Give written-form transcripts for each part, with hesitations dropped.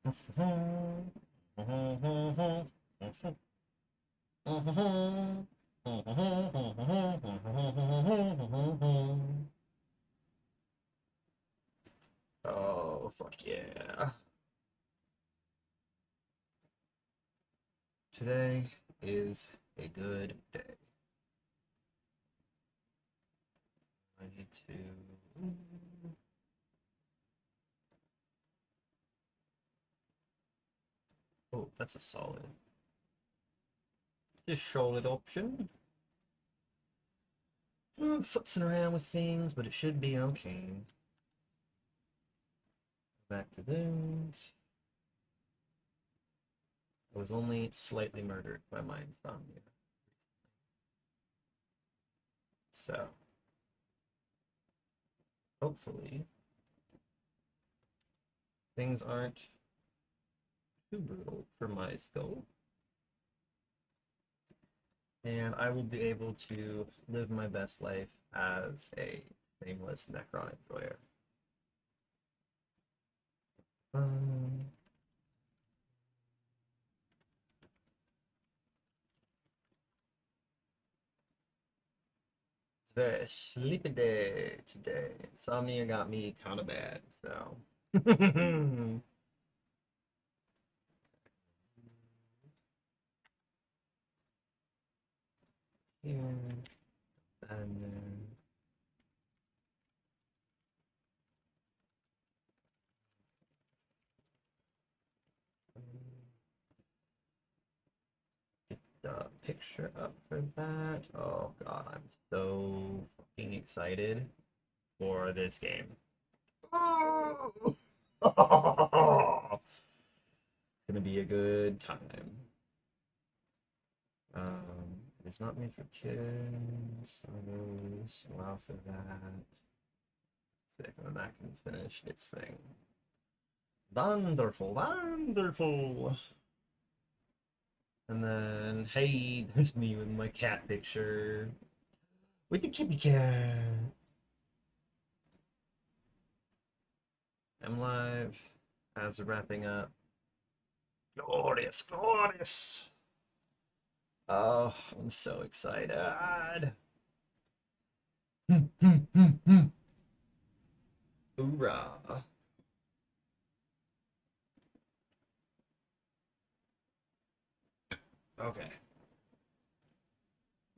Oh, fuck yeah. Today is a good day. I need to... Oh, that's a solid. Just solid option. I'm futzing around with things, but it should be okay. Back to this. I was only slightly murdered by my insomnia. So, hopefully, things aren't too brutal for my skull. And I will be able to live my best life as a nameless Necron enjoyer. It's a very sleepy day today. Insomnia got me kind of bad, so. Here, that in there. Get the picture up for that. Oh god, I'm so fucking excited for this game. Oh! It's gonna be a good time. It's not made for kids. Allow for that. Sick, and then that can finish its thing. Wonderful, wonderful. And then, hey, there's me with my cat picture. With the kitty cat. I'm live. Ads are wrapping up. Glorious, glorious. Oh, I'm so excited. Hoorah. Okay.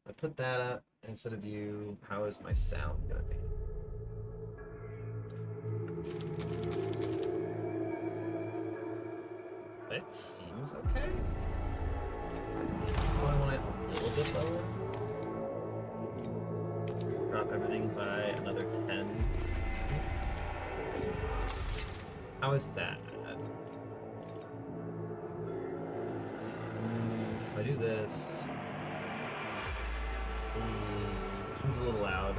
I put that up instead of you. How is my sound gonna be? It seems okay. Oh, I want it a little bit lower. Drop everything by another 10. How is that? If I do this, seems a little loud.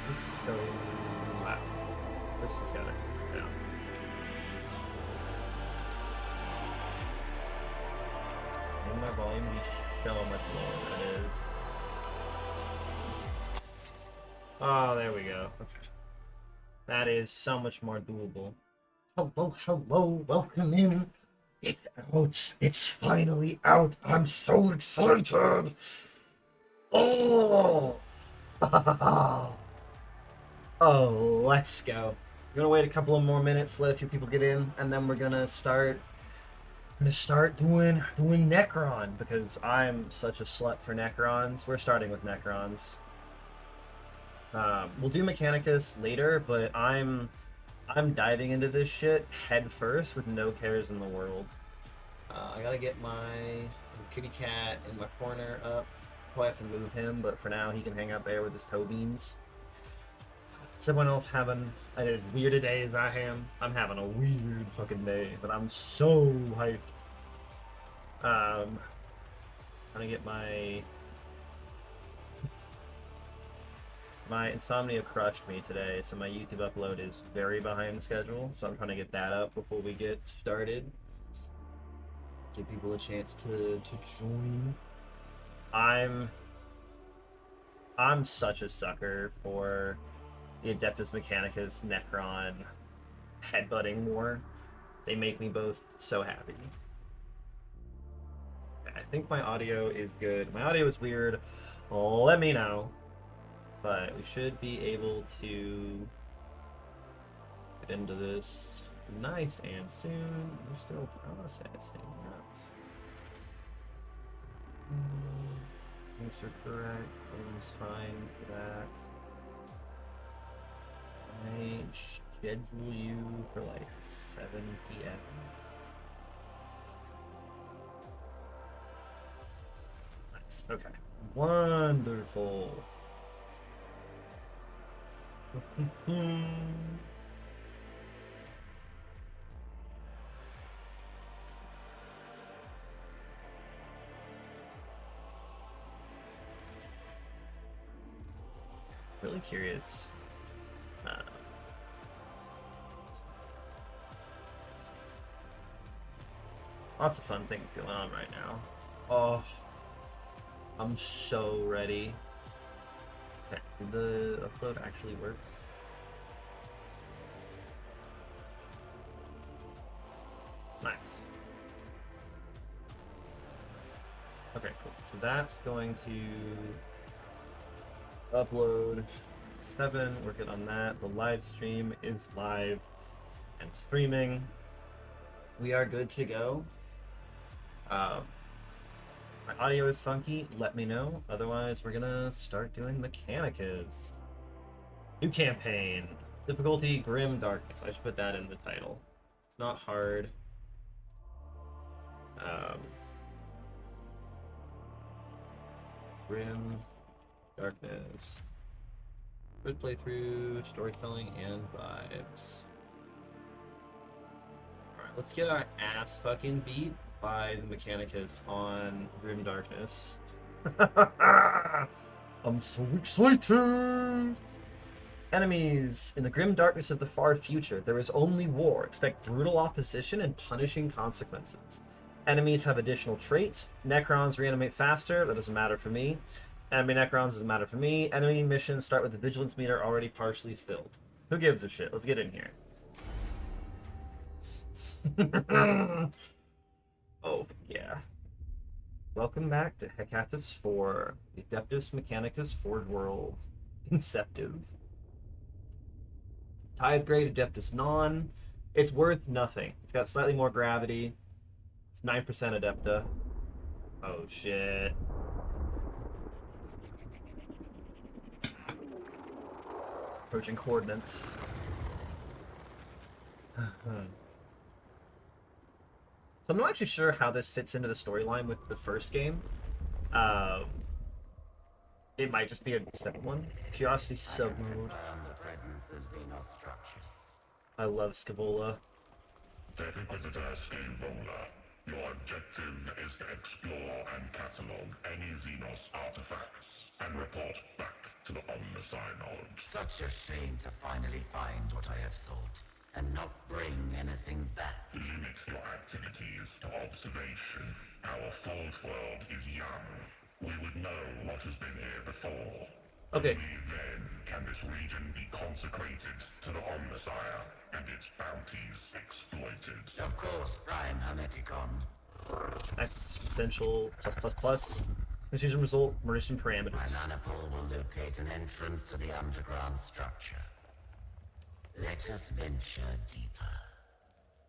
This is so loud. This is gotta go down. And my volume be so much lower than it is. Oh, there we go. Okay. That is so much more doable. Hello, hello, welcome in. It's out. It's finally out. I'm so excited. Oh. Oh, let's go. We're gonna wait a couple of more minutes, let a few people get in, and then we're gonna start doing Necron, because I'm such a slut for Necrons. We're starting with Necrons. We'll do Mechanicus later, but I'm diving into this shit head first with no cares in the world. I gotta get my kitty cat in my corner up. Probably have to move him, but for now he can hang out there with his toe beans. Is everyone else having as weird a day as I am? I'm having a weird fucking day, but I'm so hyped. Trying to get my insomnia crushed me today, so my YouTube upload is very behind schedule. So I'm trying to get that up before we get started. Give people a chance to join. I'm such a sucker for the Adeptus Mechanicus Necron headbutting war. They make me both so happy. I think my audio is good. My audio is weird. Let me know. But we should be able to get into this nice and soon. We're still processing that. Things are correct. Everything's fine for that. I schedule you for like 7 p.m. Nice. Okay. Wonderful. Really curious. Lots of fun things going on right now. Oh, I'm so ready. Okay, did the upload actually work? Nice. Okay, cool. So that's going to upload 7. Working on that. The live stream is live and streaming. We are good to go. My audio is funky. Let me know. Otherwise, we're gonna start doing Mechanicus. New campaign. Difficulty Grim Darkness. I should put that in the title. It's not hard. Grim Darkness. Good playthrough, storytelling, and vibes. Alright, let's get our ass fucking beat by the Mechanicus on Grim Darkness. I'm so excited! Enemies. In the grim darkness of the far future, there is only war. Expect brutal opposition and punishing consequences. Enemies have additional traits. Necrons reanimate faster. That doesn't matter for me. Enemy Necrons doesn't matter for me. Enemy missions start with the vigilance meter already partially filled. Who gives a shit? Let's get in here. Oh, yeah. Welcome back to Hecatus 4, the Adeptus Mechanicus Forge World. Inceptive. Tithe grade Adeptus Non. It's worth nothing. It's got slightly more gravity. It's 9% Adepta. Oh, shit. Approaching coordinates. So I'm not actually sure how this fits into the storyline with the first game. It might just be a second one. Curiosity submode. I love Scavola. Your objective is to explore and catalog any Xenos artifacts and report back to the Omnisynod. Such a shame to finally find what I have sought, and not bring anything back. Limit your activities to observation. Our Forge world is young. We would know what has been here before. Okay. Only then can this region be consecrated to the Omnisire and its bounties exploited. Of course, Prime Hermeticon. Potential +++. Precision result, Mauritian parameters. My nanopole will locate an entrance to the underground structure. Let us venture deeper.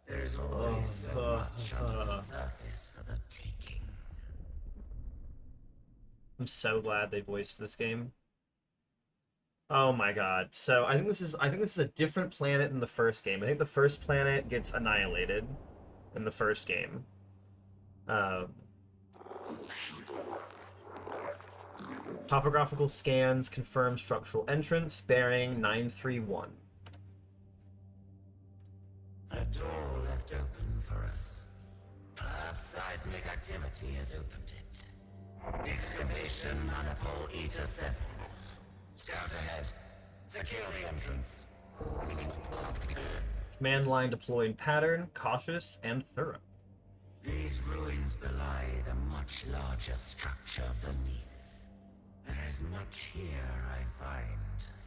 There is always so much under the surface for the taking. I'm so glad they voiced this game. Oh my god. So I think this is a different planet than the first game. I think the first planet gets annihilated in the first game. Topographical scans confirm structural entrance, bearing 931. A door left open for us. Perhaps seismic activity has opened it. Excavation Manipul Eta 7. Scout ahead. Secure the entrance. Command line deployed pattern, cautious and thorough. These ruins belie the much larger structure beneath. There is much here I find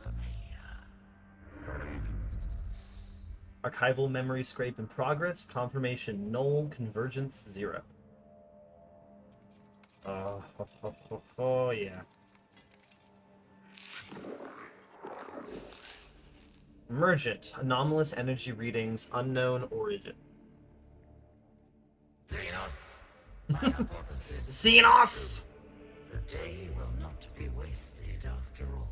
familiar. Archival memory scrape in progress. Confirmation null. Convergence 0. Oh, yeah. Emergent. Anomalous energy readings. Unknown origin. Xenos! My hypothesis. Xenos! The day will not be wasted after all.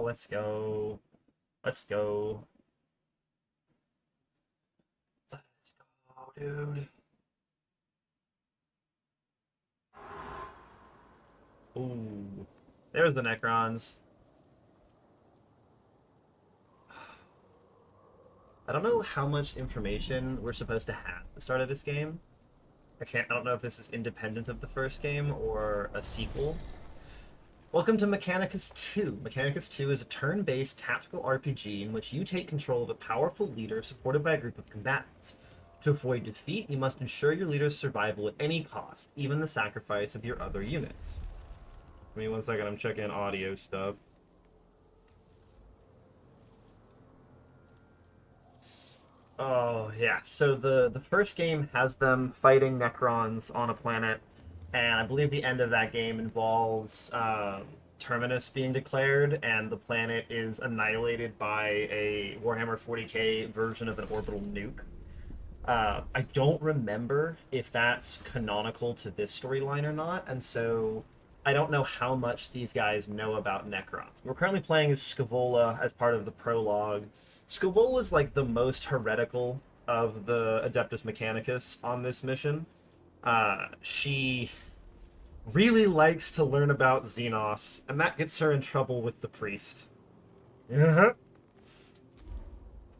Let's go. Let's go. Let's go, dude. Ooh. There's the Necrons. I don't know how much information we're supposed to have at the start of this game. I don't know if this is independent of the first game or a sequel. Welcome to Mechanicus 2. Mechanicus 2 is a turn-based tactical RPG in which you take control of a powerful leader supported by a group of combatants. To avoid defeat, you must ensure your leader's survival at any cost, even the sacrifice of your other units. Give me 1 second, I'm checking audio stuff. Oh, yeah. So the first game has them fighting Necrons on a planet, and I believe the end of that game involves Terminus being declared, and the planet is annihilated by a Warhammer 40k version of an orbital nuke. I don't remember if that's canonical to this storyline or not, and so I don't know how much these guys know about Necrons. We're currently playing as Scaevola as part of the prologue. Scaevola is like the most heretical of the Adeptus Mechanicus on this mission. She really likes to learn about Xenos, and that gets her in trouble with the priest. Uh-huh.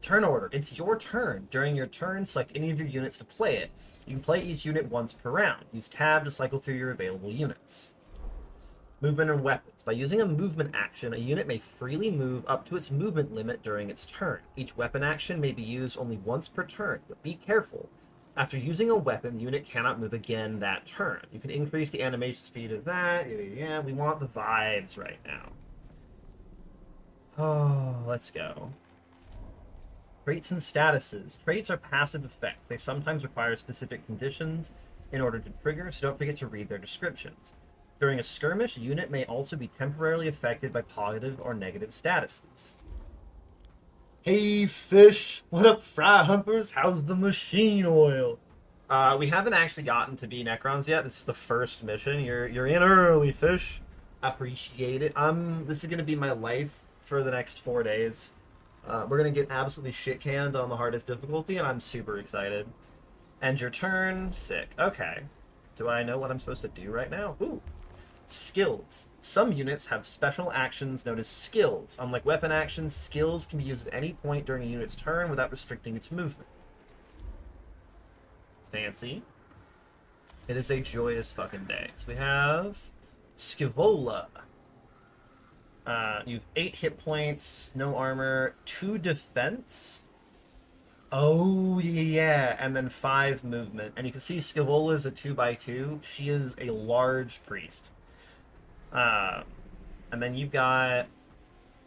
Turn order. It's your turn. During your turn, select any of your units to play it. You can play each unit once per round. Use tab to cycle through your available units. Movement and weapons. By using a movement action, a unit may freely move up to its movement limit during its turn. Each weapon action may be used only once per turn, but be careful. After using a weapon, the unit cannot move again that turn. You can increase the animation speed of that. Yeah, we want the vibes right now. Oh, let's go. Traits and statuses. Traits are passive effects. They sometimes require specific conditions in order to trigger, so don't forget to read their descriptions. During a skirmish, a unit may also be temporarily affected by positive or negative statuses. Hey, fish! What up, fry humpers? How's the machine oil? We haven't actually gotten to be Necrons yet. This is the first mission. You're in early, fish. Appreciate it. This is gonna be my life for the next 4 days. We're gonna get absolutely shit canned on the hardest difficulty, and I'm super excited. End your turn. Sick. Okay. Do I know what I'm supposed to do right now? Ooh. Skills. Some units have special actions known as skills. Unlike weapon actions, skills can be used at any point during a unit's turn without restricting its movement. Fancy. It is a joyous fucking day. So we have Scaevola. You have 8 hit points, no armor, 2 defense. Oh, yeah, and then 5 movement. And you can see Scaevola is a 2x2. She is a large priest. And then you've got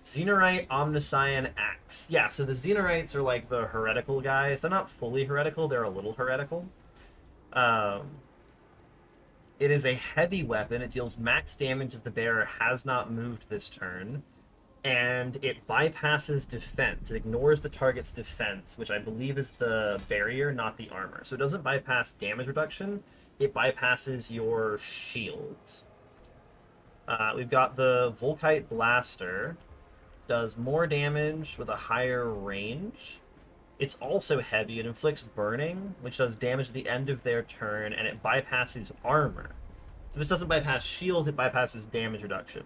Xenorite, Omniscion, Axe. Yeah, so the Xenorites are like the heretical guys. They're not fully heretical, they're a little heretical. It is a heavy weapon. It deals max damage if the bearer has not moved this turn. And it bypasses defense. It ignores the target's defense, which I believe is the barrier, not the armor. So it doesn't bypass damage reduction, it bypasses your shield. We've got the Volkite Blaster. Does more damage with a higher range. It's also heavy. It inflicts burning, which does damage at the end of their turn, and it bypasses armor. So this doesn't bypass shields, it bypasses damage reduction.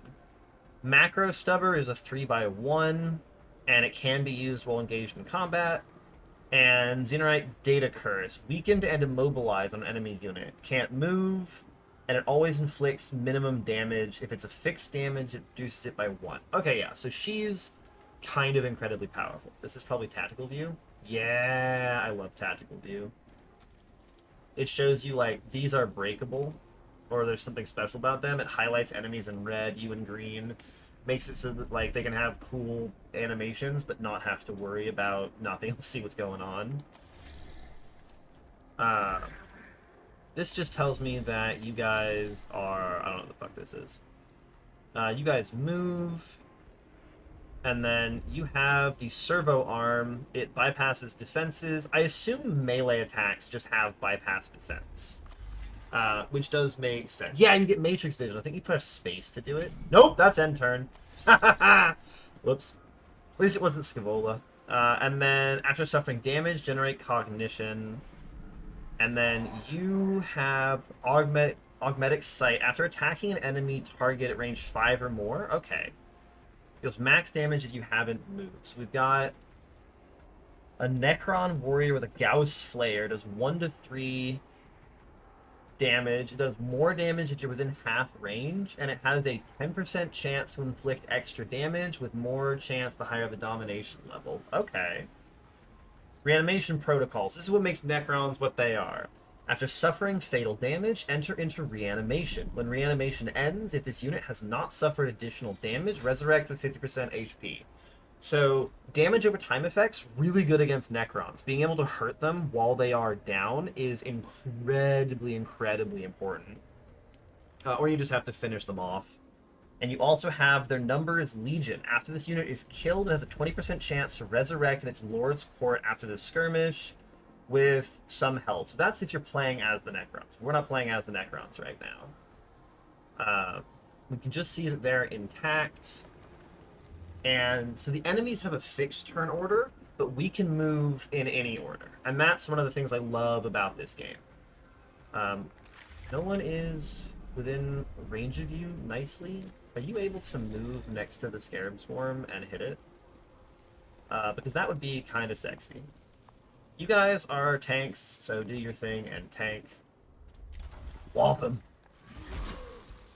Macro Stubber is a 3x1, and it can be used while engaged in combat. And Xenorite Data Curse, weakened and immobilized on an enemy unit. Can't move, and it always inflicts minimum damage. If it's a fixed damage, it reduces it by 1. Okay, yeah, so she's kind of incredibly powerful. This is probably Tactical View. Yeah, I love Tactical View. It shows you, like, these are breakable, or there's something special about them. It highlights enemies in red, you in green. Makes it so that, like, they can have cool animations, but not have to worry about not being able to see what's going on. This just tells me that you guys are... I don't know what the fuck this is. You guys move, and then you have the servo arm. It bypasses defenses. I assume melee attacks just have bypass defense. Which does make sense. Yeah, you get Matrix Vision. I think you press space to do it. Nope, that's end turn. Whoops. At least it wasn't Scavola. And then, after suffering damage, generate Cognition. And then you have Augmetic Sight. After attacking an enemy target at range 5 or more. Okay. Deals max damage if you haven't moved. So we've got a Necron Warrior with a Gauss Flare. Does 1 to 3... damage. It does more damage if you're within half range, and it has a 10% chance to inflict extra damage, with more chance the higher the domination level. Okay. Reanimation protocols. This is what makes Necrons what they are. After suffering fatal damage, enter into reanimation. When reanimation ends, if this unit has not suffered additional damage, resurrect with 50% HP. So, damage over time effects, really good against Necrons. Being able to hurt them while they are down is incredibly, incredibly important. Or you just have to finish them off. And you also have their number is Legion. After this unit is killed, it has a 20% chance to resurrect in its Lord's Court after the skirmish with some health. So that's if you're playing as the Necrons. We're not playing as the Necrons right now. We can just see that they're intact. And so the enemies have a fixed turn order, but we can move in any order. And that's one of the things I love about this game. No one is within range of you nicely. Are you able to move next to the Scarab Swarm and hit it? Because that would be kind of sexy. You guys are tanks, so do your thing and tank. Wallop them.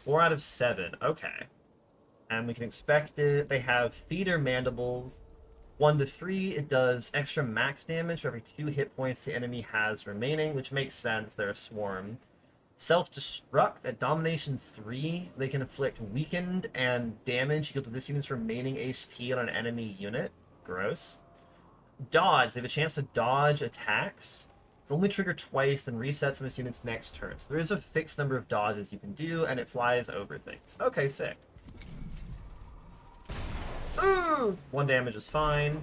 4 out of 7. Okay. And we can expect it. They have Feeder Mandibles. 1 to 3, it does extra max damage for every 2 hit points the enemy has remaining, which makes sense. They're a swarm. Self-destruct. At Domination 3, they can inflict weakened and damage equal to this unit's remaining HP on an enemy unit. Gross. Dodge. They have a chance to dodge attacks. If only trigger twice, then resets on this unit's next turn. So there is a fixed number of dodges you can do, and it flies over things. Okay, sick. Ooh! 1 damage is fine.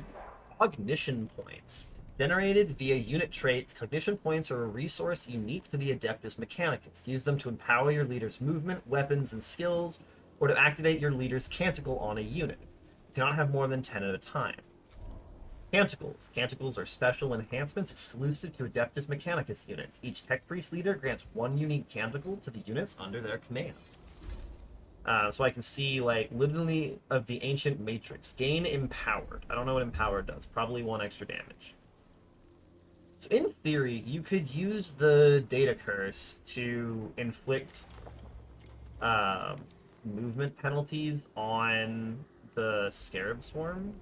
Cognition points. Generated via unit traits, cognition points are a resource unique to the Adeptus Mechanicus. Use them to empower your leader's movement, weapons, and skills, or to activate your leader's canticle on a unit. You cannot have more than 10 at a time. Canticles. Canticles are special enhancements exclusive to Adeptus Mechanicus units. Each Tech Priest leader grants 1 unique canticle to the units under their command. So I can see, like, literally of the Ancient Matrix. Gain Empowered. I don't know what Empowered does. Probably 1 extra damage. So in theory, you could use the Data Curse to inflict movement penalties on the Scarab Swarm.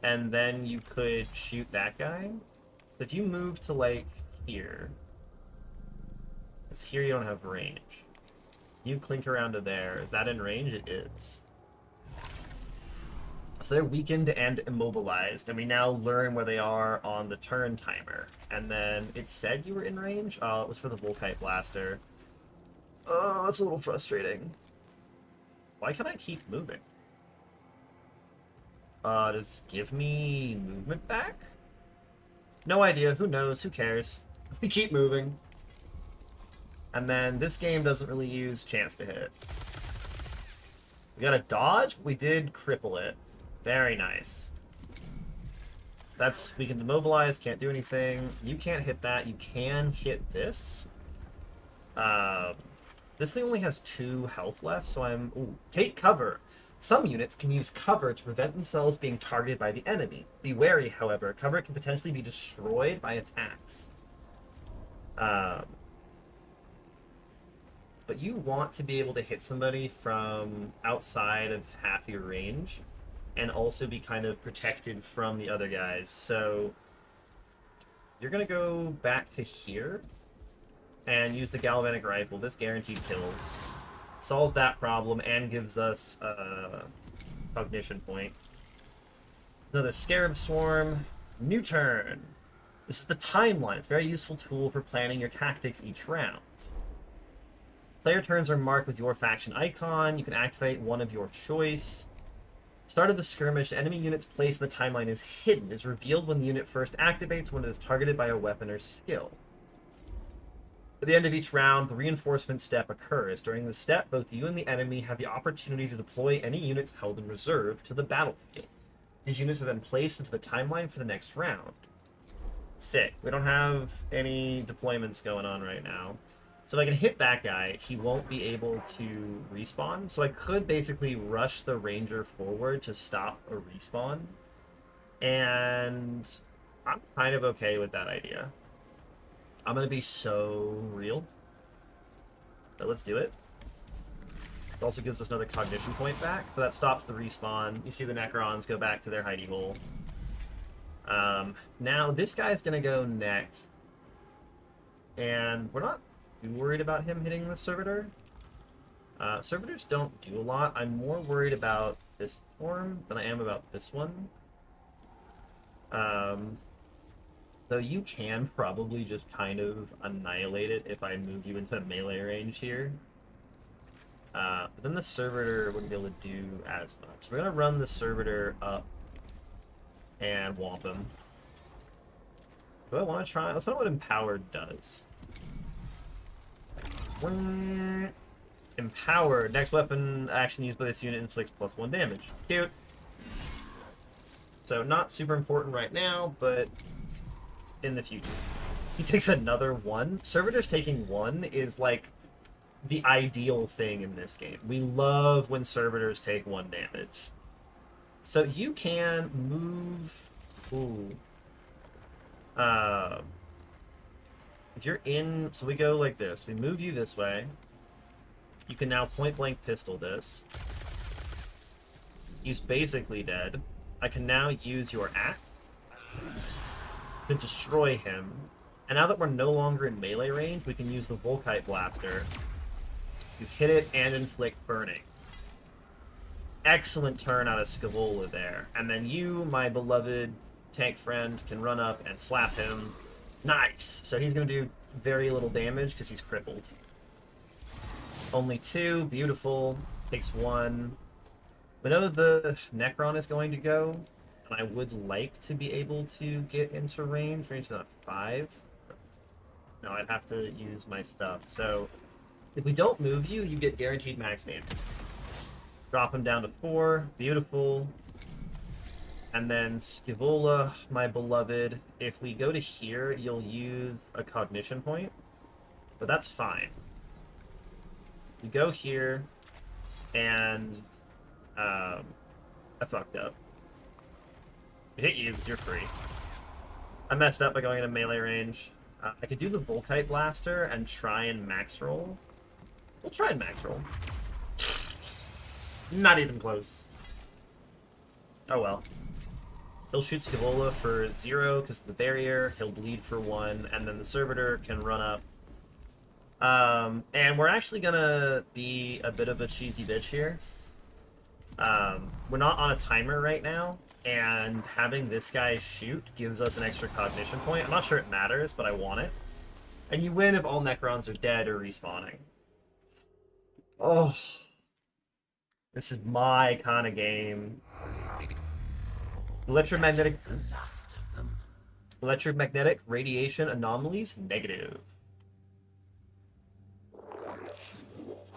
And then you could shoot that guy. So if you move to, like, here... Because here you don't have range. You clink around to there. Is that in range? It is. So they're weakened and immobilized, and we now learn where they are on the turn timer. And then it said you were in range? Oh, it was for the Volkite Blaster. Oh, that's a little frustrating. Why can't I keep moving? Does it give me movement back? No idea. Who knows? Who cares? We keep moving. And then this game doesn't really use chance to hit. We got a dodge, but we did cripple it. Very nice. That's, we can demobilize, can't do anything. You can't hit that. You can hit this. This thing only has 2 health left, so I'm... Ooh, take cover. Some units can use cover to prevent themselves being targeted by the enemy. Be wary, however. Cover can potentially be destroyed by attacks. But you want to be able to hit somebody from outside of half your range and also be kind of protected from the other guys. So you're going to go back to here and use the galvanic rifle. This guaranteed kills. Solves that problem and gives us a cognition point. Another Scarab Swarm. New turn. This is the timeline. It's a very useful tool for planning your tactics each round. Player turns are marked with your faction icon. You can activate one of your choice. Start of the skirmish, enemy unit's place in the timeline is hidden. Is revealed when the unit first activates when it is targeted by a weapon or skill. At the end of each round, the reinforcement step occurs. During this step, both you and the enemy have the opportunity to deploy any units held in reserve to the battlefield. These units are then placed into the timeline for the next round. Sick. We don't have any deployments going on right now. So if I can hit that guy, he won't be able to respawn. So I could basically rush the ranger forward to stop a respawn. And I'm kind of okay with that idea. I'm going to be so real. But let's do it. It also gives us another cognition point back, but that stops the respawn. You see the Necrons go back to their hidey hole. Now, this guy's going to go next. And we're not too worried about him hitting the servitor. Servitors don't do a lot. I'm more worried about this form than I am about this one. Though you can probably just kind of annihilate it if I move you into melee range here. But then the servitor wouldn't be able to do as much. So we're going to run the servitor up and womp him. Do I want to try? Let's know what Empowered does. Empowered. Next weapon action used by this unit inflicts +1 damage. Cute. So not super important right now, but in the future. He takes another 1. Servitors taking 1 is like the ideal thing in this game. We love when servitors take 1 damage. So you can move... Ooh. If you're in... So we go like this. We move you this way. You can now point-blank pistol this. He's basically dead. I can now use your axe to destroy him. And now that we're no longer in melee range, we can use the Volkite Blaster to hit it and inflict burning. Excellent turn out of Scaevola there. And then you, my beloved tank friend, can run up and slap him. Nice! So he's going to do very little damage because he's crippled. Only 2, beautiful. Takes 1. We know the Necron is going to go, and I would like to be able to get into range. Range is not 5. No, I'd have to use my stuff. So if we don't move you, you get guaranteed max damage. Drop him down to 4. Beautiful. And then Scaevola, my beloved, if we go to here, you'll use a cognition point. But that's fine. You go here, and I fucked up. I hit you, you're free. I messed up by going into melee range. I could do the Volkite Blaster and try and max roll. We'll try and max roll. Not even close. Oh well. He'll shoot Scaevola for 0 because of the barrier, he'll bleed for 1, and then the servitor can run up. And we're actually gonna be a bit of a cheesy bitch here. We're not on a timer right now, and having this guy shoot gives us an extra cognition point. I'm not sure it matters, but I want it. And you win if all Necrons are dead or respawning. Oh. This is my kind of game. Electromagnetic radiation anomalies, negative.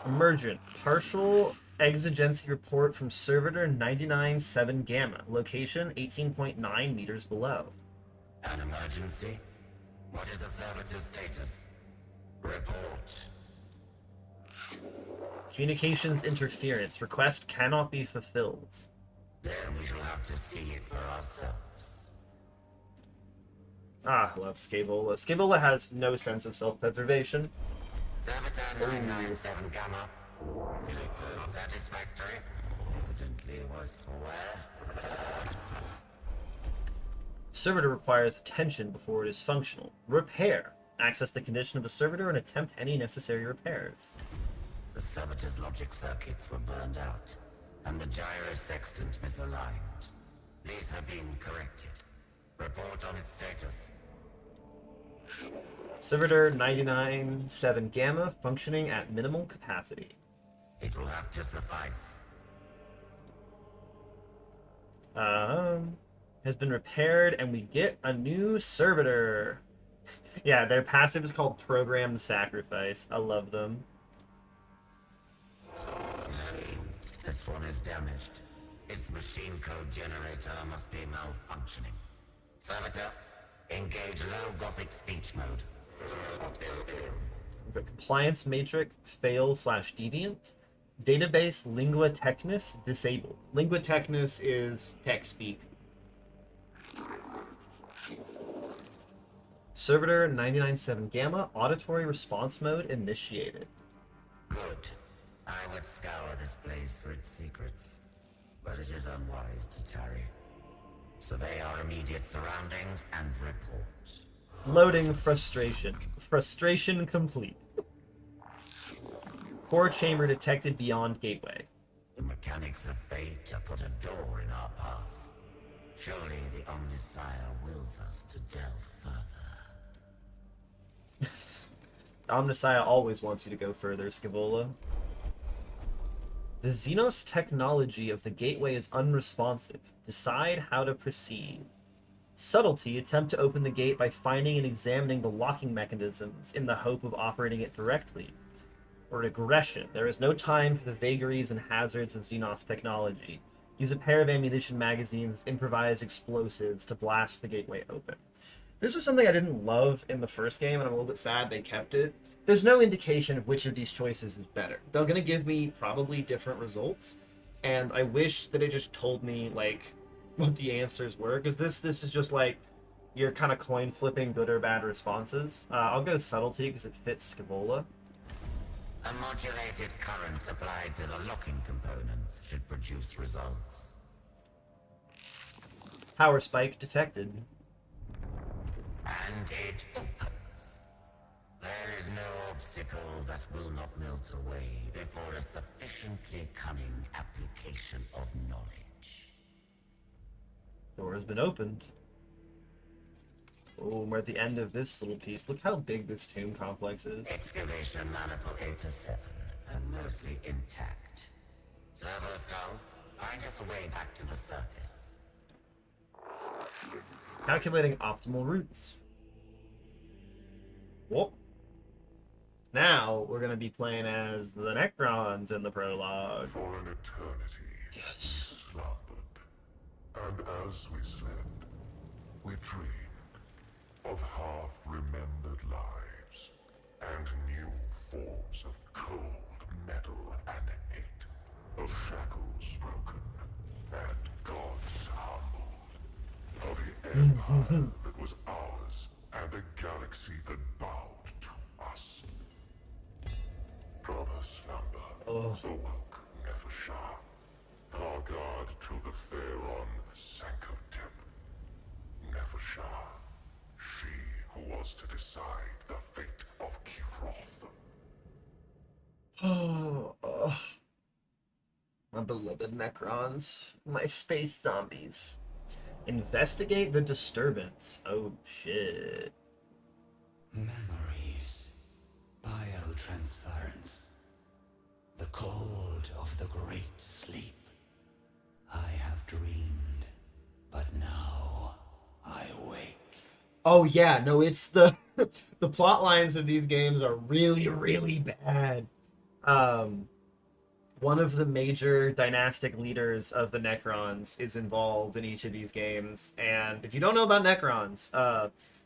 Emergent. Partial exigency report from Servitor 99-7 Gamma. Location 18.9 meters below. An emergency? What is the servitor's status? Report. Communications interference. Request cannot be fulfilled. Then we shall have to see it for ourselves. Ah, I love Scaevola. Scaevola has no sense of self-preservation. Servitor 997 Gamma. Satisfactory. Evidently was aware. Servitor requires attention before it is functional. Repair. Access the condition of the servitor and attempt any necessary repairs. The servitor's logic circuits were burned out, and the gyrosextant misaligned. These have been corrected. Report on its status. Servitor 99-7 Gamma functioning at minimal capacity. It will have to suffice. Has been repaired, and we get a new servitor. Yeah, their passive is called Programmed Sacrifice. I love them. This one is damaged. Its machine code generator must be malfunctioning. Servitor, engage low Gothic speech mode. The compliance matrix fail/deviant. Database lingua technis disabled. Lingua technis is tech speak. Servitor 99-7 Gamma auditory response mode initiated. Good. I would scour this place for its secrets, but it is unwise to tarry. Survey our immediate surroundings and report. Loading frustration. Frustration complete. Core chamber detected beyond gateway. The mechanics of fate have put a door in our path. Surely the Omnisire wills us to delve further. Omniscia always wants you to go further, Scaevola. The Xenos technology of the gateway is unresponsive. Decide how to proceed. Subtlety, attempt to open the gate by finding and examining the locking mechanisms in the hope of operating it directly. Or aggression, there is no time for the vagaries and hazards of Xenos technology. Use a pair of ammunition magazines as improvised explosives to blast the gateway open. This was something I didn't love in the first game, and I'm a little bit sad they kept it. There's no indication of which of these choices is better. They're going to give me probably different results, and I wish that it just told me, like, what the answers were, because this is just, like, you're kind of coin flipping good or bad responses. I'll go Subtlety because it fits Scaevola. A modulated current applied to the locking components should produce results. Power spike detected. And it opens. There is no obstacle that will not melt away before a sufficiently cunning application of knowledge. Door has been opened. Oh, we're at the end of this little piece. Look how big this tomb complex is. Excavation maniple 8 to 7, and mostly intact. Servo skull, find us a way back to the surface. Calculating optimal routes. Whoop. Now we're gonna be playing as the Necrons in the prologue. For an eternity, Yes. we slumbered, and as we slept, we dreamed of half-remembered lives and new forms of cold metal and hate, of shackles broken and gods humbled, of the empire that was ours and the galaxy that bowed to us. From a slumber, awoke Nefershah, our guard to the Pharaon Sankotep. Nefershah, she who was to decide the fate of Kivroth. My beloved Necrons. My space zombies. Investigate the disturbance. Oh, shit. Memories. Biotransference. The cold of the great sleep. I have dreamed, but now I wake. Oh, yeah, no, it's the... the plot lines of these games are really, really bad. One of the major dynastic leaders of the Necrons is involved in each of these games, and if you don't know about Necrons,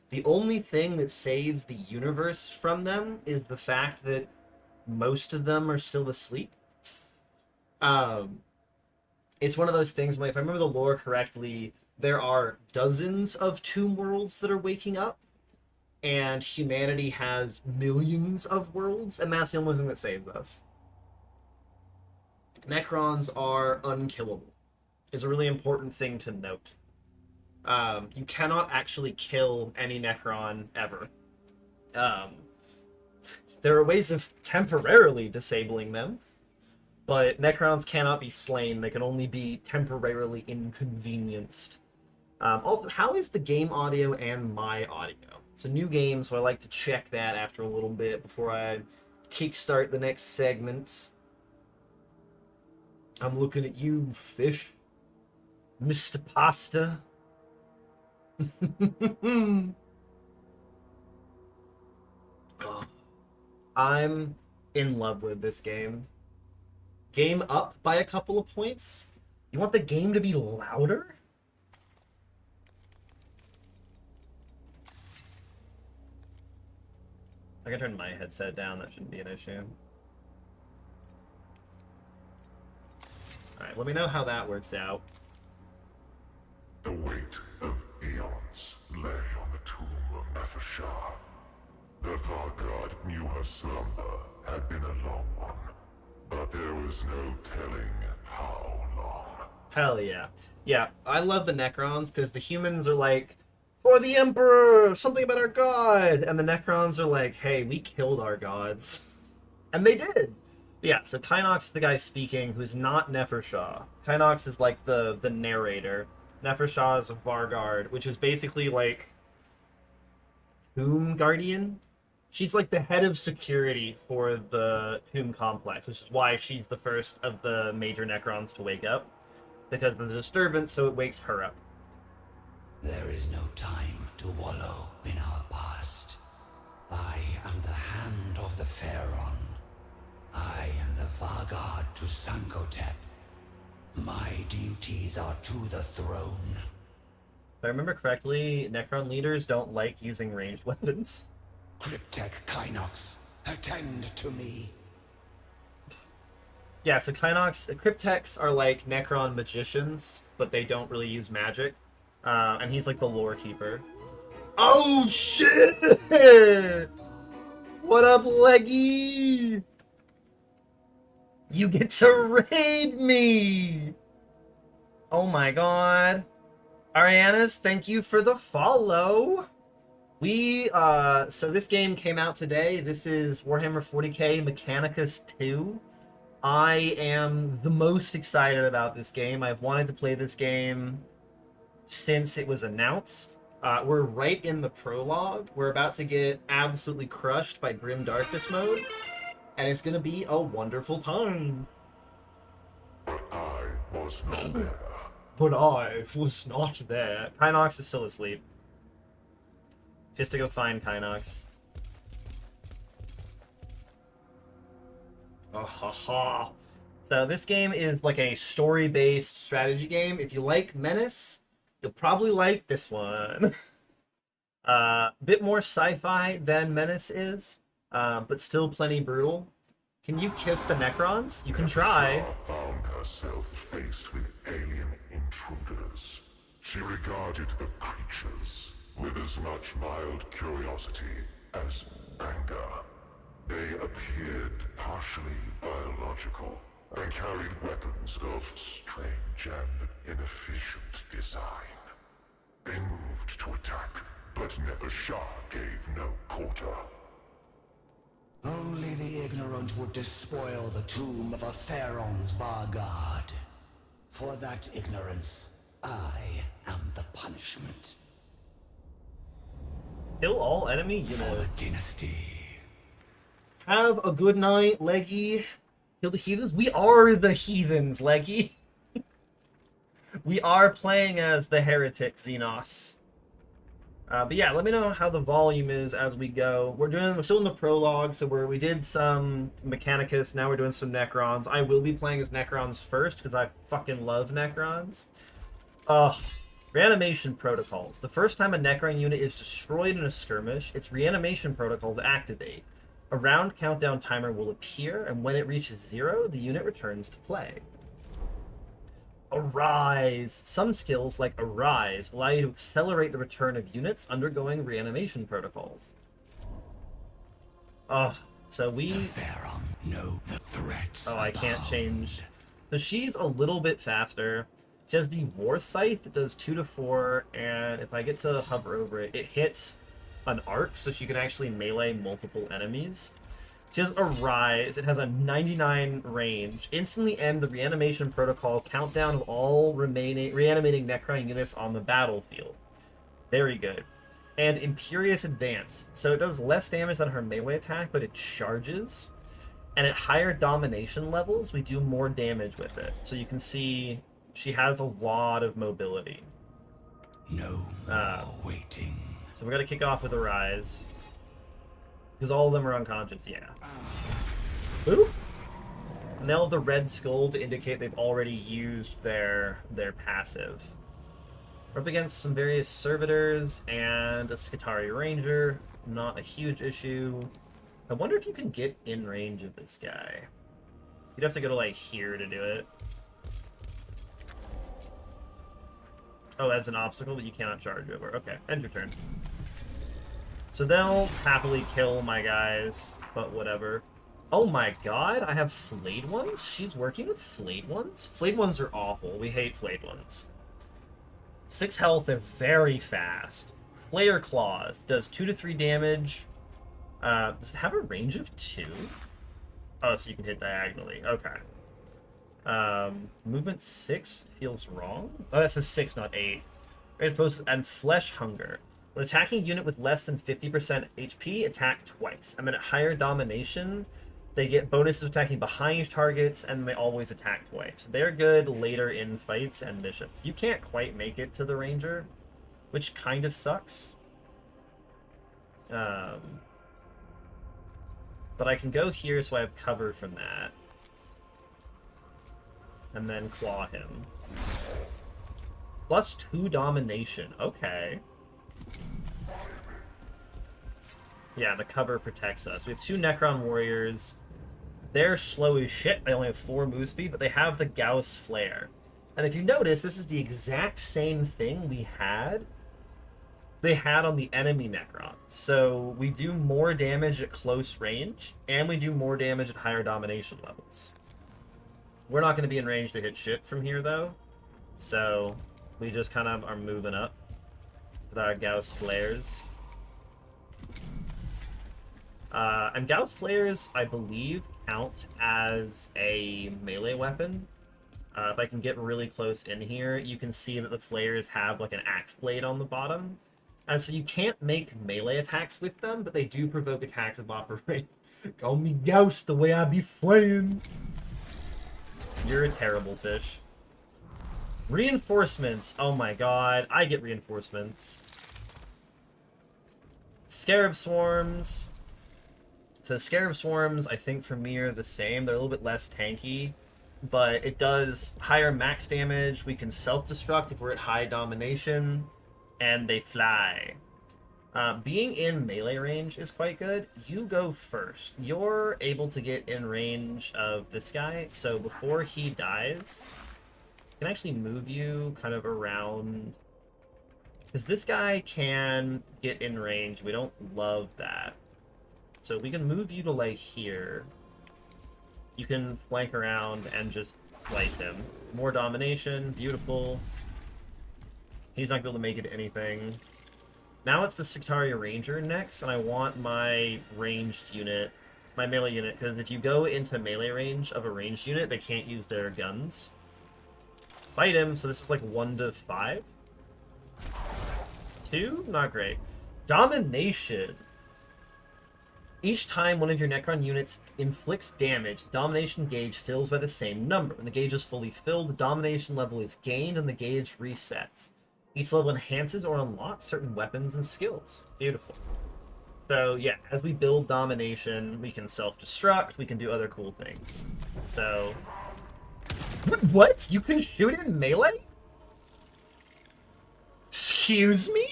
the only thing that saves the universe from them is the fact that most of them are still asleep. Um, it's one of those things where, if I remember the lore correctly, there are dozens of tomb worlds that are waking up, and humanity has millions of worlds, and that's the only thing that saves us. Necrons are unkillable, is a really important thing to note. You cannot actually kill any Necron ever. Um, there are ways of temporarily disabling them, but Necrons cannot be slain. They can only be temporarily inconvenienced. Also, how is the game audio and my audio? It's a new game, so I like to check that after a little bit before I kickstart the next segment. I'm looking at you, fish. Mr. Pasta. I'm in love with this game. Game up by a couple of points? You want the game to be louder? I can turn my headset down, that shouldn't be an issue. Alright, let me know how that works out. The weight of eons lay on the tomb of Nefershah. The Vargard knew her slumber had been a long one, but there was no telling how long. Hell yeah. Yeah, I love the Necrons because the humans are like, for the Emperor, something about our god, and the Necrons are like, hey, we killed our gods. And they did. Yeah, so Kynox is the guy speaking, who's not Nefershah. Kynox is like the narrator. Nefershah is a Vargard, which is basically like Tomb Guardian. She's like the head of security for the Tomb Complex, which is why she's the first of the major Necrons to wake up. Because there's a disturbance, so it wakes her up. There is no time to wallow in our past. I am the hand of the Pharaon. I am the Vargard to Sankotep. My duties are to the throne. If I remember correctly, Necron leaders don't like using ranged weapons. Cryptek Kynox, attend to me. Yeah, so Kynox, Cryptex are like Necron magicians, but they don't really use magic. And he's like the lore keeper. Oh shit! What up, Leggy? You get to raid me! Oh my god. Arianas, thank you for the follow. So this game came out today. This is Warhammer 40k Mechanicus 2. I am the most excited about this game. I've wanted to play this game since it was announced. We're right in the prologue. We're about to get absolutely crushed by Grim Darkness mode, and it's going to be a wonderful time. But I was not there. But I was not there. Kynox is still asleep. Just to go find Kynox. Oh, ha, ha. So this game is like a story-based strategy game. If you like Menace, you'll probably like this one. Bit more sci-fi than Menace is, but still plenty brutal. Can you kiss the Necrons? You can try. Nefershah found herself faced with alien intruders. She regarded the creatures with as much mild curiosity as anger. They appeared partially biological and carried weapons of strange and inefficient design. They moved to attack, but Nefershah gave no quarter. Only the ignorant would despoil the tomb of a Pharaon's Vargard. For that ignorance, I am the punishment. Kill all enemy For the units. dynasty. Have a good night, Leggy. Kill the heathens. We are the heathens, Leggy. We are playing as the heretic Xenos. But yeah, let me know how the volume is as we go. We're still in the prologue, so we did some Mechanicus, now we're doing some Necrons. I will be playing as Necrons first, because I fucking love Necrons. Ugh. Reanimation protocols. The first time a Necron unit is destroyed in a skirmish, its reanimation protocols activate. A round countdown timer will appear, and when it reaches 0, the unit returns to play. Arise. Some skills, like Arise, allow you to accelerate the return of units undergoing reanimation protocols. Oh, so we... Pharaoh know the threats. Oh, I can't change. So she's a little bit faster. She has the War Scythe that does 2 to 4, and if I get to hover over it, it hits an arc, so she can actually melee multiple enemies. She has Arise. It has a 99 range. Instantly end the reanimation protocol countdown of all reanimating Necron units on the battlefield. Very good. And Imperious Advance. So it does less damage than her melee attack, but it charges. And at higher domination levels, we do more damage with it. So you can see she has a lot of mobility. No more waiting. So we're going to kick off with Arise. Because all of them are unconscious, yeah. Oof! And they'll have the red skull to indicate they've already used their passive. We're up against some various servitors and a Skitarii Ranger. Not a huge issue. I wonder if you can get in range of this guy. You'd have to go to, like, here to do it. Oh, that's an obstacle that you cannot charge over. Okay, end your turn. So they'll happily kill my guys, but whatever. Oh my god, I have flayed ones? She's working with flayed ones? Flayed ones are awful. We hate flayed ones. 6 health, they're very fast. Flayer Claws does 2 to 3 damage. Does it have a range of 2? Oh, so you can hit diagonally. Okay. Movement 6 feels wrong. Oh, that's a 6, not 8. And Flesh Hunger. When attacking a unit with less than 50% HP, attack twice. And then at higher domination, they get bonuses attacking behind targets, and they always attack twice. They're good later in fights and missions. You can't quite make it to the Ranger, which kind of sucks. But I can go here so I have cover from that. And then claw him. Plus 2 domination. Okay. Yeah, the cover protects us. We have 2 Necron warriors. They're slow as shit. They only have 4 move speed, but they have the Gauss Flare. And if you notice, this is the exact same thing they had on the enemy Necron. So we do more damage at close range, and we do more damage at higher domination levels. We're not going to be in range to hit shit from here, though. So we just kind of are moving up with our Gauss Flares. And Gauss Flares, I believe, count as a melee weapon. If I can get really close in here, you can see that the flares have like an axe blade on the bottom. And so you can't make melee attacks with them, but they do provoke attacks of operate. Call me Gauss the way I be flaying. You're a terrible fish. Reinforcements. Oh my god, I get reinforcements. Scarab Swarms. So Scarab Swarms, I think for me are the same. They're a little bit less tanky, but it does higher max damage. We can self-destruct if we're at high domination, and they fly. Being in melee range is quite good. You go first. You're able to get in range of this guy, so before he dies, I can actually move you kind of around, because this guy can get in range. We don't love that. So we can move you to, like, here. You can flank around and just slice him. More domination. Beautiful. He's not going to be able to make it to anything. Now it's the Skitarii Ranger next, and I want my ranged unit, my melee unit, because if you go into melee range of a ranged unit, they can't use their guns. Fight him, so this is like 1 to 5. 2? Not great. Domination. Each time one of your Necron units inflicts damage, the domination gauge fills by the same number. When the gauge is fully filled, the domination level is gained and the gauge resets. Each level enhances or unlocks certain weapons and skills. Beautiful. So yeah, as we build domination, we can self-destruct, we can do other cool things. So... What? You can shoot in melee? Excuse me?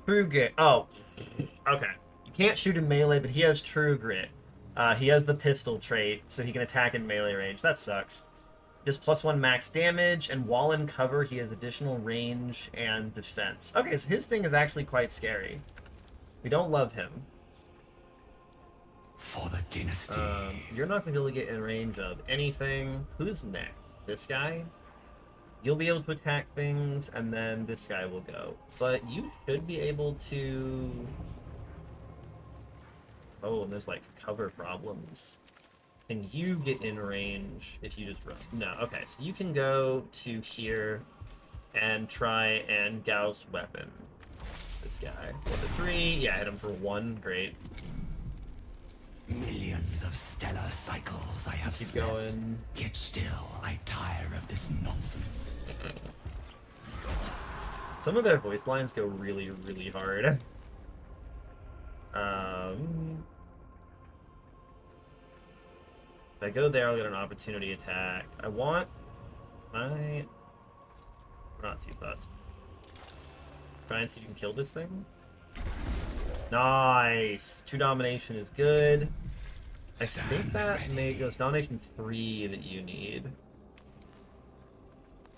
Frugal. Oh, okay. You Can't shoot in melee, but he has True Grit. He has the pistol trait, so he can attack in melee range. That sucks. Just +1 max damage, and while in cover, he has additional range and defense. Okay, so his thing is actually quite scary. We don't love him. For the dynasty. You're not going to be able to get in range of anything. Who's next? This guy? You'll be able to attack things, and then this guy will go. But you should be able to... Oh, and there's, like, cover problems. Can you get in range if you just run? No, okay, so you can go to here and try and Gauss weapon this guy. 1 to 3, yeah, hit him for 1, great. Millions of stellar cycles I have Keep slept, going. yet still I tire of this nonsense. Some of their voice lines go really, really hard. If I go there, I'll get an opportunity attack. We're not too fussed. Try and see if you can kill this thing. Nice! 2 domination is good. I think that goes domination 3 that you need.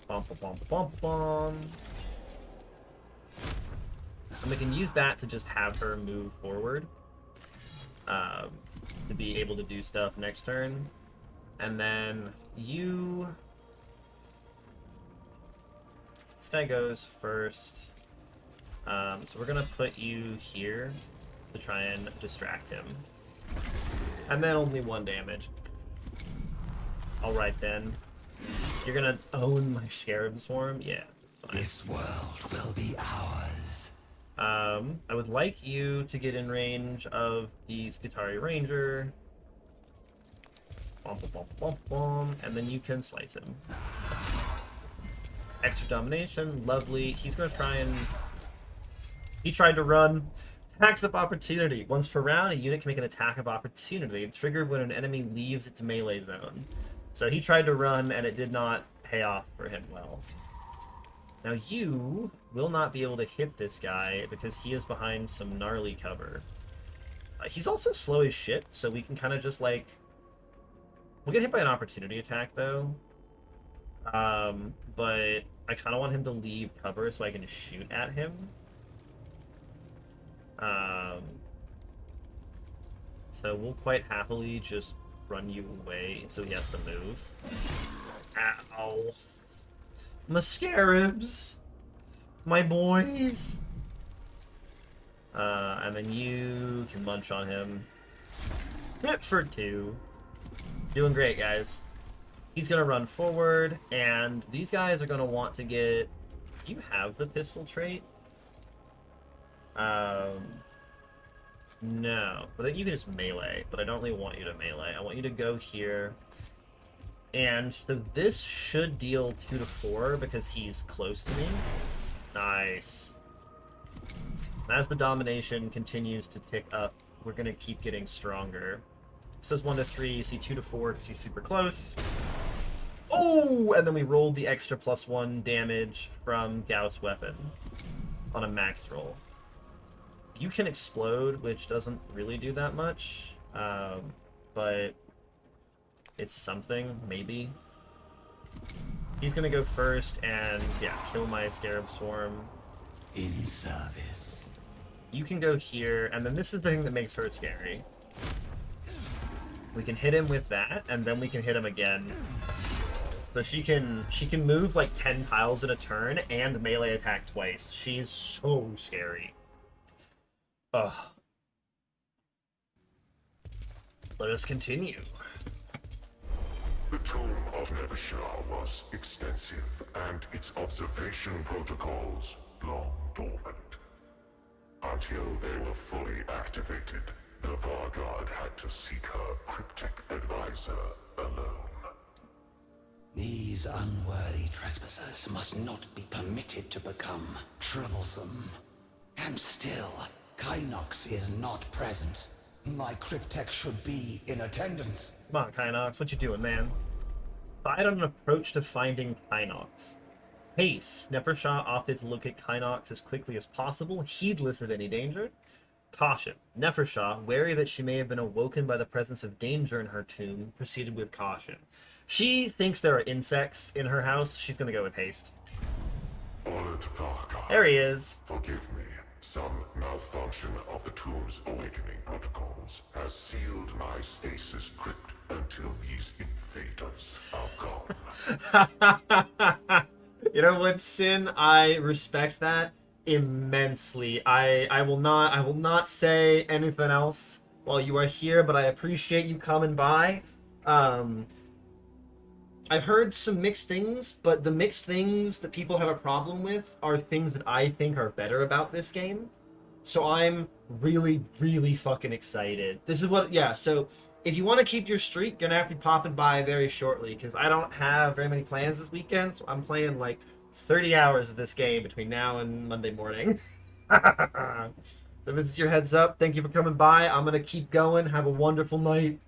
Bum, bum, bum, bum, bum. And we can use that to just have her move forward. To be able to do stuff next turn. And then you... This guy goes first. So we're gonna put you here to try and distract him. And then only 1 damage. Alright then. You're gonna own my Scarab Swarm? Yeah, fine. This world will be ours. I would like you to get in range of the Skitarii Ranger. Bum, bum, bum, bum, bum, and then you can slice him. Extra domination, lovely. He's gonna try and... He tried to run. Attacks of opportunity. Once per round, a unit can make an attack of opportunity, triggered when an enemy leaves its melee zone. So he tried to run, and it did not pay off for him well. Now you will not be able to hit this guy because he is behind some gnarly cover. He's also slow as shit, so we can kind of just like... We'll get hit by an opportunity attack though. But I kind of want him to leave cover so I can shoot at him. So we'll quite happily just run you away so he has to move. Ow. My scarabs! My boys! And then you can munch on him. Hit for 2. Doing great, guys. He's gonna run forward, and these guys are gonna want to get... Do you have the pistol trait? No. But you can just melee, but I don't really want you to melee. I want you to go here. And so this should deal 2 to 4 because he's close to me. Nice. As the domination continues to tick up, we're gonna keep getting stronger. It says 1 to 3, you see 2 to 4 because he's super close. Oh! And then we rolled the extra +1 damage from Gauss weapon on a max roll. You can explode, which doesn't really do that much, but it's something, maybe. He's gonna go first and, yeah, kill my Scarab Swarm. In service. You can go here, and then this is the thing that makes her scary. We can hit him with that, and then we can hit him again. So she can move like 10 tiles in a turn and melee attack twice. She's so scary. Ugh. Let us continue. The tomb of Nevershah was extensive, and its observation protocols long dormant. Until they were fully activated, the Vargard had to seek her cryptic advisor alone. These unworthy trespassers must not be permitted to become troublesome. And still, Kynox is not present. My cryptech should be in attendance. Come on, Kynox, what you doing, man? Decide on an approach to finding Kynox. Haste. Nevershah opted to locate Kynox as quickly as possible, heedless of any danger. Caution. Nefershaw, wary that she may have been awoken by the presence of danger in her tomb, proceeded with caution. She thinks there are insects in her house. She's going to go with haste. Honored Varga, There he is. forgive me. Some malfunction of the tomb's awakening protocols has sealed my stasis crypt until these invaders are gone. You know what, Sin? I respect that immensely. I will not say anything else while you are here, but I appreciate you coming by. I've heard some mixed things, but the mixed things that people have a problem with are things that I think are better about this game. So I'm really, really fucking excited. This is what, yeah, so if you want to keep your streak, you're going to have to be popping by very shortly, because I don't have very many plans this weekend, so I'm playing like 30 hours of this game between now and Monday morning. So this is your heads up. Thank you for coming by. I'm going to keep going. Have a wonderful night.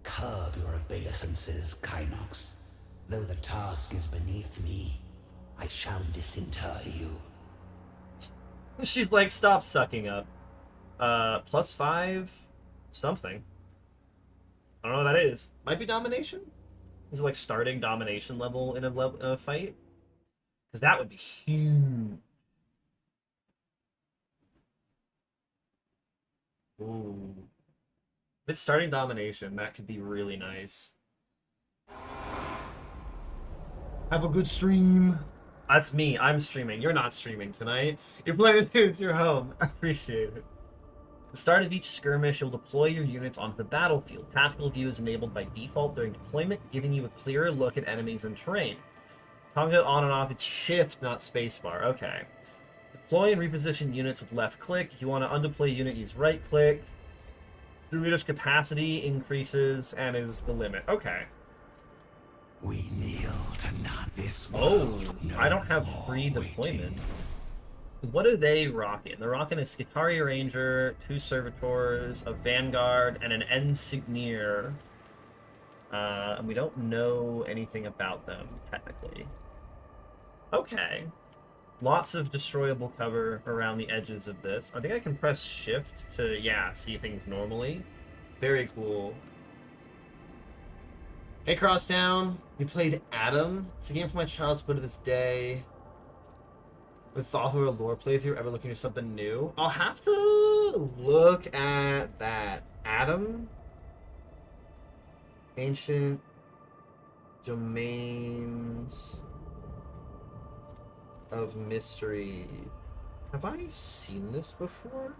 Curb your obeisances, Kynox. Though the task is beneath me, I shall disinter you. She's like, stop sucking up. +5 something. I don't know what that is. Might be domination? Is it like starting domination level in a fight? Because that would be huge. Ooh. If it's starting domination, that could be really nice. Have a good stream. That's me. I'm streaming. You're not streaming tonight. You're playing with who's your home. I appreciate it. At the start of each skirmish, you'll deploy your units onto the battlefield. Tactical view is enabled by default during deployment, giving you a clearer look at enemies and terrain. Toggle it on and off. It's shift, not spacebar. Okay. Deploy and reposition units with left click. If you want to undeploy a unit, use right click. The leader's capacity increases and is the limit. Okay. We kneel to not this Oh, world. No I don't have more free deployment. waiting. What are they rocking? They're rocking a Skitarii Ranger, 2 Servitors, a Vanguard, and an Ensignier. And we don't know anything about them, technically. Okay. Lots of destroyable cover around the edges of this. I think I can press shift to, yeah, see things normally. Very cool. Hey, Crosstown. You played Adam. It's a game for my child's play to this day. With thought through a lore playthrough, ever looking for something new? I'll have to look at that. Adam? Ancient Domains of Mystery. Have I seen this before?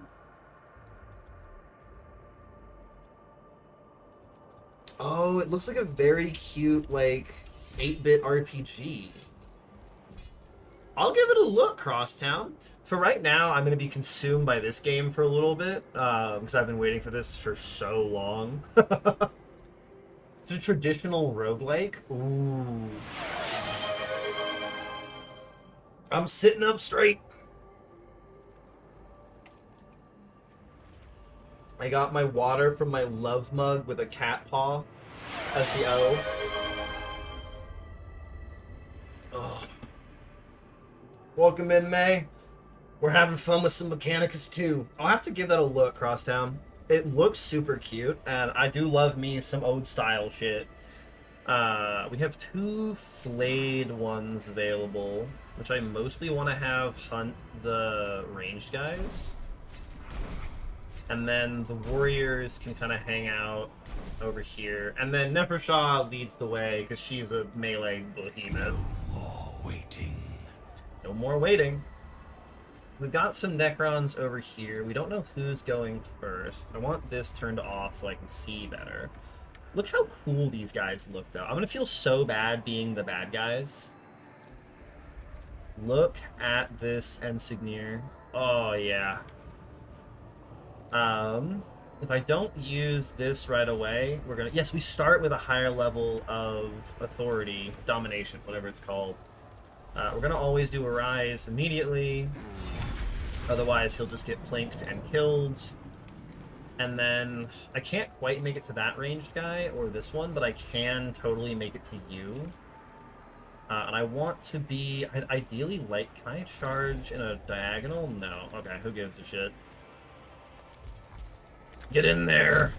Oh, it looks like a very cute, like, 8-bit RPG. I'll give it a look, Crosstown. For right now, I'm going to be consumed by this game for a little bit, because I've been waiting for this for so long. It's a traditional roguelike. Ooh. I'm sitting up straight. I got my water from my love mug with a cat paw as the O. Oh. Welcome in, May. We're having fun with some Mechanicus too. I'll have to give that a look, Crosstown. It looks super cute, and I do love me some old style shit. We have 2 flayed ones available, which I mostly want to have hunt the ranged guys. And then the warriors can kind of hang out over here. And then Nefershaw leads the way, because she's a melee behemoth. No more waiting. No more waiting. We've got some Necrons over here. We don't know who's going first. I want this turned off so I can see better. Look how cool these guys look, though. I'm going to feel so bad being the bad guys. Look at this Ensignier. Oh, yeah. If I don't use this right away, we're going to... Yes, we start with a higher level of authority, domination, whatever it's called. We're going to always do a rise immediately. Otherwise, he'll just get plinked and killed. And then I can't quite make it to that ranged guy or this one, but I can totally make it to you. And I want to be... I'd ideally like... Can I charge in a diagonal? No. Okay, who gives a shit? Get in there!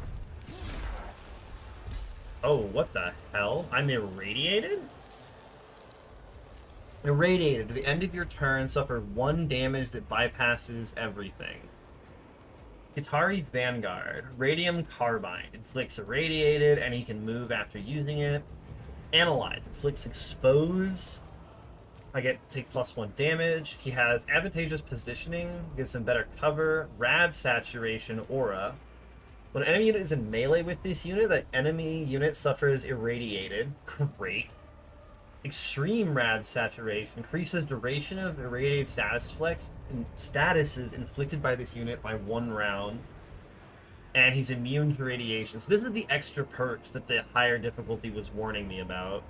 Oh, what the hell? I'm irradiated? Irradiated. At the end of your turn, suffer 1 damage that bypasses everything. Qatari Vanguard. Radium Carbine. Inflicts irradiated, and he can move after using it. Analyze. Inflicts expose. I take +1 damage. He has advantageous positioning, gives him better cover, rad saturation, aura. When an enemy unit is in melee with this unit, that enemy unit suffers irradiated. Great. Extreme rad saturation increases duration of irradiated statuses inflicted by this unit by 1 round. And he's immune to radiation. So this is the extra perks that the higher difficulty was warning me about.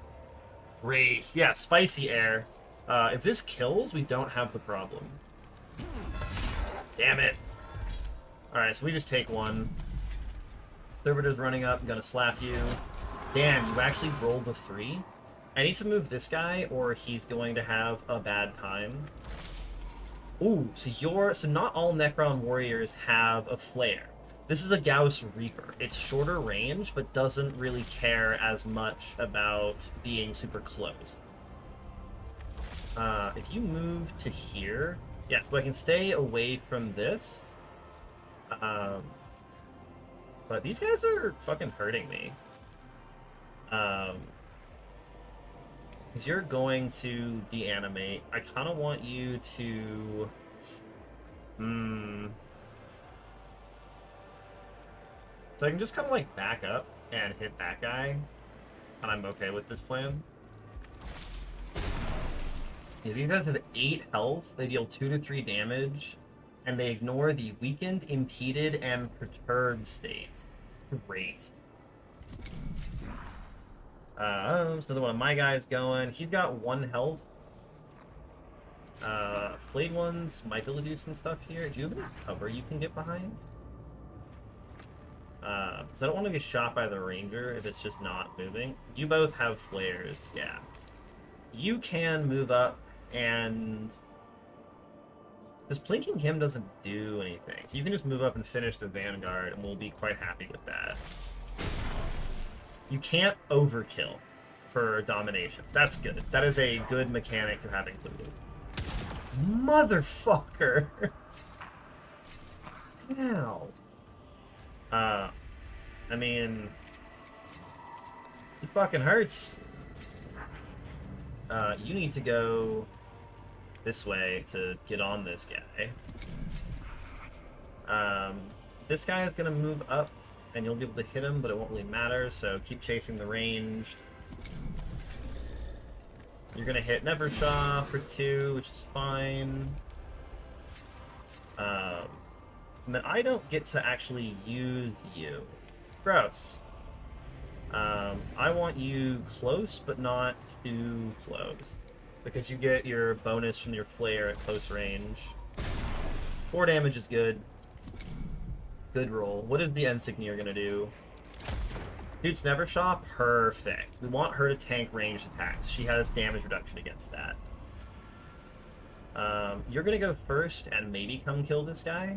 Great. Yeah, spicy air. If this kills, we don't have the problem. Damn it. Alright, so we just take 1. Servitor's running up, I'm gonna slap you. Damn, you actually rolled a 3? I need to move this guy, or he's going to have a bad time. Ooh, so not all Necron warriors have a flare. This is a Gauss Reaper. It's shorter range, but doesn't really care as much about being super close. If you move to here, yeah, so I can stay away from this. But these guys are fucking hurting me. Because you're going to deanimate. I kind of want you to... So I can just kind of like back up and hit that guy. And I'm okay with this plan. Yeah, these guys have 8 health. They deal 2 to 3 damage. And they ignore the weakened, impeded, and perturbed states. Great. There's another one of my guys going. He's got 1 health. Flayed ones might be able to do some stuff here. Do you have any cover you can get behind? Because I don't want to get shot by the ranger if it's just not moving. You both have flares, yeah. You can move up and... Because plinking him doesn't do anything. So you can just move up and finish the Vanguard, and we'll be quite happy with that. You can't overkill for domination. That's good. That is a good mechanic to have included. Motherfucker! Ow. I mean... It fucking hurts. You need to go this way to get on this guy. This guy is gonna move up, and you'll be able to hit him, but it won't really matter, so keep chasing the ranged. You're gonna hit Nevershaw for 2, which is fine. And then I don't get to actually use you. Gross. I want you close, but not too close. Because you get your bonus from your flare at close range. 4 damage is good. Good roll. What is the insignia gonna do? Shoots Nevershaw? Perfect. We want her to tank ranged attacks. She has damage reduction against that. You're gonna go first and maybe come kill this guy.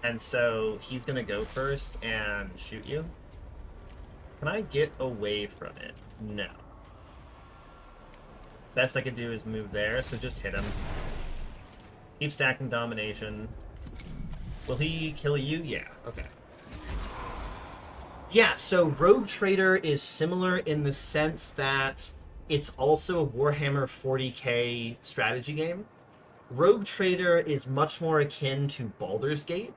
And so he's gonna go first and shoot you. Can I get away from it? No. Best I can do is move there, so just hit him. Keep stacking domination. Will he kill you? Yeah, okay. Yeah, so Rogue Trader is similar in the sense that it's also a Warhammer 40k strategy game. Rogue Trader is much more akin to Baldur's Gate.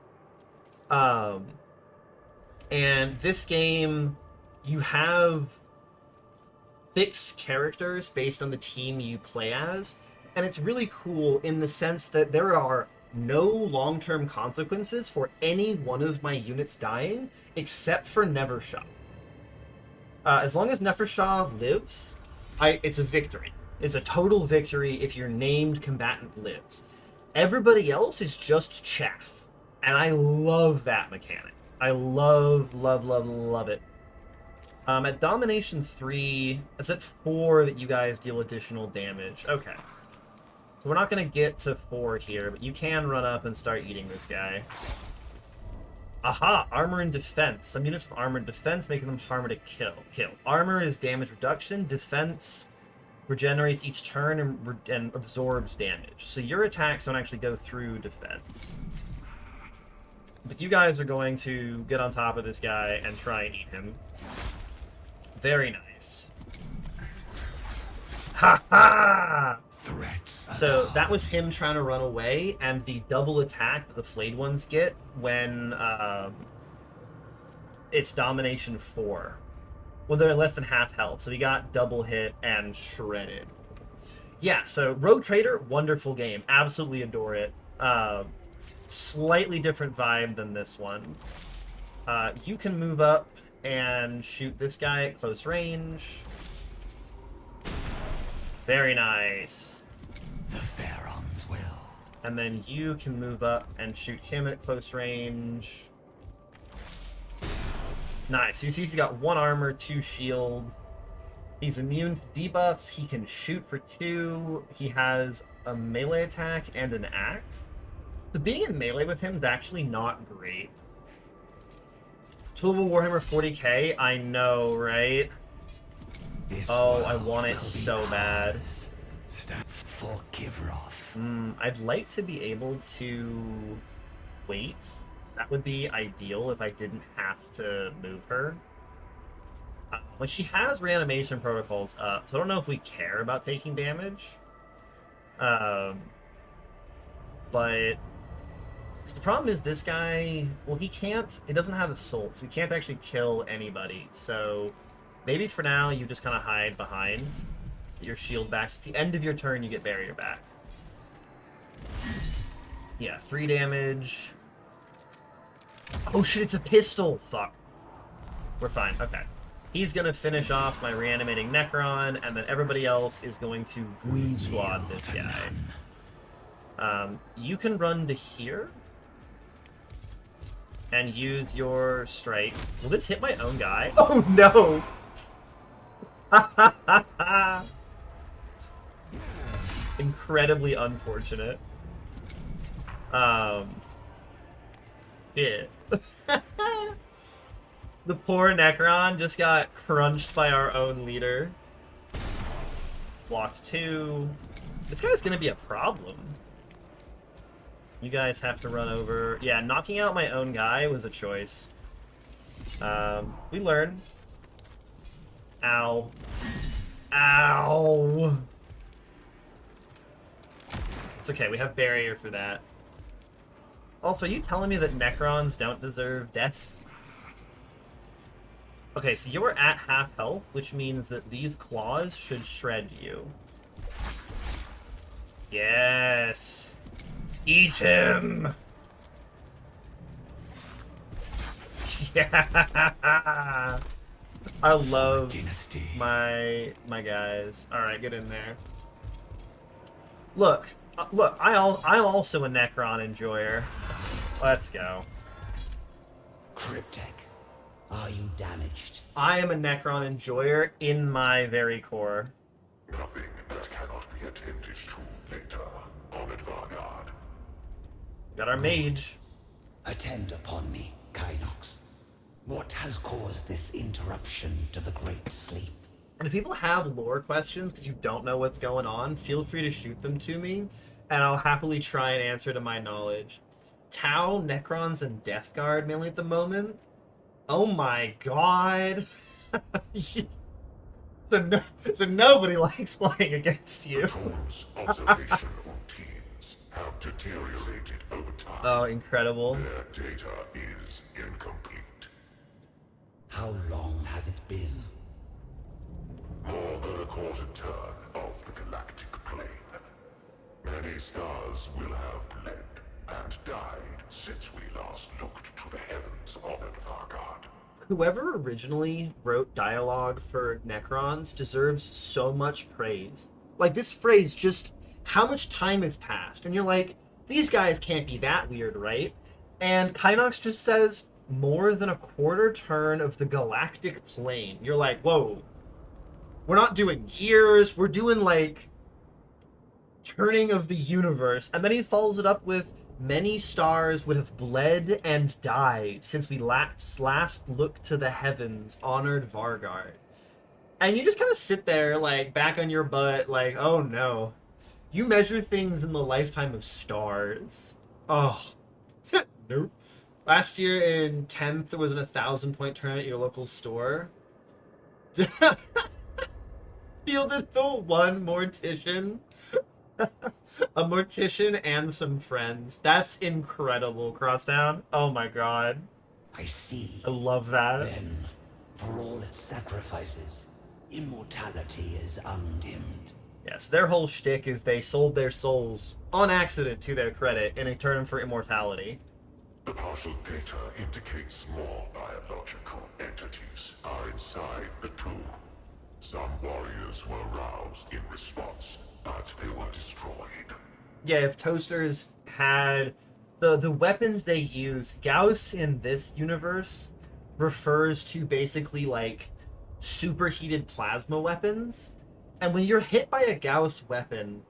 And this game, you have fixed characters based on the team you play as, and it's really cool in the sense that there are no long-term consequences for any one of my units dying, except for Nevershaw. As long as Nevershaw lives, it's a victory. It's a total victory if your named combatant lives. Everybody else is just chaff, and I love that mechanic. I love it. At Domination 3, it's at 4 that you guys deal additional damage. Okay. We're not going to get to 4 here, but you can run up and start eating this guy. Aha! Armor and defense. Some units for armor and defense, making them harder to kill. Armor is damage reduction. Defense regenerates each turn and absorbs damage. So your attacks don't actually go through defense. But you guys are going to get on top of this guy and try and eat him. Very nice. Ha ha! So that was him trying to run away, and the double attack that the flayed ones get when it's domination 4. Well, they're less than half health, so he got double hit and shredded. Yeah, so Rogue Trader, wonderful game. Absolutely adore it. Slightly different vibe than this one. You can move up and shoot this guy at close range. Very nice. The Pharaons will. And then you can move up and shoot him at close range. Nice. You see he's got 1 armor, 2 shield. He's immune to debuffs. He can shoot for 2. He has a melee attack and an axe. So being in melee with him is actually not great. Toolable Warhammer 40k, I know, right? Oh, I want it so bad. Forgive Wrath. I'd like to be able to wait. That would be ideal if I didn't have to move her. But she has reanimation protocols up, so I don't know if we care about taking damage. But the problem is this guy, well, he doesn't have assault, so he can't actually kill anybody. So maybe for now you just kind of hide behind your shield back. So at the end of your turn, you get barrier back. Yeah, 3 damage. Oh shit, it's a pistol! Fuck. We're fine, okay. He's gonna finish off my reanimating Necron, and then everybody else is going to Goon Squad this guy. You can run to here and use your strike. Will this hit my own guy? Oh no! Incredibly unfortunate. Yeah. The poor Necron just got crunched by our own leader. Blocked 2. This guy's gonna be a problem. You guys have to run over. Yeah, knocking out my own guy was a choice. We learn. Ow. Ow! It's okay, we have barrier for that. Also, are you telling me that Necrons don't deserve death? Okay, so you're at half health, which means that these claws should shred you. Yes! Eat him! Yeah! I love my guys. Alright, get in there. Look, I'm also a Necron enjoyer. Let's go. Cryptek, are you damaged? I am a Necron enjoyer in my very core. Nothing that cannot be attended to later, Honored Vanguard. Got our mage. Attend upon me, Kynox. What has caused this interruption to the Great Sleep? And if people have lore questions because you don't know what's going on, feel free to shoot them to me, and I'll happily try and answer to my knowledge. Tau, Necrons, and Death Guard mainly at the moment. Oh my god. So nobody likes playing against you. Tools observation routines have deteriorated over time. Oh, incredible. Their data is incomplete. How long has it been? More than a quarter turn of the galactic plane. Many stars will have bled and died since we last looked to the heavens, Honored Vanguard. Whoever originally wrote dialogue for Necrons deserves so much praise. Like, this phrase just, how much time has passed? And you're like, these guys can't be that weird, right? And Kynox just says, more than a quarter turn of the galactic plane. You're like, whoa. We're not doing years, we're doing like turning of the universe. And then he follows it up with, many stars would have bled and died since we last looked to the heavens, honored Vargard. And you just kind of sit there, like, back on your butt, like, oh no. You measure things in the lifetime of stars. Oh. Nope. Last year in 10th, there was an 1,000-point tournament at your local store. Fielded the one mortician. A mortician and some friends. That's incredible, Crosstown. Oh my god. I see. I love that. Then, for all its sacrifices, immortality is undimmed. Yes, their whole shtick is they sold their souls on accident, to their credit, in return for immortality. The partial data indicates small biological entities are inside the tomb. Some warriors were roused in response, but they were destroyed. Yeah, if Toasters had the weapons they use, Gauss in this universe refers to basically like superheated plasma weapons. And when you're hit by a Gauss weapon,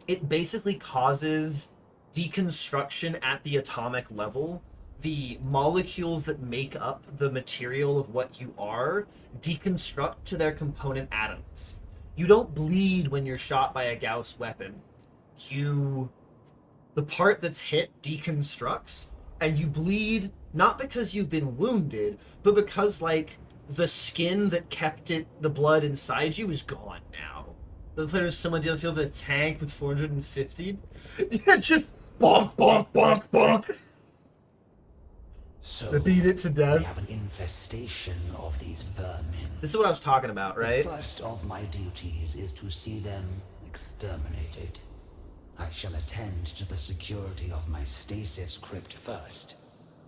it basically causes deconstruction at the atomic level. The molecules that make up the material of what you are deconstruct to their component atoms. You don't bleed when you're shot by a Gauss weapon. The part that's hit deconstructs, and you bleed not because you've been wounded, but because, like, the skin that kept the blood inside you is gone now. The player's someone dealing field with a tank with 450. Yeah, just bonk, bonk, bonk, bonk. So, They beat it to death. we have an infestation of these vermin. This is what I was talking about, right? The first of my duties is to see them exterminated. I shall attend to the security of my stasis crypt first,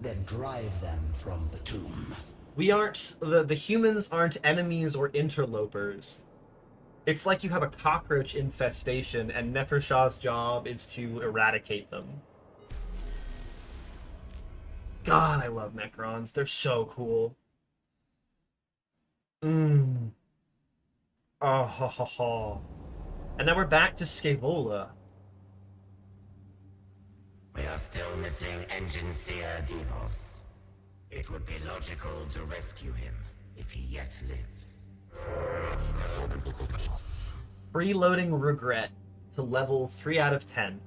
then drive them from the tomb. We aren't... The humans aren't enemies or interlopers. It's like you have a cockroach infestation, and Nefershaw's job is to eradicate them. God, I love Necrons. They're so cool. Oh, ha, ha, ha. And now we're back to Scaevola. We are still missing Engine Seer Devos. It would be logical to rescue him if he yet lives. Preloading regret to level 3 out of 10.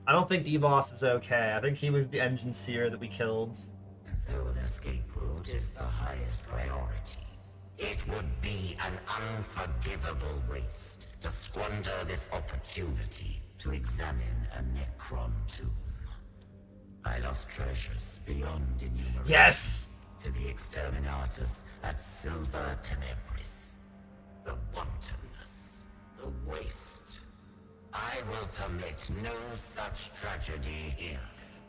I don't think Devos is okay. I think he was the engine seer that we killed. And though an escape route is the highest priority, it would be an unforgivable waste to squander this opportunity to examine a Necron tomb. I lost treasures beyond enumeration. Yes! To the exterminatus at Silver Tenebris. The wantonness, the waste. I will permit no such tragedy here.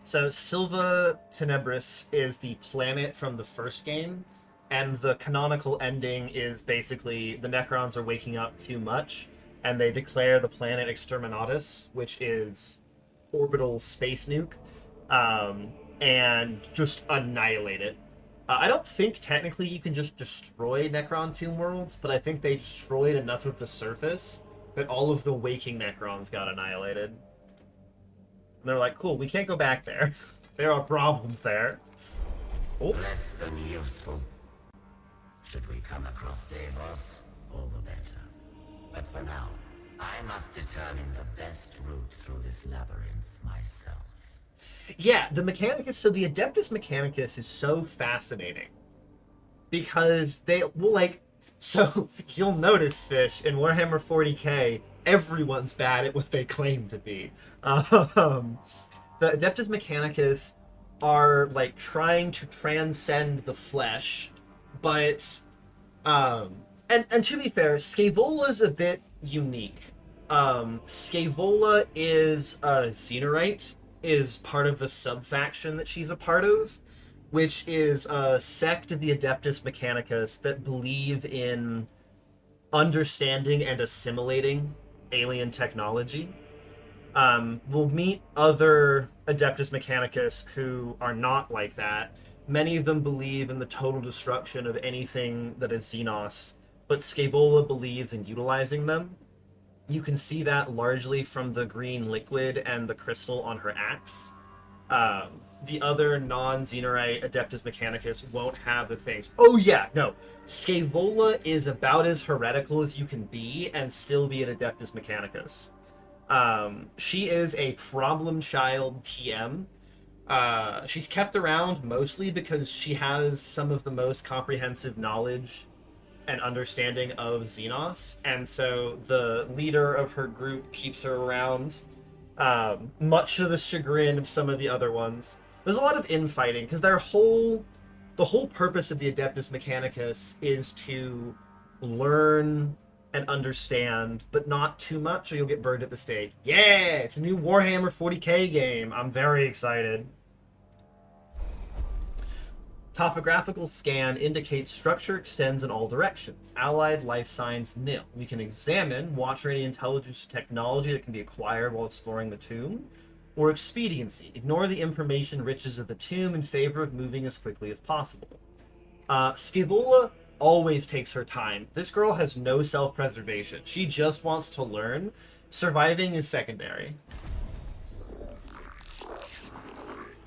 So Silva Tenebris is the planet from the first game, and the canonical ending is basically the Necrons are waking up too much, and they declare the planet Exterminatus, which is orbital space nuke, and just annihilate it. I don't think technically you can just destroy Necron tomb worlds, but I think they destroyed enough of the surface that all of the waking Necrons got annihilated. And they're like, cool, we can't go back there. There are problems there. Oh. Less than useful. Should we come across Devos, all the better. But for now, I must determine the best route through this labyrinth myself. Yeah, the Mechanicus, so the Adeptus Mechanicus is so fascinating. Because they, well, like, so you'll notice, Fish, in Warhammer 40k, everyone's bad at what they claim to be. The Adeptus Mechanicus are, like, trying to transcend the flesh, but, and to be fair, Scaevola's a bit unique. Scaevola is a Xenorite, is part of the sub-faction that she's a part of, which is a sect of the Adeptus Mechanicus that believe in understanding and assimilating alien technology. We'll meet other Adeptus Mechanicus who are not like that. Many of them believe in the total destruction of anything that is Xenos, but Scaevola believes in utilizing them. You can see that largely from the green liquid and the crystal on her axe. The other non-Xenorite Adeptus Mechanicus won't have the things. Oh yeah, no. Scaevola is about as heretical as you can be and still be an Adeptus Mechanicus. She is a problem child TM. She's kept around mostly because she has some of the most comprehensive knowledge and understanding of Xenos, and so the leader of her group keeps her around, much to the chagrin of some of the other ones. There's a lot of infighting because the whole purpose of the Adeptus Mechanicus is to learn and understand, but not too much or you'll get burned at the stake. Yeah, it's a new Warhammer 40k game. I'm very excited. Topographical scan indicates structure extends in all directions. Allied life signs nil. We can examine, watch for any intelligence or technology that can be acquired while exploring the tomb. Or expediency. Ignore the information riches of the tomb in favor of moving as quickly as possible. Scaevola always takes her time. This girl has no self-preservation. She just wants to learn. Surviving is secondary.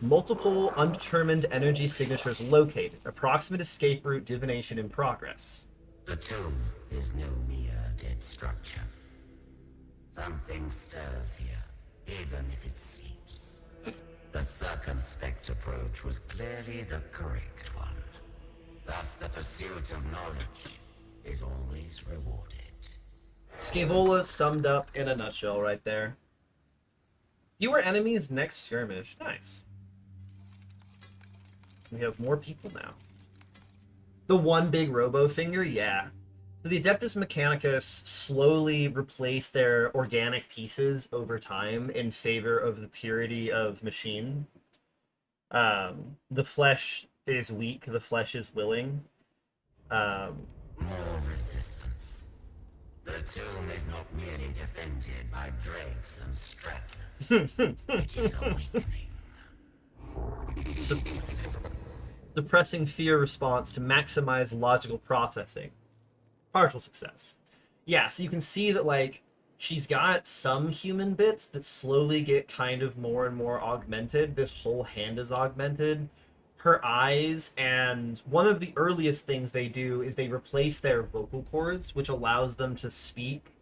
Multiple undetermined energy signatures located. Approximate escape route divination in progress. The tomb is no mere dead structure. Something stirs here, even if it sleeps. The circumspect approach was clearly the correct one. Thus, the pursuit of knowledge is always rewarded. Scaevola summed up in a nutshell right there. Fewer enemies next skirmish. Nice. We have more people now. The one big robo finger, yeah. So the Adeptus Mechanicus slowly replace their organic pieces over time in favor of the purity of machine. The flesh is weak, the flesh is willing. More resistance. The tomb is not merely defended by dregs and stragglers. It is awakening. Suppressing fear response to maximize logical processing. Partial success. Yeah, so you can see that, like, she's got some human bits that slowly get kind of more and more augmented. This whole hand is augmented. Her eyes, and one of the earliest things they do is they replace their vocal cords, which allows them to speak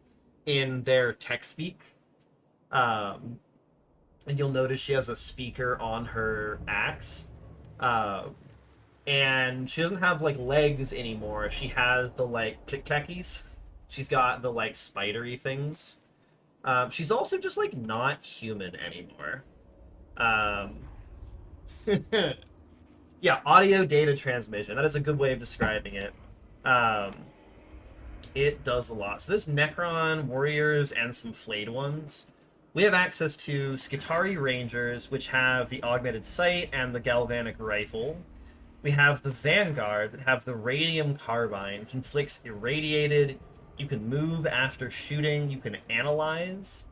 in their tech speak. And you'll notice she has a speaker on her axe. And she doesn't have, like, legs anymore. She has the, like, click-clackies. She's got the, like, spidery things. She's also just, like, not human anymore. Yeah, audio data transmission. That is a good way of describing it. It does a lot. So this Necron, Warriors, and some Flayed ones. We have access to Skitarii Rangers, which have the Augmented Sight and the Galvanic Rifle. We have the Vanguard that have the Radium Carbine, which inflicts irradiated. You can move after shooting. You can analyze,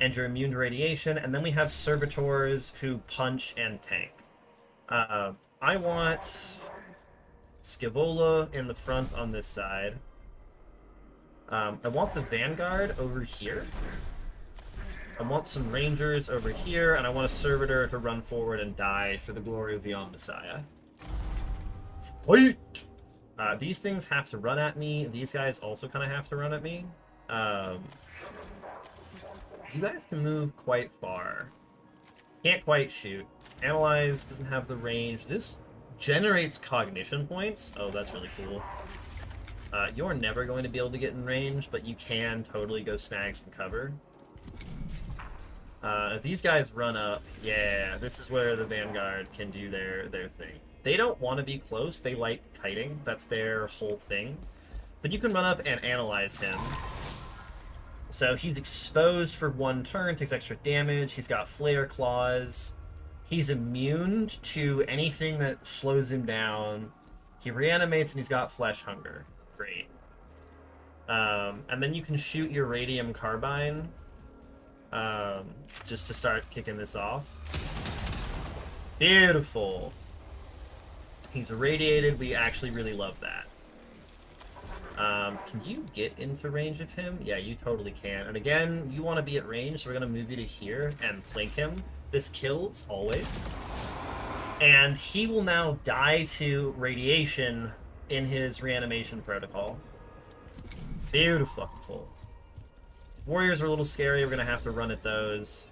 and you're immune to radiation. And then we have Servitors who punch and tank. I want Scaevola in the front on this side. I want the Vanguard over here. I want some Rangers over here, and I want a Servitor to run forward and die for the glory of the Messiah. Wait! These things have to run at me. These guys also kind of have to run at me. You guys can move quite far. Can't quite shoot. Analyze doesn't have the range. This generates cognition points. Oh, that's really cool. You're never going to be able to get in range, but you can totally go snag some cover. If these guys run up, yeah, this is where the Vanguard can do their thing. They don't want to be close. They like kiting. That's their whole thing. But you can run up and analyze him. So he's exposed for 1 turn, takes extra damage. He's got Flare Claws. He's immune to anything that slows him down. He reanimates and he's got Flesh Hunger. Great. And then you can shoot your Radium Carbine just to start kicking this off. Beautiful. He's irradiated. We actually really love that. Can you get into range of him? Yeah, you totally can. And again, you want to be at range, so we're going to move you to here and flank him. This kills, always. And he will now die to radiation in his reanimation protocol. Beautiful. Warriors are a little scary. We're going to have to run at those.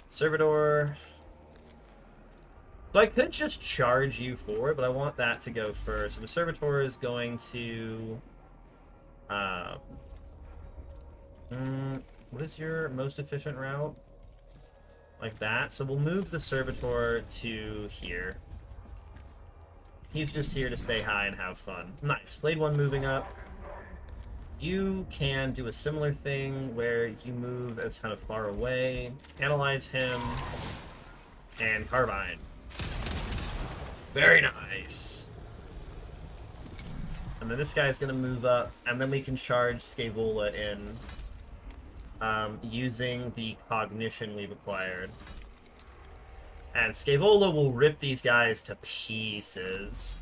Servitor. So I could just charge you forward, but I want that to go first. So the Servitor is going to... what is your most efficient route? Like that. So we'll move the Servitor to here. He's just here to say hi and have fun. Nice. Flayed one moving up. You can do a similar thing where you move as kind of far away, analyze him, and Carbine. Very nice. And then this guy's going to move up, and then we can charge Scaevola in using the cognition we've acquired. And Scaevola will rip these guys to pieces.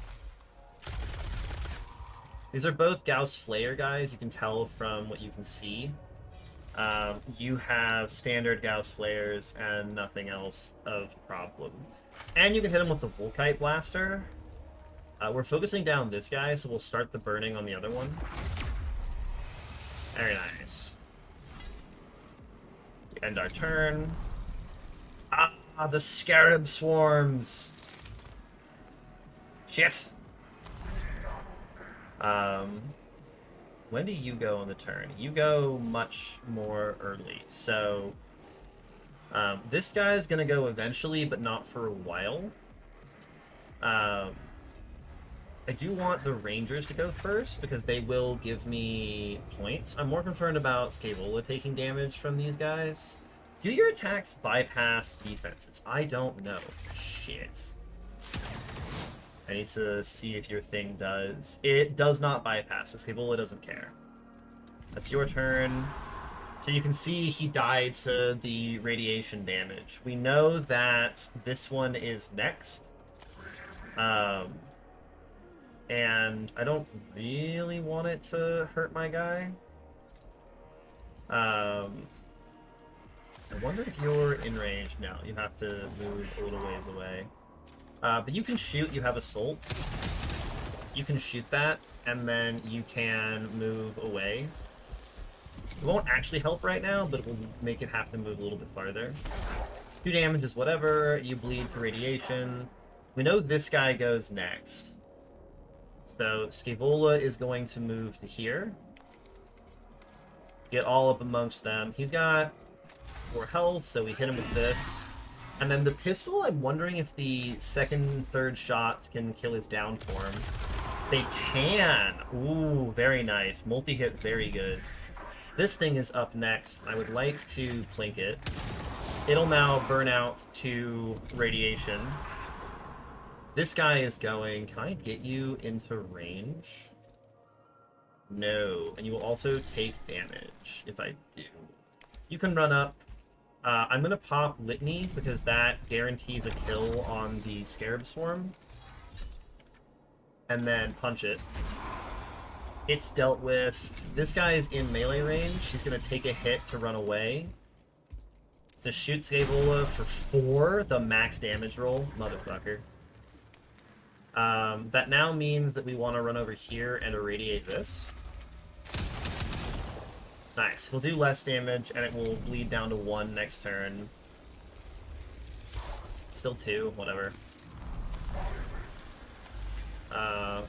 These are both Gauss Flayer guys, you can tell from what you can see. You have standard Gauss Flayers and nothing else of problem. And you can hit him with the Volkite Blaster. We're focusing down this guy, so we'll start the burning on the other one. Very nice. We end our turn. Ah, the Scarab Swarms! Shit! When do you go on the turn? You go much more early, so... this guy's gonna go eventually, but not for a while. I do want the Rangers to go first, because they will give me points. I'm more concerned about Scaevola taking damage from these guys. Do your attacks bypass defenses? I don't know. Shit. I need to see if your thing does. It does not bypass, so Scaevola doesn't care. That's your turn. So you can see he died to the radiation damage. We know that this one is next. And I don't really want it to hurt my guy. I wonder if you're in range. No, you have to move a little ways away. But you can shoot, you have Assault. You can shoot that, and then you can move away. It won't actually help right now, but it will make it have to move a little bit farther. 2 damage is whatever, you bleed for radiation. We know this guy goes next. So Scaevola is going to move to here. Get all up amongst them. He's got 4 health, so we hit him with this. And then the pistol, I'm wondering if the second, third shots can kill his down form. They can! Ooh, very nice. Multi-hit, very good. This thing is up next. I would like to plink it. It'll now burn out to radiation. This guy is going... Can I get you into range? No. And you will also take damage if I do. You can run up. I'm going to pop Litany because that guarantees a kill on the Scarab Swarm. And then punch it. It's dealt with. This guy is in melee range. He's going to take a hit to run away. To shoot Scaevola for 4, the max damage roll. Motherfucker. That now means that we want to run over here and irradiate this. Nice. He'll do less damage, and it will bleed down to 1 next turn. Still 2, whatever.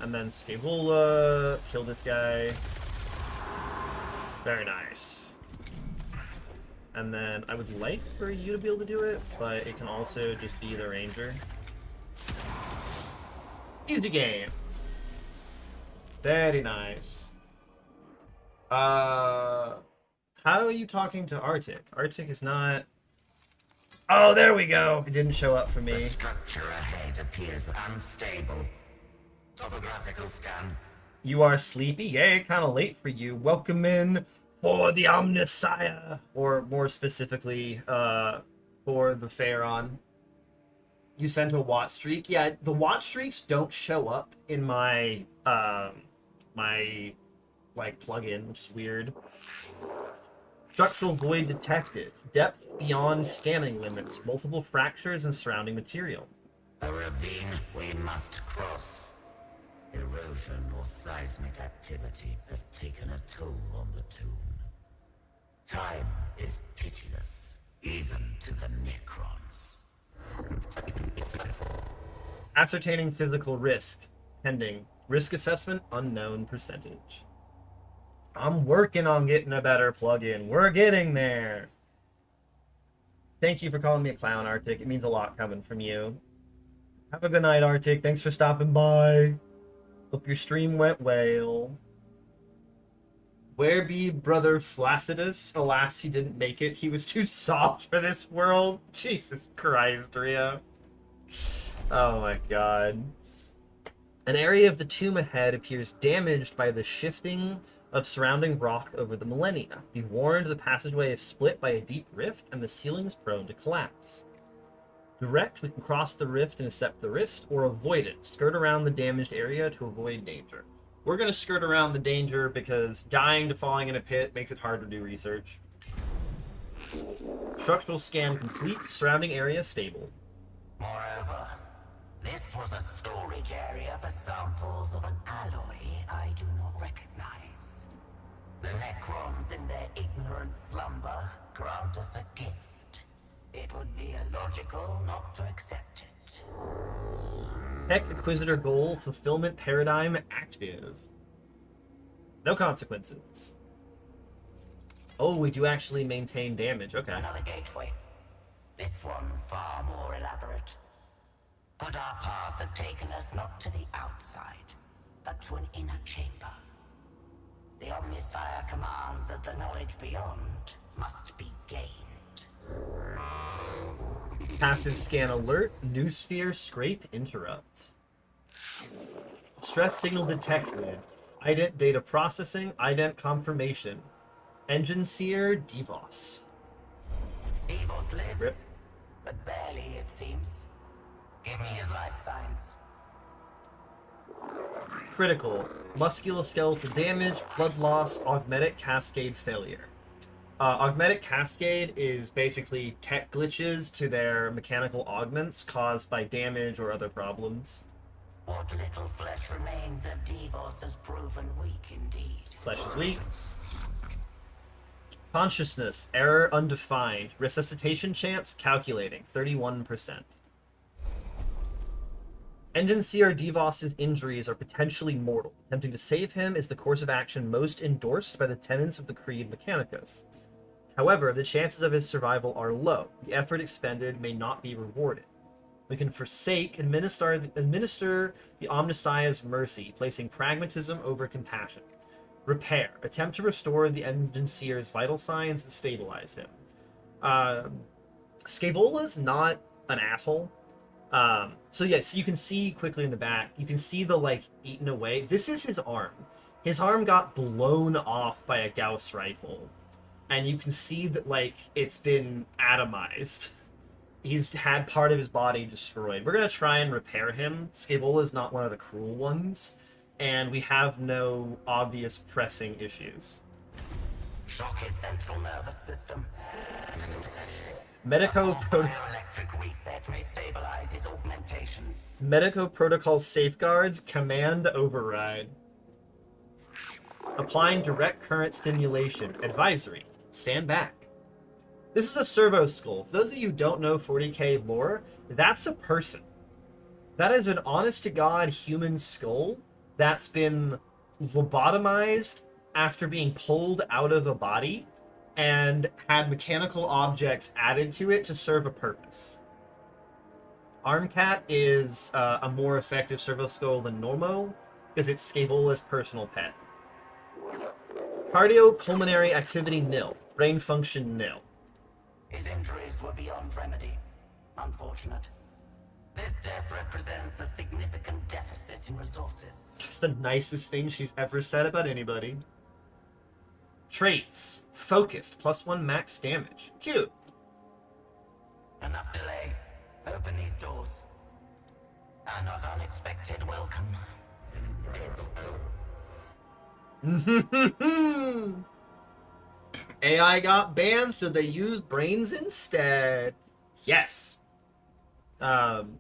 And then Scaevola, kill this guy. Very nice. And then I would like for you to be able to do it, but it can also just be the Ranger. Easy game. Very nice. How are you talking to Arctic? Arctic is not... Oh, there we go! It didn't show up for me. The structure ahead appears unstable. Topographical scan. You are sleepy? Yay, kind of late for you. Welcome in for the Omnissiah. Or more specifically, for the Pharaon. You sent a Watt streak? Yeah, the Watt streaks don't show up in my my like plugin, which is weird. Structural void detected. Depth beyond scanning limits. Multiple fractures and surrounding material. A ravine we must cross. Erosion or seismic activity has taken a toll on the tomb. Time is pitiless, even to the Necrons. Ascertaining physical risk. Pending. Risk assessment unknown percentage. I'm working on getting a better plugin. We're getting there. Thank you for calling me a clown, Arctic. It means a lot coming from you. Have a good night, Arctic. Thanks for stopping by. Hope your stream went well. Where be brother Flaccidus? Alas, he didn't make it. He was too soft for this world. Jesus Christ, Rio. Oh my god. An area of the tomb ahead appears damaged by the shifting of surrounding rock over the millennia. Be warned, the passageway is split by a deep rift and the ceiling is prone to collapse. Direct, we can cross the rift and accept the risk, or avoid it. Skirt around the damaged area to avoid danger. We're going to skirt around the danger because dying to falling in a pit makes it hard to do research. Structural scan complete. Surrounding area stable. Moreover, this was a storage area for samples of an alloy I do not recognize. The Necrons, in their ignorant slumber, grant us a gift. It would be illogical not to accept it. Tech Inquisitor goal fulfillment paradigm active. No consequences. Oh, we do actually maintain damage. Okay. Another gateway. This one far more elaborate. Could our path have taken us not to the outside, but to an inner chamber? The Omnisire commands that the knowledge beyond must be gained. Passive scan alert. New sphere scrape interrupt. Stress signal detected. Ident data processing. Ident confirmation. Engine seer Devos. Devos lives, Rip. but barely, it seems. Give me his life signs. Critical. Musculoskeletal damage, blood loss, augmetic cascade failure. Augmetic cascade is basically tech glitches to their mechanical augments caused by damage or other problems. What little flesh remains of Devos has proven weak indeed. Flesh is weak. Consciousness, error undefined. Resuscitation chance calculating, 31%. Engine CR Devos' injuries are potentially mortal. Attempting to save him is the course of action most endorsed by the tenets of the Creed Mechanicus. However, the chances of his survival are low. The effort expended may not be rewarded. We can forsake, administer the Omnisiah's mercy, placing pragmatism over compassion. Repair. Attempt to restore the Engine Seer's vital signs and stabilize him. Scavola's not an asshole. So yes, you can see quickly in the back, you can see the, like, eaten away. This is his arm. His arm got blown off by a Gauss rifle. And you can see that, like, it's been atomized. He's had part of his body destroyed. We're going to try and repair him. Scavola's not one of the cruel ones. And we have no obvious pressing issues. Shock his central nervous system. Electric reset may stabilize his augmentations. Medico protocol safeguards, command override. Applying direct current stimulation. Advisory. Stand back. This is a servo skull. For those of you who don't know 40k lore, that's a person. That is an honest-to-God human skull that's been lobotomized after being pulled out of a body and had mechanical objects added to it to serve a purpose. Armcat is a more effective servo skull than Normo because it's Scavola's personal pet. Cardiopulmonary activity nil. Brain function nil. His injuries were beyond remedy. Unfortunate. This death represents a significant deficit in resources. That's the nicest thing she's ever said about anybody. Traits. Focused. +1 max damage. Cute. Enough delay. Open these doors. A not unexpected welcome. AI got banned, so they use brains instead. Yes. Um,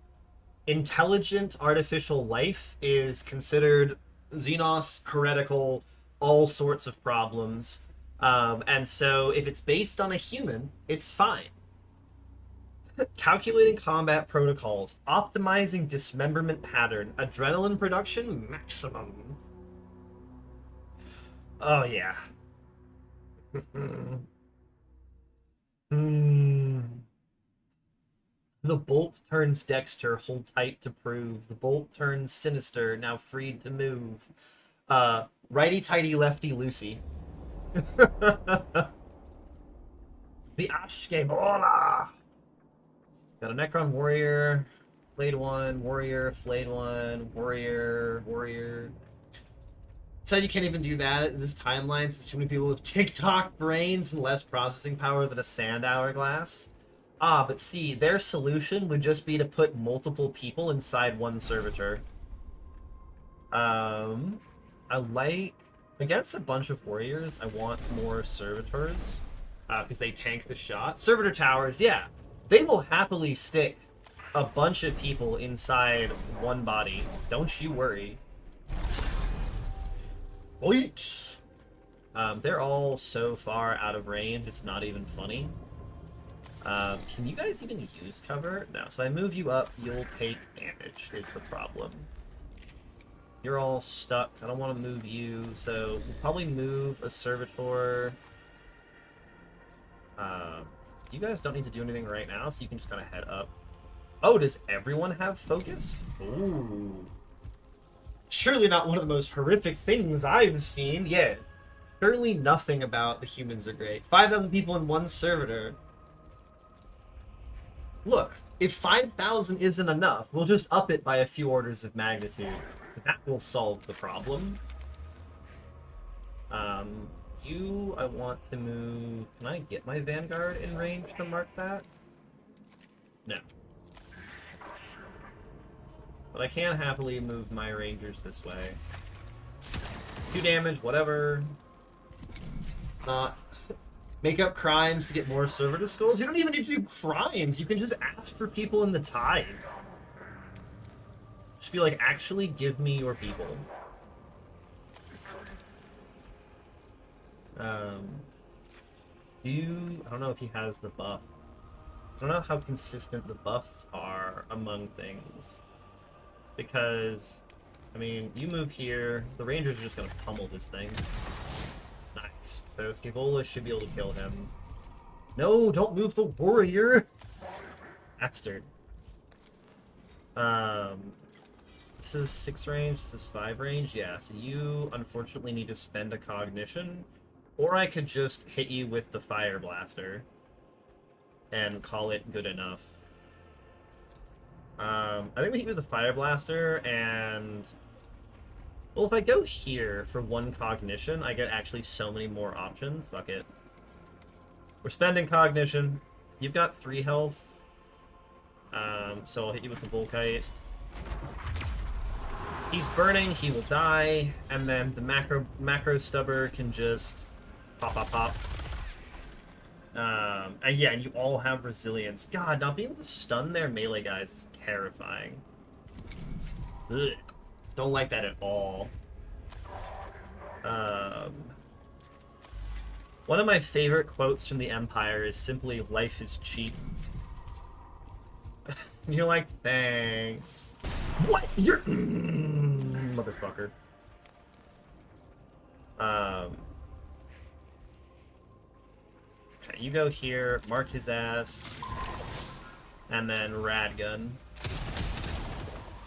Intelligent artificial life is considered Xenos heretical, all sorts of problems. And so if it's based on a human, it's fine. Calculating combat protocols, optimizing dismemberment pattern, adrenaline production maximum. Oh, yeah. Hmm. The bolt turns Dexter, hold tight to prove. The bolt turns Sinister, now freed to move. Righty tighty, lefty loosey. The Ashke Bola! Got a Necron warrior, flayed one, warrior, flayed one, warrior, warrior. Said you can't even do that in this timeline since too many people have TikTok brains and less processing power than a sand hourglass. Ah, but see, their solution would just be to put multiple people inside one servitor. I like... Against a bunch of warriors, I want more servitors. Because they tank the shot. Servitor towers, yeah. They will happily stick a bunch of people inside one body. Don't you worry. Wait! They're all so far out of range, it's not even funny. Can you guys even use cover? No. So I move you up, you'll take damage, is the problem. You're all stuck. I don't want to move you, so we'll probably move a servitor. You guys don't need to do anything right now, so you can just kind of head up. Oh, does everyone have focused? Ooh. Surely not one of the most horrific things I've seen. Yeah. Surely nothing about the humans are great. 5,000 people in one servitor. Look, if 5,000 isn't enough, we'll just up it by a few orders of magnitude. That will solve the problem. You, I want to move... Can I get my Vanguard in range to mark that? No. But I can happily move my Rangers this way. 2 damage, whatever. Not... Make up crimes to get more servitor skulls? You don't even need to do crimes! You can just ask for people in the tide. Just be like, actually give me your people. I don't know if he has the buff. I don't know how consistent the buffs are among things. Because, I mean, you move here, the Rangers are just gonna pummel this thing. Nice. So Scaevola should be able to kill him. No, don't move the warrior! Bastard. This is 6 range, this is 5 range, yeah, so you unfortunately need to spend a cognition, or I could just hit you with the Fire Blaster and call it good enough. I think we hit you with the Fire Blaster, and... Well, if I go here for 1 cognition, I get actually so many more options. Fuck it. We're spending cognition. You've got 3 health. So I'll hit you with the Volkite. He's burning, he will die, and then the macro stubber can just pop, pop, pop. And yeah, you all have resilience. God, not being able to stun their melee guys is terrifying. Ugh. Don't like that at all. One of my favorite quotes from the Empire is simply, "Life is cheap." And you're like, thanks. What? You're... motherfucker. Okay, you go here, mark his ass, and then Radgun.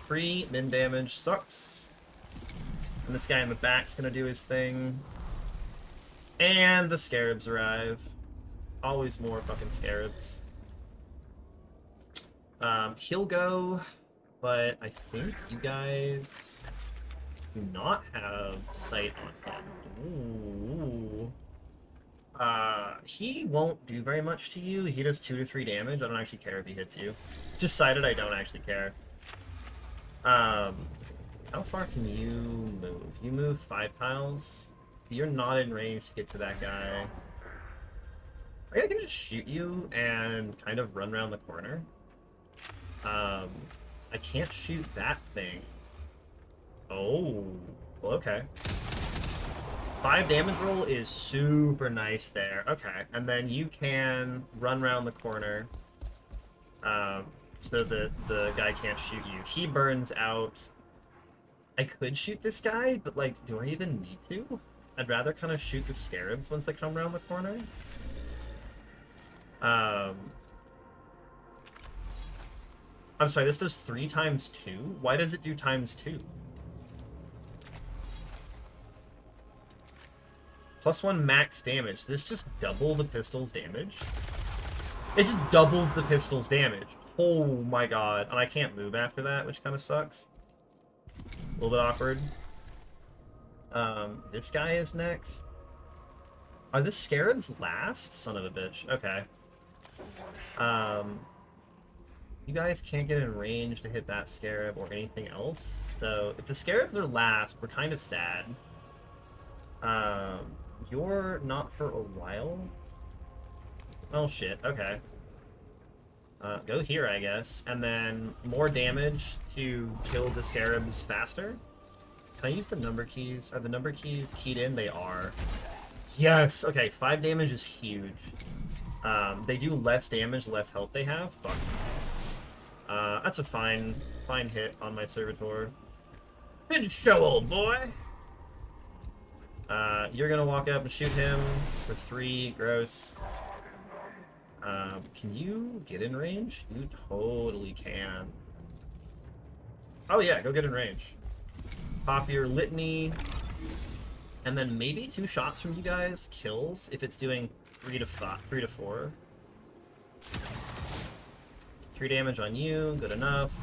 Free, min damage, sucks. And this guy in the back's gonna do his thing. And the Scarabs arrive. Always more fucking Scarabs. He'll go, but I think you guys do not have sight on him. Ooh. He won't do very much to you. He does 2 to 3 damage. I don't actually care if he hits you. Just sighted, I don't actually care. How far can you move? You move 5 tiles. You're not in range to get to that guy. I can just shoot you and kind of run around the corner. I can't shoot that thing. Oh, well, okay. 5 damage roll is super nice there. Okay, and then you can run around the corner. So that the guy can't shoot you. He burns out. I could shoot this guy, but like, do I even need to? I'd rather kind of shoot the scarabs once they come around the corner. I'm sorry, this does 3 times 2? Why does it do times 2? +1 max damage. This just double the pistol's damage? It just doubles the pistol's damage. Oh my god. And I can't move after that, which kind of sucks. A little bit awkward. This guy is next. Are the scarabs last? Son of a bitch. Okay. You guys can't get in range to hit that scarab or anything else. So if the scarabs are last, we're kind of sad. You're not for a while. Oh shit, okay. Go here, I guess. And then more damage to kill the scarabs faster. Can I use the number keys? Are the number keys keyed in? They are. Yes! Okay, 5 damage is huge. They do less damage, the less health they have. Fuck. That's a fine hit on my servitor. Good show, old boy! You're gonna walk up and shoot him for 3. Gross. Can you get in range? You totally can. Oh yeah, go get in range. Pop your litany. And then maybe 2 shots from you guys kills if it's doing 3 to 4. 3 damage on you, good enough.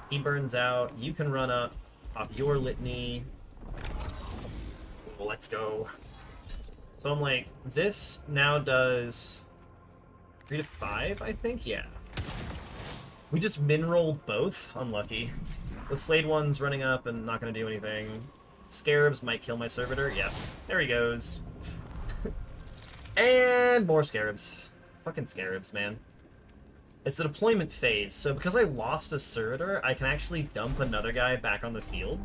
He burns out. You can run up, pop your litany. Well, let's go. So I'm like, this now does 3 to 5, I think? Yeah. We just min-rolled both. Unlucky. The flayed one's running up and not going to do anything. Scarabs might kill my servitor. Yep. There he goes. And more scarabs. Fucking scarabs, man. It's the deployment phase, so because I lost a servitor, I can actually dump another guy back on the field.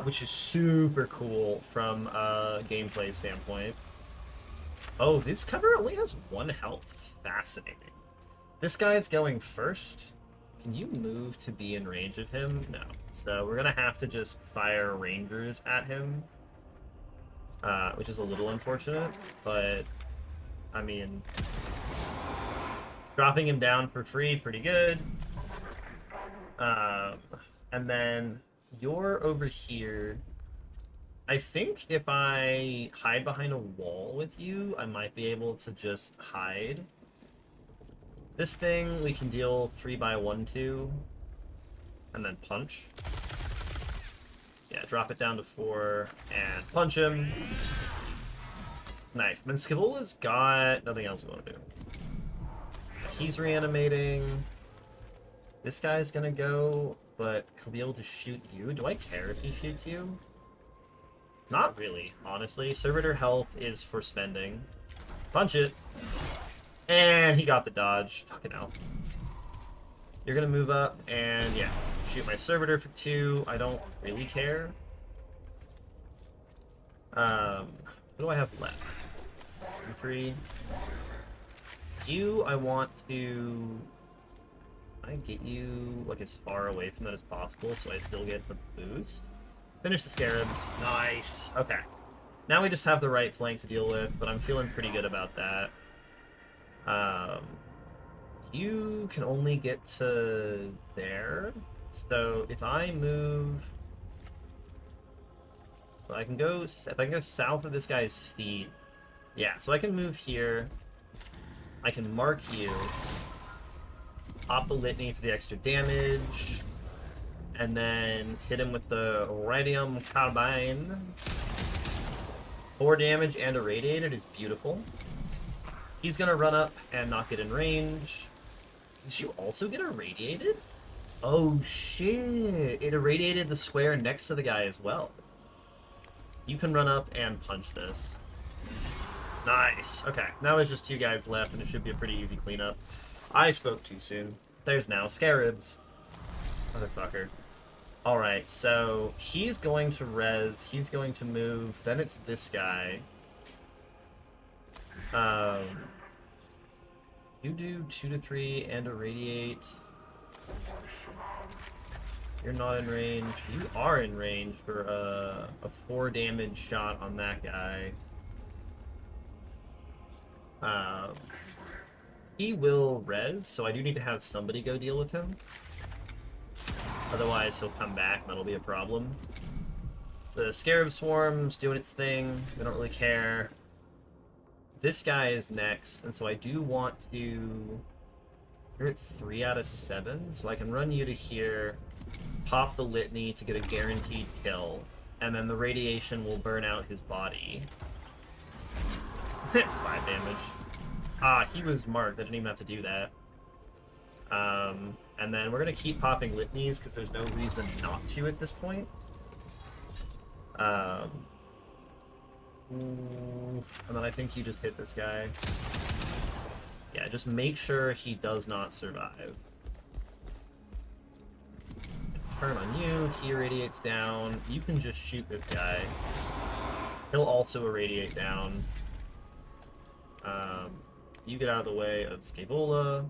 Which is super cool from a gameplay standpoint. Oh, this cover only has 1 health. Fascinating. This guy's going first. Can you move to be in range of him? No. So we're gonna have to just fire rangers at him. Which is a little unfortunate, but I mean, dropping him down for free, pretty good. And then you're over here. I think if I hide behind a wall with you, I might be able to just hide. This thing we can deal 3x1 to, and then punch. Yeah, drop it down to 4 and punch him. Nice. Then Scavola's got nothing else we want to do. He's reanimating. This guy's gonna go, but he'll be able to shoot you. Do I care if he shoots you? Not really, honestly. Servitor health is for spending. Punch it. And he got the dodge. Fucking hell. You're gonna move up and, yeah, shoot my servitor for 2. I don't really care. What do I have left? 3. You, I want to... I get you, like, as far away from that as possible so I still get the boost. Finish the scarabs. Nice. Okay. Now we just have the right flank to deal with, but I'm feeling pretty good about that. You can only get to there. So if I move... Well, I can go... If I can go south of this guy's feet... Yeah, so I can move here. I can mark you. Pop the litany for the extra damage. And then hit him with the radium carbine. 4 damage and irradiated is beautiful. He's gonna run up and not get in range. Did you also get irradiated? Oh shit! It irradiated the square next to the guy as well. You can run up and punch this. Nice. Okay, now there's just 2 guys left, and it should be a pretty easy cleanup. I spoke too soon. There's now Scarabs. Motherfucker. Alright, so he's going to res, he's going to move, then it's this guy. You do 2 to 3 and irradiate. You're not in range. You are in range for a 4 damage shot on that guy. He will res, so I do need to have somebody go deal with him. Otherwise, he'll come back, and that'll be a problem. The Scarab Swarm's doing its thing. We don't really care. This guy is next, and so I do want to... You're at 3 out of 7, so I can run you to here, pop the Litany to get a guaranteed kill, and then the radiation will burn out his body. 5 damage. Ah, he was marked. I didn't even have to do that. And then we're going to keep popping litanies because there's no reason not to at this point. And then I think you just hit this guy. Yeah, just make sure he does not survive. Turn on you, he irradiates down. You can just shoot this guy. He'll also irradiate down. You get out of the way of Scaevola.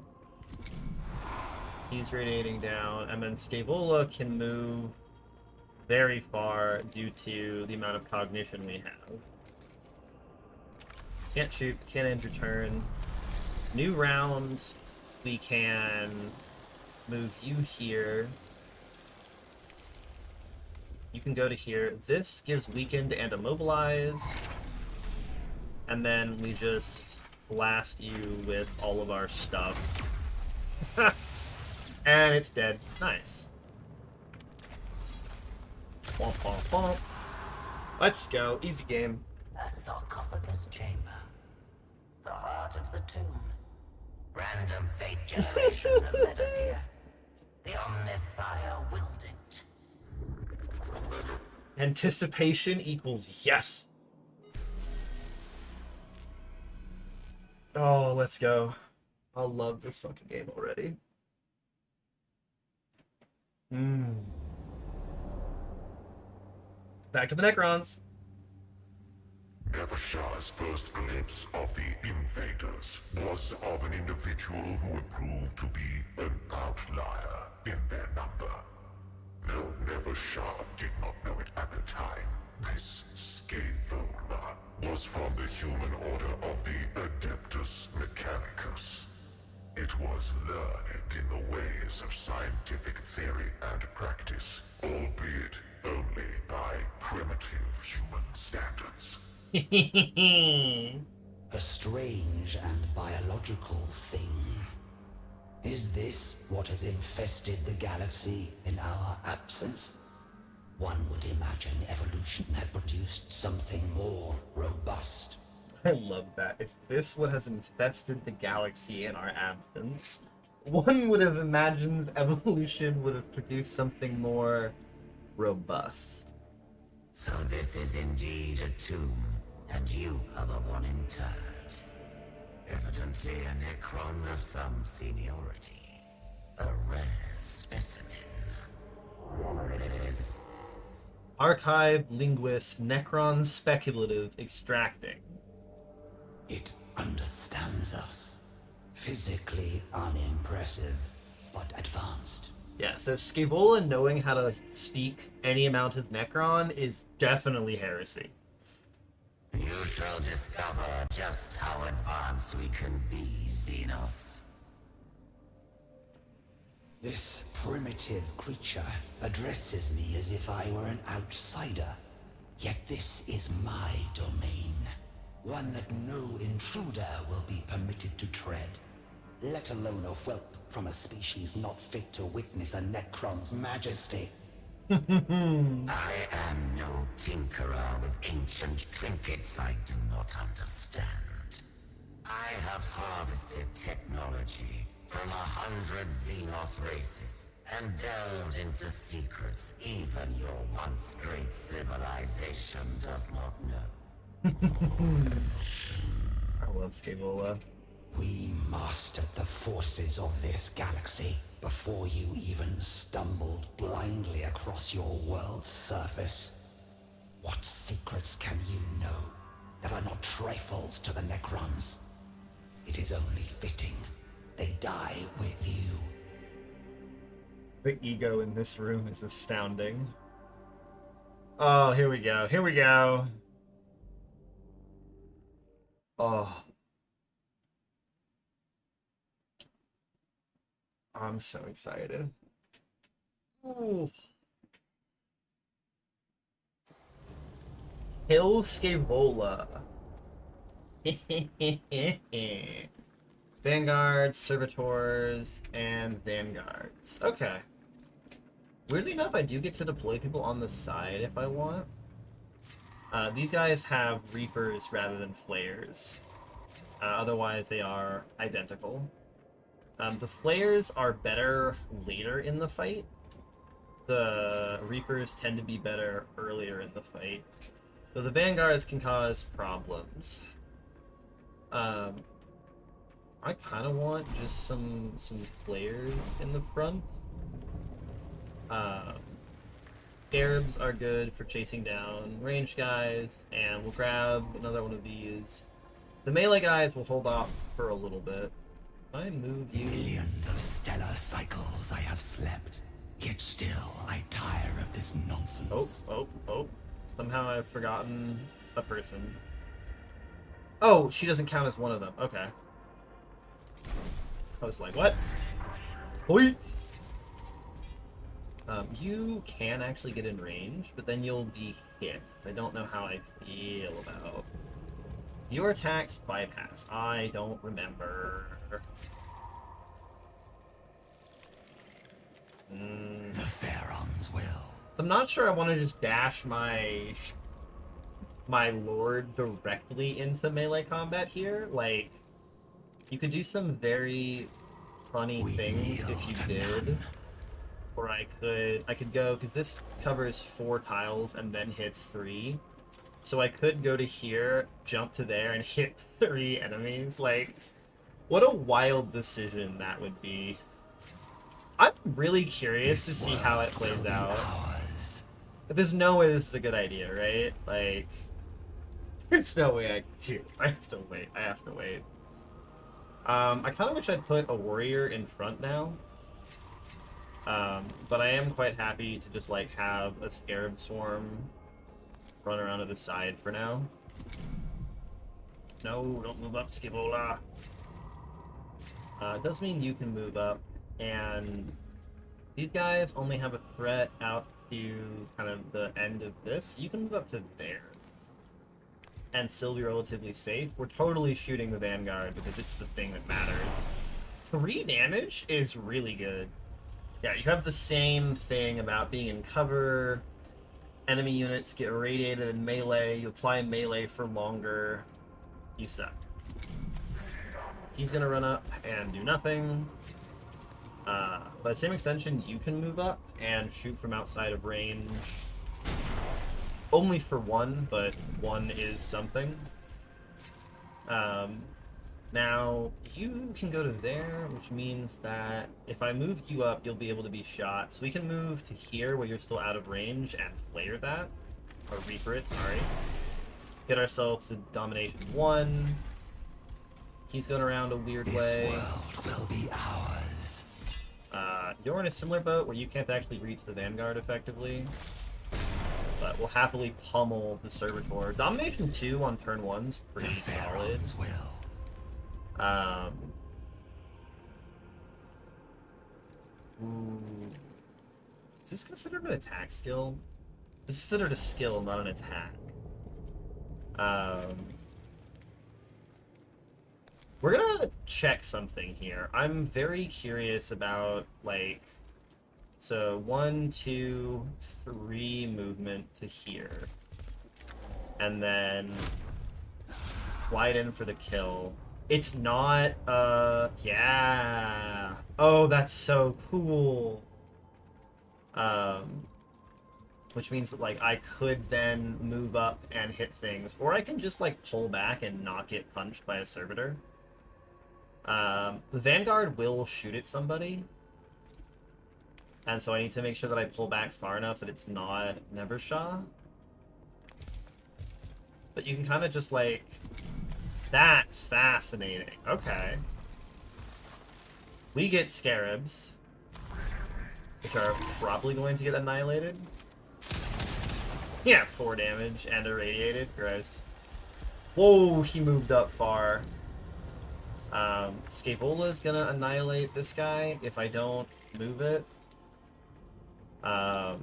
He's radiating down, and then Scaevola can move very far due to the amount of cognition we have. Can't shoot, can't end your turn. New round, we can move you here. You can go to here. This gives weakened and immobilize. And then we just blast you with all of our stuff. And it's dead. Nice. Womp womp womp. Let's go. Easy game. A sarcophagus chamber. The heart of the tomb. Random fate generation has led us here. The Omnisire willed it. Anticipation equals yes. Oh, let's go. I love this fucking game already. Back to the Necrons. Nevershar's first glimpse of the invaders was of an individual who would prove to be an outlier in their number. Though Nevershar did not know it at the time, this Scaevola was from the human order of the Adeptus Mechanicus. It was learned in the ways of scientific theory and practice, albeit only by primitive human standards. A strange and biological thing. Is this what has infested the galaxy in our absence? One would imagine evolution had produced something more robust. I love that. Is this what has infested the galaxy in our absence? One would have imagined evolution would have produced something more robust. So this is indeed a tomb, and you are the one interred. Evidently a Necron of some seniority. A rare specimen. Archive, linguist, Necron speculative, extracting. It understands us. Physically unimpressive, but advanced. Yeah, so Scaevola knowing how to speak any amount of Necron is definitely heresy. You shall discover just how advanced we can be, Xenos. This primitive creature addresses me as if I were an outsider. Yet this is my domain. One that no intruder will be permitted to tread. Let alone a whelp from a species not fit to witness a Necron's majesty. I am no tinkerer with ancient trinkets I do not understand. I have harvested technology from 100 Xenos races and delved into secrets even your once great civilization does not know. I love Scaevola. We mastered the forces of this galaxy before you even stumbled blindly across your world's surface. What secrets can you know that are not trifles to the Necrons? It is only fitting they die with you. The ego in this room is astounding. Oh, here we go. Here we go. Oh. I'm so excited. Ooh. Kill Scaevola. Vanguards, Servitors, and Vanguards. Okay. Weirdly enough, I do get to deploy people on the side if I want. These guys have Reapers rather than Flayers. Otherwise, they are identical. The Flayers are better later in the fight. The Reapers tend to be better earlier in the fight. Though the Vanguards can cause problems. I kind of want just some Flayers in the front. Scarabs are good for chasing down ranged guys, and we'll grab another one of these. The melee guys will hold off for a little bit. I move you. Millions of stellar cycles I have slept, yet still I tire of this nonsense. Oh. Somehow I've forgotten a person. Oh, she doesn't count as one of them. Okay. I was like, what? Wait! You can actually get in range, but then you'll be hit. I don't know how I feel about. Your attacks bypass. I don't remember. The Pharaons will. So I'm not sure I want to just dash my lord directly into melee combat here. Like, you could do some very funny things if you did. Or I could go, because this covers 4 tiles and then hits 3. So I could go to here, jump to there, and hit 3 enemies. Like, what a wild decision that would be. I'm really curious to see how it plays out. But there's no way this is a good idea, right? Like, there's no way I can do this. I have to wait. I kind of wish I'd put a warrior in front now. But I am quite happy to just, like, have a Scarab Swarm run around to the side for now. No, don't move up, Scaevola. It does mean you can move up, and these guys only have a threat out to kind of the end of this. You can move up to there and still be relatively safe. We're totally shooting the Vanguard because it's the thing that matters. 3 damage is really good. Yeah, you have the same thing about being in cover. Enemy units get irradiated in melee. You apply melee for longer. You suck. He's gonna run up and do nothing. By the same extension, you can move up and shoot from outside of range. Only for 1, but 1 is something. Now, you can go to there, which means that if I move you up, you'll be able to be shot. So we can move to here, where you're still out of range, and flare that. Or Reaper it, sorry. Get ourselves to domination 1. He's going around a weird way. This world will be ours. You're in a similar boat where you can't actually reach the Vanguard effectively. But we'll happily pummel the Servitor. Domination 2 on turn 1's pretty solid. Will. Ooh. Is this considered an attack skill? This is considered a skill, not an attack. We're gonna check something here. I'm very curious about, like, so 1, 2, 3 movement to here. And then slide in for the kill. It's not, yeah. Oh, that's so cool. Which means that, like, I could then move up and hit things, or I can just, like, pull back and not get punched by a servitor. The Vanguard will shoot at somebody, and so I need to make sure that I pull back far enough that it's not Nevershaw. But you can kind of just, like... That's fascinating. Okay. We get Scarabs, which are probably going to get annihilated. Yeah, 4 damage and irradiated. Gross. Whoa, he moved up far. Scavola's gonna annihilate this guy if I don't move it. 1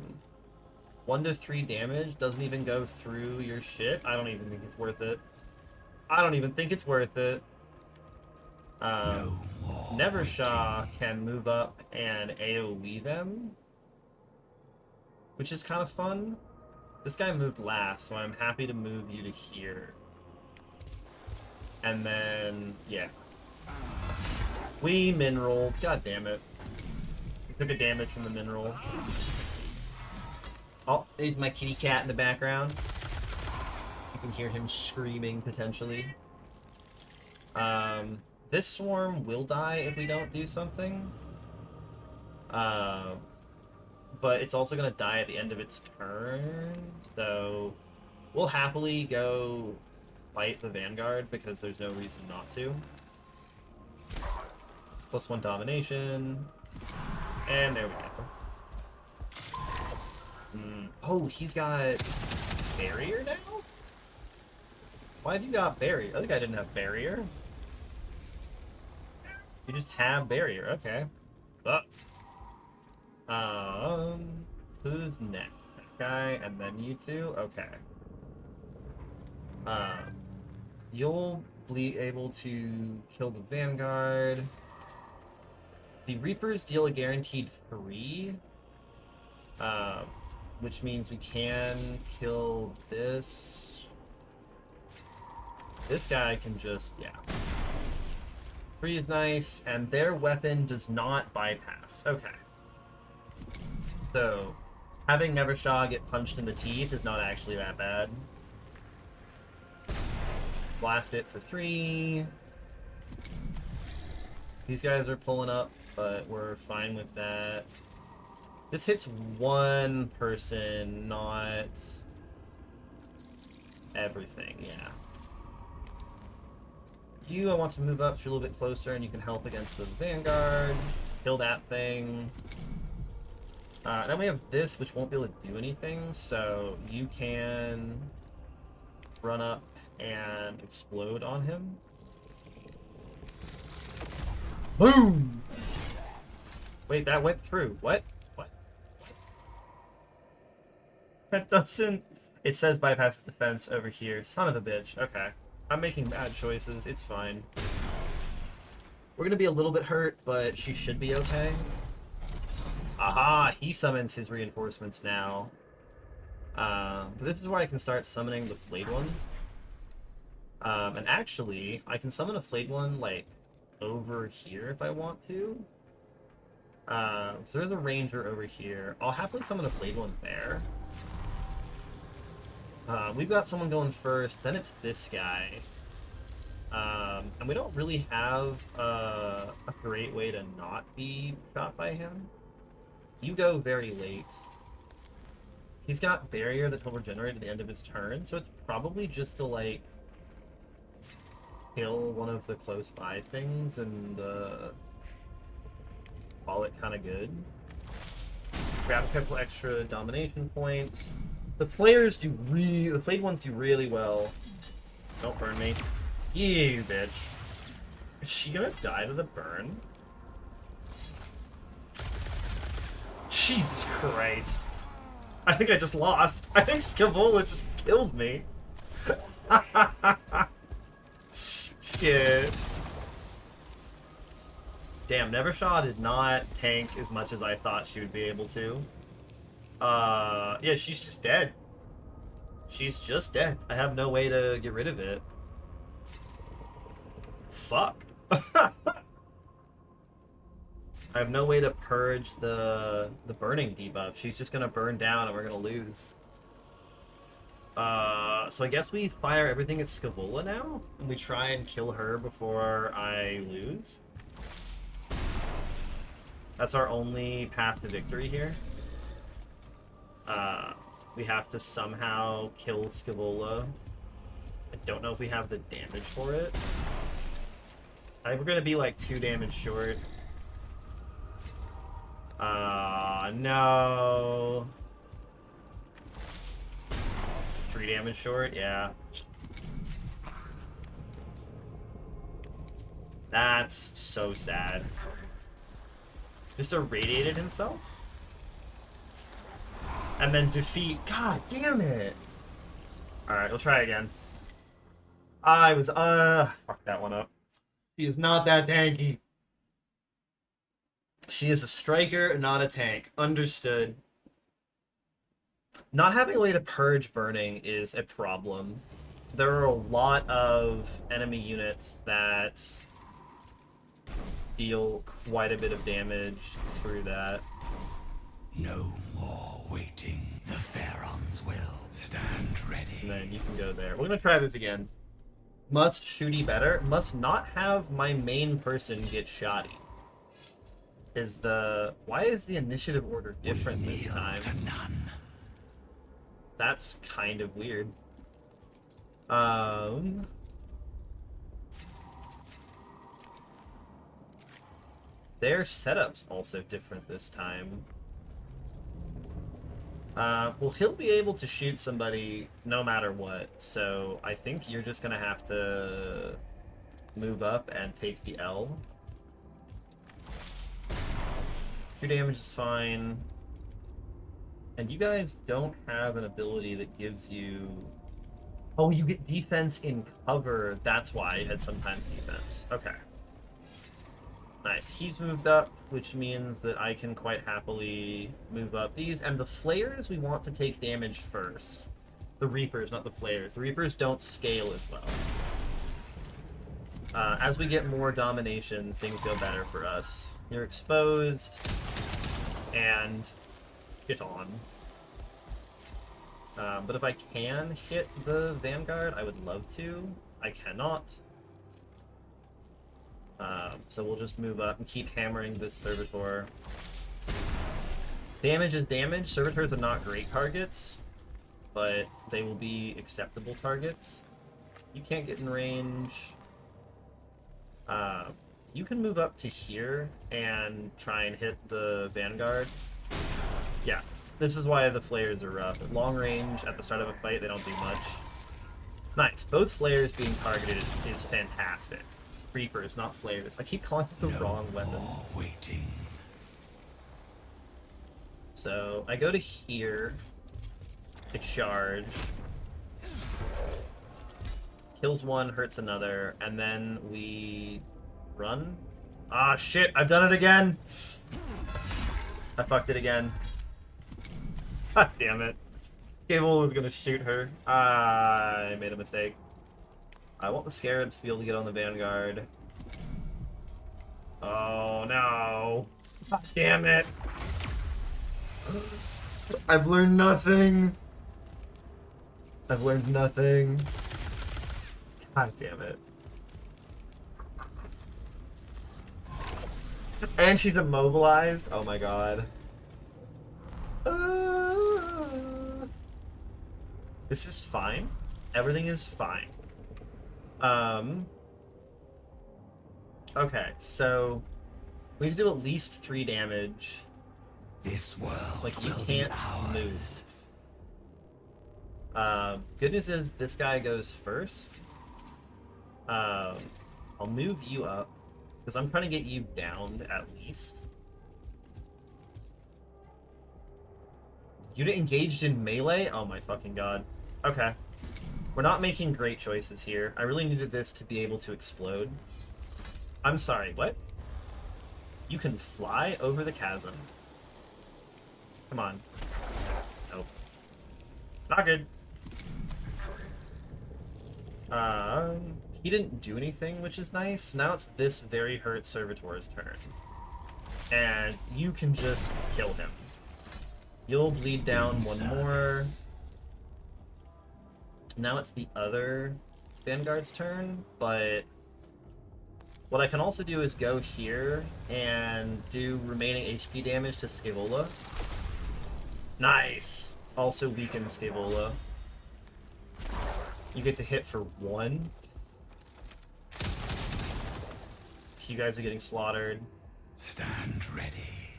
to 3 damage doesn't even go through your shit. I don't even think it's worth it. I don't even think it's worth it. Nevershaw can move up and AoE them, which is kind of fun. This guy moved last, so I'm happy to move you to here. And then, yeah. We mineral. God damn it. We took a damage from the mineral. Oh, there's my kitty cat in the background. You can hear him screaming, potentially. This swarm will die if we don't do something. But it's also going to die at the end of its turn, so we'll happily go fight the Vanguard because there's no reason not to. +1 domination, and there we go. Oh, he's got barrier now? Why have you got barrier? The other guy didn't have barrier. You just have barrier, okay. Who's next? That guy, and then you two? Okay. You'll be able to kill the Vanguard. The Reapers deal a guaranteed 3. Which means we can kill this. This guy can just, yeah. 3 is nice, and their weapon does not bypass. Okay. So, having Nevershaw get punched in the teeth is not actually that bad. Blast it for 3. These guys are pulling up, but we're fine with that. This hits 1 person, not everything, yeah. You, I want to move up to a little bit closer, and you can help against the Vanguard. Kill that thing. Then we have this, which won't be able to do anything, so you can run up and explode on him. Boom! Wait, that went through. What? What? That doesn't... It says bypass defense over here. Son of a bitch. Okay. I'm making bad choices. It's fine. We're gonna be a little bit hurt, but she should be okay. Aha! He summons his reinforcements now. But this is where I can start summoning the flayed ones. And actually, I can summon a flayed one, like, over here if I want to. So there's a ranger over here. I'll happily summon a flayed one there. We've got someone going first, then it's this guy. And we don't really have a great way to not be shot by him. You go very late. He's got barrier that will regenerate at the end of his turn, so it's probably just to, like, kill one of the close by things and call it kind of good. Grab a couple extra domination points. The players do the flayed ones do really well. Don't burn me. You bitch. Is she gonna die to the burn? Jesus Christ. I think I just lost. I think Scavola just killed me. Shit. Damn, Nevershaw did not tank as much as I thought she would be able to. Yeah, she's just dead. She's just dead. I have no way to get rid of it. Fuck. I have no way to purge the burning debuff. She's just gonna burn down and we're gonna lose. So I guess we fire everything at Scavola now, and we try and kill her before I lose. That's our only path to victory here. We have to somehow kill Scavola. I don't know if we have the damage for it. I think we're gonna be like 2 damage short. No. 3 damage short, yeah. That's so sad. Just irradiated himself? And then defeat. God damn it! Alright, we'll try again. I was, fuck that one up. She is not that tanky. She is a striker, not a tank. Understood. Not having a way to purge burning is a problem. There are a lot of enemy units that deal quite a bit of damage through that. No more waiting. The Pharaons will stand ready. And then you can go there. We're gonna try this again. Must shooty better. Must not have my main person get shoddy. Why is the initiative order different this time? To none. That's kind of weird. Their setup's also different this time. Well, he'll be able to shoot somebody no matter what, so I think you're just gonna have to move up and take the L. 2 damage is fine. And you guys don't have an ability that gives you... Oh, you get defense in cover. That's why it had sometimes defense. Okay. Nice. He's moved up, which means that I can quite happily move up these. And the flayers, we want to take damage first. The Reapers, not the flayers. The Reapers don't scale as well. As we get more domination, things go better for us. You're exposed. And get on. But if I can hit the Vanguard, I would love to. I cannot. So we'll just move up and keep hammering this Servitor. Damage is damage. Servitors are not great targets, but they will be acceptable targets. You can't get in range. You can move up to here and try and hit the Vanguard. Yeah, this is why the flayers are rough. At long range, at the start of a fight, they don't do much. Nice. Both flayers being targeted is fantastic. Reapers, not flayers. I keep calling them the wrong weapons. Waiting. So I go to here to charge. Kills one, hurts another, and then we run. Ah, shit! I've done it again! I fucked it again. God damn it. Cable was gonna shoot her. I made a mistake. I want the Scarabs to be able to get on the Vanguard. Oh no. God damn it. I've learned nothing. I've learned nothing. God damn it. And she's immobilized? Oh my god. This is fine. Everything is fine. Okay, so we need to do at least 3 damage. This world Like, you will can't be ours. move. Good news is this guy goes first. I'll move you up, because I'm trying to get you downed at least. Unit engaged in melee? Oh my fucking god. Okay. We're not making great choices here. I really needed this to be able to explode. I'm sorry, what? You can fly over the chasm. Come on. Nope. Not good. He didn't do anything, which is nice. Now it's this very hurt Servitor's turn. and you can just kill him. You'll bleed down one more. Now it's the other Vanguard's turn, but what I can also do is go here and do remaining HP damage to Scaevola. Nice! Also weaken Scaevola. You get to hit for 1. You guys are getting slaughtered. Stand ready.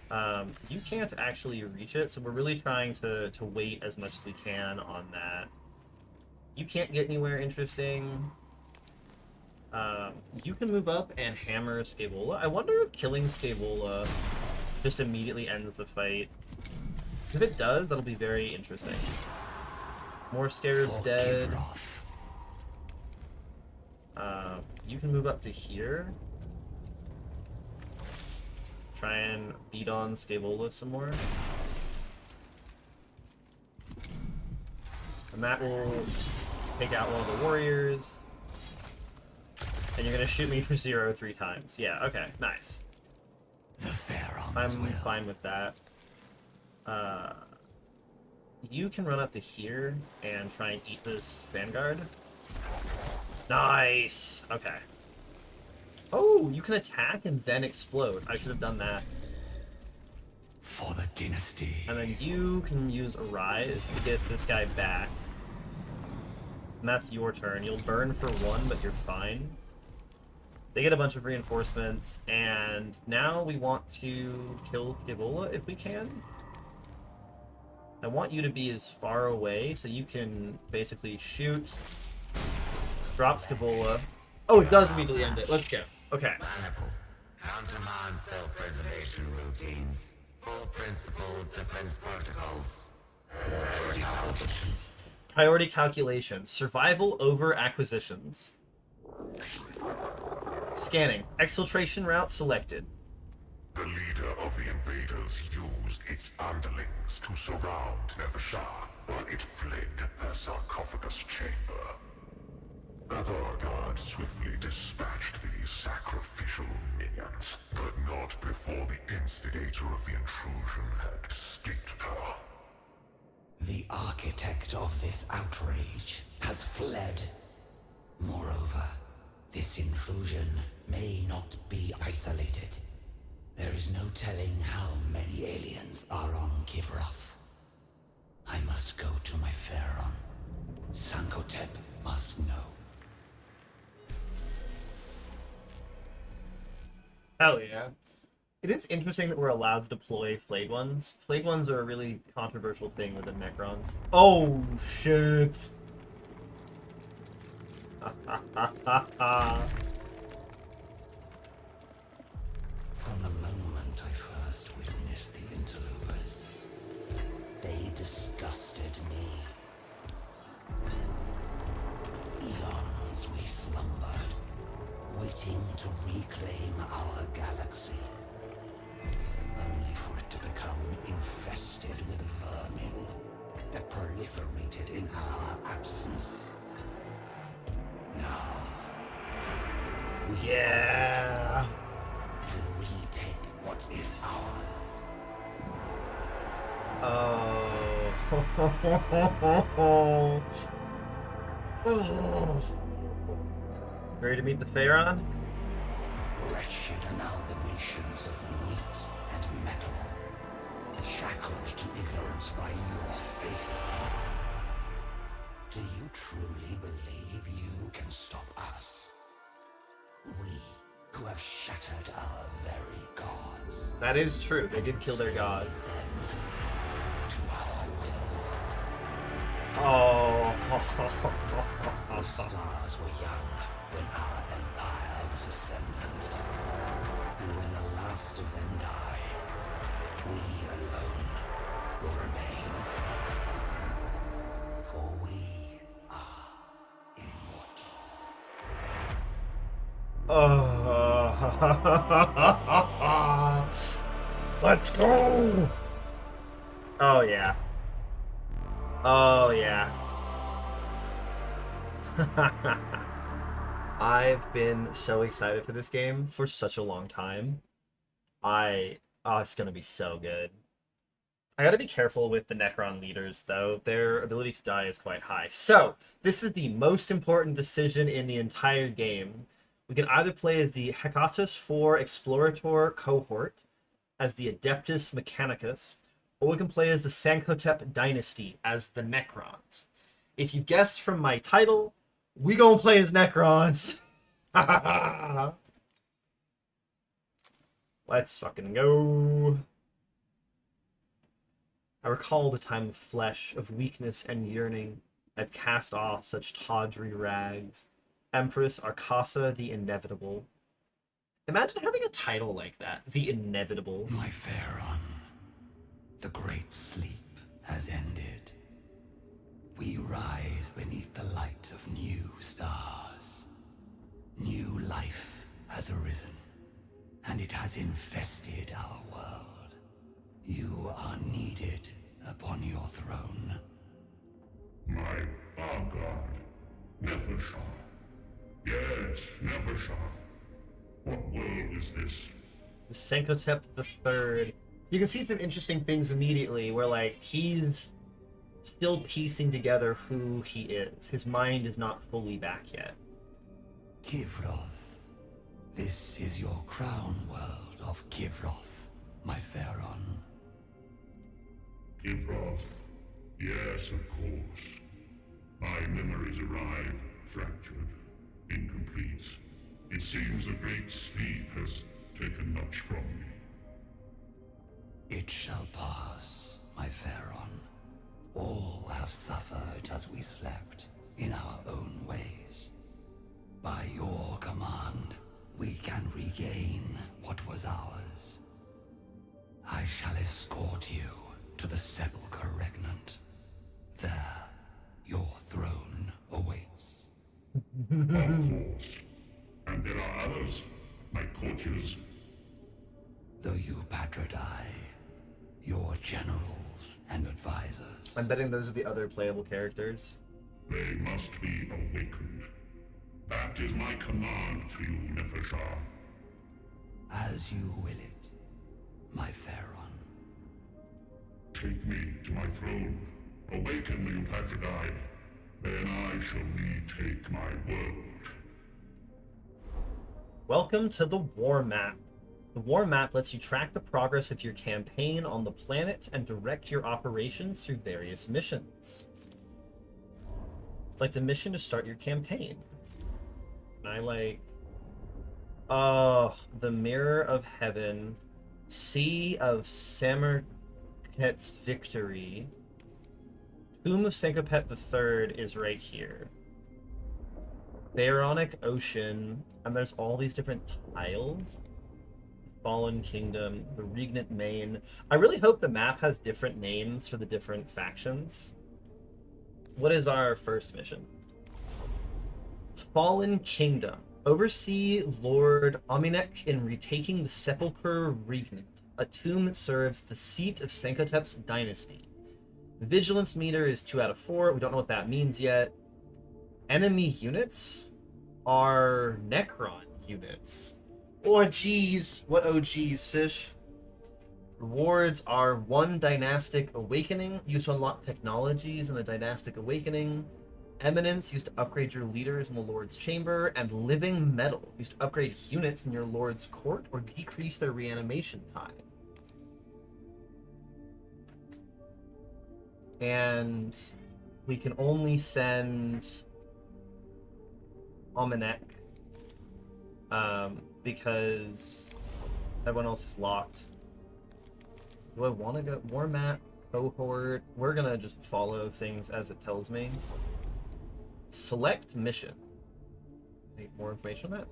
You can't actually reach it, so we're really trying to wait as much as we can on that. You can't get anywhere interesting. You can move up and hammer Scaevola. I wonder if killing Scaevola just immediately ends the fight. If it does, that'll be very interesting. More Scarab's dead. You can move up to here. Try and beat on Scaevola some more. And that will take out one of the warriors. And you're gonna shoot me for 0 3 times. Yeah, okay, nice. I'm fine with that. You can run up to here and try and eat this Vanguard. Nice! Okay. Oh, you can attack and then explode. I should have done that. For the dynasty. And then you can use Arise to get this guy back. And that's your turn. You'll burn for 1, but you're fine. They get a bunch of reinforcements, and now we want to kill Scaevola if we can. I want you to be as far away so you can basically shoot, drop Scaevola. Oh, it does immediately end it. Let's go. Okay. Maniple. Countermand self-preservation routines. Full principle defense protocols. Priority calculations. Survival over acquisitions. Scanning. Exfiltration route selected. The leader of the invaders used its underlings to surround Nevershah, while it fled her sarcophagus chamber. The Vanguard swiftly dispatched these sacrificial minions, but not before the instigator of the intrusion had escaped her. The architect of this outrage has fled. Moreover, this intrusion may not be isolated. There is no telling how many aliens are on Kivroth. I must go to my Pharaon. Sankotep must know. Hell yeah. It is interesting that we're allowed to deploy Flayed Ones. Flayed Ones are a really controversial thing with the Necrons. Oh, shit! From the moment I first witnessed the interlopers, they disgusted me. Eons we slumbered, waiting to reclaim our galaxy, only for it to become infested with vermin that proliferated in our absence. Now, we Yeah! to retake what is ours. Oh. Ready to meet the Pharaon? Wretched amalgamations of meat and metal, shackled to ignorance by your faith. Do you truly believe you can stop us? We, who have shattered our very gods. That is true. They did kill their gods. To our will. Oh. The stars were young when our empire was ascendant. And when the last of them die, we alone will remain. For we are immortal. Let's go! Oh, yeah. Oh, yeah. I've been so excited for this game for such a long time. Oh, it's gonna be so good. I gotta be careful with the Necron leaders, though. Their ability to die is quite high. So, this is the most important decision in the entire game. We can either play as the Hecatus 4 Explorator cohort, as the Adeptus Mechanicus, or we can play as the Sankotep Dynasty, as the Necrons. If you guessed from my title, we gonna play as Necrons. Let's fucking go. I recall the time of flesh, of weakness and yearning. I've cast off such tawdry rags. Empress Arcasa the Inevitable. Imagine having a title like that. The Inevitable. My Pharaon, the great sleep has ended. We rise beneath the light of new stars. New life has arisen, and it has infested our world. You are needed upon your throne. My God, Nefershah. Yes, Nefershah. What world is this? The Sankotep the Third. You can see some interesting things immediately where, like, he's still piecing together who he is. His mind is not fully back yet. Kivroth. This is your crown world of Kivroth, my Pharaon. Kivroth. Yes, of course. My memories arrive fractured, incomplete. It seems the great sleep has taken much from me. It shall pass, my Pharaon. All have suffered as we slept, in our own ways. By your command, we can regain what was ours. I shall escort you to the Sepulchre Regnant. There, your throne awaits. Of course. And there are others, my courtiers. The Eupatridae, your generals and advisors. I'm betting those are the other playable characters. They must be awakened. That is my command to you, Nefershah. As you will it, my Pharaon. Take me to my throne. Awaken the Eupatridae. Then I shall retake my world. Welcome to the War Map. The War Map lets you track the progress of your campaign on the planet and direct your operations through various missions. Select a mission to start your campaign. And I like... Oh, the Mirror of Heaven, Sea of Samarkand's Victory. Tomb of Sankopet III is right here. Pharaonic Ocean, and there's all these different tiles. Fallen Kingdom, the Regnant Main. I really hope the map has different names for the different factions. What is our first mission? Fallen Kingdom. Oversee Lord Aminek in retaking the Sepulchre Regnant, a tomb that serves the seat of Sankotep's dynasty. The vigilance meter is 2 out of 4. We don't know what that means yet. Enemy units are Necron units. Oh, geez. What OGs, fish? Rewards are 1 Dynastic Awakening, used to unlock technologies in the Dynastic Awakening. Eminence, used to upgrade your leaders in the Lord's Chamber. And Living Metal, used to upgrade units in your Lord's Court or decrease their reanimation time. And we can only send Almanac because everyone else is locked. Do I want to go War Map, Cohort? We're gonna just follow things as it tells me. Select mission. Need more information on that?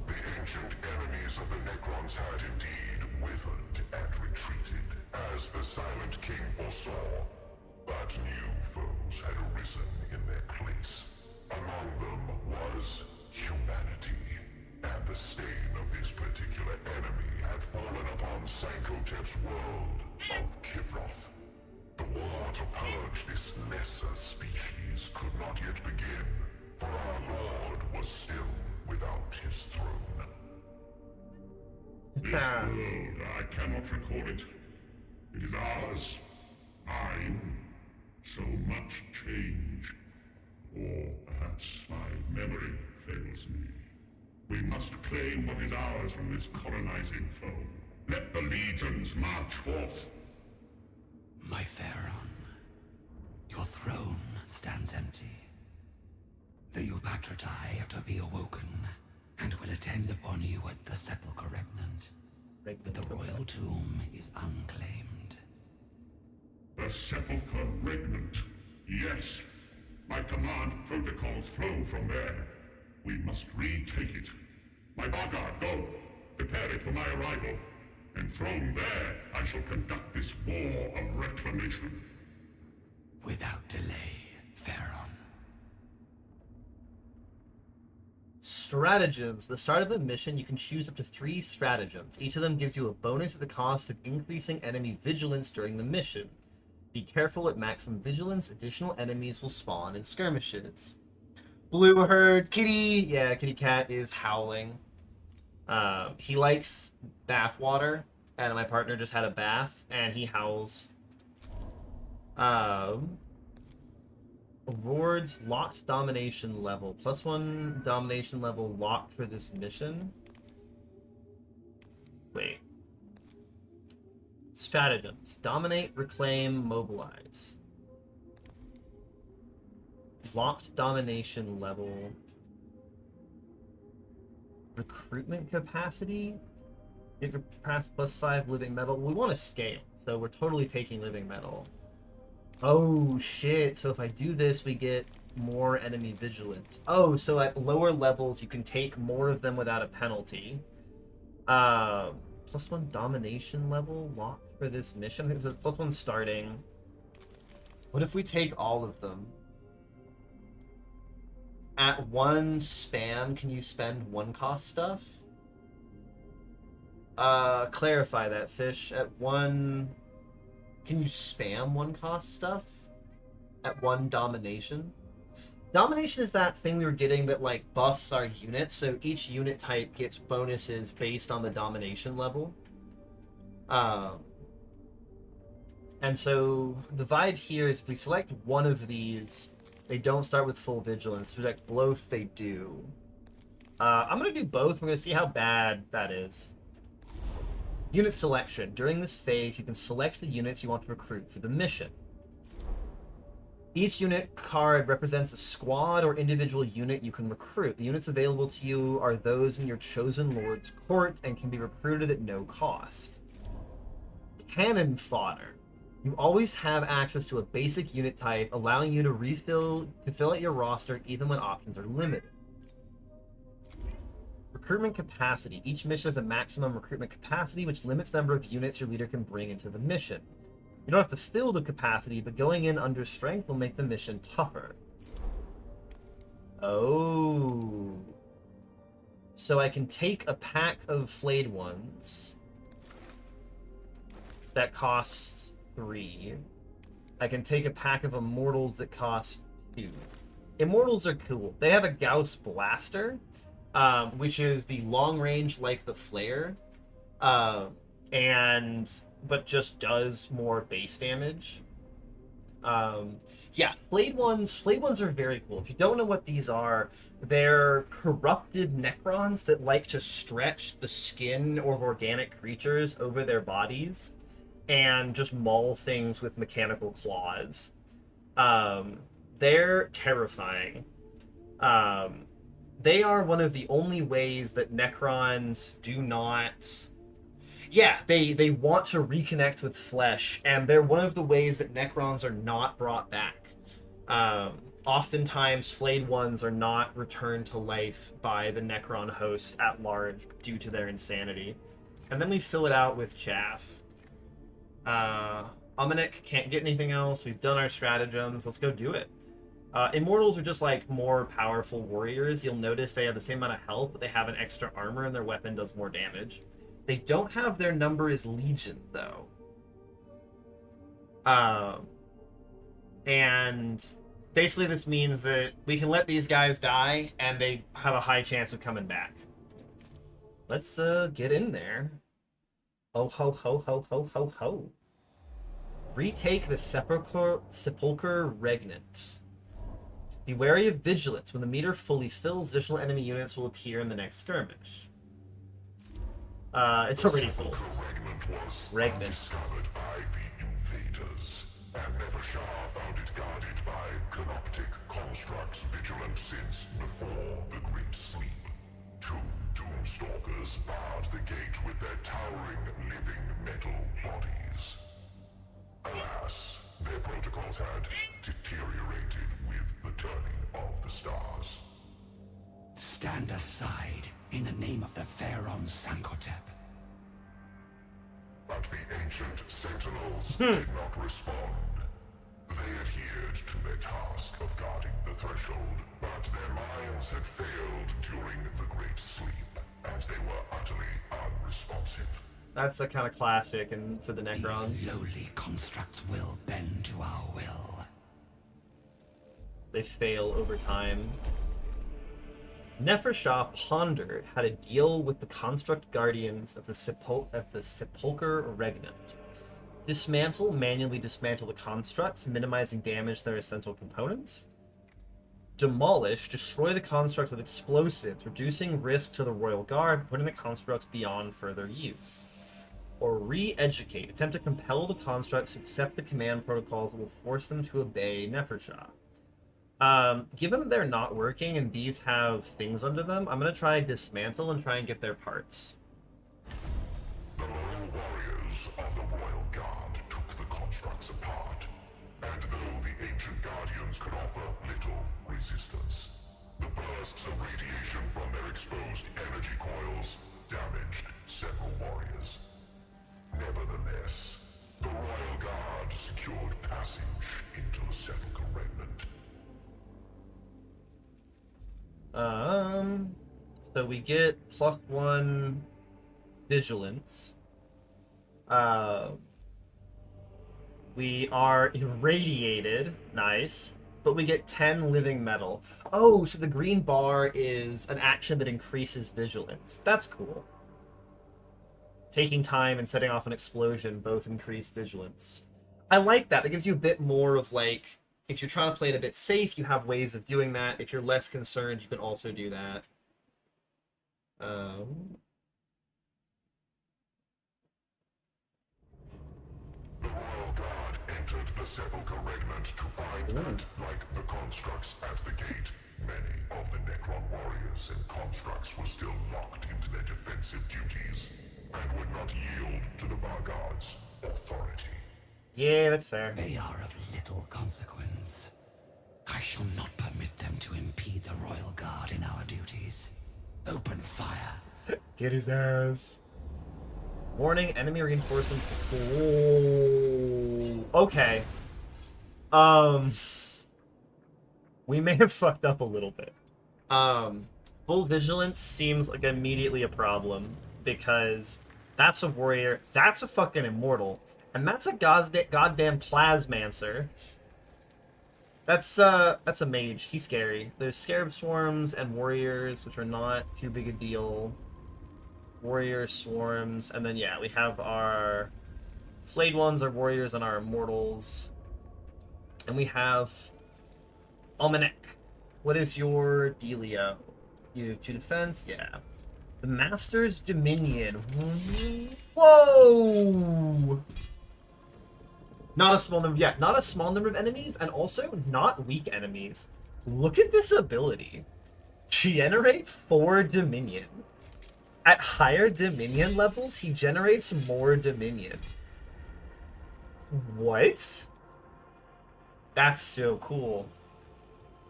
The ancient enemies of the Necrons had indeed withered and retreated, as the Silent King foresaw. But new foes had arisen in their place. Among them was humanity, and the stain of this particular enemy had fallen upon Sankotep's world of Kivroth. The war to purge this lesser species could not yet begin, for our Lord was still without his throne. This world, I cannot recall it. It is ours. Mine. So much change. Or perhaps my memory fails me. We must claim what is ours from this colonizing foe. Let the legions march forth. My Pharaon, your throne stands empty. The Eupatridae are to be awoken, and will attend upon you at the sepulchre regnant. But the royal tomb is unclaimed. The sepulchre regnant. Yes. My command protocols flow from there. We must retake it. My vanguard, go! Prepare it for my arrival. Enthroned there, I shall conduct this war of reclamation. Without delay, Pharaon. Stratagems. At the start of a mission, you can choose up to 3 stratagems. Each of them gives you a bonus to the cost of increasing enemy vigilance during the mission. Be careful at maximum vigilance. Additional enemies will spawn in skirmishes. Blue herd. Kitty. Yeah, kitty cat is howling. He likes bath water, and my partner just had a bath, and he howls. Awards locked domination level. +1 domination level locked for this mission. Wait. Stratagems. Dominate, reclaim, mobilize. Locked domination level. Recruitment capacity? Get +5 living metal. We want to scale, so we're totally taking living metal. Oh shit, so if I do this, we get more enemy vigilance. Oh, so at lower levels, you can take more of them without a penalty. +1 domination level locked for this mission. I think there's +1 starting. What if we take all of them? At 1 spam, can you spend 1 cost stuff? Clarify that, Fish. At 1... Can you spam 1 cost stuff? At 1 domination? Domination is that thing we were getting that, like, buffs our units, so each unit type gets bonuses based on the domination level. And so the vibe here is if we select one of these, they don't start with full vigilance. If we select both, they do. I'm going to do both. We're going to see how bad that is. Unit selection. During this phase, you can select the units you want to recruit for the mission. Each unit card represents a squad or individual unit you can recruit. The units available to you are those in your chosen lord's court and can be recruited at no cost. Cannon fodder. You always have access to a basic unit type, allowing you to fill out your roster even when options are limited. Recruitment capacity. Each mission has a maximum recruitment capacity, which limits the number of units your leader can bring into the mission. You don't have to fill the capacity, but going in under strength will make the mission tougher. Oh. So I can take a pack of flayed ones that costs 3. I can take a pack of immortals that cost 2. Immortals are cool. They have a Gauss blaster, which is the long range like the flare, but just does more base damage. Yeah, flayed ones are very cool. If you don't know what these are, they're corrupted Necrons that like to stretch the skin of organic creatures over their bodies and just maul things with mechanical claws. They're terrifying. They are one of the only ways that Necrons do not... Yeah, they want to reconnect with flesh, and they're one of the ways that Necrons are not brought back. Oftentimes, flayed ones are not returned to life by the Necron host at large due to their insanity. And then we fill it out with chaff. Almanac can't get anything else. We've done our stratagems. Let's go do it. Immortals are just like more powerful warriors. You'll notice they have the same amount of health, but they have an extra armor and their weapon does more damage. They don't have their number as Legion, though. And basically this means that we can let these guys die, and they have a high chance of coming back. Let's get in there. Oh ho ho ho ho ho ho. Retake the Sepulchre Regnant. Be wary of vigilance. When the meter fully fills, additional enemy units will appear in the next skirmish. It's already full. Regnant. Discovered by the invaders, and Nevershah found it guarded by canoptic constructs vigilant since before the Great Sleep. Two Doomstalkers barred the gate with their towering, living metal bodies. Alas, their protocols had deteriorated with the turning of the stars. Stand aside in the name of the Pharaon Sankotep. But the ancient sentinels did not respond. They adhered to their task of guarding the threshold, but their minds had failed during the Great Sleep, and they were utterly unresponsive. That's a kind of classic and for the Necrons. These lowly constructs will bend to our will. They fail over time. Nefershah pondered how to deal with the construct guardians of the Sepulchre Regnant. Manually dismantle the constructs, minimizing damage to their essential components. Demolish, destroy the constructs with explosives, reducing risk to the Royal Guard, putting the constructs beyond further use. Or re-educate, attempt to compel the constructs to accept the command protocols that will force them to obey Nefershah. Given that they're not working and these have things under them, I'm going to try dismantle and try and get their parts. The loyal warriors of the Royal Guard took the constructs apart, and though the ancient guardians could offer little resistance, the bursts of radiation from their exposed energy coils damaged several warriors. Nevertheless, the Royal Guard secured passage into the Sepulchre Remnant. So we get +1 vigilance. We are irradiated, nice, but we get 10 living metal. Oh, so the green bar is an action that increases vigilance. That's cool. Taking time and setting off an explosion both increase vigilance. I like that. It gives you a bit more of, like, if you're trying to play it a bit safe, you have ways of doing that. If you're less concerned, you can also do that. The Royal Guard entered the Sepulchre Regnant to find that, like the constructs at the gate, many of the Necron warriors and constructs were still locked into their defensive duties, and would not yield to the Vargard's authority. Yeah, that's fair. They are of little consequence. I shall not permit them to impede the Royal Guard in our duties. Open fire. Get his ass. Warning, enemy reinforcements. Oh, okay. We may have fucked up a little bit. Full vigilance seems like immediately a problem because that's a warrior, that's a fucking immortal, and that's a goddamn plasmancer. That's a mage. He's scary. There's scarab swarms and warriors, which are not too big a deal. Warrior swarms, and then yeah, we have our flayed ones, our warriors, and our immortals. And we have Almanac. What is your dealio? You have 2 defense? Yeah. The Master's Dominion. Whoa! Not a small number, yeah, not a small number of enemies, and also not weak enemies. Look at this ability. Generate 4 Dominion. At higher Dominion levels, he generates more Dominion. What? That's so cool.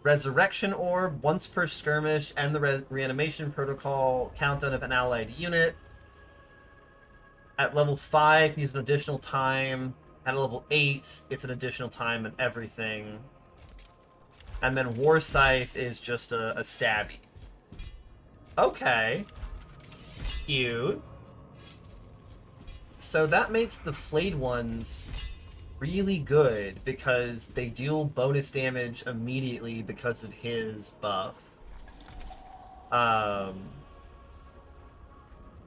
Resurrection Orb, once per skirmish, and the reanimation protocol, countdown of an allied unit. At level 5, use an additional time. At level 8, it's an additional time and everything. And then War Scythe is just a stabby. Okay. Cute. So that makes the flayed ones really good because they deal bonus damage immediately because of his buff. The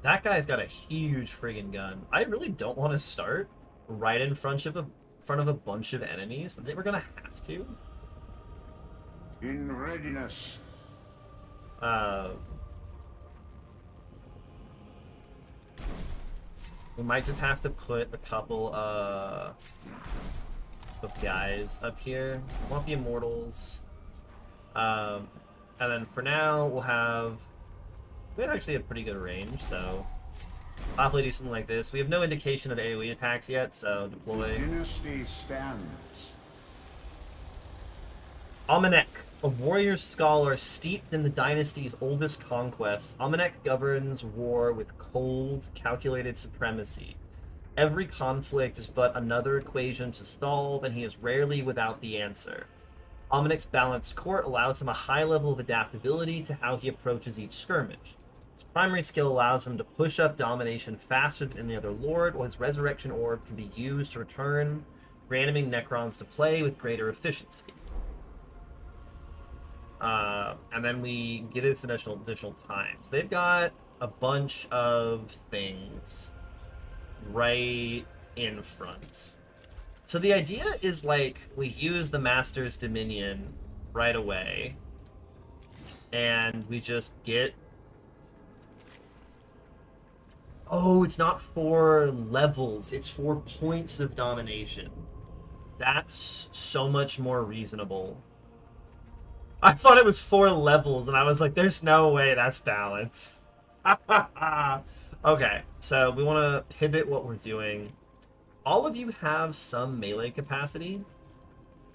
That guy's got a huge friggin' gun. I really don't want to start right in front of a bunch of enemies, but they were gonna have to. In readiness. We might just have to put a couple of guys up here. We want the immortals. And then for now, we have actually a pretty good range, so I'll probably do something like this. We have no indication of AoE attacks yet, so deploy. Dynasty stands. Almanac, a warrior scholar steeped in the dynasty's oldest conquests, Almanac governs war with cold, calculated supremacy. Every conflict is but another equation to solve, and he is rarely without the answer. Almanac's balanced court allows him a high level of adaptability to how he approaches each skirmish. His primary skill allows him to push up domination faster than any other lord, while his resurrection orb can be used to return randoming Necrons to play with greater efficiency. And then we get this additional times. They've got a bunch of things right in front. So the idea is, like, we use the Master's Dominion right away, and we just get... Oh, it's not 4 levels, it's 4 points of domination. That's so much more reasonable. I thought it was 4 levels, and I was like, there's no way that's balanced. Okay, so we want to pivot what we're doing. All of you have some melee capacity,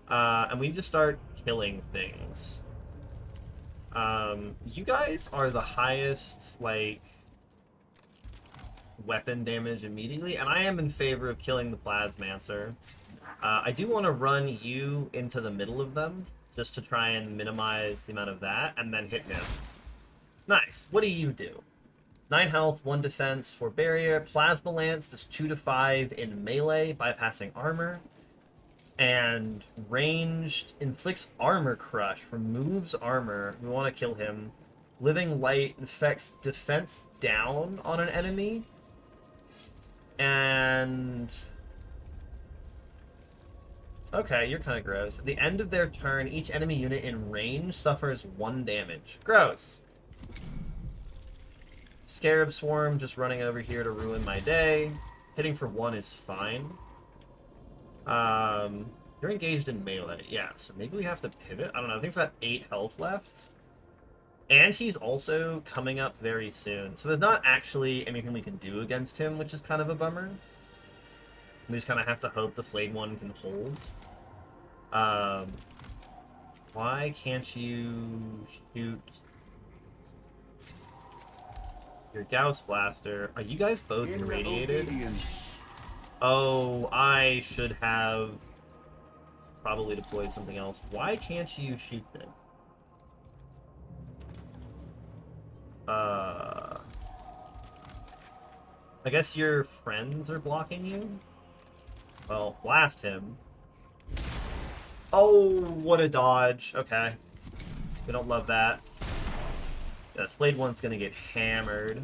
and we just start killing things. You guys are the highest, like, weapon damage immediately, and I am in favor of killing the Plasmancer. I do want to run you into the middle of them, just to try and minimize the amount of that, and then hit him. Nice. What do you do? 9 health, 1 defense, 4 barrier. Plasma Lance does 2 to 5 in melee, bypassing armor. And ranged inflicts armor crush, removes armor. We want to kill him. Living Light infects defense down on an enemy. And... okay, you're kind of gross. At the end of their turn, each enemy unit in range suffers 1 damage. Gross. Scarab Swarm just running over here to ruin my day. Hitting for 1 is fine. You're engaged in melee. Yeah, so maybe we have to pivot. I don't know. I think he's got 8 health left. And he's also coming up very soon. So there's not actually anything we can do against him, which is kind of a bummer. We just kind of have to hope the Flayed One can hold. Why can't you shoot your Gauss Blaster? Are you guys both In irradiated? obedience. Oh, I should have probably deployed something else. Why can't you shoot this? I guess your friends are blocking you? Well, blast him. Oh, what a dodge. Okay. We don't love that. The Flayed One's gonna get hammered.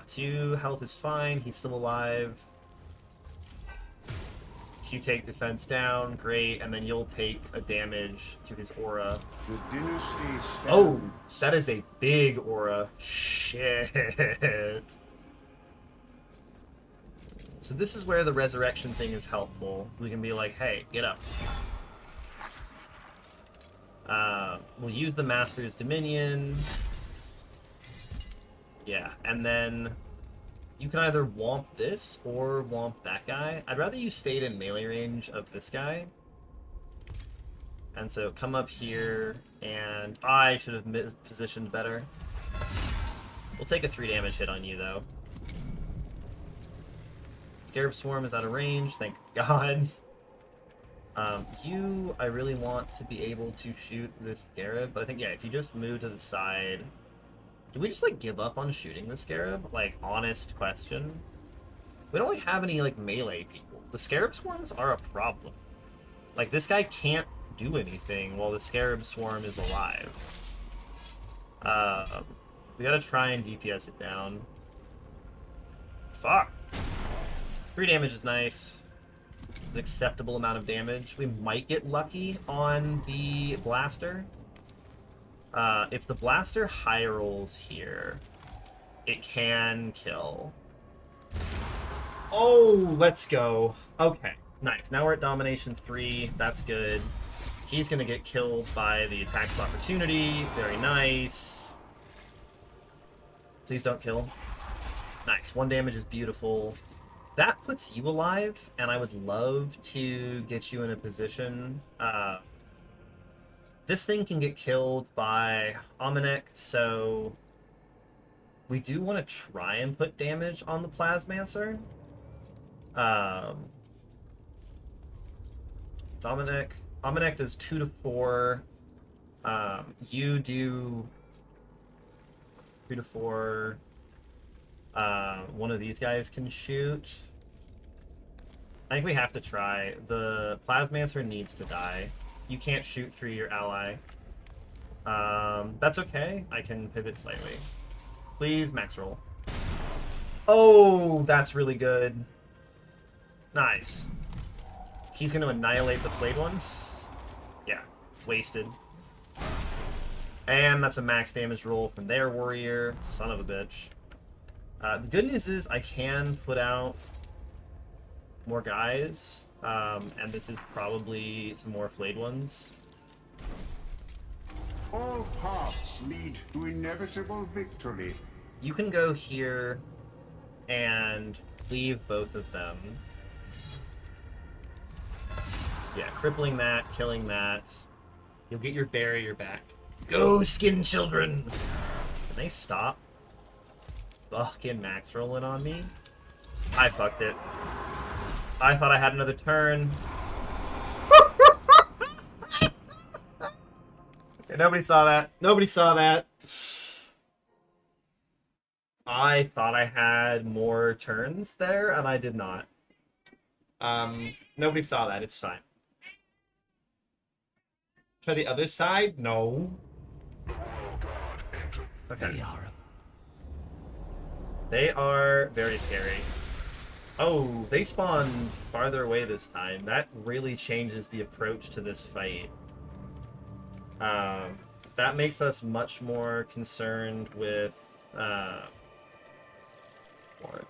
2 health is fine. He's still alive. If you take defense down, great, and then you'll take a damage to his aura. The dynasty stands. Oh, that is a big aura. Shit. So this is where the resurrection thing is helpful. We can be like, hey, get up. We'll use the Master's Dominion. Yeah, and then you can either womp this or womp that guy. I'd rather you stayed in melee range of this guy. And so come up here, and I should have positioned better. We'll take a 3 damage hit on you, though. Scarab Swarm is out of range, thank God. I really want to be able to shoot this Scarab, but I think, yeah, if you just move to the side... Do we just, like, give up on shooting the Scarab? Like, honest question. We don't really have any, like, melee people. The Scarab Swarms are a problem. Like, this guy can't do anything while the Scarab Swarm is alive. We gotta try and DPS it down. Fuck! 3 damage is nice. An acceptable amount of damage. We might get lucky on the blaster. If the blaster high rolls here, it can kill. Oh, let's go. Okay, nice. Now we're at Domination 3. That's good. He's gonna get killed by the attacks of opportunity. Very nice. Please don't kill. Nice. 1 damage is beautiful. That puts you alive, and I would love to get you in a position. This thing can get killed by Ominek, so we do want to try and put damage on the Plasmancer. Ominek does 2 to 4. You do 2 to 4. One of these guys can shoot. I think we have to try. The Plasmancer needs to die. You can't shoot through your ally. That's okay. I can pivot slightly. Please, max roll. Oh, that's really good. Nice. He's going to annihilate the flayed one. Yeah, wasted. And that's a max damage roll from their warrior. Son of a bitch. The good news is I can put out more guys, and this is probably some more flayed ones. All paths lead to inevitable victory. You can go here and leave both of them. Yeah, crippling that, killing that. You'll get your barrier back. Go, skin children! Can they stop fucking max rolling on me? I fucked it. I thought I had another turn. Okay, nobody saw that. Nobody saw that. I thought I had more turns there, and I did not. Nobody saw that. It's fine. Try the other side? No. Okay. They are very scary. Oh, they spawned farther away this time. That really changes the approach to this fight. That makes us much more concerned with... what?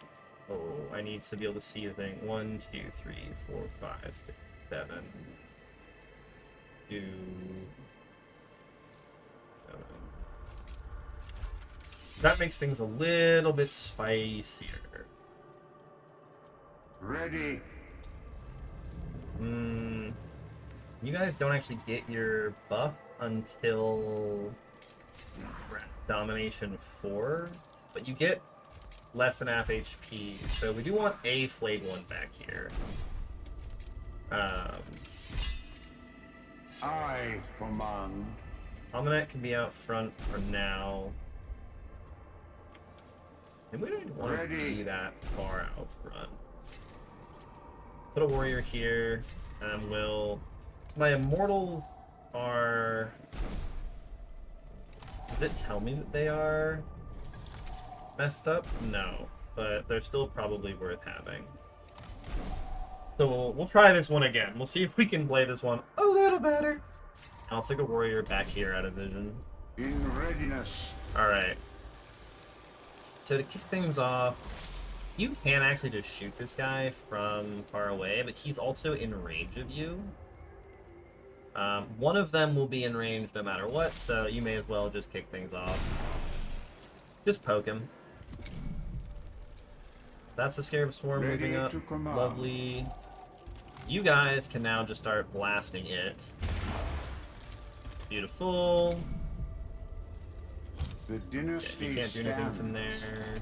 Oh, I need to be able to see the thing. 1, 2, 3, 4, 5, 6, 7... 2... 7... That makes things a little bit spicier. Ready. You guys don't actually get your buff until Domination 4, but you get less than half HP, so we do want a flayed one back here. I command. Ominek can be out front for now. And we don't want to be that far out front. Put a warrior here, and we'll... My immortals are... Does it tell me that they are messed up? No, but they're still probably worth having. So we'll try this one again. We'll see if we can play this one a little better. And I'll stick a warrior back here out of vision. In readiness. Alright. So to kick things off, you can actually just shoot this guy from far away, but he's also in range of you. One of them will be in range no matter what, so you may as well just kick things off. Just poke him. That's the Scarab Swarm moving up. Lovely. You guys can now just start blasting it. Beautiful. The dynasty You can't do anything from there.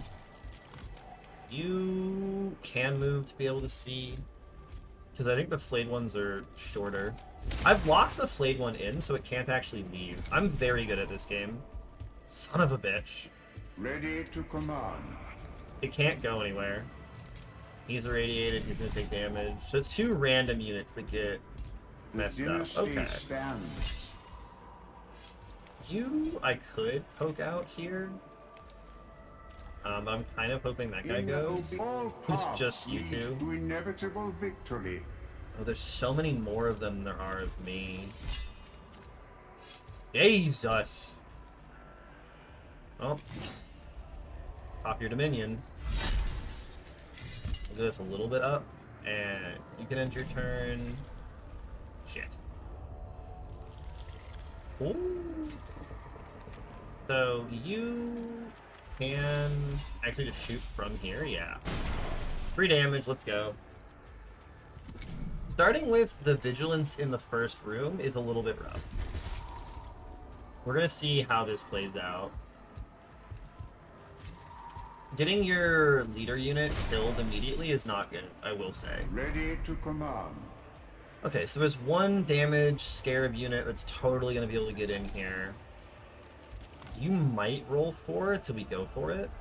You can move to be able to see, because I think the flayed ones are shorter. I've locked the flayed one in, so it can't actually leave. I'm very good at this game. Son of a bitch. Ready to command. It can't go anywhere. He's irradiated, he's gonna take damage. So it's 2 random units that get messed up. Okay. Stands. You, I could poke out here. But I'm kind of hoping that guy goes. All Who's paths just you lead two? to inevitable victory. Oh, there's so many more of them than there are of me. Jesus! Well, pop your Dominion. We'll do this a little bit up, and you can end your turn. Shit. Ooh. So you can actually just shoot from here, yeah. 3 damage, let's go. Starting with the vigilance in the first room is a little bit rough. We're gonna see how this plays out. Getting your leader unit killed immediately is not good, I will say. Ready to command. Okay, so there's 1 damage scarab unit that's totally gonna be able to get in here. You might roll for it till we go for it.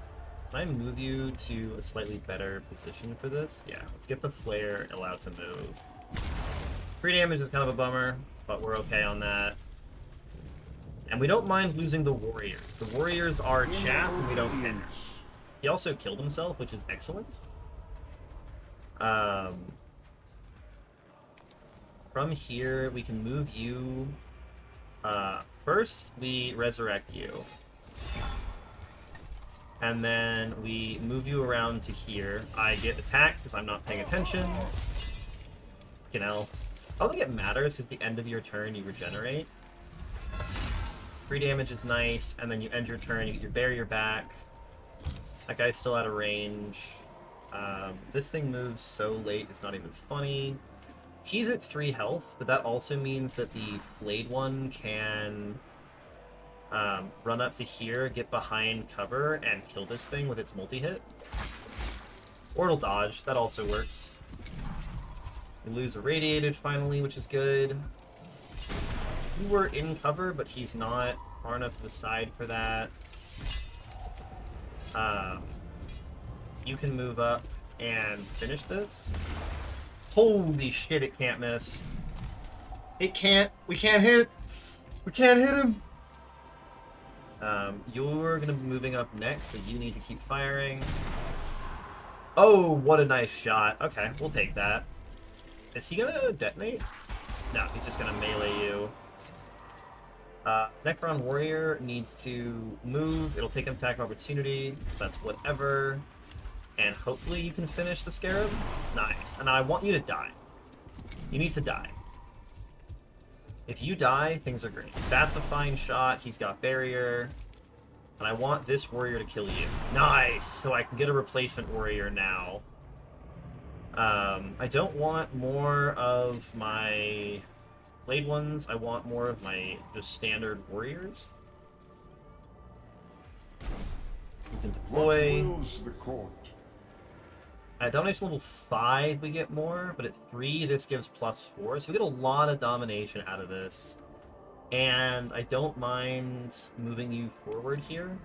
Can I move you to a slightly better position for this? Yeah, let's get the flare allowed to move. 3 damage is kind of a bummer, but we're okay on that. And we don't mind losing the warriors. The warriors are chaff and we don't care. He also killed himself, which is excellent. From here, we can move you. First, we resurrect you. And then we move you around to here. I get attacked because I'm not paying attention. You know, I don't think it matters because the end of your turn you regenerate. 3 damage is nice, and then you end your turn, you get your barrier back. That guy's still out of range. This thing moves so late, it's not even funny. He's at 3 health, but that also means that the flayed one can run up to here, get behind cover, and kill this thing with its multi-hit. Or it'll dodge, that also works. We lose irradiated finally, which is good. We were in cover, but he's not far enough to the side for that. You can move up and finish this. Holy shit, it can't miss. It can't. We can't hit. We can't hit him. You're gonna be moving up next, so you need to keep firing. Oh, what a nice shot. Okay, we'll take that. Is he gonna detonate? No, he's just gonna melee you. Necron Warrior needs to move. It'll take an attack of opportunity. That's whatever. And hopefully you can finish the Scarab. Nice. And I want you to die. You need to die. If you die, things are great. That's a fine shot. He's got barrier. And I want this warrior to kill you. Nice! So I can get a replacement warrior now. I don't want more of my blade ones. I want more of my just standard warriors. We can deploy. What wills the court? At domination level 5 we get more, but at 3 this gives +4, so we get a lot of domination out of this. And I don't mind moving you forward here.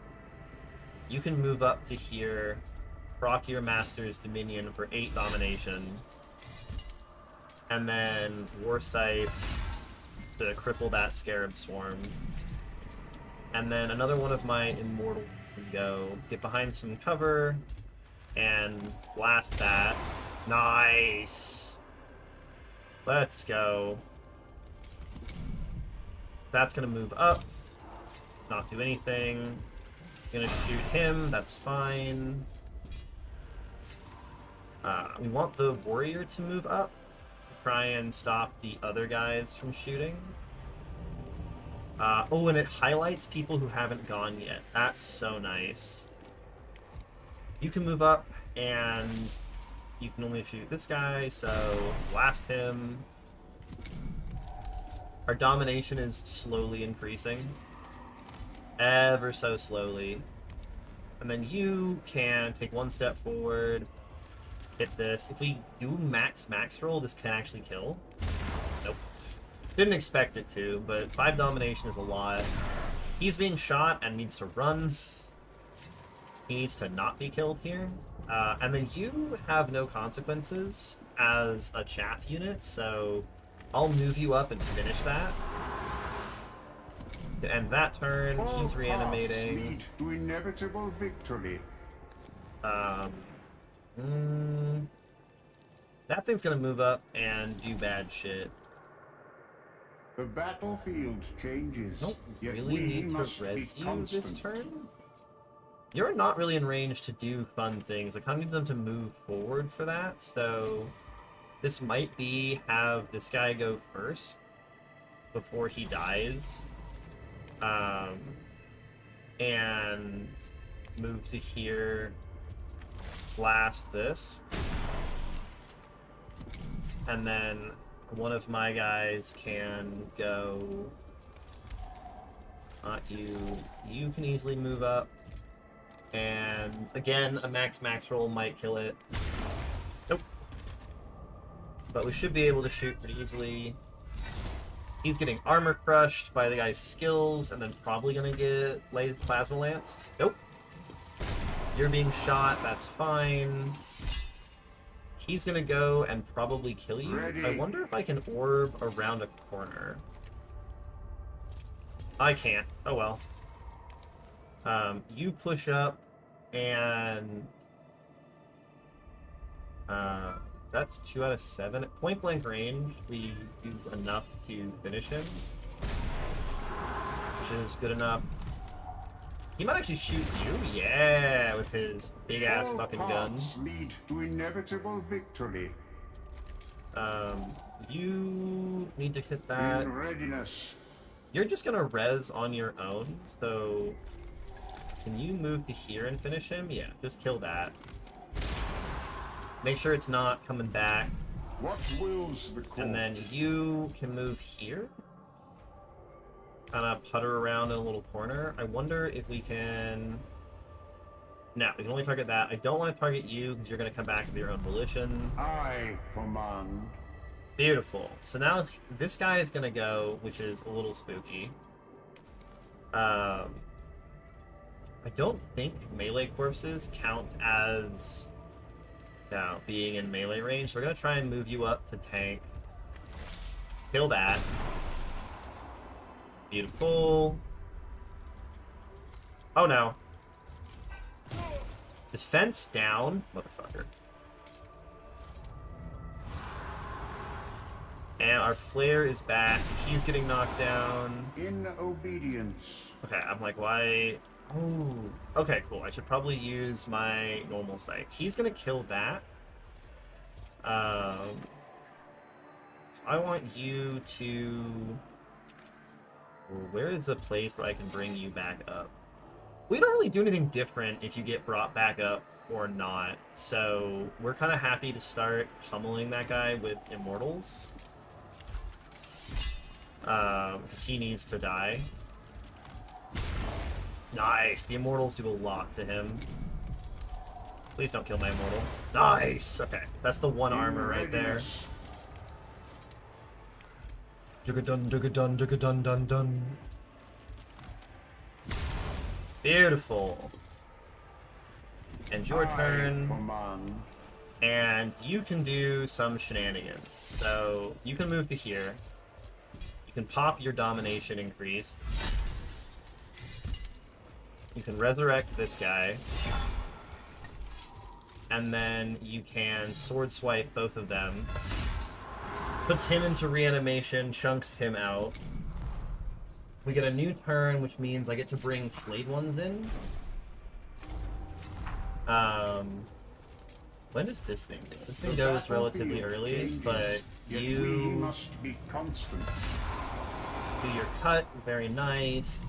You can move up to here, proc your Master's Dominion for 8 domination, and then War Scythe to cripple that Scarab Swarm. And then another one of my Immortal can go, get behind some cover, and blast that. Nice! Let's go. That's gonna move up, not do anything. Gonna shoot him, that's fine. We want the warrior to move up, try and stop the other guys from shooting. Oh, and it highlights people who haven't gone yet. That's so nice. You can move up, and you can only shoot this guy, so blast him. Our domination is slowly increasing. Ever so slowly. And then you can take 1 step forward, hit this. If we do max roll, this can actually kill. Nope. Didn't expect it to, but 5 domination is a lot. He's being shot and needs to run. He needs to not be killed here. And then you have no consequences as a chaff unit, so I'll move you up and finish that. To end that turn, All he's paths reanimating. lead to inevitable victory. Um, that thing's gonna move up and do bad shit. The battlefield changes, Don't yet really we need to must be res you constant. this turn. You're not really in range to do fun things. I kind of need them to move forward for that, so this might be have this guy go first before he dies. And move to here, blast this, and then one of my guys can go, not you, you can easily move up, and again, a max roll might kill it. Nope. But we should be able to shoot pretty easily. He's getting armor crushed by the guy's skills, and then probably gonna get plasma lanced. Nope. You're being shot, that's fine. He's gonna go and probably kill you. Ready. I wonder if I can orb around a corner. I can't. Oh well. You push up, and that's 2 out of 7. At point blank range, we do enough to finish him, which is good enough. He might actually shoot you, yeah, with his big ass All fucking gun. paths lead to inevitable victory. You need to hit that. In readiness. You're just gonna res on your own, so can you move to here and finish him? Yeah, just kill that. Make sure it's not coming back. What wills the cause? And then you can move here. Kind of putter around in a little corner. I wonder if we can... No, we can only target that. I don't want to target you because you're going to come back with your own volition. I command. Beautiful. So now this guy is going to go, which is a little spooky. I don't think melee corpses count as being in melee range. So we're going to try and move you up to tank. Kill that. Beautiful. Oh no. Defense down, motherfucker. And our flare is back. He's getting knocked down. In obedience. Okay, I'm like, why? Oh, okay, cool. I should probably use my normal sight. He's gonna kill that. I want you to... Where is a place where I can bring you back up? We don't really do anything different if you get brought back up or not, so we're kind of happy to start pummeling that guy with immortals. Because he needs to die. Nice! The immortals do a lot to him. Please don't kill my immortal. Nice! Okay, that's the one armor right there. Dugga-dun, dugga-dun, dugga-dun, dun, dun. Beautiful. And your turn. Command. And you can do some shenanigans. So you can move to here. You can pop your domination increase. You can resurrect this guy. And then you can sword swipe both of them. Puts him into reanimation, chunks him out. We get a new turn, which means I get to bring flayed ones in. When does this thing go? This thing goes relatively early, but We you must be constant. do your cut, very nice.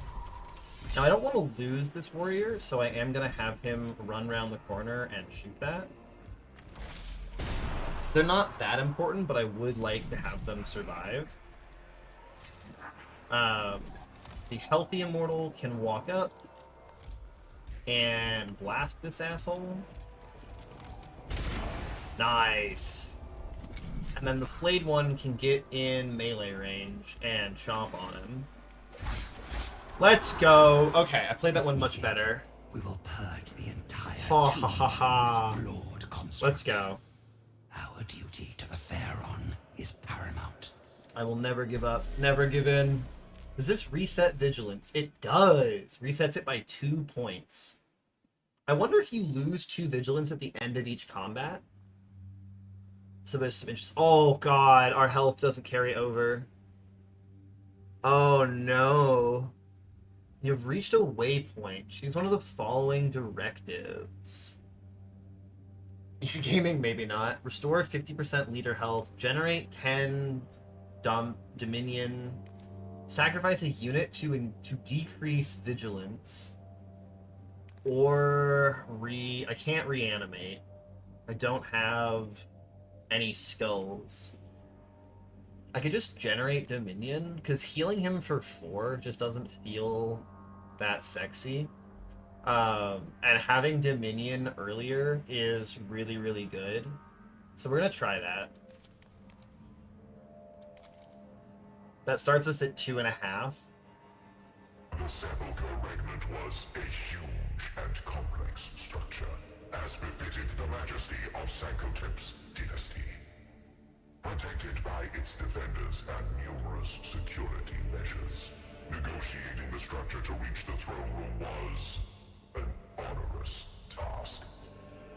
Now I don't want to lose this warrior, so I am gonna have him run around the corner and shoot that. They're not that important, but I would like to have them survive. The healthy immortal can walk up and blast this asshole. Nice. And then the flayed one can get in melee range and chomp on him. Let's go. Okay, I played that one much better. We will purge the entire Ha ha ha ha. team of these flawed constructs. Let's go. Our duty to the Pharaon is paramount. I will never give up. Never give in. Does this reset vigilance? It does. Resets it by 2 points. I wonder if you lose 2 vigilance at the end of each combat. So there's some interest. Oh god, our health doesn't carry over. Oh no. You've reached a waypoint. Choose one of the following directives. Easy gaming, maybe not. Restore 50% leader health. Generate 10 Dominion. Sacrifice a unit to decrease vigilance. Or I can't reanimate. I don't have any skulls. I could just generate Dominion, because healing him for 4 just doesn't feel that sexy. And having Dominion earlier is really, really good. So we're going to try that. That starts us at 2.5. The Sepulchre Regnant was a huge and complex structure, as befitted the majesty of Sankotep's dynasty. Protected by its defenders and numerous security measures, negotiating the structure to reach the throne room was an onerous task.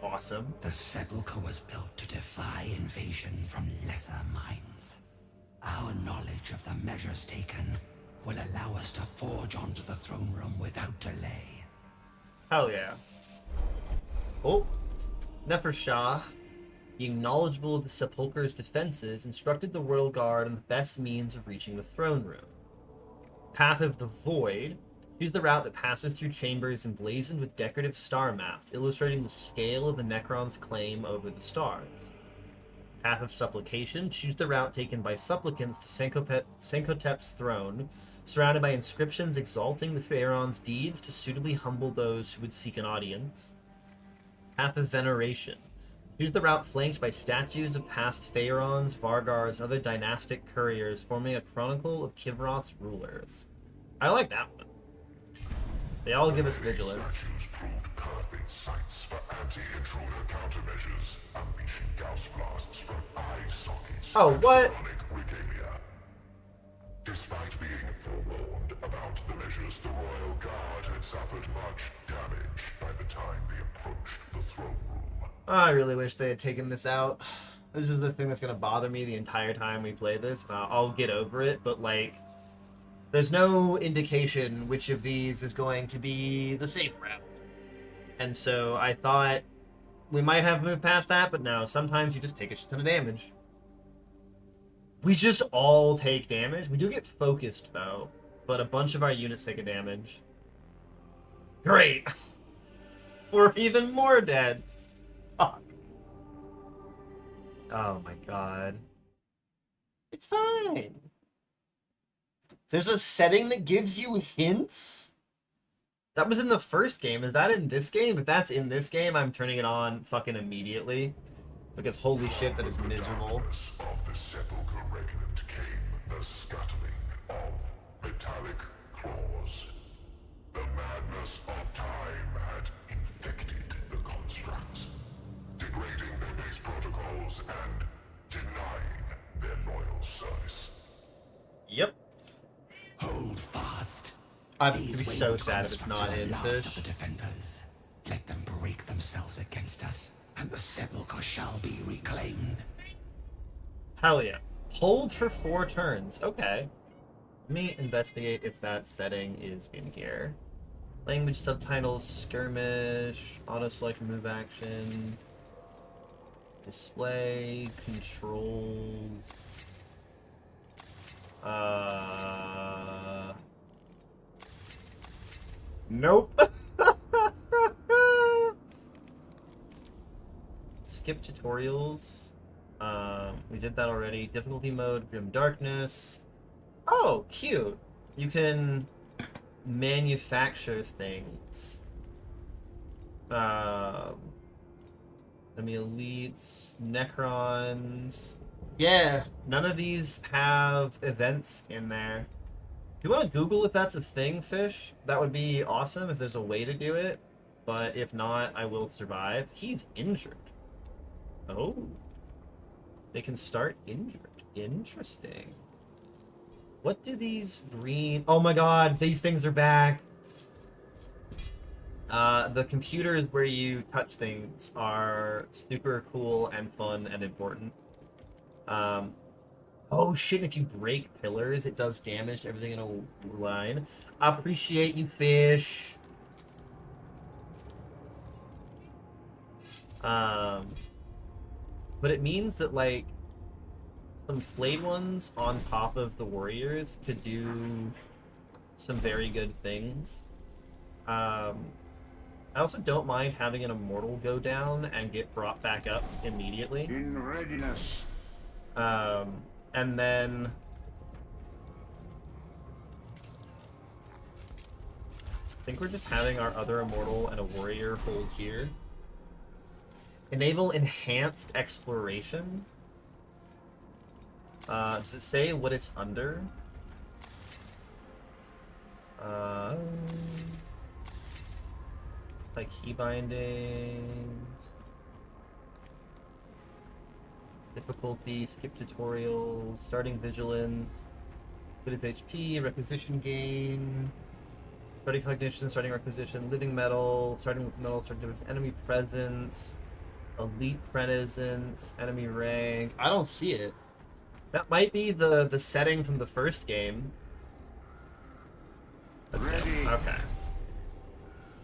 Awesome. The Sepulchre was built to defy invasion from lesser minds. Our knowledge of the measures taken will allow us to forge onto the throne room without delay. Hell yeah. Oh, Nefershah, being knowledgeable of the Sepulchre's defenses, instructed the Royal Guard on the best means of reaching the throne room. Path of the Void. Choose the route that passes through chambers emblazoned with decorative star maps, illustrating the scale of the Necron's claim over the stars. Path of Supplication. Choose the route taken by supplicants to Sankotep's throne, surrounded by inscriptions exalting the Pharaon's deeds to suitably humble those who would seek an audience. Path of Veneration. Choose the route flanked by statues of past Pharaons, Vargars, and other dynastic couriers, forming a chronicle of Kivroth's rulers. I like that one. They all give us vigilance. Statues proved perfect sites for anti-intruder countermeasures, unleashing Gauss blasts from eye sockets. Oh, what? Regalia. Despite being forewarned about the measures, the Royal Guard had suffered much damage by the time they approached the throne room. I really wish they had taken this out. This is the thing that's going to bother me the entire time we play this. I'll get over it, but like, there's no indication which of these is going to be the safe route. And so I thought we might have moved past that, but no, sometimes you just take a shit ton of damage. We just all take damage. We do get focused, though, but a bunch of our units take a damage. Great! We're even more dead. Fuck. Oh my god. It's fine. There's a setting that gives you hints? That was in the first game. Is that in this game? If that's in this game, I'm turning it on fucking immediately. Because holy shit, that is miserable. Of the Sepulchre Regnant came the scuttling of metallic claws. The madness of time had infected the constructs, degrading their base protocols and denying their loyal service. Yep. Hold fast. I'm gonna These be so wayward sad if it's not constructs are in the last of Fish. the defenders. Let them break themselves against us, and the Sepulchre shall be reclaimed. Hell yeah. Hold for 4 turns. Okay. Let me investigate if that setting is in here. Language subtitles, skirmish, auto select move action, display, controls. Nope. Skip tutorials. We did that already. Difficulty mode, grim darkness. Oh, cute. You can manufacture things. Enemy elites, Necrons. Yeah, none of these have events in there. If you want to Google if that's a thing, Fish, that would be awesome if there's a way to do it. But if not, I will survive. He's injured. Oh. They can start injured. Interesting. What do these green... Oh my god, these things are back. The computers where you touch things are super cool and fun and important. Um, oh shit, if you break pillars, it does damage to everything in a line. Appreciate you, fish. Um, but it means that, like, some flayed ones on top of the warriors could do some very good things. I also don't mind having an immortal go down and get brought back up immediately. In readiness. And then I think we're just having our other immortal and a warrior hold here. Enable enhanced exploration. Does it say what it's under? Like key bindings, difficulty, skip tutorials, starting vigilance, good its HP, requisition gain, starting cognition, starting requisition, living metal, starting with metal, starting with enemy presence, elite presence, enemy rank. I don't see it. That might be the setting from the first game. Let's go. Okay.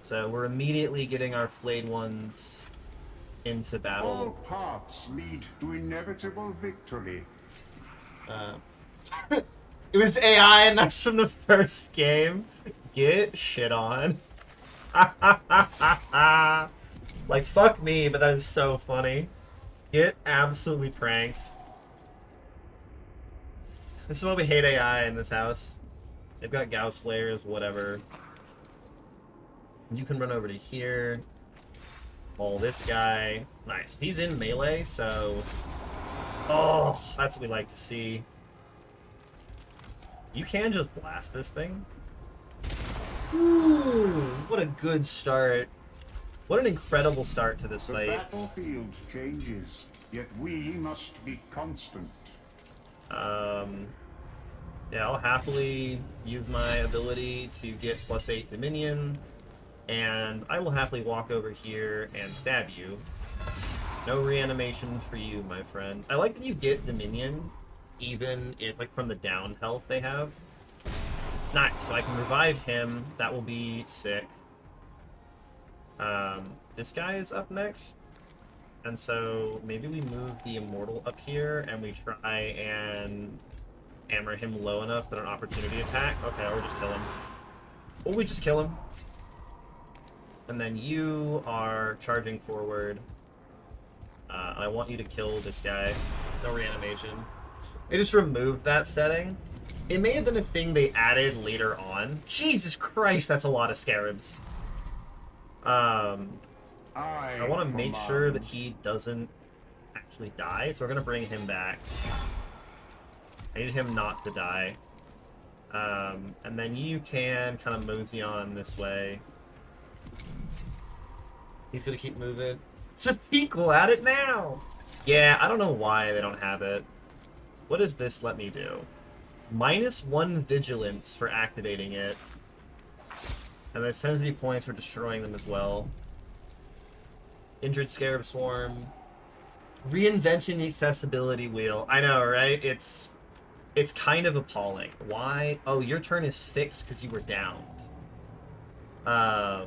So we're immediately getting our flayed ones into All battle. paths lead to inevitable victory. It was AI, and that's from the first game. Get shit on. Like, fuck me, but that is so funny. Get absolutely pranked. This is why we hate AI in this house. They've got Gauss flares, whatever. You can run over to here. Oh, this guy. Nice. He's in melee, so... Oh, that's what we like to see. You can just blast this thing. Ooh, what a good start. What an incredible start to this The fight. battlefield changes, yet we must be constant. Yeah, I'll happily use my ability to get +8 Dominion, and I will happily walk over here and stab you. No reanimation for you, my friend. I like that you get Dominion, even if, like, from the down health they have. Nice, so I can revive him. That will be sick. This guy is up next. And so maybe we move the Immortal up here and we try and hammer him low enough that an opportunity attack. Okay, or just kill him. Or we just kill him. And then you are charging forward. I want you to kill this guy. No reanimation. They just removed that setting. It may have been a thing they added later on. Jesus Christ, that's a lot of scarabs. I want to make sure that he doesn't actually die, so we're going to bring him back. I need him not to die. And then you can kind of mosey on this way. He's going to keep moving. It's a sequel, add it now! Yeah, I don't know why they don't have it. What does this let me do? -1 vigilance for activating it. And there's sensitivity points for destroying them as well. Injured Scarab Swarm. Reinventing the accessibility wheel. I know, right? It's kind of appalling. Why? Oh, your turn is fixed because you were downed. I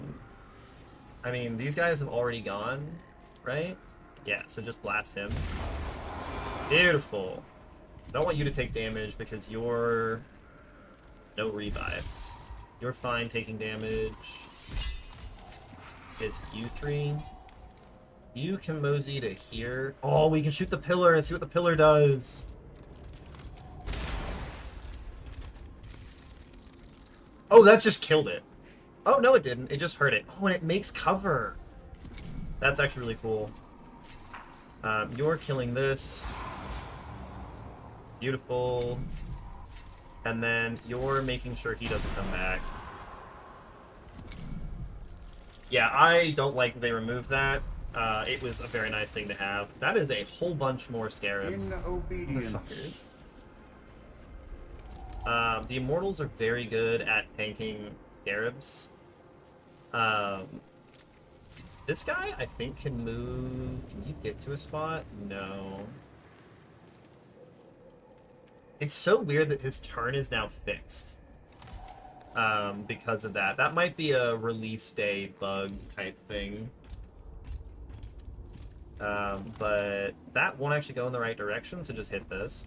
mean, these guys have already gone, right? Yeah, so just blast him. Beautiful. Don't want you to take damage because you're... no revives. You're fine taking damage. It's you 3. You can mosey to here. Oh, we can shoot the pillar and see what the pillar does. Oh, that just killed it. Oh, no, it didn't. It just hurt it. Oh, and it makes cover. That's actually really cool. You're killing this. Beautiful. And then you're making sure he doesn't come back. Yeah, I don't like that they removed that. It was a very nice thing to have. That is a whole bunch more scarabs. In obedience. Motherfuckers. The Immortals are very good at tanking scarabs. Um, this guy, I think, can move... Can you get to a spot? No. It's so weird that his turn is now fixed. Because of that. That might be a release day bug type thing. But that won't actually go in the right direction, so just hit this.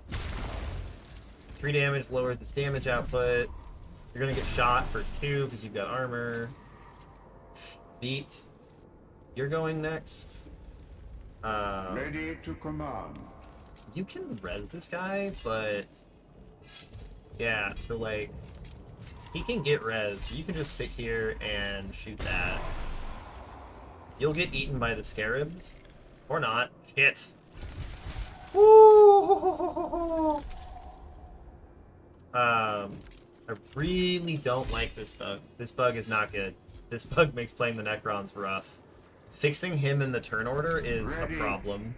3 damage lowers this damage output. You're gonna get shot for 2 because you've got armor. Beat. You're going next. Ready to command. You can res this guy, but... Yeah, so like... He can get res, so you can just sit here and shoot that. You'll get eaten by the scarabs. Or not. Shit. Woo! I really don't like this bug. This bug is not good. This bug makes playing the Necrons rough. Fixing him in the turn order is a problem.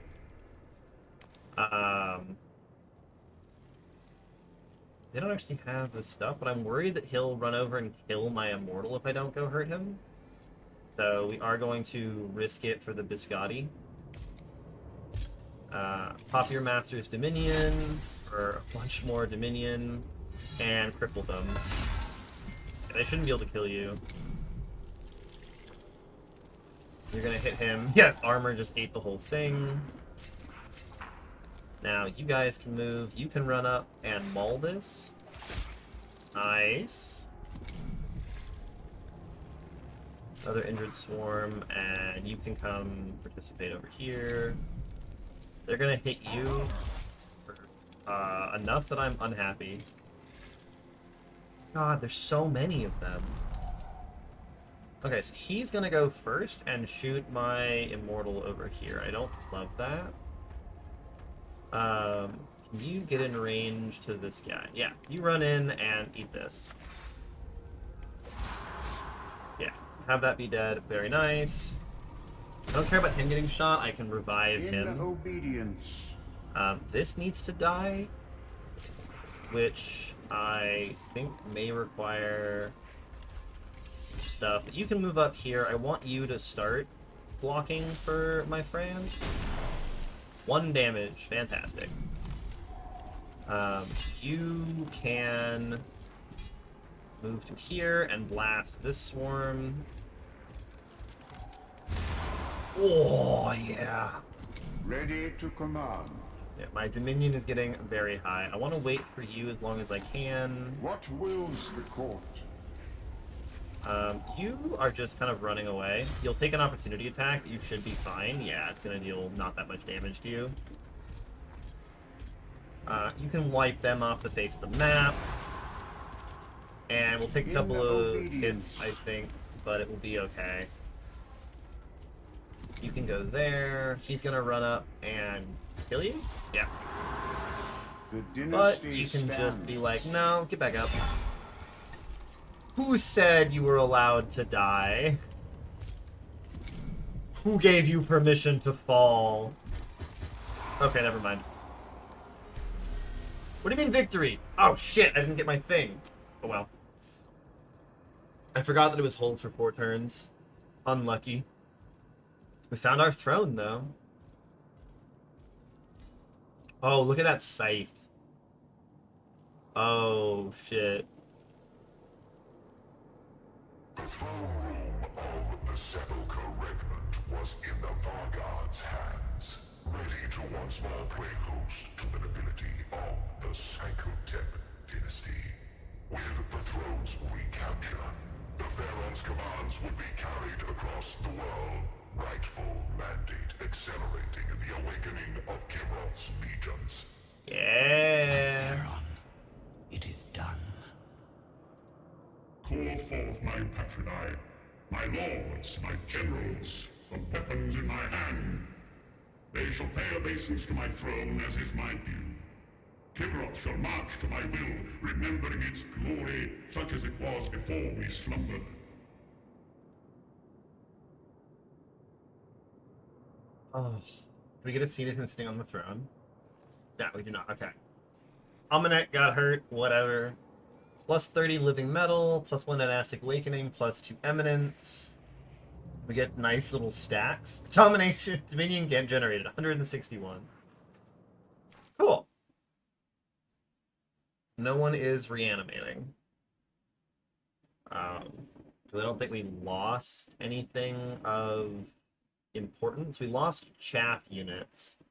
They don't actually have this stuff, but I'm worried that he'll run over and kill my Immortal if I don't go hurt him. So we are going to risk it for the Biscotti. Pop your Master's Dominion, or a bunch more Dominion, and cripple them. And they shouldn't be able to kill you. You're gonna hit him. Yeah, armor just ate the whole thing. Now, you guys can move. You can run up and maul this. Nice. Another injured swarm, and you can come participate over here. They're gonna hit you for enough that I'm unhappy. God, there's so many of them. Okay, so he's gonna go first and shoot my Immortal over here. I don't love that. Can you get in range to this guy? Yeah, you run in and eat this. Yeah, have that be dead. Very nice. I don't care about him getting shot. I can revive In him. obedience. This needs to die, which I think may require stuff. But you can move up here. I want you to start blocking for my friend. 1 damage. Fantastic. You can move to here and blast this swarm. Oh, yeah. Ready to command. Yeah, my Dominion is getting very high. I want to wait for you as long as I can. What wills the court? You are just kind of running away. You'll take an opportunity attack. You should be fine. Yeah, it's going to deal not that much damage to you. You can wipe them off the face of the map. And we'll take a couple of hits, I think, but it will be okay. You can go there. He's going to run up and kill you? Yeah. The But dynasty you can just stands. be like, no, get back up. Who said you were allowed to die? Who gave you permission to fall? Okay, never mind. What do you mean victory? Oh shit, I didn't get my thing. Oh well. I forgot that it was hold for 4 turns. Unlucky. We found our throne, though. Oh, look at that scythe. Oh, shit. The throne room of the Sepulchre Regnant was in the Vargard's hands, ready to once more play host to the nobility of the Sankotep dynasty. With the throne's recapture, the Pharaoh's commands would be carried across the world, rightful mandate accelerating in the awakening of Kivroth's legions. Yeah. Theron, it is done. Call forth my patroni, my lords, my generals, the weapons in my hand. They shall pay obeisance to my throne as is my due. Kivroth shall march to my will, remembering its glory, such as it was before we slumbered. Oh. Do we get a scene of him sitting on the throne? No, we do not. Okay. Almanac got hurt. Whatever. Plus 30 living metal, plus 1 dynastic awakening, plus 2 eminence. We get nice little stacks. Domination, Dominion get generated, 161. Cool. No one is reanimating. Because I don't think we lost anything of importance. We lost chaff units,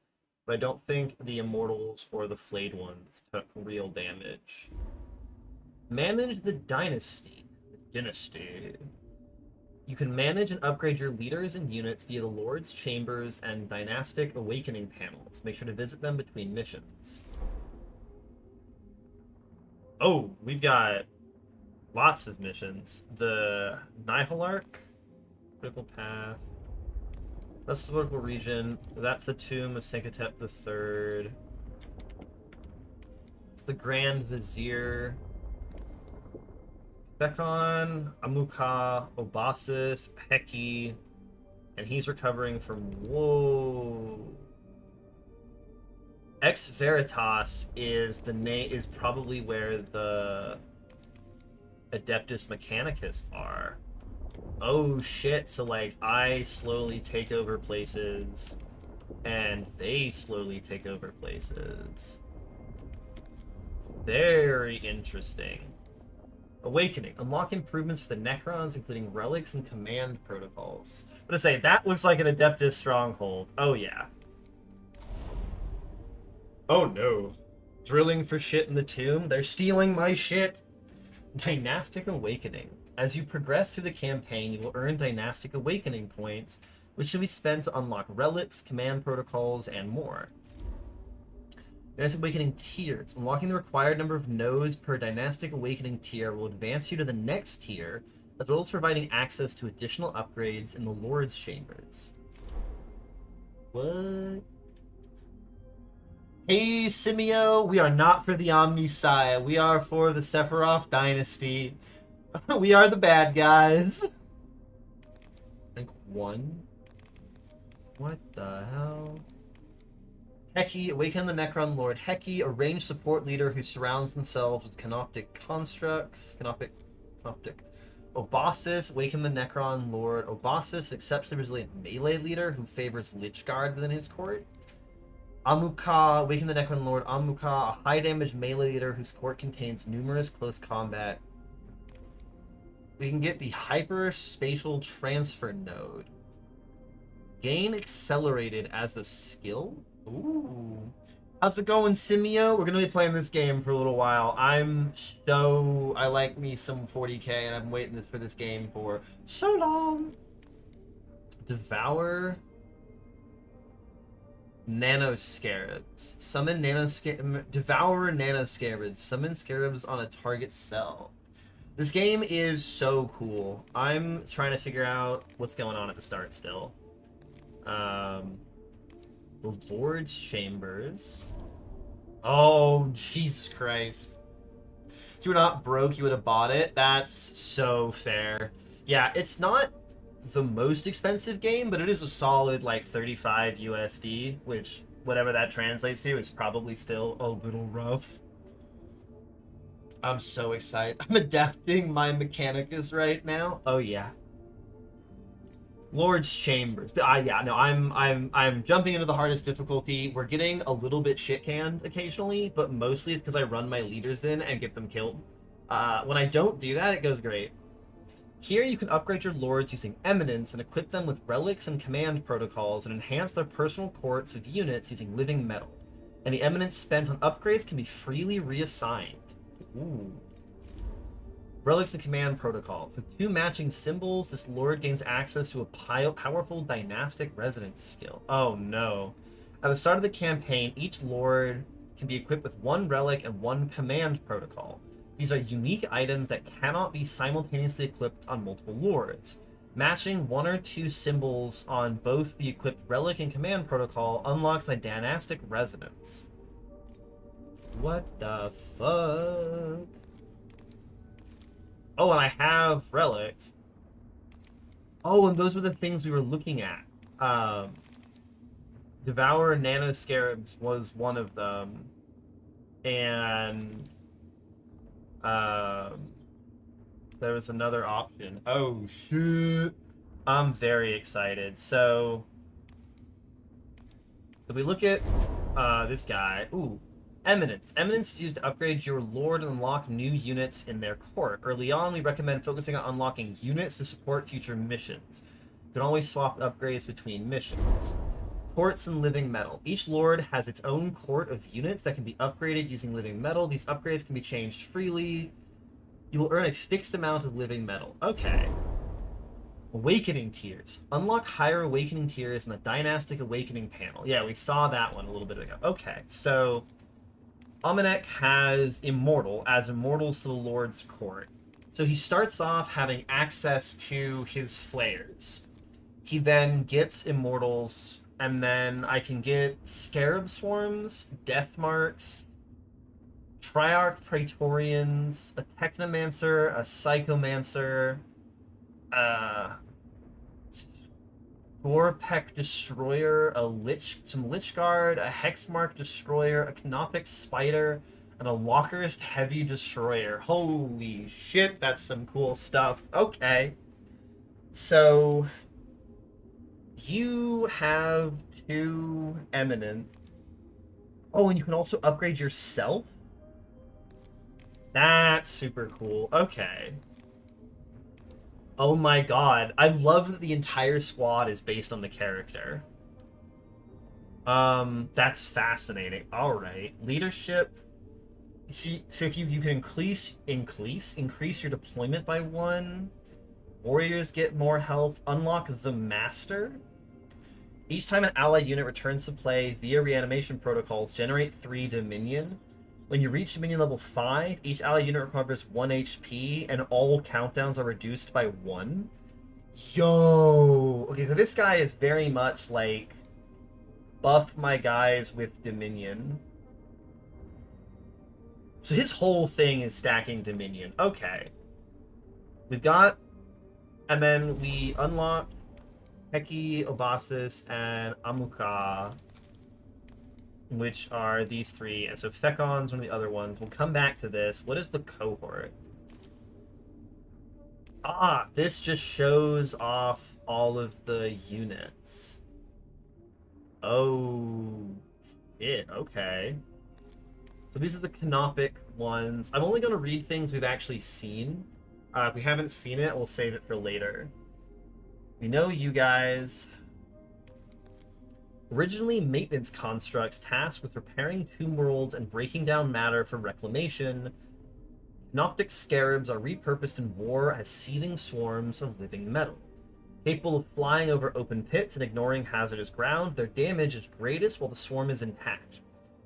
but I don't think the immortals or the flayed ones took real damage. Manage the dynasty. You can manage and upgrade your leaders and units via the Lord's Chambers and Dynastic Awakening panels. Make sure to visit them between missions. Oh, we've got lots of missions. The Nihilarch, Critical Path. That's the political region. That's the Tomb of Senketep III. It's the Grand Vizier. Bekon, Amuka, Obasis, Heki, and he's recovering from whoa. Ex Veritas is probably where the Adeptus Mechanicus are. Oh shit, so like I slowly take over places and they slowly take over places. Very interesting. Awakening. Unlock improvements for the Necrons, including relics and command protocols. I'm gonna say, that looks like an Adeptus stronghold. Oh, yeah. Oh, no. Drilling for shit in the tomb? They're stealing my shit! Dynastic Awakening. As you progress through the campaign, you will earn Dynastic Awakening points, which should be spent to unlock relics, command protocols, and more. Dynastic Awakening tiers. Unlocking the required number of nodes per Dynastic Awakening tier will advance you to the next tier, as well as providing access to additional upgrades in the Lord's Chambers. What? Hey, Simeo, we are not for the Omniscience. We are for the Sephiroth Dynasty. We are the bad guys. Rank 1? What the hell? Heki, awaken the Necron Lord Heki, a ranged support leader who surrounds themselves with canoptic constructs. Canoptic. Obasis, awaken the Necron Lord Obasis, accepts the resilient melee leader who favors Lichguard within his court. Amuka, awaken the Necron Lord Amuka, a high damage melee leader whose court contains numerous close combat. We can get the Hyperspatial Transfer node. Gain accelerated as a skill? Ooh. How's it going, Simeo? We're gonna be playing this game for a little while. I like me some 40k, and I've been waiting for this game for so long. Devour Nanoscarabs. Summon Devour Nanoscarabs. Summon scarabs on a target cell. This game is so cool. I'm trying to figure out what's going on at the start still. The Lord's Chambers. Oh, Jesus Christ. If you were not broke, you would have bought it. That's so fair. Yeah, it's not the most expensive game, but it is a solid, like, 35 USD, which, whatever that translates to, is probably still a little rough. I'm so excited. I'm adapting my Mechanicus right now. Oh, yeah. Lord's Chambers. But yeah, no, I'm jumping into the hardest difficulty. We're getting a little bit shit-canned occasionally, but mostly it's because I run my leaders in and get them killed. When I don't do that, it goes great. Here you can upgrade your lords using Eminence and equip them with relics and command protocols and enhance their personal courts of units using living metal. And the Eminence spent on upgrades can be freely reassigned. Ooh. Relics and command protocols. With 2 matching symbols, this lord gains access to a powerful dynastic resonance skill. Oh no. At the start of the campaign, each lord can be equipped with 1 relic and 1 command protocol. These are unique items that cannot be simultaneously equipped on multiple lords. Matching 1 or 2 symbols on both the equipped relic and command protocol unlocks a dynastic resonance. What the fuck? Oh, and I have relics. Oh, and those were the things we were looking at. Devour Nanoscarabs was one of them. And there was another option. Oh, shit. I'm very excited. So, if we look at this guy, ooh, Eminence. Eminence is used to upgrade your lord and unlock new units in their court. Early on, we recommend focusing on unlocking units to support future missions. You can always swap upgrades between missions. Courts and living metal. Each lord has its own court of units that can be upgraded using living metal. These upgrades can be changed freely. You will earn a fixed amount of living metal. Okay. Awakening tiers. Unlock higher awakening tiers in the Dynastic Awakening panel. Yeah, we saw that one a little bit ago. Okay, so Almanac has Immortal as Immortals to the Lord's Court. So he starts off having access to his flares. He then gets Immortals, and then I can get Scarab Swarms, Death Marks, Triarch Praetorians, a Technomancer, a Psychomancer, Gorpek Destroyer, some Lich Guard, a Hexmark Destroyer, a Canopic Spider, and a Walkerist Heavy Destroyer. Holy shit, that's some cool stuff. Okay. So, you have 2 Eminent. Oh, and you can also upgrade yourself? That's super cool. Okay. Oh my god. I love that the entire squad is based on the character. That's fascinating. Alright. Leadership. So if you can increase your deployment by 1. Warriors get more health. Unlock the Master. Each time an allied unit returns to play via reanimation protocols, generate 3 Dominion. When you reach Dominion level 5, each allied unit recovers 1 HP, and all countdowns are reduced by 1. Yo! Okay, so this guy is very much like, buff my guys with Dominion. So his whole thing is stacking Dominion. Okay. We've got... And then we unlocked Heki, Obasis, and Amuka, which are these 3. And so Fekon's one of the other ones. We'll come back to this. What is the cohort? Ah, this just shows off all of the units. Oh, shit. Okay. So these are the Canopic ones. I'm only going to read things we've actually seen. If we haven't seen it, we'll save it for later. We know you guys. Originally maintenance constructs tasked with repairing tomb worlds and breaking down matter for reclamation, Canoptic scarabs are repurposed in war as seething swarms of living metal. Capable of flying over open pits and ignoring hazardous ground, their damage is greatest while the swarm is intact.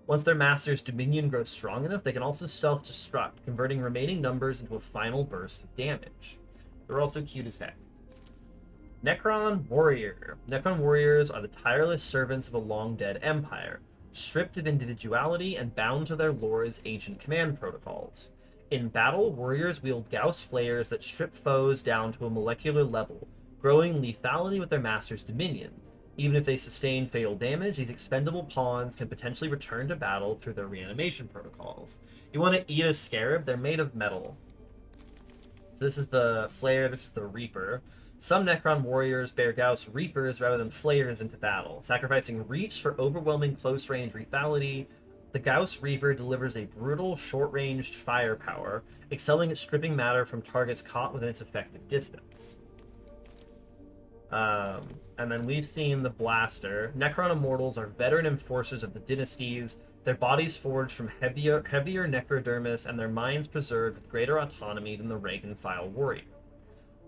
Once their master's dominion grows strong enough, they can also self-destruct, converting remaining numbers into a final burst of damage. They're also cute as heck. Necron Warrior. Necron Warriors are the tireless servants of a long-dead empire, stripped of individuality and bound to their lord's ancient command protocols. In battle, warriors wield Gauss flares that strip foes down to a molecular level, growing lethality with their master's dominion. Even if they sustain fatal damage, these expendable pawns can potentially return to battle through their reanimation protocols. You want to eat a scarab? They're made of metal. So this is the flare, this is the reaper. Some Necron warriors bear Gauss reapers rather than flares into battle. Sacrificing reach for overwhelming close-range lethality, the Gauss Reaper delivers a brutal, short-ranged firepower, excelling at stripping matter from targets caught within its effective distance. And then we've seen the Blaster. Necron Immortals are veteran enforcers of the dynasties, their bodies forged from heavier necrodermis and their minds preserved with greater autonomy than the rank-and-file warrior.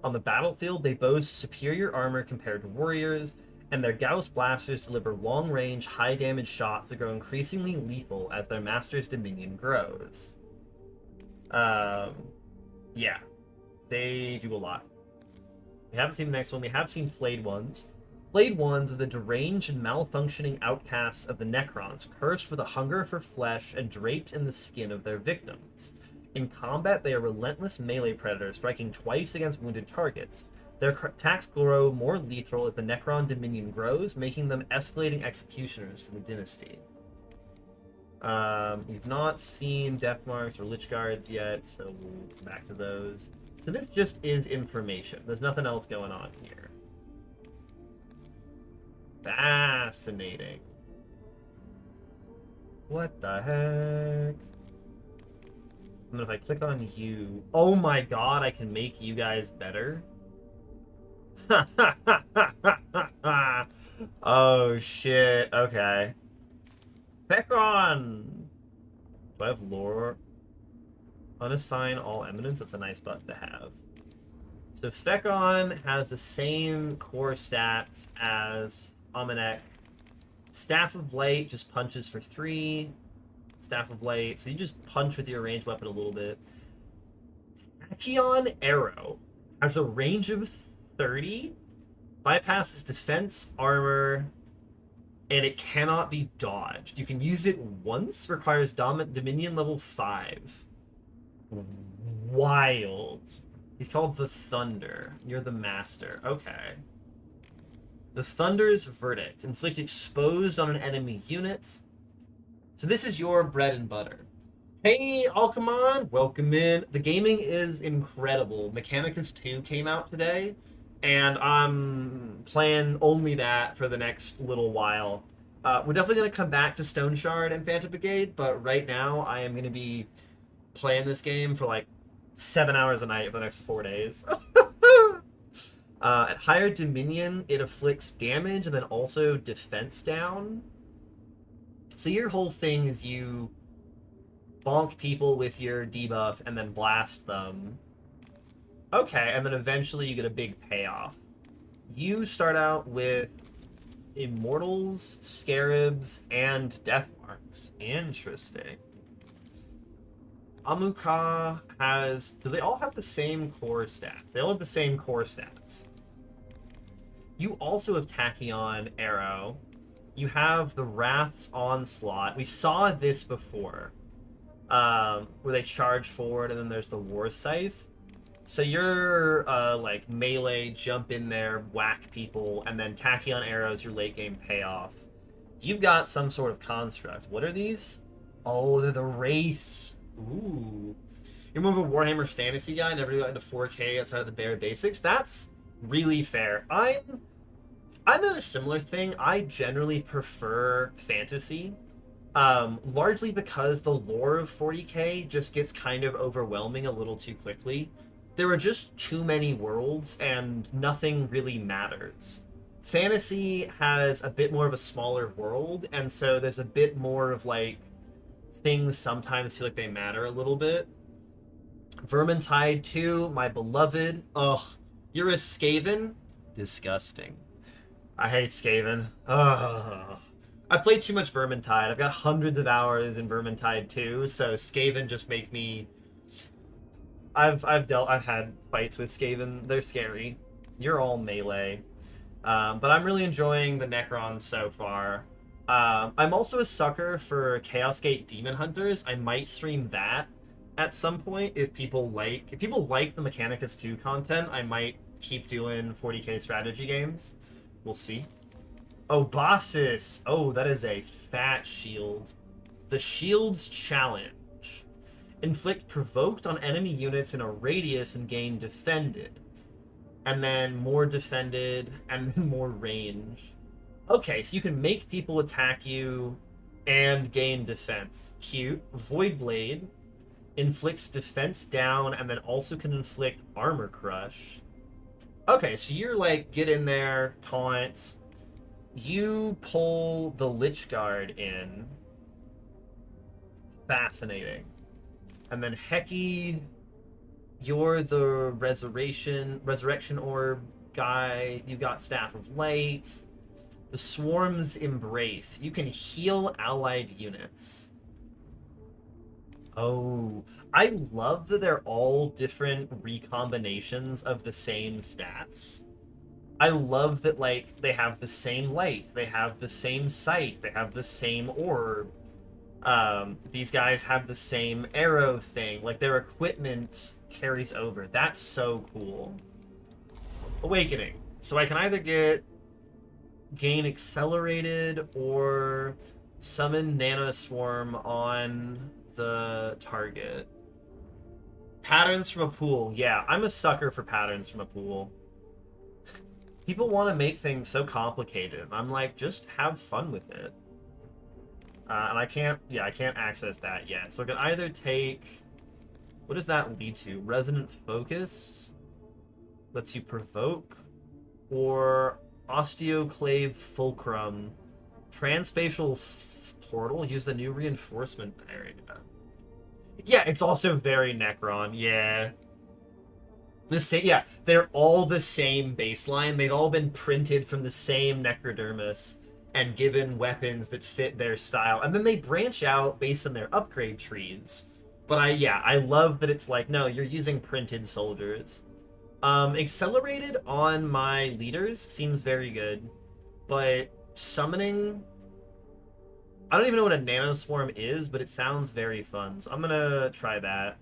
On the battlefield, they boast superior armor compared to warriors, and their Gauss blasters deliver long-range, high-damage shots that grow increasingly lethal as their master's dominion grows. Yeah. They do a lot. We haven't seen the next one. We have seen Flayed Ones. Flayed Ones are the deranged and malfunctioning outcasts of the Necrons, cursed with a hunger for flesh and draped in the skin of their victims. In combat, they are relentless melee predators, striking twice against wounded targets. Their attacks grow more lethal as the Necron Dominion grows, making them escalating executioners for the dynasty. We've not seen Death Marks or Lich Guards yet, so we'll come back to those. So this just is information. There's nothing else going on here. Fascinating. What the heck? And if I click on you... Oh my god, I can make you guys better? Oh shit, okay. Necron! Do I have lore? Unassign all eminence? That's a nice button to have. So Fekon has the same core stats as Amanek. Staff of Light just punches for 3. Staff of Light, so you just punch with your ranged weapon a little bit. Tachyon Arrow has a range of 30, bypasses defense, armor, and it cannot be dodged. You can use it once, requires Dominion level 5. Wild. He's called the Thunder. You're the master. Okay. The Thunder's Verdict. Inflict exposed on an enemy unit. So this is your bread and butter. Hey, Alcamon, welcome in. The gaming is incredible. Mechanicus 2 came out today, and I'm playing only that for the next little while. We're definitely going to come back to Stone Shard and Phantom Brigade, but right now I am going to be playing this game for like 7 hours a night for the next 4 days. At higher Dominion, it afflicts damage and then also defense down. So your whole thing is you bonk people with your debuff and then blast them. Okay, and then eventually you get a big payoff. You start out with Immortals, Scarabs, and Death Marks. Interesting. Amuka has... Do they all have the same core stats? They all have the same core stats. You also have Tachyon Arrow. You have the Wrath's Onslaught. We saw this before. Where they charge forward and then there's the War Scythe. So you're like melee, jump in there, whack people, and then Tachyon Arrows your late game payoff. You've got some sort of construct. What are these? Oh, they're the Wraiths. Ooh. You're more of a Warhammer Fantasy guy, never got into 4K outside of the bare basics. That's really fair. I'm in a similar thing. I generally prefer fantasy. Largely because the lore of 40K just gets kind of overwhelming a little too quickly. There are just too many worlds, and nothing really matters. Fantasy has a bit more of a smaller world, and so there's a bit more of, like, things sometimes feel like they matter a little bit. Vermintide 2, my beloved. Ugh. You're a Skaven? Disgusting. I hate Skaven. Ugh. I played too much Vermintide. I've got hundreds of hours in Vermintide 2, so Skaven just make me... I've had fights with Skaven. They're scary. You're all melee. But I'm really enjoying the Necrons so far. I'm also a sucker for Chaos Gate Demon Hunters. I might stream that at some point if people like the Mechanicus 2 content. I might keep doing 40K strategy games. We'll see. Oh, Bossis. Oh, that is a fat shield. The Shield's Challenge. Inflict provoked on enemy units in a radius and gain defended. And then more defended, and then more range. Okay, so you can make people attack you and gain defense. Cute. Void Blade inflicts defense down and then also can inflict armor crush. Okay, so you're like, get in there, taunt. You pull the Lich Guard in. Fascinating. And then Heki, you're the Resurrection Orb guy. You've got Staff of Light. The Swarm's Embrace. You can heal allied units. Oh, I love that they're all different recombinations of the same stats. I love that, like, they have the same light, they have the same sight, they have the same orb. These guys have the same arrow thing. Like, their equipment carries over. That's so cool. Awakening. So I can either gain accelerated or summon Nanoswarm on the target. Patterns from a pool. Yeah, I'm a sucker for patterns from a pool. People want to make things so complicated. I'm like, just have fun with it. And I can't access that yet. So I can either take, what does that lead to? Resonant Focus lets you provoke, or Osteoclave Fulcrum, Transspatial Portal, use the new reinforcement area. Yeah, it's also very Necron. Yeah. Yeah, they're all the same baseline. They've all been printed from the same necrodermis and given weapons that fit their style. And then they branch out based on their upgrade trees. But I love that it's like, no, you're using printed soldiers. Accelerated on my leaders seems very good. But summoning, I don't even know what a nanoswarm is, but it sounds very fun. So I'm gonna try that.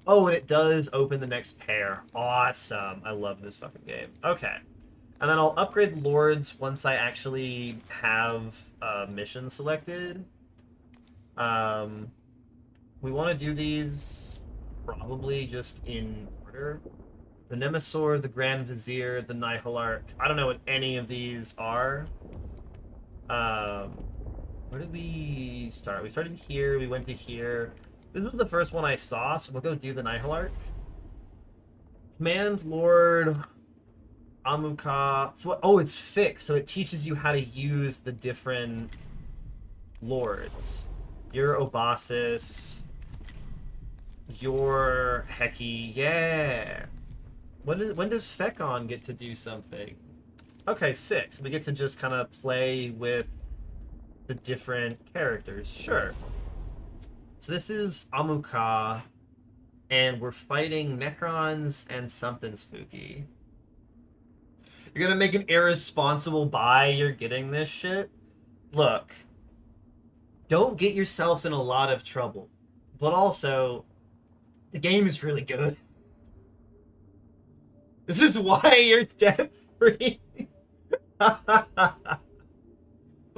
Oh, and it does open the next pair. Awesome. I love this fucking game. Okay. And then I'll upgrade Lords once I actually have a mission selected. We want to do these probably just in order. The Nemesaur, the Grand Vizier, the Nihilarch. I don't know what any of these are. Where did we start? We started here, we went to here. This was the first one I saw, so we'll go do the Nihilarch. Command Lord Amuka. So, oh, it's fixed, so it teaches you how to use the different lords. You're Obasis. You're Heki. Yeah. When does Fekon get to do something? Okay, 6. We get to just kind of play with the different characters. Sure. So this is Amuka, and we're fighting Necrons and something spooky. You're gonna make an irresponsible buy, you're getting this shit? Look, don't get yourself in a lot of trouble. But also, the game is really good. This is why you're debt-free.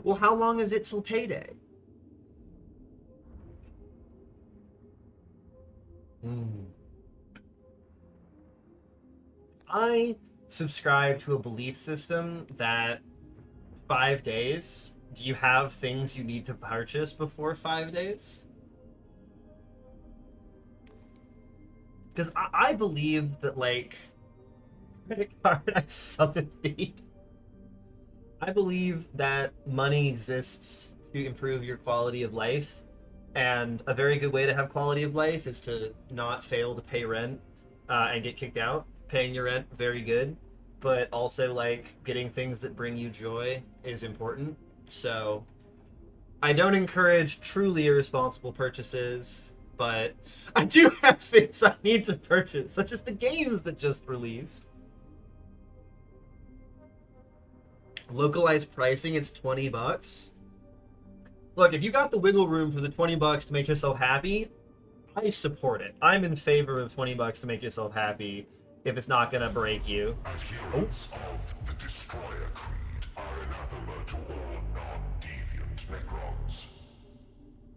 Well, how long is it till payday? I subscribe to a belief system that 5 days, do you have things you need to purchase before 5 days? Because I believe that, like, credit card sympathy. I believe that money exists to improve your quality of life. And a very good way to have quality of life is to not fail to pay rent and get kicked out. Paying your rent, very good. But also, like, getting things that bring you joy is important. So, I don't encourage truly irresponsible purchases, but I do have things I need to purchase, such as the games that just released. Localized pricing, it's $20. Look, if you got the wiggle room for the $20 to make yourself happy, I support it. I'm in favor of $20 to make yourself happy if it's not gonna break you. Adherents of the Destroyer Creed are anathema to all non-deviant Necrons.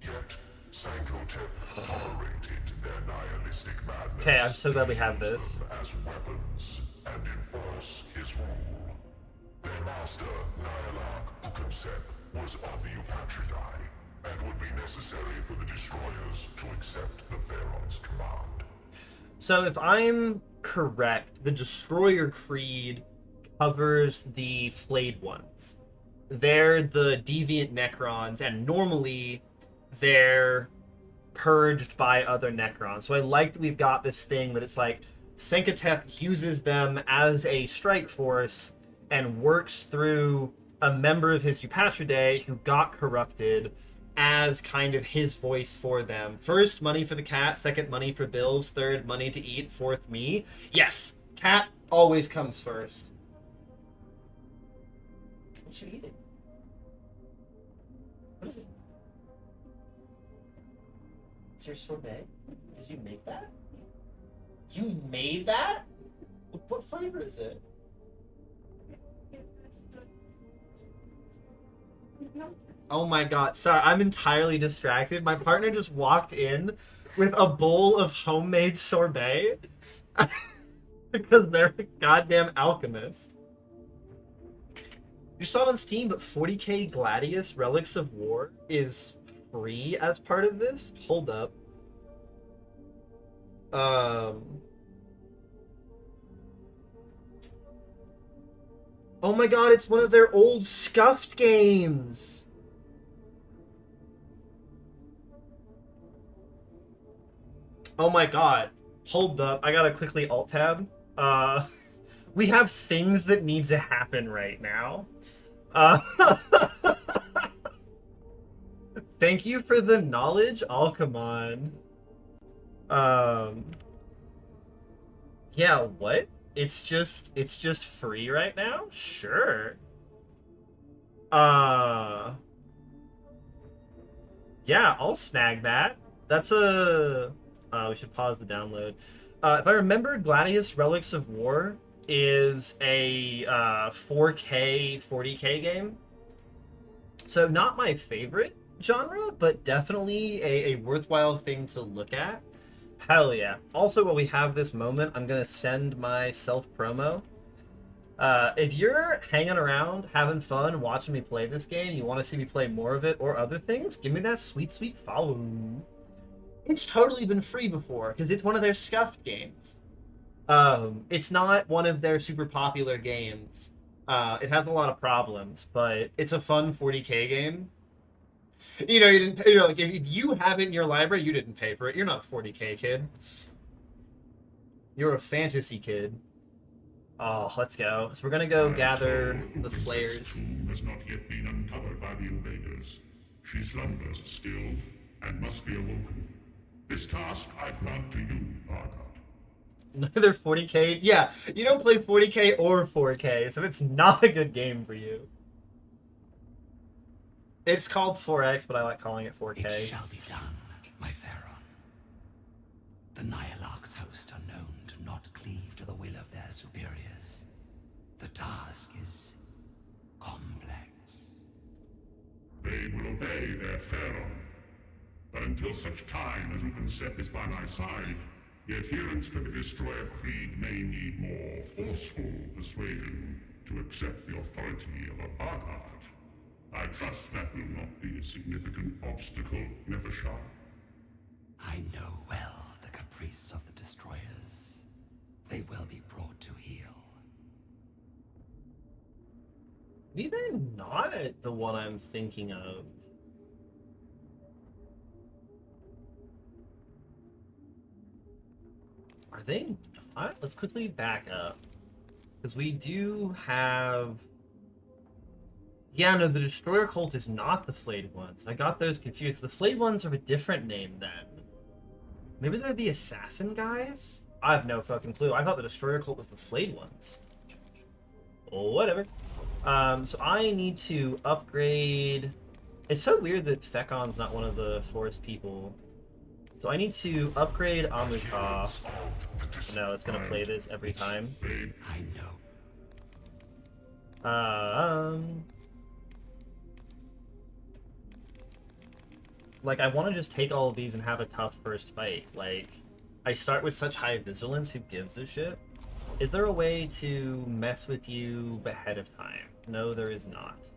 Yet, Sankotep tolerated their nihilistic madness. Okay, I'm so glad we have this. As weapons and enforce his rule. Their master, Nihilarch Ukemsep, was of the Eupatridae, and would be necessary for the Destroyers to accept the Pharaoh's command. So if I'm correct, the Destroyer Creed covers the flayed ones. They're the deviant Necrons, and normally they're purged by other Necrons. So I like that we've got this thing that it's like Sankotep uses them as a strike force and works through a member of his Eupatridae who got corrupted as kind of his voice for them. First, money for the cat. Second, money for bills. Third, money to eat. Fourth, me. Yes, cat always comes first. What you eating? What is it? It's your sorbet? Did you make that? You made that? What flavor is it? Oh my god, sorry, I'm entirely distracted. My partner just walked in with a bowl of homemade sorbet. Because they're a goddamn alchemist. You saw it on Steam, but 40k Gladius Relics of War is free as part of this? Hold up. Oh my god, it's one of their old scuffed games! Oh my god. Hold up, I gotta quickly alt-tab. We have things that need to happen right now. Thank you for the knowledge, Alcamon. Yeah, what? It's just free right now? Sure. Yeah, I'll snag that. That's a... we should pause the download. If I remember, Gladius Relics of War is a 4K, 40K game. So not my favorite genre, but definitely a worthwhile thing to look at. Hell yeah. Also, while we have this moment, I'm going to send my self-promo. If you're hanging around, having fun, watching me play this game, you want to see me play more of it or other things, give me that sweet, sweet follow. It's totally been free before, because it's one of their scuffed games. It's not one of their super popular games. It has a lot of problems, but it's a fun 40k game. You know, you didn't pay, like, if you have it in your library, you didn't pay for it. You're not a 40k kid. You're a fantasy kid. Oh, let's go. So we're gonna go gather the flares. Tomb has not yet been uncovered by the invaders. She slumbers still and must be awoken. This task I grant to you, Argot. Another 40k? Yeah, you don't play 40k or 4k, so it's not a good game for you. It's called 4x, but I like calling it 4k. It shall be done, my Theron. The Nyalak's host are known to not cleave to the will of their superiors. The task is complex. They will obey their pharaoh. But until such time as Upansep is by my side, the adherents to the Destroyer Creed may need more forceful persuasion to accept the authority of a Vargard. I trust that will not be a significant obstacle, Nefershah. I know well the caprice of the Destroyers. They will be brought to heel. Maybe they're not the one I'm thinking of. Are they not? Let's quickly back up. Because we do have... Yeah, no, the Destroyer Cult is not the Flayed Ones. I got those confused. The Flayed Ones have a different name then. Maybe they're the Assassin guys? I have no fucking clue. I thought the Destroyer Cult was the Flayed Ones. Whatever. So I need to upgrade... It's so weird that Fekon's not one of the forest people. So I need to upgrade Amuka. No, it's gonna play this every time. I know. Like, I want to just take all of these and have a tough first fight. Like, I start with such high vigilance, who gives a shit? Is there a way to mess with you ahead of time? No, there is not.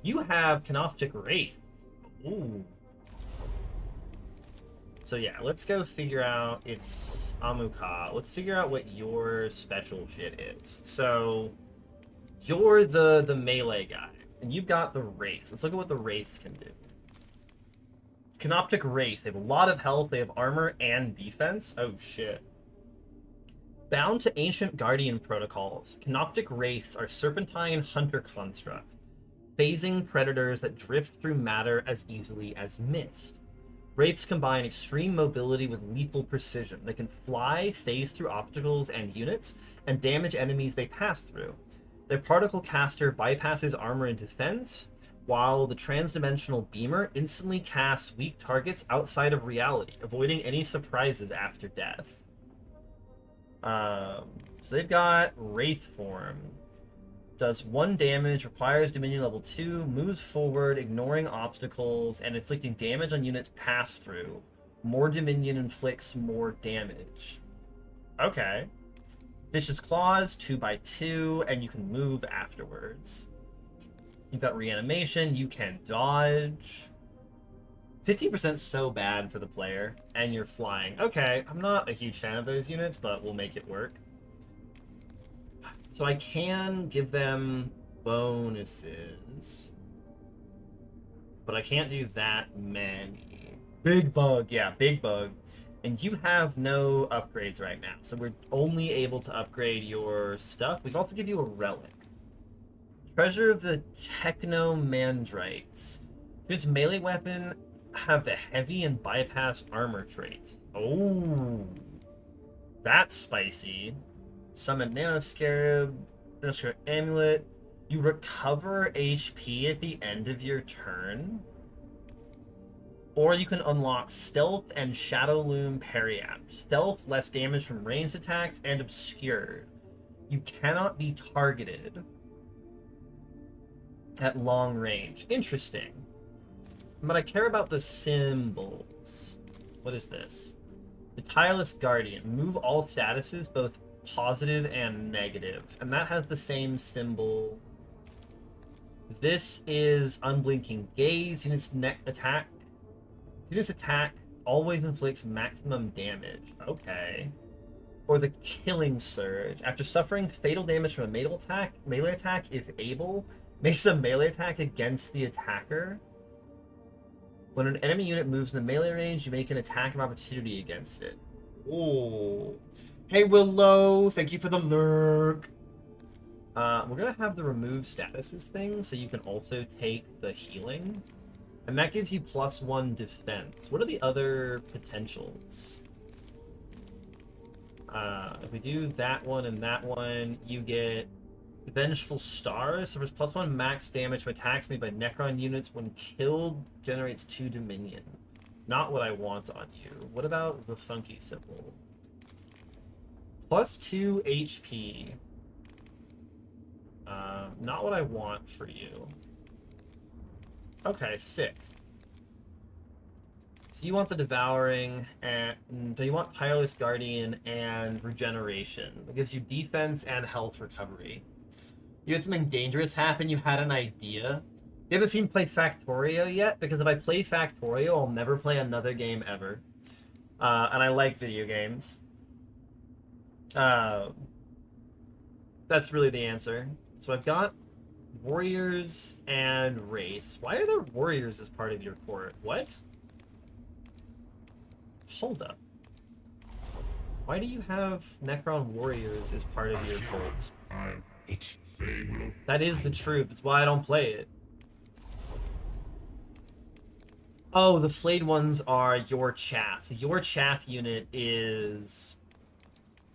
You have Canoptic Wraith. Ooh. So yeah, let's go figure out, it's Amuka. Let's figure out what your special shit is. So, you're the melee guy, and you've got the Wraith. Let's look at what the Wraiths can do. Canoptic Wraith, they have a lot of health, they have armor and defense. Oh shit. Bound to ancient Guardian protocols, Canoptic Wraiths are serpentine hunter constructs, phasing predators that drift through matter as easily as mist. Wraiths combine extreme mobility with lethal precision. They can fly, phase through obstacles and units, and damage enemies they pass through. Their particle caster bypasses armor and defense, while the transdimensional beamer instantly casts weak targets outside of reality, avoiding any surprises after death. So they've got Wraith form. Does 1 damage, requires Dominion level 2, moves forward, ignoring obstacles, and inflicting damage on units passed through. More Dominion inflicts more damage. Okay. Vicious Claws, 2x2, and you can move afterwards. You've got Reanimation, you can dodge. 50% so bad for the player, and you're flying. Okay, I'm not a huge fan of those units, but we'll make it work. So I can give them bonuses, but I can't do that many. Big bug, yeah, big bug. And you have no upgrades right now, so we're only able to upgrade your stuff. We can also give you a relic. Treasure of the Technomandrites. Its melee weapon have the heavy and bypass armor traits. Oh, that's spicy. Summon Nanoscarab, Nanoscarab Amulet. You recover HP at the end of your turn. Or you can unlock Stealth and Shadow Loom Periapt. Stealth, less damage from ranged attacks, and Obscured. You cannot be targeted at long range. Interesting. But I care about the symbols. What is this? The Tireless Guardian. Move all statuses, both positive and negative. And that has the same symbol. This is Unblinking Gaze. Units attack always inflicts maximum damage. Okay. Or the Killing Surge. After suffering fatal damage from a melee attack, if able, makes a melee attack against the attacker. When an enemy unit moves in the melee range, you make an attack of opportunity against it. Oh. Hey, Willow. Thank you for the lurk. We're going to have the remove statuses thing, so you can also take the healing. And that gives you +1 defense. What are the other potentials? If we do that one and that one, you get Vengeful Stars. Suffers +1 max damage from attacks made by Necron units when killed. Generates 2 Dominion. Not what I want on you. What about the Funky symbol? +2 HP. Not what I want for you. Okay, sick. So you want the Devouring, and you want Tireless Guardian and Regeneration. It gives you defense and health recovery. You had something dangerous happen, you had an idea. You haven't seen play Factorio yet, because if I play Factorio, I'll never play another game ever. And I like video games. That's really the answer. So I've got Warriors and Wraiths. Why are there Warriors as part of your court? What? Hold up. Why do you have Necron Warriors as part of your court? That is the truth. It's why I don't play it. Oh, the flayed ones are your chaff. So your chaff unit is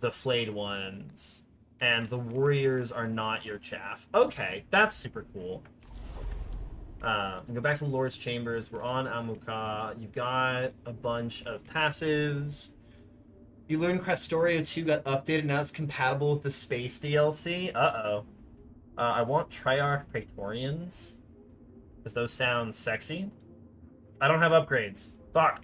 the flayed ones. And the warriors are not your chaff. Okay, that's super cool. Go back to Lord's Chambers. We're on Amuka. You've got a bunch of passives. You learned Crestorio 2 got updated. Now it's compatible with the Space DLC. Uh-oh. I want Triarch Praetorians. Because those sound sexy. I don't have upgrades. Fuck.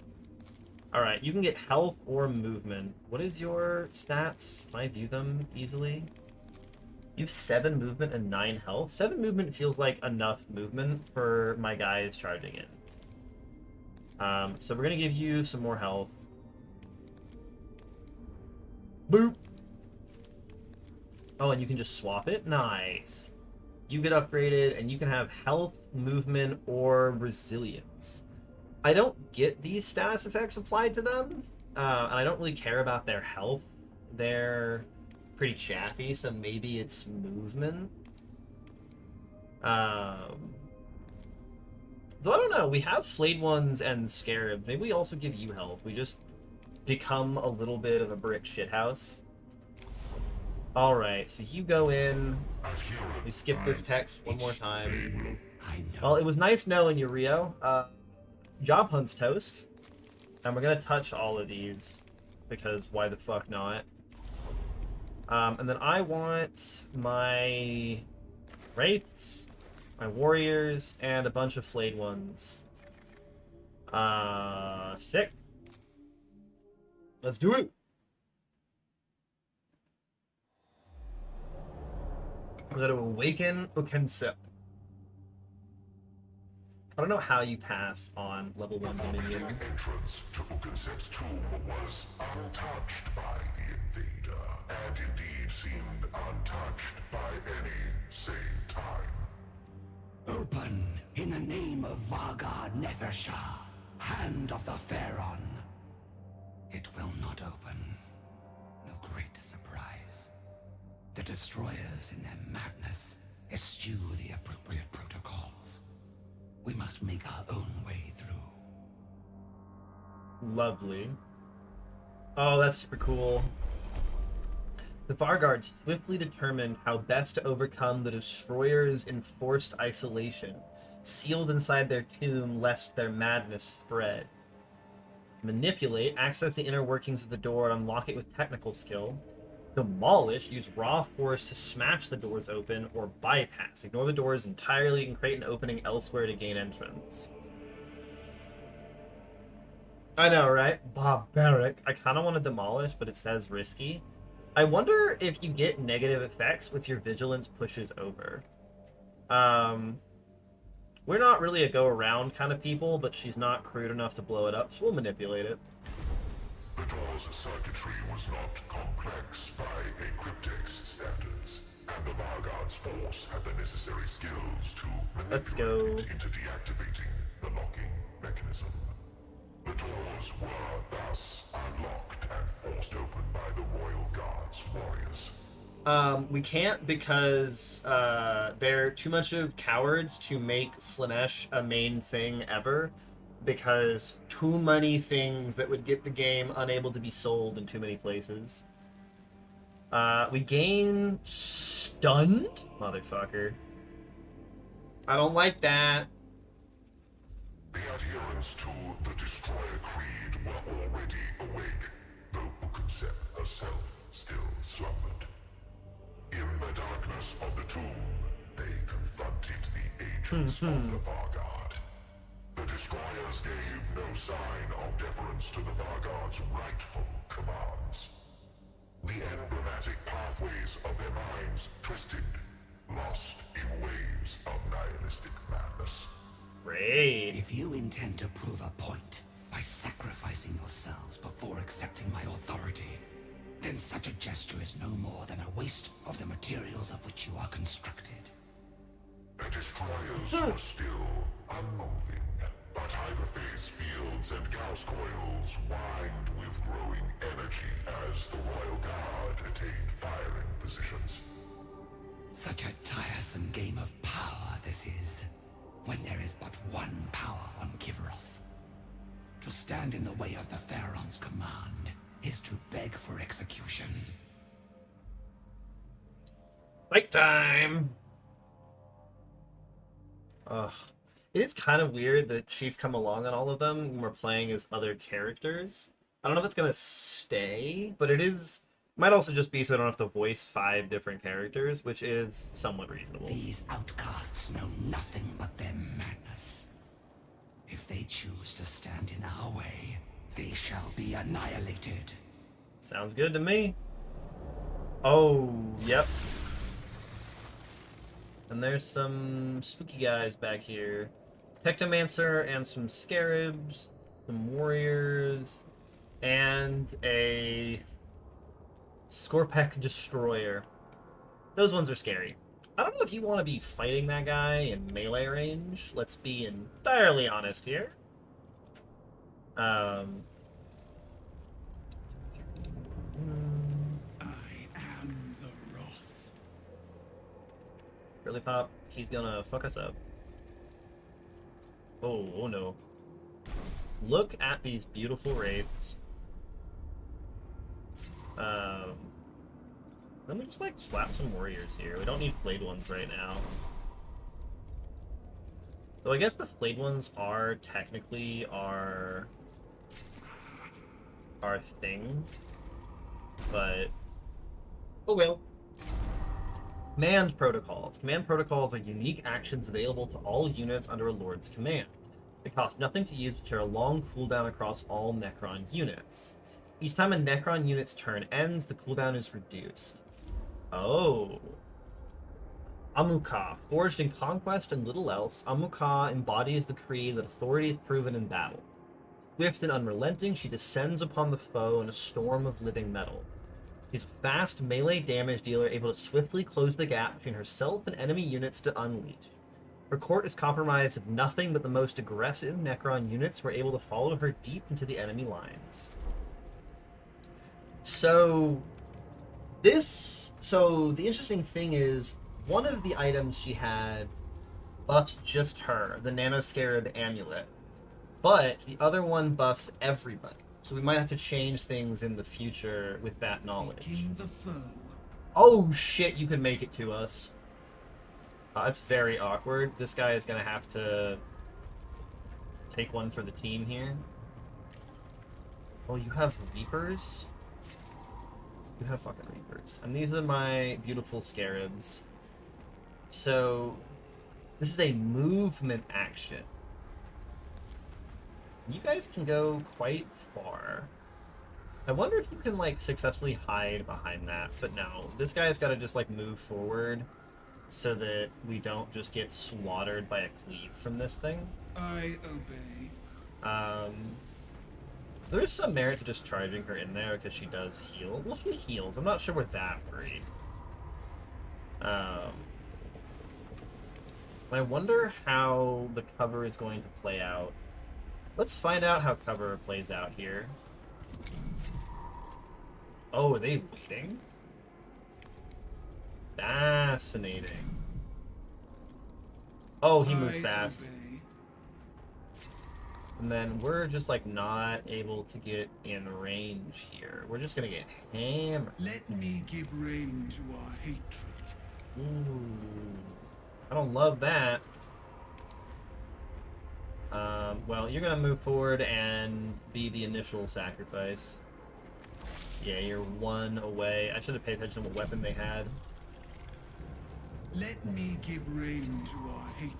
Alright, you can get health or movement. What is your stats? Can I view them easily? You have 7 movement and 9 health. 7 movement feels like enough movement for my guys charging in. So we're going to give you some more health. Boop! Oh, and you can just swap it? Nice. You get upgraded, and you can have health, movement, or resilience. I don't get these status effects applied to them, and I don't really care about their health. They're pretty chaffy, so maybe it's movement. Though I don't know, we have flayed ones and scarabs. Maybe we also give you health. We just become a little bit of a brick shithouse. Alright, so you go in. We skip this text one more time. Well, it was nice knowing you, Rio. Job hunt's toast. And we're gonna touch all of these, because why the fuck not? And then I want my Wraiths, my Warriors, and a bunch of flayed ones. Sick. Let's do it! We gotta awaken Ukensep. I don't know how you pass on level 1 Dominion. Entrance to Ukensep's tomb was untouched by the invader, and indeed seemed untouched by any save time. Open in the name of Vargard Nefershah, Hand of the Pharaon. It will not open. No great surprise. The destroyers in their madness eschew the appropriate protocols. We must make our own way through. Lovely. Oh, that's super cool. The Varguards swiftly determined how best to overcome the Destroyer's enforced isolation, sealed inside their tomb lest their madness spread. Manipulate, access the inner workings of the door and unlock it with technical skill. Demolish, use raw force to smash the doors open, or bypass. Ignore the doors entirely and create an opening elsewhere to gain entrance. I know, right? Barbaric. I kind of want to demolish, but it says risky. I wonder if you get negative effects with your vigilance pushes over. We're not really a go-around kind of people, but she's not crude enough to blow it up, so we'll manipulate it. The door's circuitry was not complex by a cryptex standards, and the Vargard's force had the necessary skills to Let's manipulate go. it into deactivating the locking mechanism. The doors were thus unlocked and forced open by the Royal Guard's warriors. We can't because they're too much of cowards to make Slaanesh a main thing ever, because too many things that would get the game unable to be sold in too many places. We gain stunned? Motherfucker. I don't like that. The adherents to the Destroyer Creed were already awake, though Ukensep herself still slumbered. In the darkness of the tomb, they confronted the agents of the Vargard. The Destroyers gave no sign of deference to the Vargard's rightful commands. The emblematic pathways of their minds twisted, lost in waves of nihilistic madness. Great. If you intend to prove a point by sacrificing yourselves before accepting my authority, then such a gesture is no more than a waste of the materials of which you are constructed. The Destroyers were still unmoving, but hyperphase fields and Gauss coils whined with growing energy as the Royal Guard attained firing positions. Such a tiresome game of power this is, when there is but one power on Kivaroth. To stand in the way of the Pharaon's command is to beg for execution. Fight time! Ugh. It is kind of weird that she's come along on all of them when we're playing as other characters. I don't know if it's gonna stay, but it is... Might also just be so I don't have to voice 5 different characters, which is somewhat reasonable. These outcasts know nothing but their madness. If they choose to stand in our way, they shall be annihilated. Sounds good to me. Oh, yep. And there's some spooky guys back here. Tectomancer and some scarabs, some warriors, and a Scorpec Destroyer. Those ones are scary. I don't know if you want to be fighting that guy in melee range. Let's be entirely honest here. I am the Wrath. Really, Pop? He's gonna fuck us up. Oh no. Look at these beautiful wraiths. Let me just like slap some warriors here. We don't need flayed ones right now. Though I guess the flayed ones are technically our thing. But oh well. Command protocols. Command protocols are unique actions available to all units under a lord's command. They cost nothing to use but share a long cooldown across all Necron units. Each time a Necron unit's turn ends, the cooldown is reduced. Oh. Amuka. Forged in conquest and little else, Amuka embodies the creed that authority is proven in battle. Swift and unrelenting, she descends upon the foe in a storm of living metal. She's a fast melee damage dealer able to swiftly close the gap between herself and enemy units to unleash. Her court is comprised of nothing but the most aggressive Necron units were able to follow her deep into the enemy lines. So the interesting thing is, one of the items she had buffs just her, the Nanoscarab Amulet, but the other one buffs everybody. So we might have to change things in the future with that knowledge. Oh shit, you can make it to us. That's very awkward. This guy is gonna have to take one for the team here. Oh, you have Reapers? You have fucking Reapers. And these are my beautiful Scarabs. So, this is a movement action. You guys can go quite far. I wonder if you can, like, successfully hide behind that, but no. This guy's gotta just, like, move forward so that we don't just get slaughtered by a cleave from this thing. I obey. There's some merit to just charging her in there because she does heal. Well, she heals. I'm not sure we're that worried. I wonder how the cover is going to play out. Let's find out how cover plays out here. Oh, are they waiting? Fascinating. Oh, he moves fast. Obey. And then we're just, like, not able to get in range here. We're just gonna get hammered. Let me give rein to our hatred. Ooh. I don't love that. Well, you're gonna move forward and be the initial sacrifice. Yeah, you're one away. I should have paid attention to what weapon they had. Let me give rein to our hatred.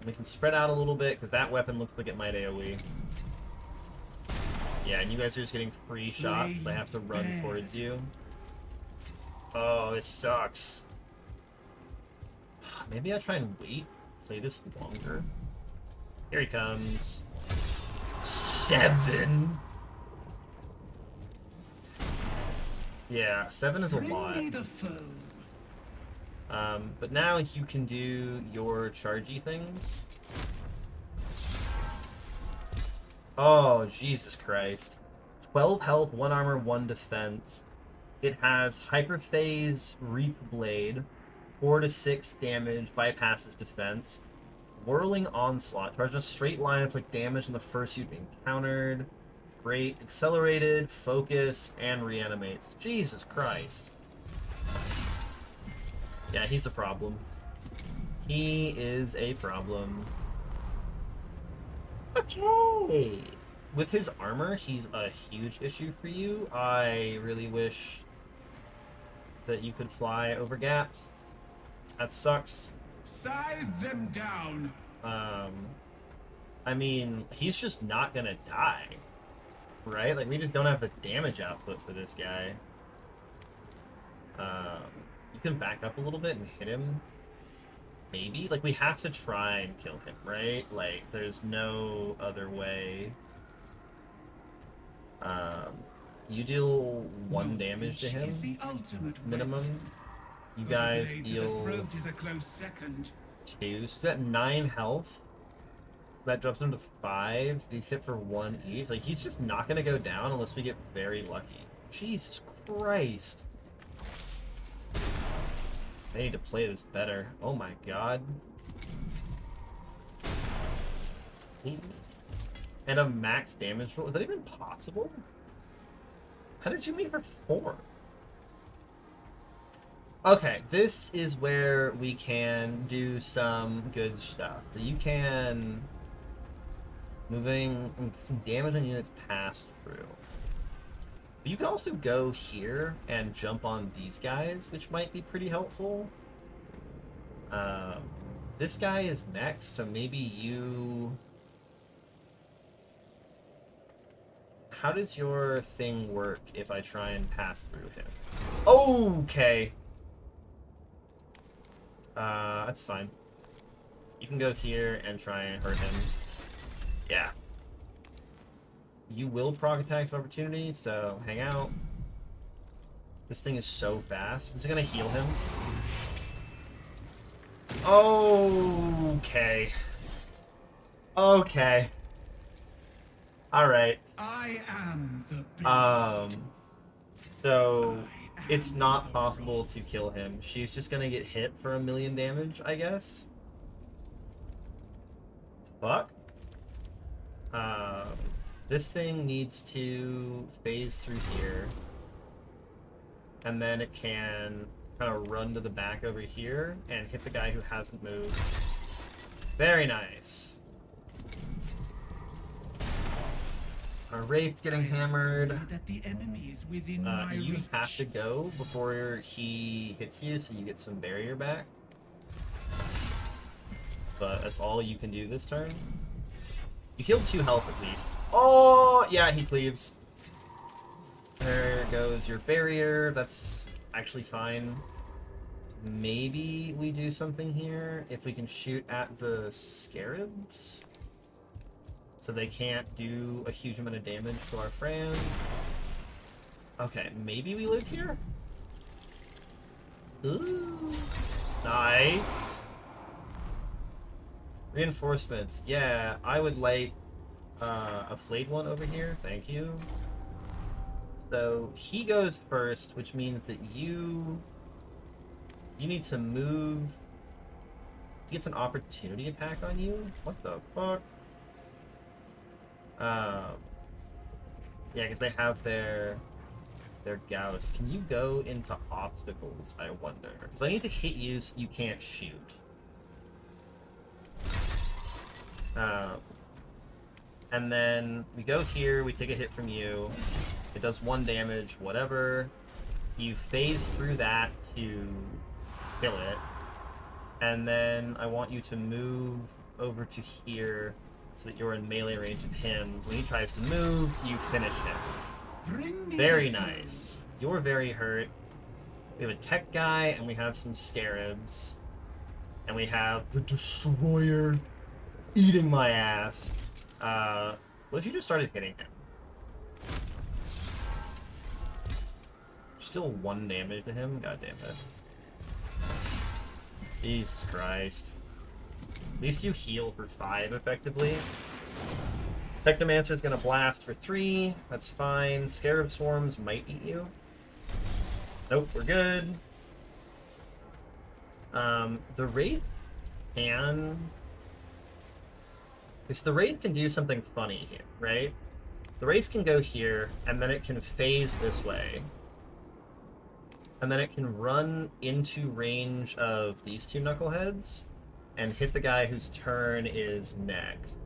We can spread out a little bit, because that weapon looks like it might AoE. Yeah, and you guys are just getting free shots, because I have to run towards you. Oh, this sucks. Maybe I try and wait, play this longer. Here he comes. 7! Yeah, 7 is a lot. Bring me the foe. But now you can do your chargey things. Oh, Jesus Christ. 12 health, 1 armor, 1 defense. It has Hyperphase Reap Blade, 4 to 6 damage, bypasses defense. Whirling Onslaught, charging a straight line, inflict damage on the first unit encountered. Great. Accelerated, focused, and reanimates. Jesus Christ. Yeah, he's a problem. He is a problem. Okay. With his armor, he's a huge issue for you. I really wish that you could fly over gaps. That sucks. Scythe them down. I mean, he's just not gonna die. Right? Like, we just don't have the damage output for this guy. You can back up a little bit and hit him. Maybe? Like, we have to try and kill him, right? Like, there's no other way. You deal 1 damage to him, Is the ultimate minimum. weapon. You But a guys blade to the deal throat is a close second. 2. So he's at 9 health. That drops him to 5. He's hit for 1 each. Like, he's just not gonna go down unless we get very lucky. Jesus Christ. They need to play this better. Oh my god. And a max damage roll? Was that even possible? How did you make for 4? Okay, this is where we can do some good stuff. So you can... Moving some damage on units passed through. But you can also go here and jump on these guys, which might be pretty helpful. This guy is next, so maybe you... How does your thing work if I try and pass through him? Okay. That's fine. You can go here and try and hurt him. Yeah. You will proc attacks of opportunity, so hang out. This thing is so fast. Is it gonna heal him? Okay. Okay. Alright. I am the beast. So it's not possible to kill him. She's just gonna get hit for 1,000,000 damage, I guess. Fuck. This thing needs to phase through here. And then it can kind of run to the back over here and hit the guy who hasn't moved. Very nice. Our Wraith's getting hammered. That the enemy is within my You reach. have to go before he hits you, so you get some barrier back. But that's all you can do this turn. You healed 2 health at least. Oh, yeah, he cleaves. There goes your barrier. That's actually fine. Maybe we do something here if we can shoot at the scarabs. So they can't do a huge amount of damage to our friend. Okay, maybe we live here? Ooh. Nice. Reinforcements. Yeah, I would like a flayed one over here. Thank you. So he goes first, which means that you need to move. He gets an opportunity attack on you? What the fuck? Yeah, because they have their Gauss. Can you go into obstacles, I wonder? Because I need to hit you so you can't shoot. And then we go here, we take a hit from you. It does 1 damage, whatever. You phase through that to kill it. And then I want you to move over to here so that you're in melee range of him. When he tries to move, you finish him. Bring me Very the food. nice. You're very hurt. We have a tech guy, and we have some scarabs. And we have the Destroyer eating my ass. What if you just started hitting him? Still 1 damage to him? God damn it. Jesus Christ. At least you heal for 5 effectively. Technomancer is gonna blast for 3. That's fine. Scarab Swarms might eat you. Nope, we're good. The Wraith can... Because the Wraith can do something funny here, right? The Wraith can go here, and then it can phase this way. And then it can run into range of these 2 knuckleheads and hit the guy whose turn is next.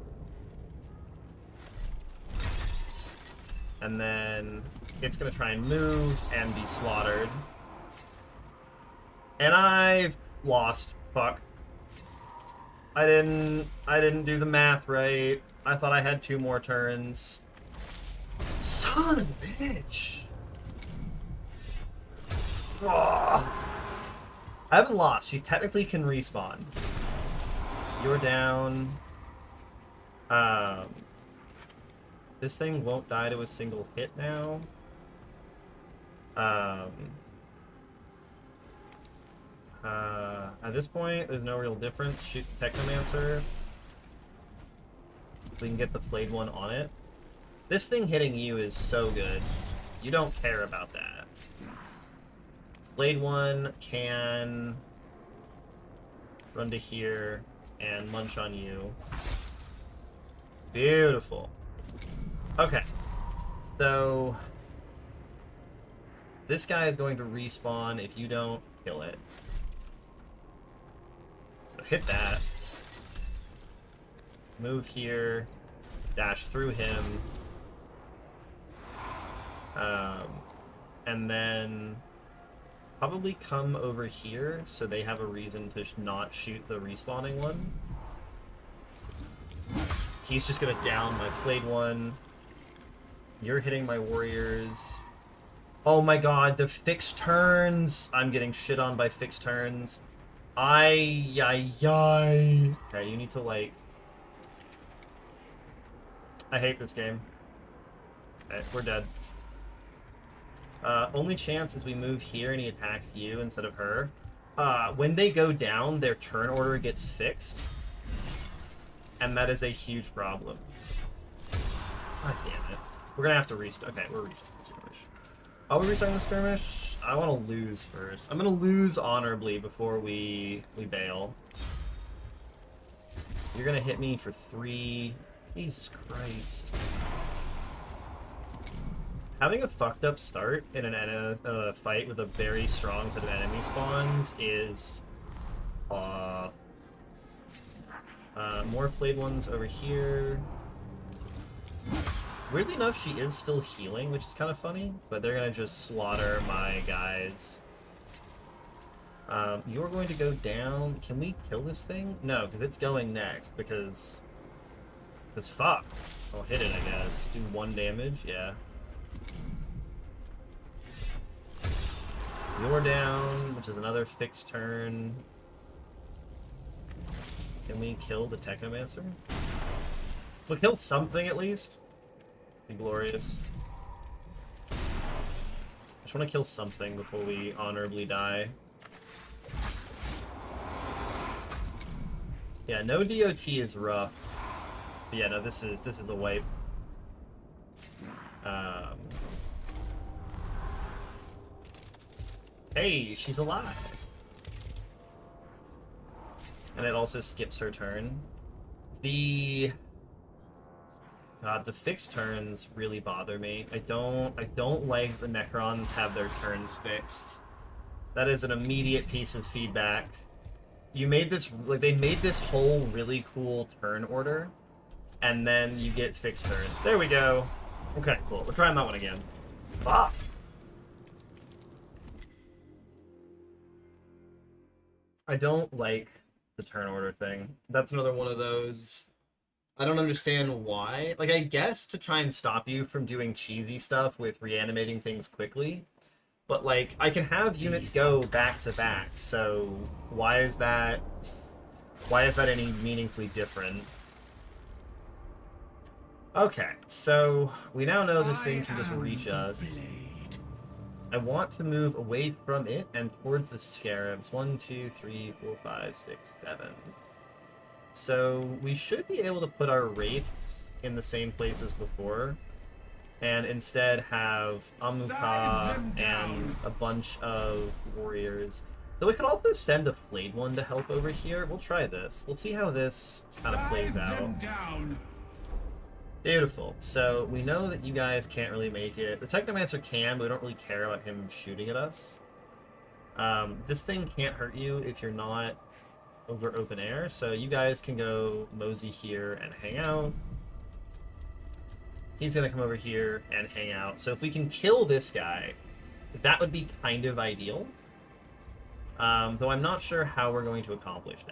And then it's gonna try and move and be slaughtered. And I've lost. Fuck. I didn't do the math right. I thought I had 2 more turns. Son of a bitch. Ugh. I haven't lost. She technically can respawn. You're down. This thing won't die to a single hit now. At this point, there's no real difference. Shoot the Technomancer. We can get the flayed one on it. This thing hitting you is so good. You don't care about that. Flayed one can run to here and munch on you. Beautiful. Okay. So this guy is going to respawn if you don't kill it. So hit that. Move here. Dash through him. And then probably come over here so they have a reason to not shoot the respawning one. He's just gonna down my flayed one. You're hitting my warriors. Oh my god, the fixed turns! I'm getting shit on by fixed turns. Okay, you need to, like... I hate this game. Okay, we're dead. Only chance is we move here and he attacks you instead of her. When they go down, their turn order gets fixed. And that is a huge problem. God damn it. We're gonna have to restart. Okay, we're restarting the skirmish. Are we restarting the skirmish? I want to lose first. I'm gonna lose honorably before we bail. You're gonna hit me for 3. Jesus Christ. Having a fucked up start in a fight with a very strong set of enemy spawns is... more flayed ones over here. Weirdly enough, she is still healing, which is kind of funny, but they're gonna just slaughter my guys. You're going to go down. Can we kill this thing? No, because it's going next, because fuck. I'll hit it, I guess. Do 1 damage? Yeah. You're down, which is another fixed turn. Can we kill the Technomancer? We'll kill something at least. Be glorious. I just want to kill something before we honorably die. Yeah, no DOT is rough. But yeah, no, this is a wipe. Hey, she's alive. And it also skips her turn. The fixed turns really bother me. I don't like the Necrons have their turns fixed. That is an immediate piece of feedback. You made this, like, they made this whole really cool turn order, and then you get fixed turns. There we go. Okay, cool. We're trying that one again. Fuck. I don't like the turn order thing. That's another one of those... I don't understand why. Like, I guess to try and stop you from doing cheesy stuff with reanimating things quickly, but, like, I can have units go back to back, so why is that any meaningfully different? Okay, so we now know this thing can just reach us. I want to move away from it and towards the scarabs. 1, 2, 3, 4, 5, 6, 7. So we should be able to put our wraiths in the same place as before, and instead have Amuka and a bunch of warriors. Though we could also send a flayed one to help over here. We'll try this. We'll see how this kind of plays out. Beautiful. So we know that you guys can't really make it. The Technomancer can, but we don't really care about him shooting at us. This thing can't hurt you if you're not over open air, so you guys can go mosey here and hang out. He's gonna come over here and hang out. So if we can kill this guy, that would be kind of ideal. Though I'm not sure how we're going to accomplish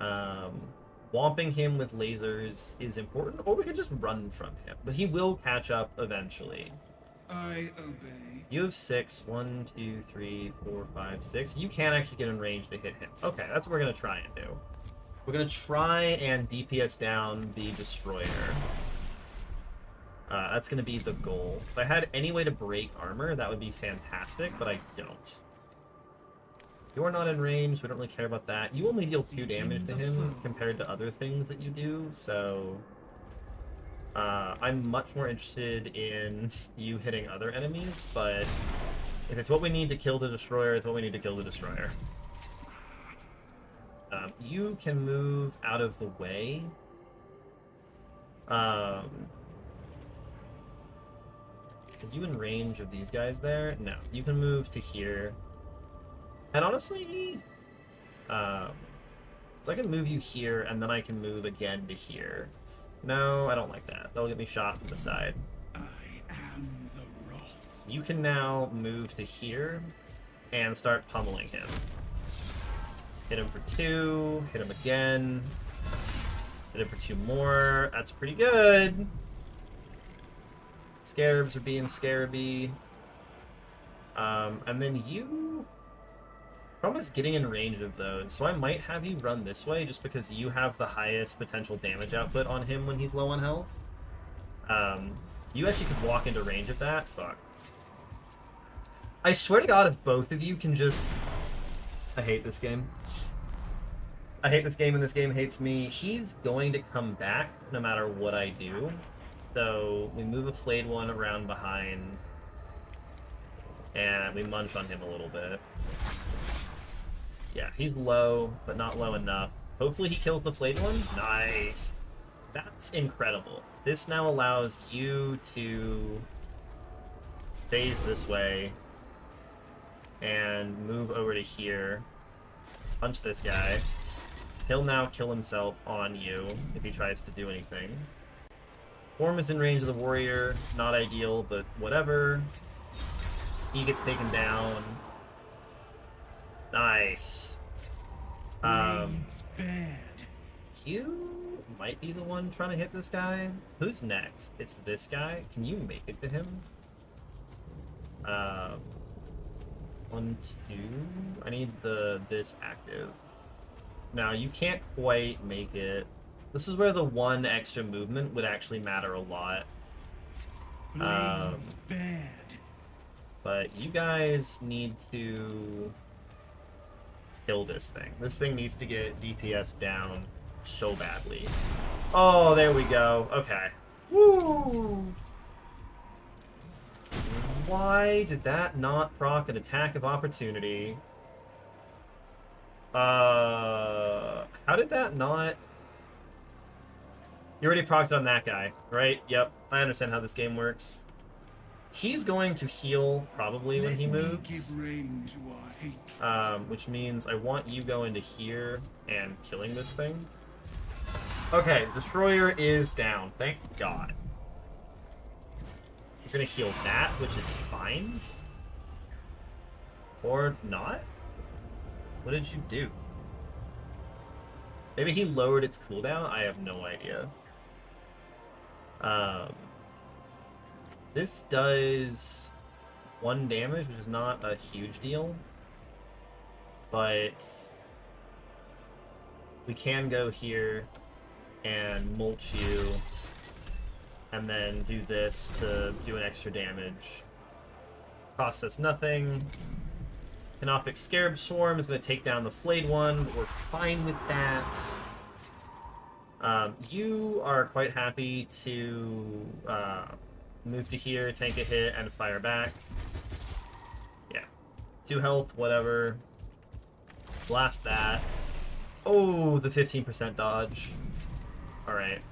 that. Whomping him with lasers is important, or we could just run from him. But he will catch up eventually. I obey. You have 6. 1, 2, 3, 4, 5, 6. You can actually get in range to hit him. Okay, that's what we're going to try and do. We're going to try and DPS down the Destroyer. That's going to be the goal. If I had any way to break armor, that would be fantastic, but I don't. You're not in range, we don't really care about that. You only deal 2 damage to him compared to other things that you do, so... I'm much more interested in you hitting other enemies, but if it's what we need to kill the Destroyer, it's what we need to kill the Destroyer. You can move out of the way. Are you in range of these guys there? No. You can move to here. And honestly, so I can move you here, and then I can move again to here. No, I don't like that. That'll get me shot from the side. I am the wrath. You can now move to here and start pummeling him. Hit him for 2, hit him again, hit him for 2 more. That's pretty good. Scarabs are being scaraby. And then you Problem is getting in range of those, so I might have you run this way just because you have the highest potential damage output on him when he's low on health. You actually could walk into range of that. Fuck. I swear to God, if both of you can just... I hate this game. I hate this game, and this game hates me. He's going to come back no matter what I do. So we move a flayed one around behind, and we munch on him a little bit. Yeah, he's low, but not low enough. Hopefully he kills the flayed one. Nice. That's incredible. This now allows you to phase this way and move over to here. Punch this guy. He'll now kill himself on you if he tries to do anything. Form is in range of the warrior. Not ideal, but whatever. He gets taken down. Nice. It's bad. You might be the one trying to hit this guy. Who's next? It's this guy. Can you make it to him? 1, 2. I need this active. Now you can't quite make it. This is where the 1 extra movement would actually matter a lot. It's bad. But you guys need to kill this thing. This thing needs to get DPS down so badly. Oh, there we go. Okay. Woo! Why did that not proc an attack of opportunity? How did that not... You already procced on that guy, right? Yep, I understand how this game works. He's going to heal, probably, when he moves. Give rein to our hatred. Which means I want you going to here and killing this thing. Okay, Destroyer is down. Thank God. You're gonna heal that, which is fine. Or not? What did you do? Maybe he lowered its cooldown? I have no idea. This does 1 damage, which is not a huge deal. But we can go here and mulch you, and then do this to do an extra damage. Costs us nothing. Canopic Scarab Swarm is going to take down the flayed one, but we're fine with that. You are quite happy to move to here, tank a hit, and fire back. Yeah. 2 health, whatever. Blast that. Oh, the 15% dodge. Alright.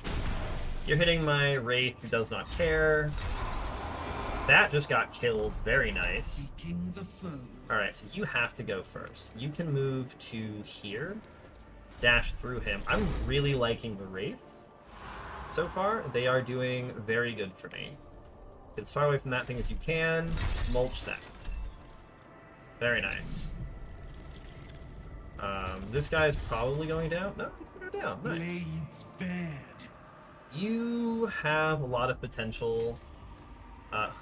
You're hitting my Wraith, who does not care. That just got killed. Very nice. Seeking the foe. Alright, so you have to go first. You can move to here. Dash through him. I'm really liking the Wraiths so far. They are doing very good for me. Get as far away from that thing as you can. Mulch that. Very nice. This guy's probably going down. No, he's going to go down. Nice. Blades bad. You have a lot of potential.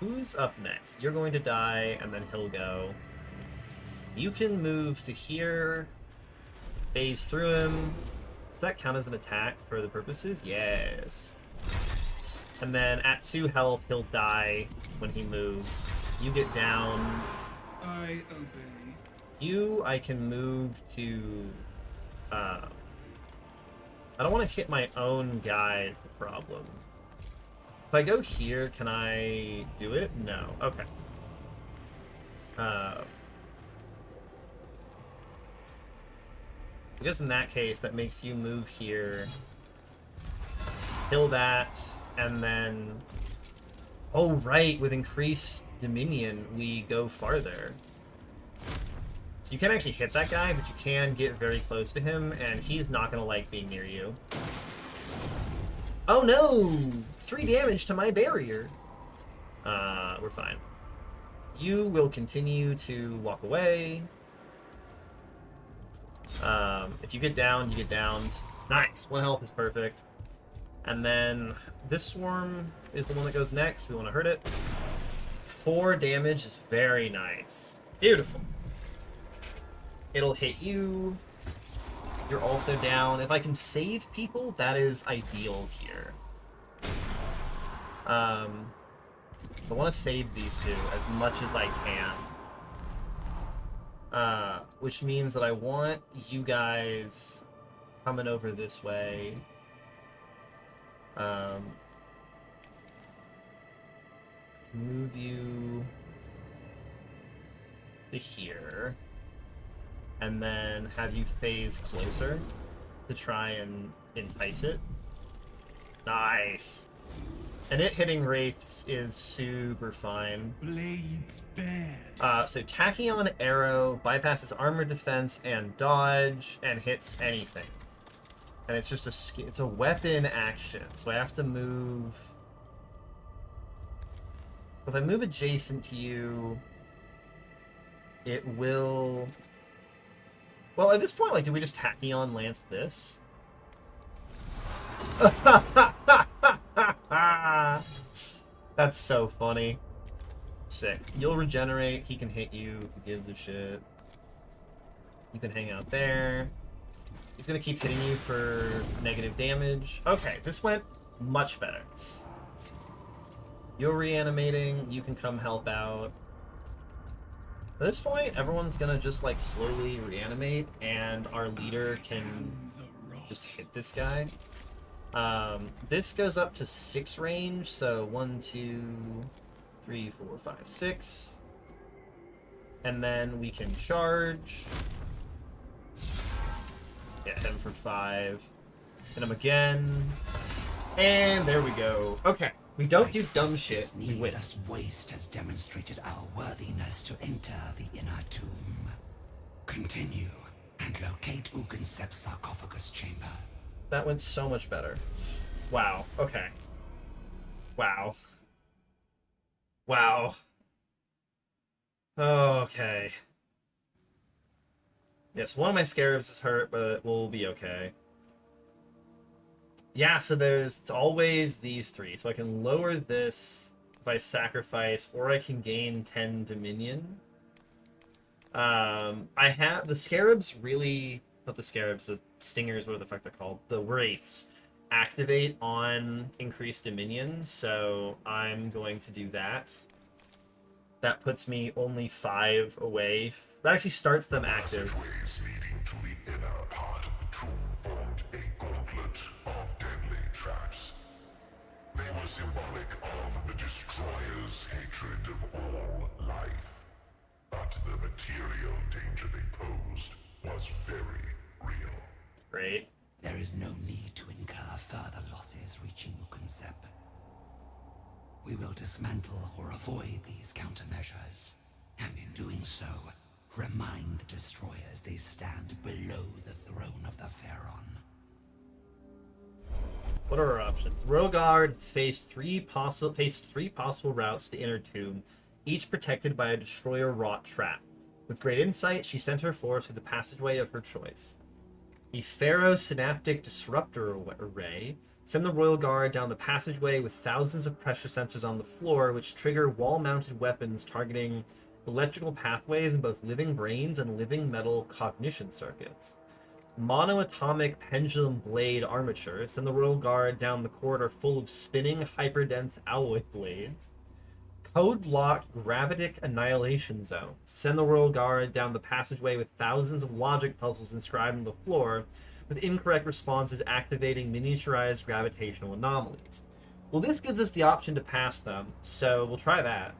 Who's up next? You're going to die, and then he'll go. You can move to here. Phase through him. Does that count as an attack for the purposes? Yes. And then at 2 health, he'll die when he moves. You get down. I obey. I can move to... I don't want to hit my own guy is the problem. If I go here, can I do it? No. Okay. I guess in that case, that makes you move here, kill that, and then... Oh, right, with increased Dominion, we go farther. So you can't actually hit that guy, but you can get very close to him, and he's not going to like being near you. Oh no! 3 damage to my barrier! We're fine. You will continue to walk away. If you get down, you get downed. Nice! 1 health is perfect. And then this swarm is the one that goes next. We want to hurt it. 4 damage is very nice. Beautiful. It'll hit you. You're also down. If I can save people, that is ideal here. I want to save these two as much as I can. Which means that I want you guys coming over this way. Move you to here. And then have you phase closer to try and entice it. Nice. And it hitting wraiths is super fine. Blades bad. So Tachyon Arrow bypasses armor defense and dodge and hits anything. And it's just it's a weapon action, so I have to move. If I move adjacent to you, it will. Well, at this point, like, do we just Tachyon Lance this? That's so funny. Sick. You'll regenerate. He can hit you. Who gives a shit? You can hang out there. He's gonna keep hitting you for negative damage. Okay, this went much better. You're reanimating. You can come help out. At this point, everyone's gonna just, like, slowly reanimate, and our leader can just hit this guy. This goes up to 6 range, so 1, 2, 3, 4, 5, 6. And then we can charge. Yeah, hit him for 5. Hit him again. And there we go. Okay, we don't do dumb shit. We win. Needless waste has demonstrated our worthiness to enter the inner tomb. Continue and locate Ugansep's sarcophagus chamber. That went so much better. Wow. Okay. Wow. Wow. Okay. Yes, one of my scarabs is hurt, but we'll be okay. Yeah, so it's always these 3. So I can lower this if I sacrifice, or I can gain 10 Dominion. I have the scarabs really, not the scarabs, the stingers, what the fuck they're called, the wraiths, activate on increased Dominion, so I'm going to do that. That puts me only 5 away. That actually starts them active. Passageways leading to the inner part of the tomb formed a gauntlet of deadly traps. They were symbolic of the Destroyer's hatred of all life. But the material danger they posed was very real. Great. There is no need to incur further losses reaching Ugansep. We will dismantle or avoid these countermeasures, and in doing so, remind the destroyers they stand below the throne of the Pharaon. What are our options? Royal Guard has faced 3 possible routes to the inner tomb, each protected by a destroyer-wrought trap. With great insight, she sent her force through the passageway of her choice. The Pharaoh Synaptic Disruptor Array. Send the Royal Guard down the passageway with thousands of pressure sensors on the floor, which trigger wall-mounted weapons targeting electrical pathways in both living brains and living metal cognition circuits. Monoatomic Pendulum Blade Armature. Send the Royal Guard down the corridor full of spinning, hyperdense alloy blades. Code-locked Gravitic Annihilation Zone. Send the Royal Guard down the passageway with thousands of logic puzzles inscribed on the floor, with incorrect responses activating miniaturized gravitational anomalies. Well, this gives us the option to pass them, so we'll try that.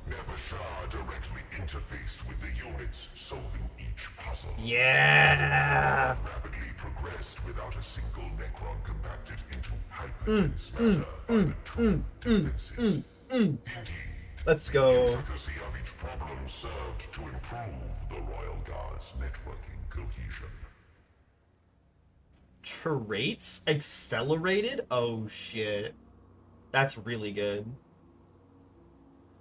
Nevershah directly interfaced with the units, solving each puzzle. Yeah! Rapidly progressed without a single Necron compacted into hyperdense matter by the tomb defenses. Indeed, Let's the go. intricacy of each problem served to improve the Royal Guard's networking cohesion. Traits accelerated? Oh shit. That's really good.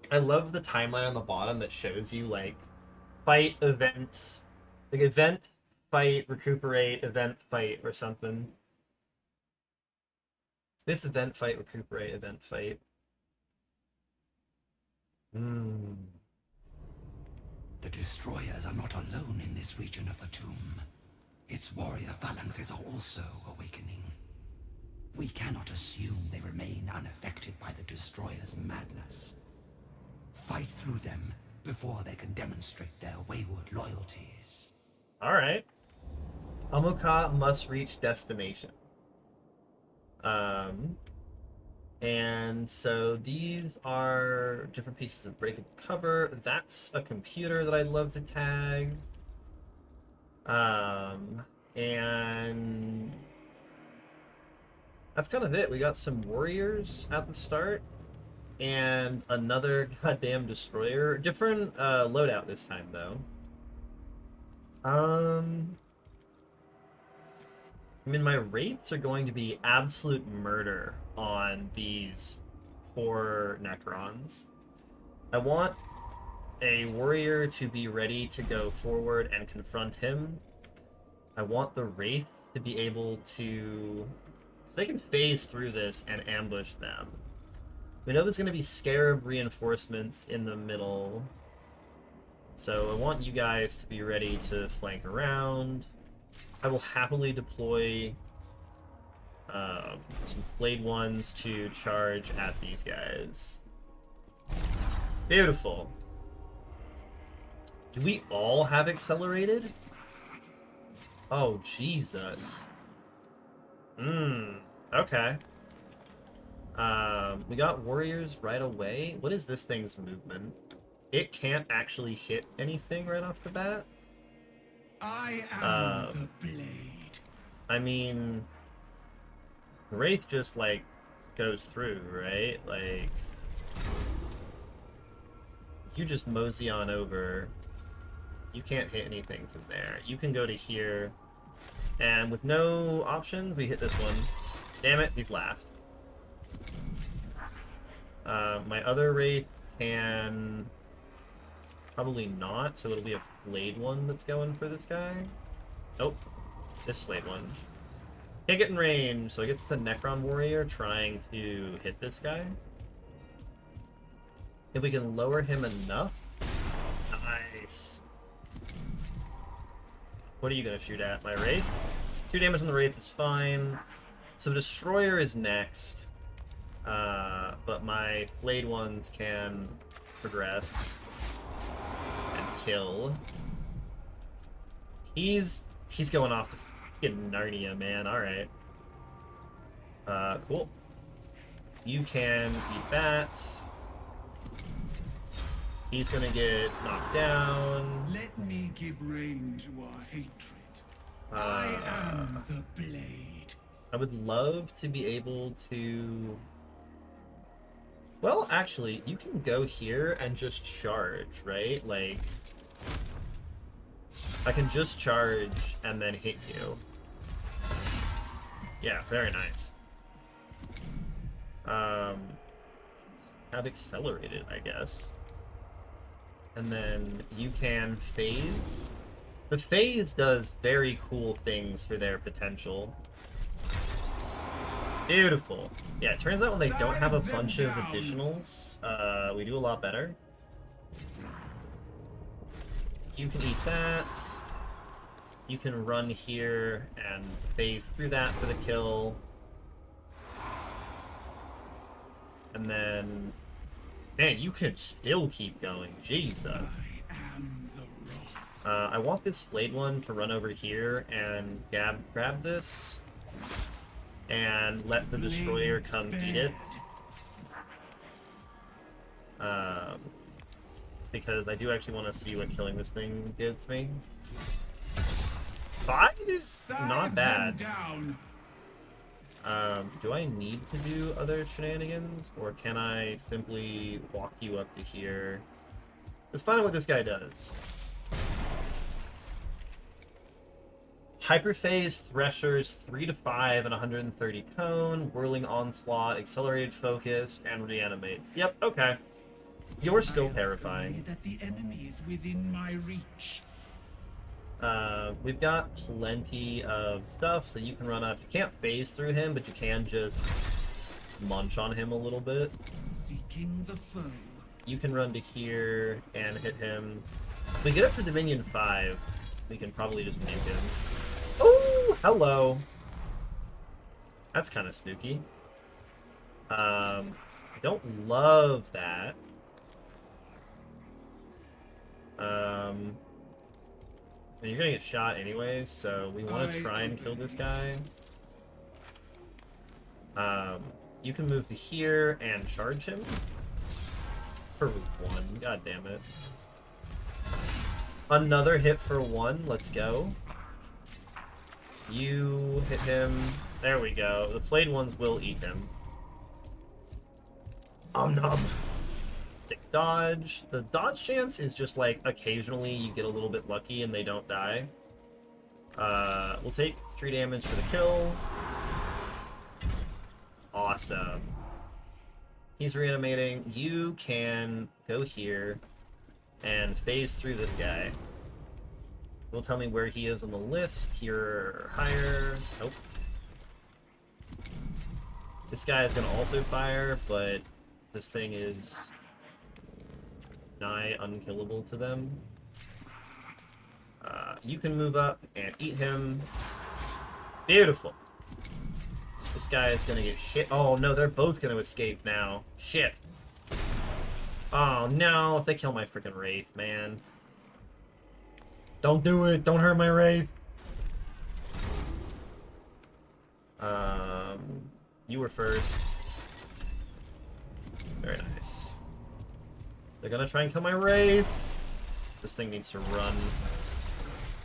I love the timeline on the bottom that shows you, like, fight, event, like event, fight, recuperate, event, fight, or something. It's event, fight, recuperate, event, fight. The destroyers are not alone in this region of the tomb. Its warrior phalanxes are also awakening. We cannot assume they remain unaffected by the destroyer's madness. Fight through them before they can demonstrate their wayward loyalties. Alright. Amuka must reach destination. And so these are different pieces of breakable cover. That's a computer that I'd love to tag. And that's kind of it. We got some warriors at the start. And another goddamn destroyer. Different loadout this time, though. I mean, my wraiths are going to be absolute murder on these poor Necrons. I want a warrior to be ready to go forward and confront him. I want the wraiths to be able to... so they can phase through this and ambush them. We know there's going to be scarab reinforcements in the middle. So I want you guys to be ready to flank around. I will happily deploy some Blade Ones to charge at these guys. Beautiful. Do we all have accelerated? Oh, Jesus. Okay. We got warriors right away. What is this thing's movement? It can't actually hit anything right off the bat. I am the blade. I mean, Wraith just, like, goes through, right? Like, you just mosey on over. You can't hit anything from there. You can go to here, and with no options, we hit this one. Damn it, he's last. My other Wraith can... probably not, so it'll be a Blade One that's going for this guy. Nope. This Blade One. Can't get in range, so I guess it's a Necron Warrior trying to hit this guy. If we can lower him enough. Nice. What are you going to shoot at? My Wraith? 2 damage on the Wraith is fine. So Destroyer is next. But my Blade Ones can progress and kill. He's going off to fucking Narnia, man. Alright. Cool. You can beat that. He's gonna get knocked down. Let me give rein to our hatred. I am the blade. I would love to be able to... well, actually, you can go here and just charge, right? Like, I can just charge and then hit you. Yeah, very nice. Have accelerated, I guess. And then you can phase. The phase does very cool things for their potential. Beautiful. Yeah, it turns out when they don't have a bunch of additionals, we do a lot better. You can eat that. You can run here and phase through that for the kill. And then... man, you can still keep going. Jesus. I want this Blade One to run over here and grab this. And let the Destroyer come eat it. Because I do actually want to see what killing this thing gives me. 5 is not bad. Do I need to do other shenanigans? Or can I simply walk you up to here? Let's find out what this guy does. Hyperphase, Threshers, 3 to 5 and 130 cone, Whirling Onslaught, Accelerated Focus, and Reanimates. Yep, okay. You're still terrifying. That the enemy is within my reach. We've got plenty of stuff, so you can run up. You can't phase through him, but you can just munch on him a little bit. Seeking the foe. You can run to here and hit him. If we get up to Dominion 5, we can probably just nuke him. Oh, hello. That's kind of spooky. I don't love that. And you're gonna get shot anyways, so we want to try and kill this guy. You can move to here and charge him. For 1, god damn it. Another hit for 1, let's go. You hit him. There we go. The flayed ones will eat him. Om nom. Stick dodge. The dodge chance is just like occasionally you get a little bit lucky and they don't die. We'll take 3 damage for the kill. Awesome. He's reanimating. You can go here and phase through this guy. Will tell me where he is on the list. Here or higher. Nope. This guy is going to also fire, but this thing is nigh unkillable to them. You can move up and eat him. Beautiful. This guy is going to get hit. Oh no, they're both going to escape now. Shit. Oh no, if they kill my freaking Wraith, man. Don't do it. Don't hurt my Wraith. You were first. Very nice. They're gonna try and kill my Wraith. This thing needs to run.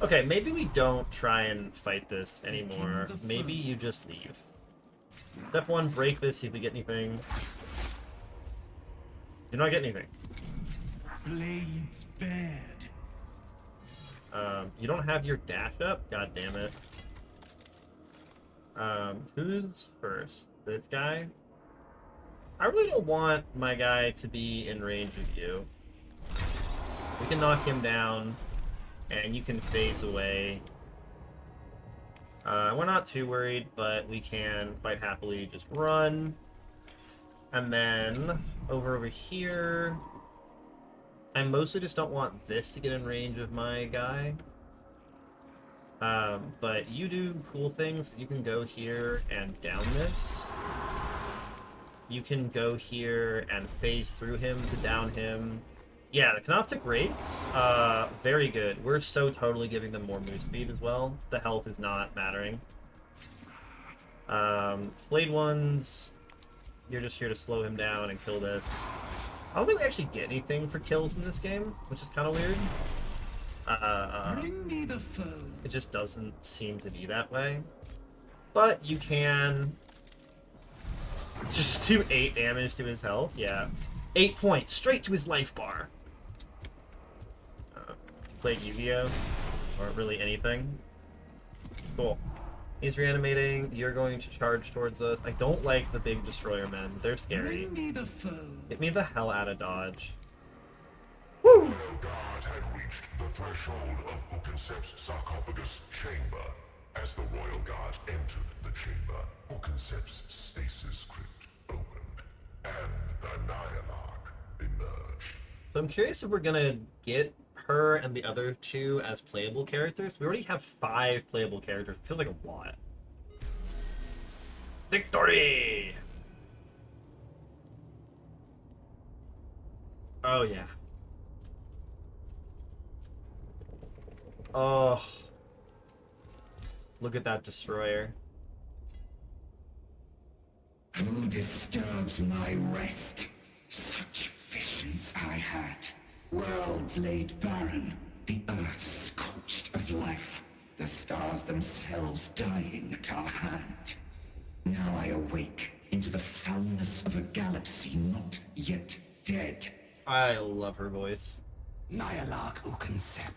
Okay, maybe we don't try and fight this anymore. Maybe you just leave. Step 1, break this, see if we get anything. Do not get anything. Blades bared. You don't have your dash up? God damn it. Who's first? This guy? I really don't want my guy to be in range of you. We can knock him down, and you can phase away. We're not too worried, but we can quite happily just run. And then, over here... I mostly just don't want this to get in range of my guy. But you do cool things. You can go here and down this. You can go here and phase through him to down him. Yeah, the Canoptic Wraiths, very good. We're so totally giving them more move speed as well. The health is not mattering. Flayed ones, you're just here to slow him down and kill this. I don't think we actually get anything for kills in this game, which is kind of weird. Bring me the foe. It just doesn't seem to be that way. But you can just do 8 damage to his health, yeah. 8 points, straight to his life bar. Played Yu-Gi-Oh! Or really anything. Cool. He's reanimating, you're going to charge towards us. I don't like the big destroyer men, they're scary. Bring me the foe. Get me the hell out of dodge. The Royal Guard had reached the threshold of Ukensep's sarcophagus chamber. As the Royal Guard entered the chamber, Ukensep's stasis crypt opened, and the Nihilach emerged. So I'm curious if we're gonna get her and the other 2 as playable characters. We already have 5 playable characters. It feels like a lot. Victory! Oh, yeah. Oh. Look at that destroyer. Who disturbs my rest? Such visions I had. Worlds laid barren, the earth scorched of life, the stars themselves dying at our hand. Now I awake into the foulness of a galaxy not yet dead. I love her voice. Nihilach Ukensep,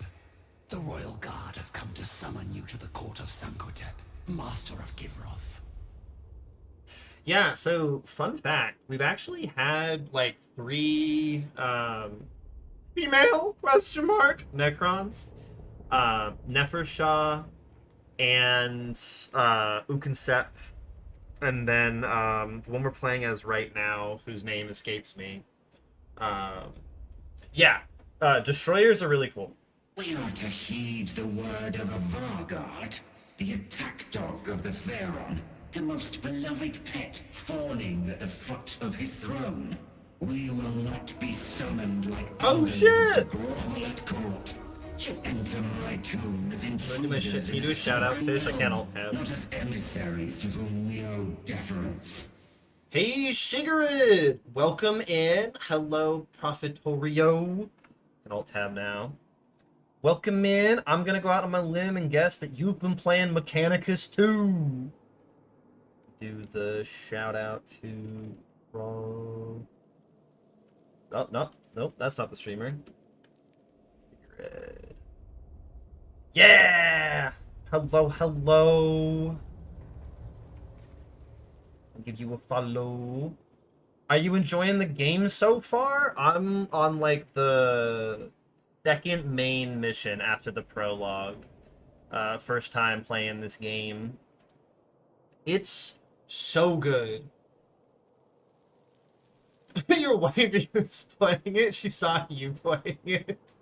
the Royal Guard has come to summon you to the court of Sankotep, Master of Givroth. Yeah, so fun fact, we've actually had like 3 female Necrons. Nefershah and Ukensep. And then the one we're playing as right now, whose name escapes me. Yeah, Destroyers are really cool. We are to heed the word of a Vargard, the attack dog of the Pharaon, the most beloved pet fawning at the foot of his throne. We will not be summoned like Oh demons shit! to grovel at court. You enter my tomb as intruders. Can you do a shout out, Fish? I can't alt tab. Not as emissaries to whom we owe deference. Hey, Shigarid! Welcome in. Hello, Profitorio. Can alt tab now. Welcome in. I'm gonna go out on my limb and guess that you've been playing Mechanicus 2. Do the shout out to Ro. Oh, no, that's not the streamer. Yeah! Hello. I'll give you a follow. Are you enjoying the game so far? I'm on like the second main mission after the prologue. First time playing this game. It's so good. Your wife is playing it. She saw you playing it.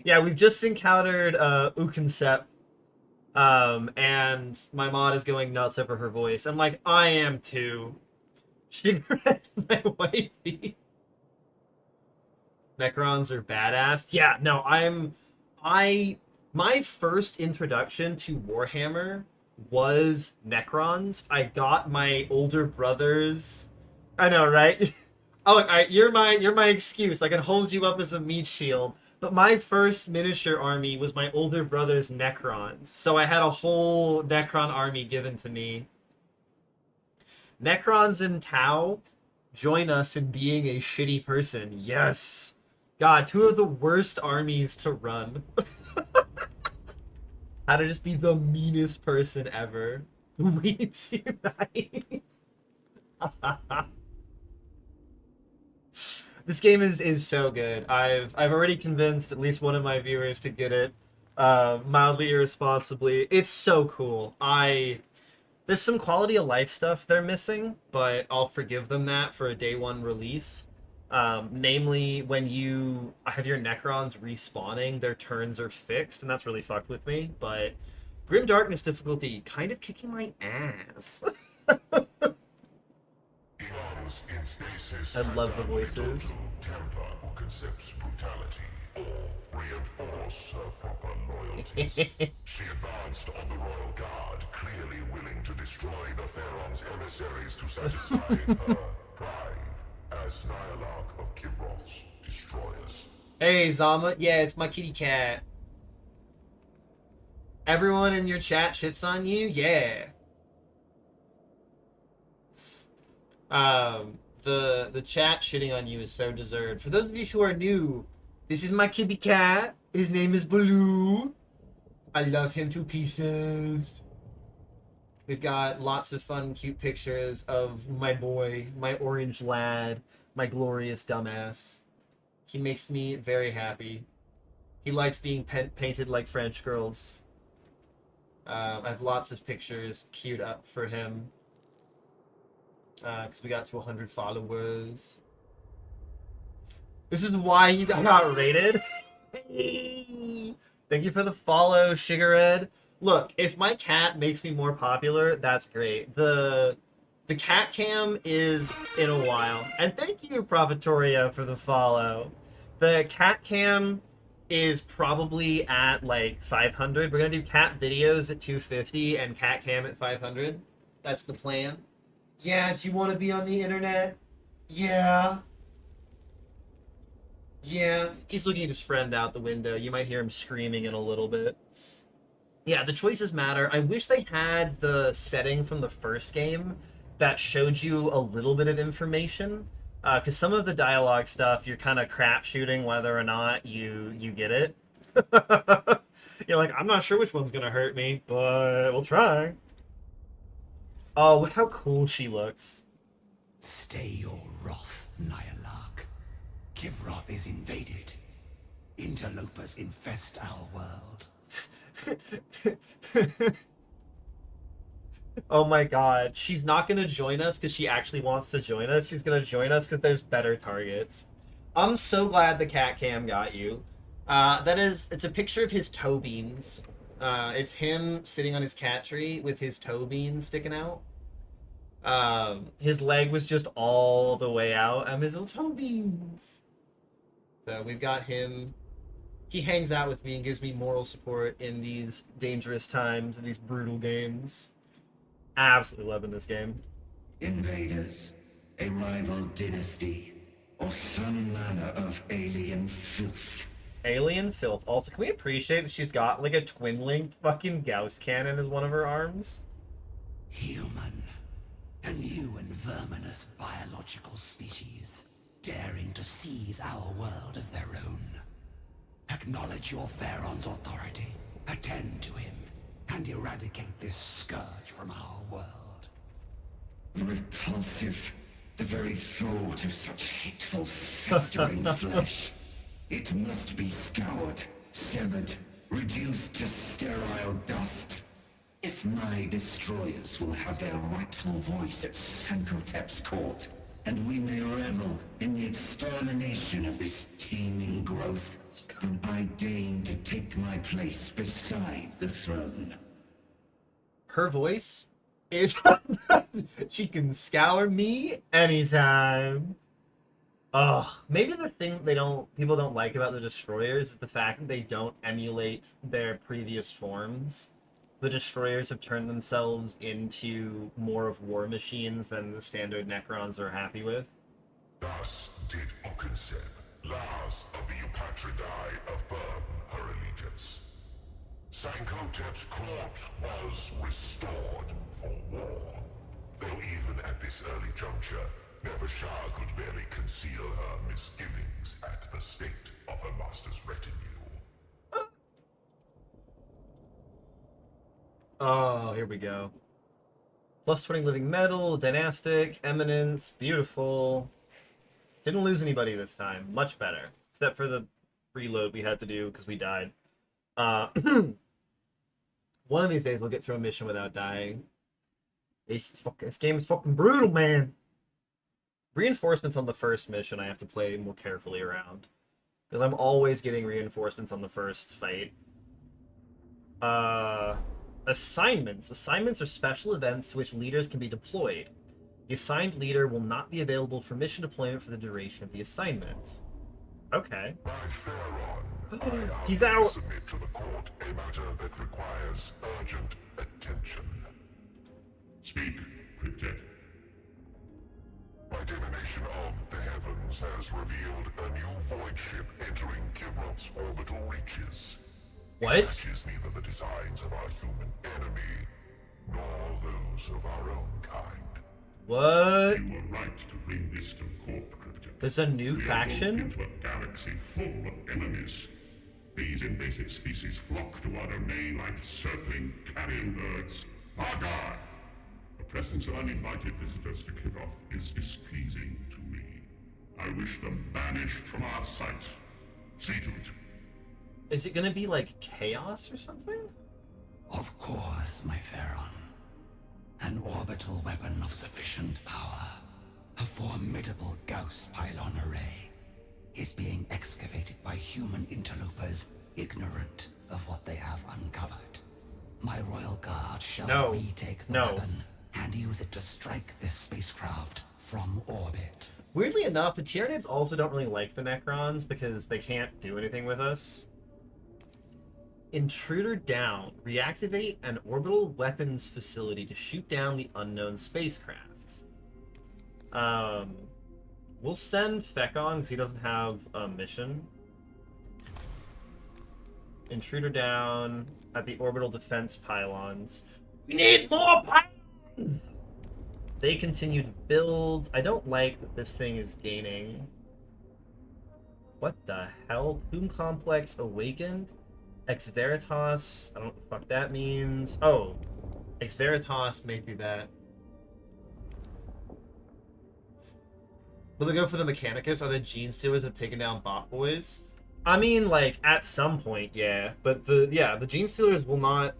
Yeah, we've just encountered Ukinsep. And my mod is going nuts over her voice. And like, I am too. She read my wifey. Necrons are badass. Yeah, no, my first introduction to Warhammer was Necrons. I got my older brothers. I know, right? Oh, look, you're my excuse. I can hold you up as a meat shield. But my first miniature army was my older brother's Necrons. So I had a whole Necron army given to me. Necrons and Tau join us in being a shitty person. Yes. God, two of the worst armies to run. How to just be the meanest person ever. Weeps unite. This game is so good. I've already convinced at least one of my viewers to get it mildly irresponsibly. It's so cool. There's some quality of life stuff they're missing, but I'll forgive them that for a day one release. Namely, when you have your Necrons respawning, their turns are fixed, and that's really fucked with me. But Grim Darkness difficulty kind of kicking my ass. I love the voices. Temper Ukinsep's brutality or reinforce her proper loyalties. She advanced on the Royal Guard, clearly willing to destroy the Pharaon's emissaries to satisfy her pride as Nyarlath of Kivroth's destroyers. Hey, Zama. Yeah, it's my kitty cat. Everyone in your chat shits on you? Yeah. The chat shitting on you is so deserved. For those of you who are new, this is my kitty cat. His name is Baloo. I love him to pieces. We've got lots of fun, cute pictures of my boy, my orange lad, my glorious dumbass. He makes me very happy. He likes being painted like French girls. I have lots of pictures queued up for him. Because we got to 100 followers. This is why you got rated. Hey! Thank you for the follow, Shigared. Look, if my cat makes me more popular, that's great. The cat cam is in a while. And thank you, Profitoria, for the follow. The cat cam is probably at like 500. We're going to do cat videos at 250 and cat cam at 500. That's the plan. Yeah, do you want to be on the internet? Yeah. Yeah. He's looking at his friend out the window. You might hear him screaming in a little bit. Yeah, the choices matter. I wish they had the setting from the first game that showed you a little bit of information. Because some of the dialogue stuff, you're kind of crap shooting whether or not you get it. You're like, I'm not sure which one's going to hurt me, but we'll try. Oh, look how cool she looks. Stay your wrath, Nyarlath. Kivroth is invaded. Interlopers infest our world. Oh my god. She's not going to join us because she actually wants to join us. She's going to join us because there's better targets. I'm so glad the cat cam got you. It's a picture of his toe beans. It's him sitting on his cat tree with his toe beans sticking out. His leg was just all the way out. His little toe beans. So we've got him. He hangs out with me and gives me moral support in these dangerous times, in these brutal games. Absolutely loving this game. Invaders, a rival dynasty, or some manner of alien filth. Alien filth. Also, can we appreciate that she's got like a twin-linked fucking Gauss cannon as one of her arms? Human, a new and verminous biological species, daring to seize our world as their own. Acknowledge your Pharaon's authority, attend to him, and eradicate this scourge from our world. Repulsive. The very thought of such hateful, festering flesh. It must be scoured, severed, reduced to sterile dust. If my destroyers will have their rightful voice at Sankotep's court, and we may revel in the extermination of this teeming growth, then I deign to take my place beside the throne. Her voice is... she can scour me anytime. Ugh. Maybe the thing people don't like about the Destroyers is the fact that they don't emulate their previous forms. The Destroyers have turned themselves into more of war machines than the standard Necrons are happy with. Thus did Ukenseb, last of the Eupatridae, affirm her allegiance. Sankotep's court was restored for war, though even at this early juncture, Nevershah could barely conceal her misgivings at the state of her master's retinue. Oh, here we go. Plus 20 living metal, dynastic, eminence, beautiful. Didn't lose anybody this time. Much better. Except for the reload we had to do because we died. One of these days we'll get through a mission without dying. This game is fucking brutal, man. Reinforcements on the first mission I have to play more carefully around. Because I'm always getting reinforcements on the first fight. Assignments. Assignments are special events to which leaders can be deployed. The assigned leader will not be available for mission deployment for the duration of the assignment. Okay. My Pharaon, He's out! Submit to the court a matter that requires urgent attention. Speak, Cryptid. My divination of the heavens has revealed a new void ship entering Kivroth's orbital reaches. What? It matches neither the designs of our human enemy, nor those of our own kind. What? You were right to bring this to court, Cryptid. There's a new faction? Into a galaxy full of enemies. These invasive species flock to our domain like circling carrion birds. Vagar! The presence of uninvited visitors to Kivroth is displeasing to me. I wish them banished from our sight. See to it. Is it gonna be like chaos or something? Of course, my Pharaon. An orbital weapon of sufficient power, a formidable Gauss pylon array, is being excavated by human interlopers ignorant of what they have uncovered. My royal guard shall retake the weapon and use it to strike this spacecraft from orbit. Weirdly enough, the Tyranids also don't really like the Necrons because they can't do anything with us. Intruder down. Reactivate an orbital weapons facility to shoot down the unknown spacecraft. We'll send Fekon because he doesn't have a mission. Intruder down at the orbital defense pylons. We need more pylons! They continue to build. I don't like that this thing is gaining. What the hell? Tomb Complex awakened? Ex Veritas, I don't know what the fuck that means. Oh, Ex Veritas may be that. Will they go for the Mechanicus? Are the Gene Stealers have taken down Bot Boys? I mean, like, at some point, yeah. But the Gene Stealers will not...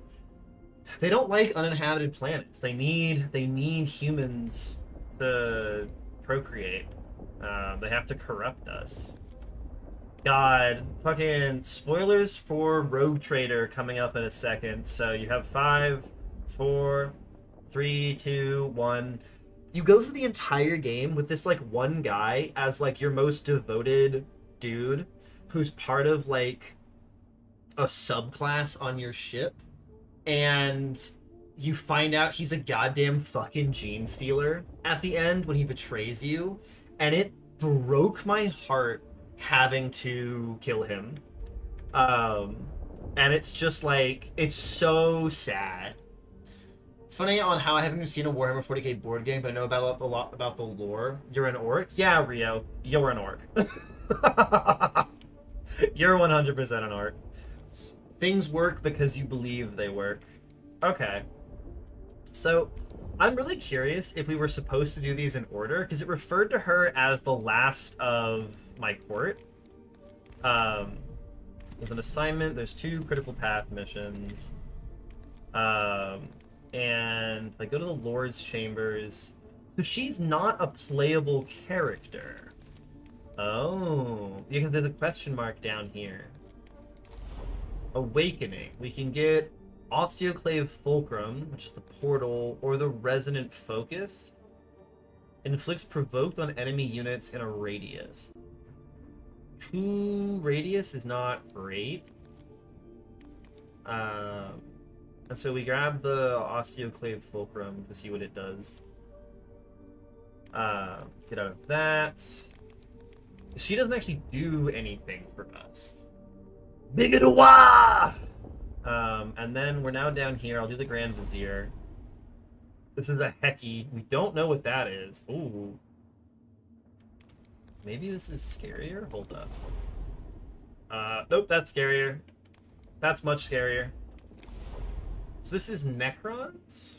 They don't like uninhabited planets. They need humans to procreate. They have to corrupt us. God, fucking spoilers for Rogue Trader coming up in a second. So you have 5, 4, 3, 2, 1. You go through the entire game with this like one guy as like your most devoted dude who's part of like a subclass on your ship, and you find out he's a goddamn fucking gene stealer at the end when he betrays you, and it broke my heart having to kill him. Um, and it's just like, it's so sad. It's funny on how I haven't even seen a Warhammer 40k board game, but I know about a lot about the lore. You're an orc? Yeah, Rio, you're an orc. You're 100% an orc. Things work because you believe they work. Okay. So, I'm really curious if we were supposed to do these in order, because it referred to her as the last of my court. There's an assignment, there's 2 critical path missions. And if I go to the Lord's Chambers, so she's not a playable character. Oh, you can do the question mark down here. Awakening. We can get Osteoclave Fulcrum, which is the portal, or the Resonant Focus. Inflicts provoked on enemy units in a radius. 2 radius is not great. And so we grab the Osteoclave Fulcrum to see what it does. Get out of that. She doesn't actually do anything for us. Bigodois! And then we're now down here. I'll do the Grand Vizier. This is a Heki. We don't know what that is. Ooh. Maybe this is scarier? Hold up. Nope, that's scarier. That's much scarier. So this is Necrons?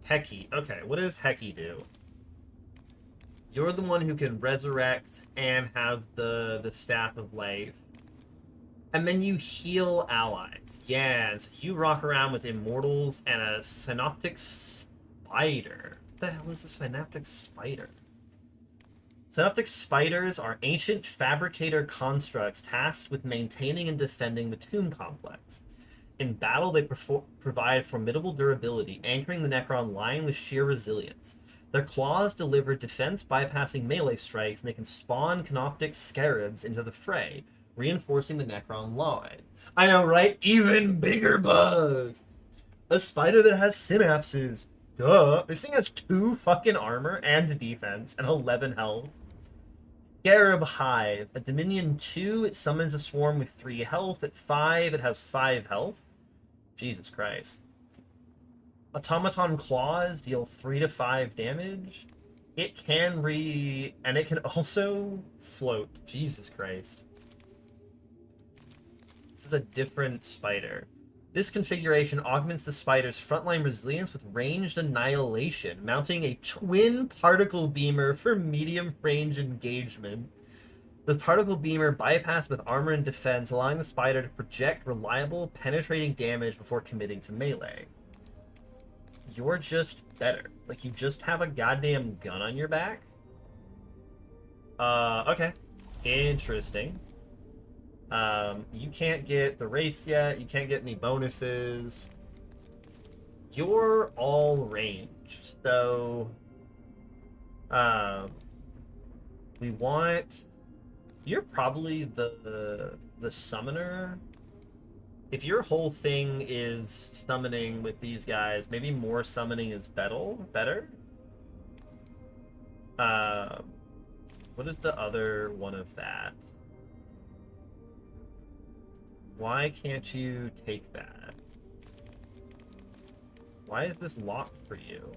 Heki. Okay, what does Heki do? You're the one who can resurrect and have the Staff of Life. And then you heal allies. Yeah, so you rock around with Immortals and a Synoptic Spider. What the hell is a Synoptic Spider? Synoptic Spiders are ancient fabricator constructs tasked with maintaining and defending the Tomb Complex. In battle, they provide formidable durability, anchoring the Necron line with sheer resilience. Their claws deliver defense-bypassing melee strikes, and they can spawn Canoptic Scarabs into the fray, reinforcing the Necron line. I know, right? Even bigger bug! A spider that has synapses. Duh. This thing has 2 fucking armor and defense and 11 health. Scarab Hive. At Dominion 2, it summons a swarm with 3 health. At 5, it has 5 health. Jesus Christ. Automaton Claws deal 3 to 5 damage. It can and it can also float. Jesus Christ. This is a different spider. This configuration augments the spider's frontline resilience with ranged annihilation, mounting a twin particle beamer for medium range engagement. The particle beamer bypassed with armor and defense, allowing the spider to project reliable, penetrating damage before committing to melee. You're just better. Like, you just have a goddamn gun on your back? Okay. Interesting. You can't get the race yet. You can't get any bonuses. You're all range. So, we want... You're probably the summoner. If your whole thing is summoning with these guys, maybe more summoning is better. What is the other one of that? Why can't you take that? Why is this locked for you?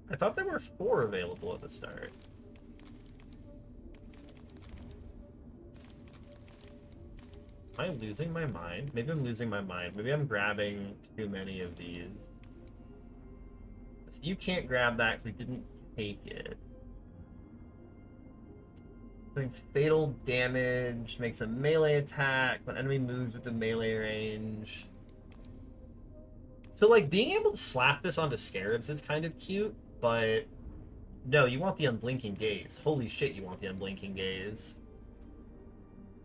I thought there were 4 available at the start. Am I losing my mind? Maybe I'm losing my mind. Maybe I'm grabbing too many of these. So you can't grab that because we didn't take it. Doing fatal damage, makes a melee attack when enemy moves with the melee range. So, like, being able to slap this onto scarabs is kind of cute, but no, you want the unblinking gaze. Holy shit, you want the unblinking gaze.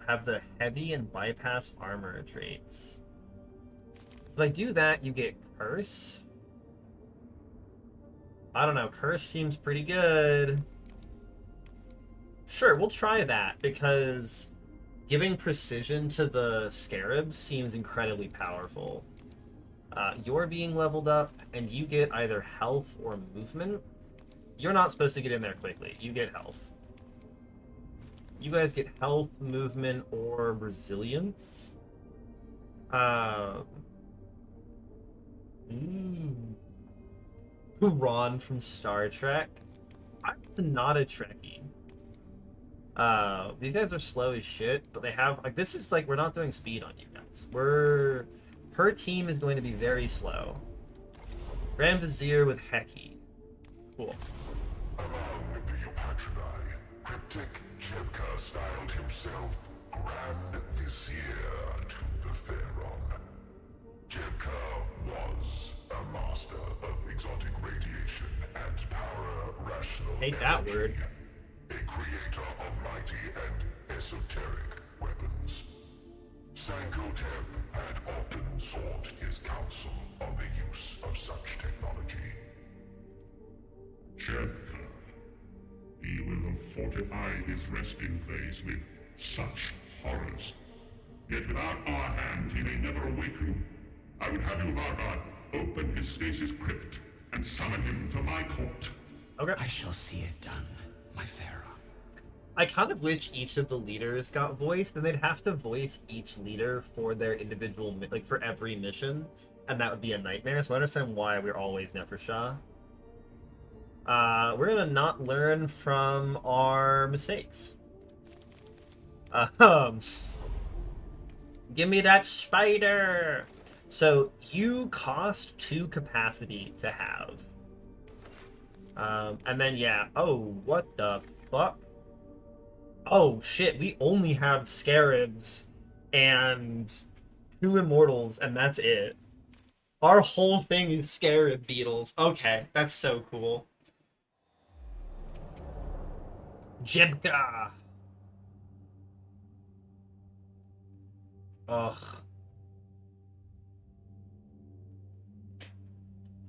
Have the heavy and bypass armor traits. If I do that, you get curse. I don't know, curse seems pretty good. Sure, we'll try that, because giving precision to the scarabs seems incredibly powerful. You're being leveled up, and you get either health or movement. You're not supposed to get in there quickly. You get health. You guys get health, movement, or resilience. Ron from Star Trek. I'm not a Trekkie. These guys are slow as shit, but they have, like, this is, like, we're not doing speed on you guys. Her team is going to be very slow. Grand Vizier with Heki. Cool. Among the Eupatrinae, cryptic Jebka styled himself Grand Vizier to the Pharaon. Jebka was a master of exotic radiation and power-rational Hate that energy, word. a creator of mighty and esoteric weapons. Sankotep had often sought his counsel on the use of such technology. Jebka. He will have fortified his resting place with such horrors. Yet without our hand, he may never awaken. I would have you, Vargard, open his stasis crypt and summon him to my court. Okay. I shall see it done, my Pharaoh. I kind of wish each of the leaders got voiced, and they'd have to voice each leader for their individual, like, for every mission, and that would be a nightmare, so I understand why we're always Nefershah. We're gonna not learn from our mistakes. Give me that spider! So, you cost 2 capacity to have. And then, yeah. Oh, what the fuck? Oh, shit, we only have scarabs and 2 immortals, and that's it. Our whole thing is scarab beetles. Okay, that's so cool. Jebka! Ugh.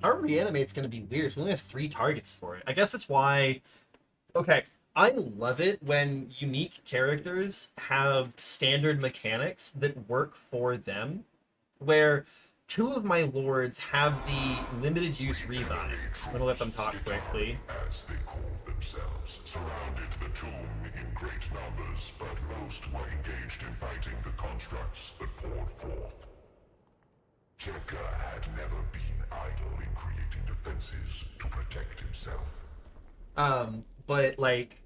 Our reanimate's gonna be weird. We only have 3 targets for it. I guess that's why... Okay, I love it when unique characters have standard mechanics that work for them, where 2 of my lords have the limited use revive. I'm gonna let them talk quickly. As they called themselves, surrounded the tomb in great numbers, but most were engaged in fighting the constructs that poured forth. Jebka had never been idle in creating defenses to protect himself. But, like,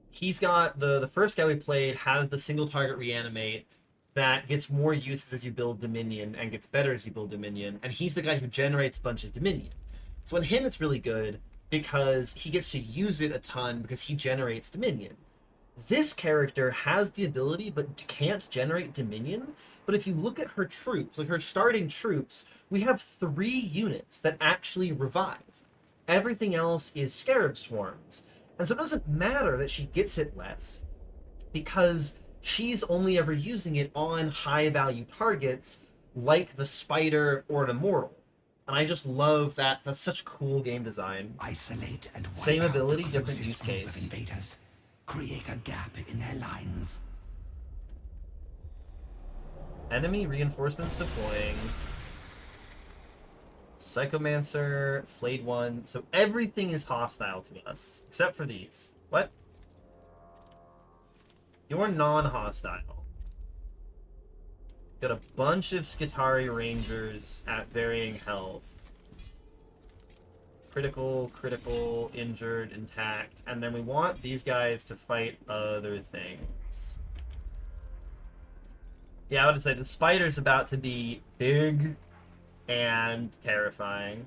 he's got the first guy we played has the single target reanimate that gets more uses as you build Dominion and gets better as you build Dominion, and he's the guy who generates a bunch of Dominion. So on him it's really good because he gets to use it a ton because he generates Dominion. This character has the ability but can't generate Dominion, but if you look at her troops, like her starting troops, we have 3 units that actually revive. Everything else is Scarab Swarms. And so it doesn't matter that she gets it less, because she's only ever using it on high-value targets like the Spider or an Immortal. And I just love that. That's such cool game design. Isolate and wipe Same out ability, the different closest use group case. of invaders. Create a gap in their lines. Enemy reinforcements deploying. Psychomancer, Flayed One. So everything is hostile to us, except for these. What? You're non-hostile. Got a bunch of Skitari Rangers at varying health. Critical, critical, injured, intact. And then we want these guys to fight other things. Yeah, I would say the spider's about to be big and terrifying.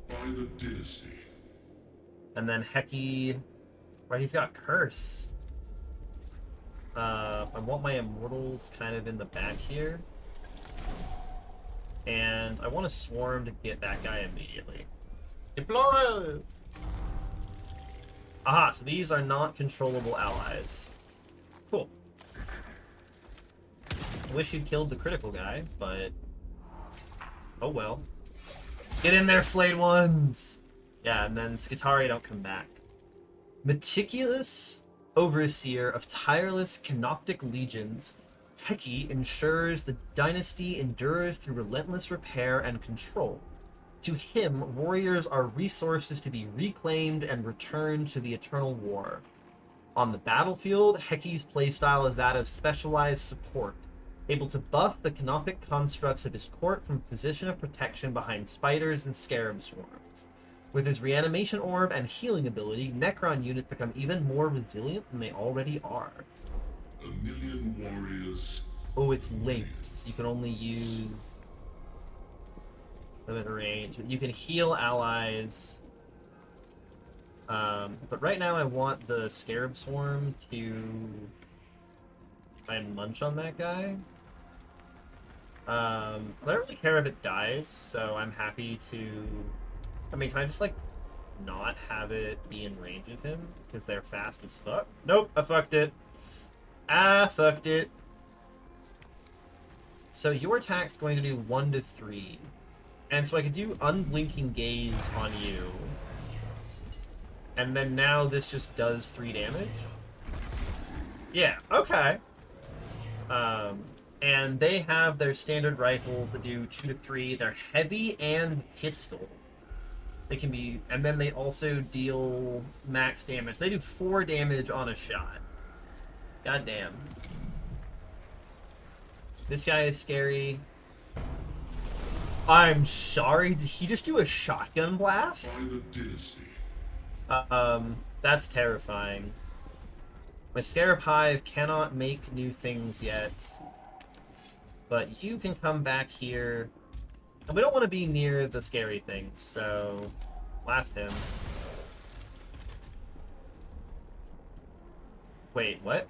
By the dynasty. And then Heki... Right, he's got Curse. I want my Immortals kind of in the back here. And I want to swarm to get that guy immediately. Deploy! Aha, so these are not controllable allies. Cool. I wish you'd killed the critical guy, but... oh well. Get in there, flayed ones! Yeah, and then Skitarii don't come back. Meticulous overseer of tireless canoptic legions, Heki ensures the dynasty endures through relentless repair and control. To him, warriors are resources to be reclaimed and returned to the eternal war. On the battlefield, Heki's playstyle is that of specialized support, able to buff the canopic constructs of his court from a position of protection behind spiders and scarab swarms. With his reanimation orb and healing ability, Necron units become even more resilient than they already are. 1,000,000 warriors. Oh, it's linked, so you can only use limit range. You can heal allies. But right now I want the Scarab Swarm to try and munch on that guy. I don't really care if it dies, so I'm happy to... I mean, can I just, like, not have it be in range of him? Because they're fast as fuck? Nope, I fucked it. I fucked it. So your attack's going to do 1 to 3. And so I could do Unblinking Gaze on you. And then now this just does 3 damage? Yeah, okay. And they have their standard rifles that do 2 to 3. They're heavy and pistol. They can be... and then they also deal max damage. They do 4 damage on a shot. God damn. This guy is scary. I'm sorry, did he just do a shotgun blast? By the dynasty. That's terrifying. My Scarab Hive cannot make new things yet. But you can come back here. And we don't want to be near the scary things, so... blast him. Wait, what?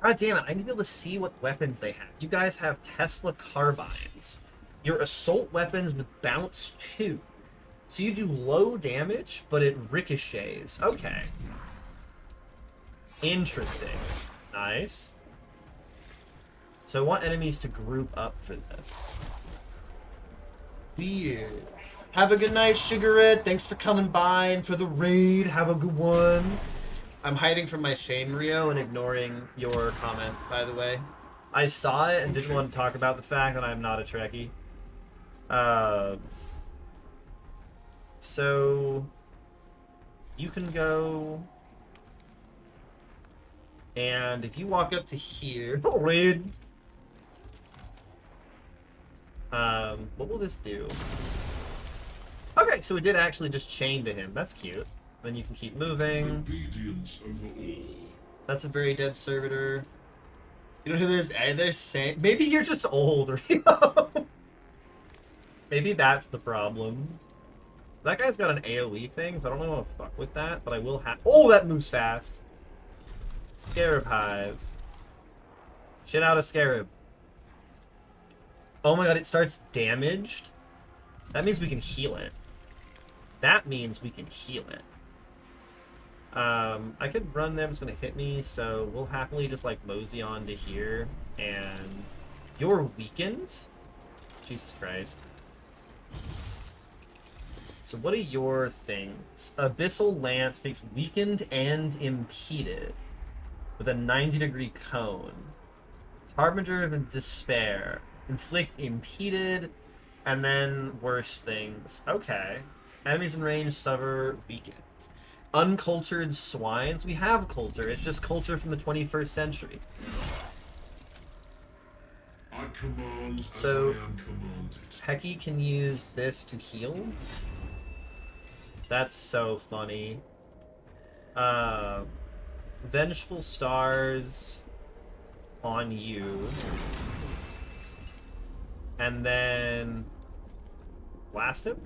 God damn it, I need to be able to see what weapons they have. You guys have Tesla carbines. Your assault weapons with bounce 2. So you do low damage, but it ricochets. Okay. Interesting. Nice. So I want enemies to group up for this. Weird. Have a good night, Sugarette. Thanks for coming by and for the raid. Have a good one. I'm hiding from my shame, Rio, and ignoring your comment, by the way. I saw it and didn't want to talk about the fact that I'm not a Trekkie. So you can go, and if you walk up to here, raid. What will this do? Okay, so it did actually just chain to him. That's cute. Then you can keep moving. Obedience over all. That's a very dead servitor. You know who this is? They're saying maybe you're just old, Rio. Maybe that's the problem. That guy's got an AoE thing, so I don't know how to fuck with that, but I will have... oh, that moves fast! Scarab Hive. Shit out of Scarab. Oh my god, it starts damaged? That means we can heal it. That means we can heal it. I could run them, it's gonna hit me, so we'll happily just, like, mosey on to here, and... you're weakened? Jesus Christ. So what are your things? Abyssal Lance makes weakened and impeded with a 90-degree cone. Harbinger of Despair. Inflict impeded, and then worse things. Okay. Enemies in range suffer weakened. Uncultured swines. We have culture. It's just culture from the 21st century. I command as So, I am commanded. Heki can use this to heal. That's so funny. Vengeful Stars on you. And then blast him.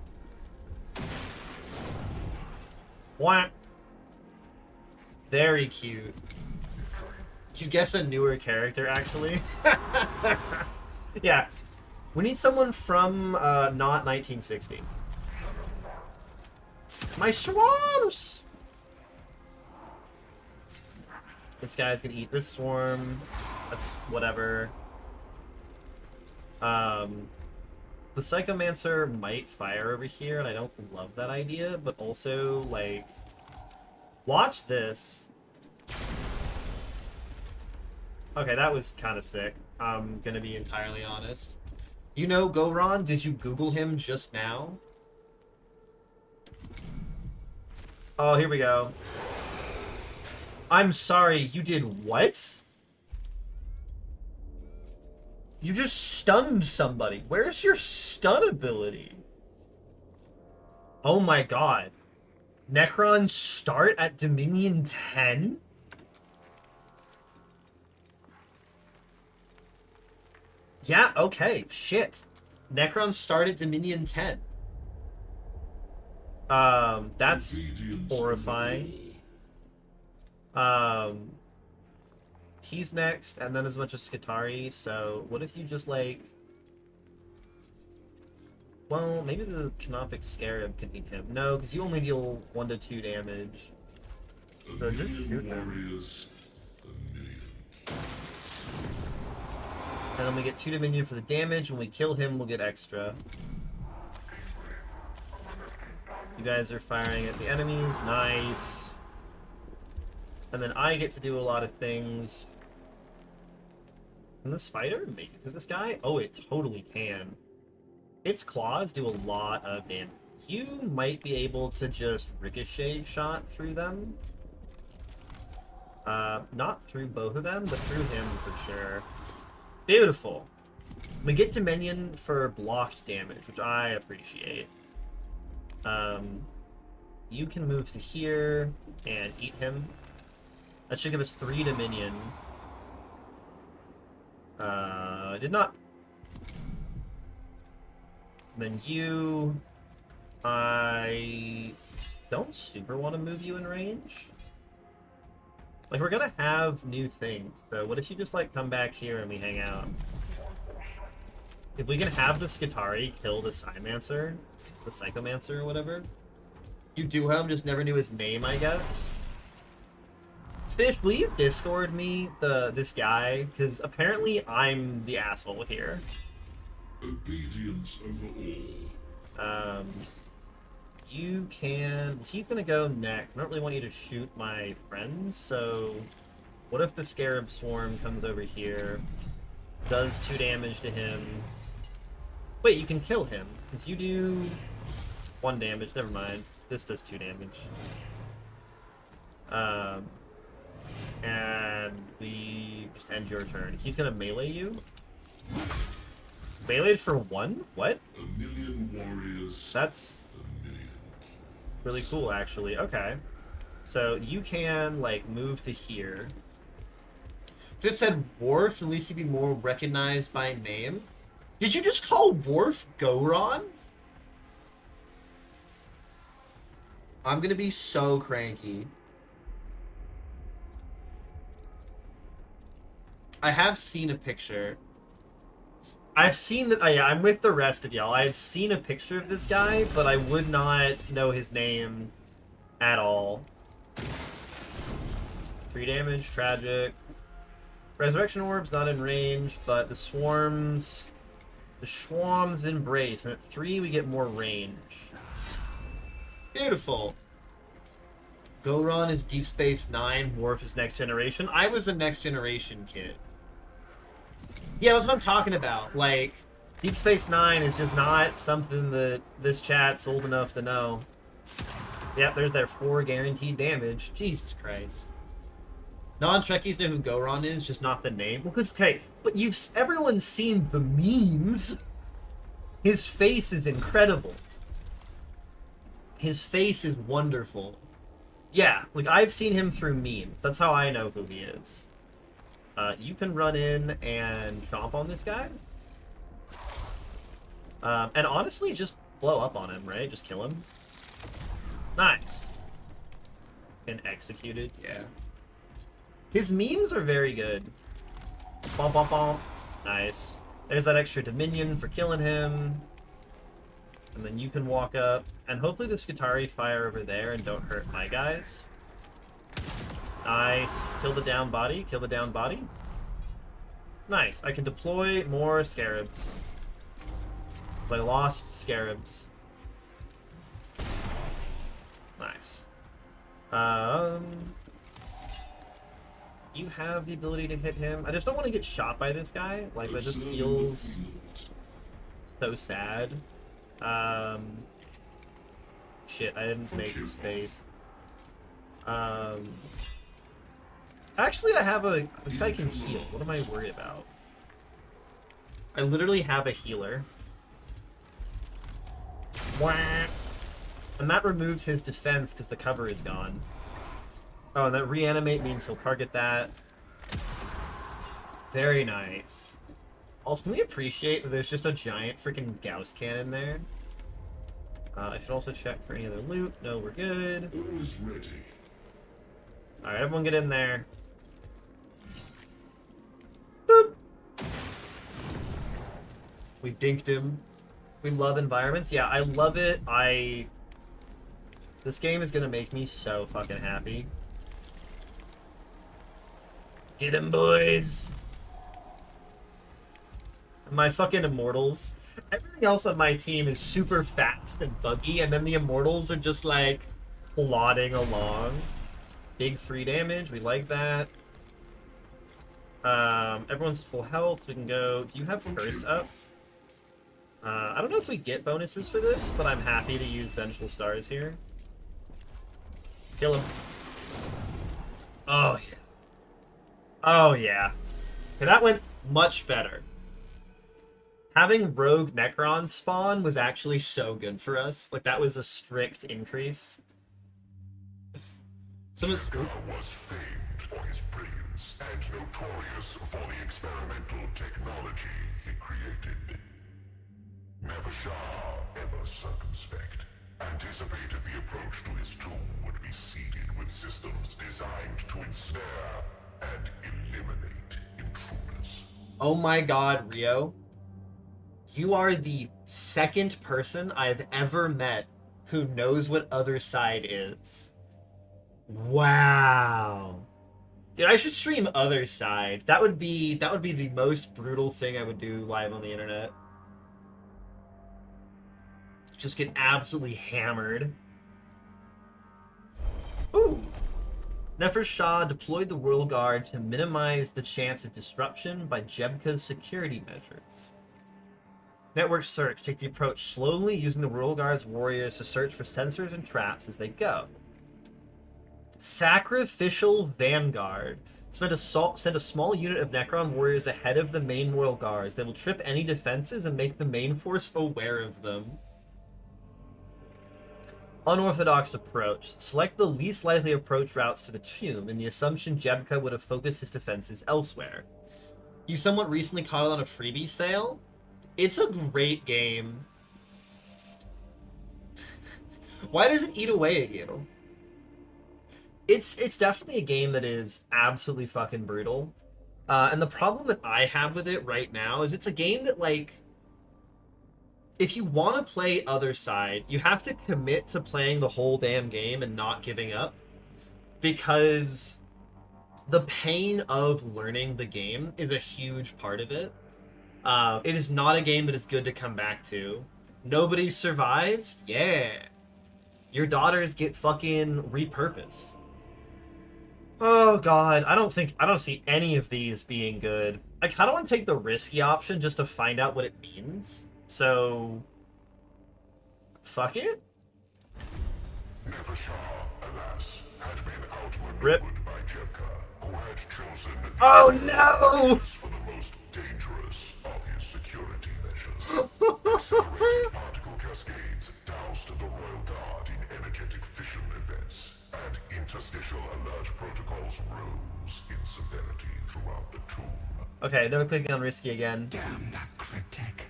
What? Very cute. You guess a newer character, actually? Yeah. We need someone from not 1960. My swarms! This guy's gonna eat this swarm. That's whatever. The Psychomancer might fire over here, and I don't love that idea, but also, like... Watch this. Okay, that was kind of sick. I'm gonna be entirely honest. You know Goron? Did you Google him just now? Oh, here we go. I'm sorry, you did what? You just stunned somebody. Where's your stun ability? Oh my god. Necron start at Dominion 10? Yeah, okay, shit. Necron start at Dominion 10. That's horrifying. He's next, and then there's a bunch of Skitari, so what if you just, like... Well, maybe the Canopic Scarab can eat him. No, because you only deal 1 to 2 damage. So just shoot him. And then we get 2 Dominion for the damage. When we kill him, we'll get extra. You guys are firing at the enemies. Nice. And then I get to do a lot of things. Can the spider make it to this guy? Oh, it totally can. Its claws do a lot of damage. You might be able to just ricochet shot through them. Not through both of them, but through him for sure. Beautiful. We get Dominion for blocked damage, which I appreciate. You can move to here and eat him. That should give us 3 Dominion. I did not. Then you... I don't super want to move you in range. Like, we're gonna have new things, so what if you just, like, come back here and we hang out? If we can have the Skitari kill the Psychomancer, the Psychomancer or whatever. You do him, just never knew his name, I guess. Fish, will you Discord me this guy? Because apparently I'm the asshole here. Obedience over all. You can... He's gonna go next. I don't really want you to shoot my friends, so... What if the Scarab Swarm comes over here, does 2 damage to him... Wait, you can kill him, because you do 1 damage. Never mind. This does 2 damage. And we just end your turn. He's gonna melee you. Meleeed for 1? What? A million warriors. That's really cool, actually. Okay. So you can, like, move to here. Just said Worf, at least he'd be more recognized by name. Did you just call Worf Goron? I'm gonna be so cranky. I have seen a picture. I've seen the... Oh yeah, I'm with the rest of y'all. I've seen a picture of this guy, but I would not know his name at all. 3 damage, tragic. Resurrection Orb's not in range, but the Swarms... The Swarms embrace, and at 3 we get more range. Beautiful. Goron is Deep Space Nine, Worf is Next Generation. I was a Next Generation kid. Yeah, that's what I'm talking about. Like, Deep Space Nine is just not something that this chat's old enough to know. Yep, there's their 4 guaranteed damage. Jesus Christ. Non-Trekkies know who Goron is, just not the name. Well, because, okay, but everyone's seen the memes. His face is incredible. His face is wonderful. Yeah, like, I've seen him through memes. That's how I know who he is. You can run in and chomp on this guy. And honestly, just blow up on him, right? Just kill him. Nice. And executed, yeah. His memes are very good. Bom bom bom. Nice. There's that extra Dominion for killing him. And then you can walk up. And hopefully the Skitarii fire over there and don't hurt my guys. Nice. Kill the down body. Kill the down body. Nice. I can deploy more Scarabs. Because I lost Scarabs. Nice. You have the ability to hit him. I just don't want to get shot by this guy. Like, that just feels so sad. Shit, I didn't make the space. Actually, I have a... This guy can heal. What am I worried about? I literally have a healer. Wah! And that removes his defense because the cover is gone. Oh, and that reanimate means he'll target that. Very nice. Also, can we appreciate that there's just a giant freaking Gauss cannon there? I should also check for any other loot. No, we're good. Always ready. Alright, everyone get in there. Boop! We dinked him. We love environments. Yeah, I love it. This game is gonna make me so fucking happy. Get him, boys! My fucking Immortals. Everything else on my team is super fast and buggy, and then the Immortals are just, like, plodding along. Big 3 damage, we like that. Everyone's full health, so we can go... Do you have Curse up? I don't know if we get bonuses for this, but I'm happy to use Vengeful Stars here. Kill him. Oh, yeah. Oh, yeah. Okay, that went much better. Having Rogue Necron spawn was actually so good for us. Like, that was a strict increase. Necron was famed for his brilliance and notorious for the experimental technology he created. Never Shah, ever circumspect, anticipated the approach to his tomb would be seeded with systems designed to ensnare and eliminate intruders. Oh my god, Rio. You are the second person I've ever met who knows what Other Side is. Wow. Dude, I should stream Other Side. That would be the most brutal thing I would do live on the internet. Just get absolutely hammered. Ooh. Nefer Shah deployed the World Guard to minimize the chance of disruption by Jebka's security measures. Network search. Take the approach slowly, using the World Guard's warriors to search for sensors and traps as they go. Sacrificial Vanguard. Send a small unit of Necron warriors ahead of the main World Guards. They will trip any defenses and make the main force aware of them. Unorthodox approach. Select the least likely approach routes to the tomb in the assumption Jebka would have focused his defenses elsewhere. You somewhat recently caught it on a freebie sale? It's a great game. Why does it eat away at you? It's definitely a game that is absolutely fucking brutal. And the problem that I have with it right now is it's a game that, like, if you want to play Other Side, you have to commit to playing the whole damn game and not giving up. Because the pain of learning the game is a huge part of it. It is not a game that is good to come back to. Nobody survives? Yeah. Your daughters get fucking repurposed. Oh god, I don't see any of these being good. I kind of want to take the risky option just to find out what it means. So, fuck it. Nefer Shah, alas, had been outmaneuvered Rip. by Jebka, who had chosen Oh no! for the most dangerous of his security measures. Accelerated particle cascades doused the Royal Guard in energetic fission events, and interstitial alert protocols rose in severity throughout the tomb. Okay, never clicking on risky again. Damn that cryptic.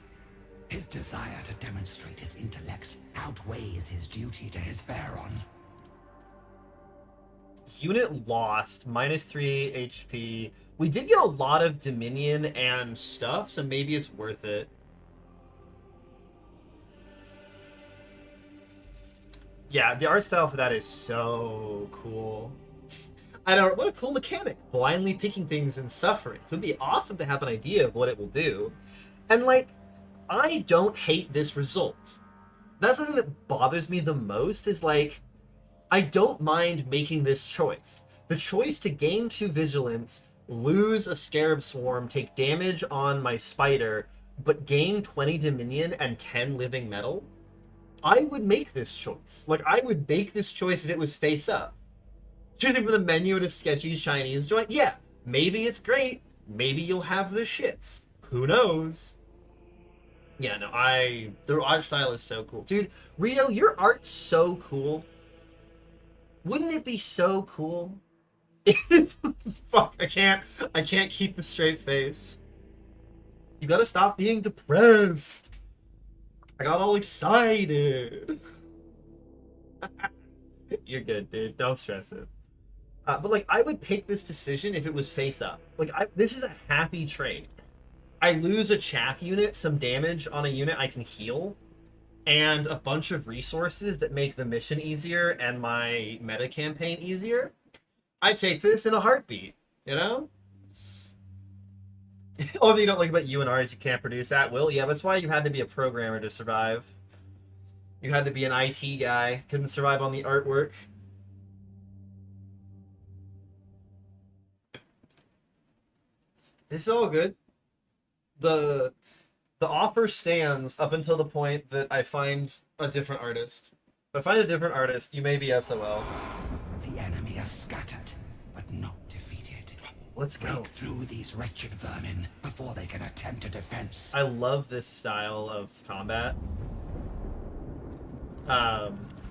His desire to demonstrate his intellect outweighs his duty to his Pharaon. Unit lost, -3 HP. We did get a lot of Dominion and stuff, so maybe it's worth it. Yeah, the art style for that is so cool. I don't. What a cool mechanic! Blindly picking things and suffering. So it'd be awesome to have an idea of what it will do. And like, I don't hate this result. That's something that bothers me the most. Is like, I don't mind making this choice. The choice to gain 2 vigilance, lose a Scarab Swarm, take damage on my spider, but gain 20 Dominion and 10 living metal. I would make this choice. Like, I would make this choice if it was face up. Choosing from the menu in a sketchy Chinese joint, yeah, maybe it's great. Maybe you'll have the shits. Who knows? Yeah, no, the art style is so cool. Dude, Rio, your art's so cool. Wouldn't it be so cool? Fuck, I can't keep the straight face. You gotta stop being depressed. I got all excited. You're good, dude. Don't stress it. But like, I would pick this decision if it was face up. Like, this is a happy trade. I lose a chaff unit, some damage on a unit I can heal, and a bunch of resources that make the mission easier and my meta campaign easier. I take this in a heartbeat, you know? Only thing you don't like about UNR is you can't produce at will. Yeah, that's why you had to be a programmer to survive. You had to be an IT guy. Couldn't survive on the artwork. It's all good. The offer stands up until the point that I find a different artist. If I find a different artist, you may be SOL. The enemy are scattered, but not defeated. Let's go. Break through these wretched vermin before they can attempt a defense. I love this style of combat.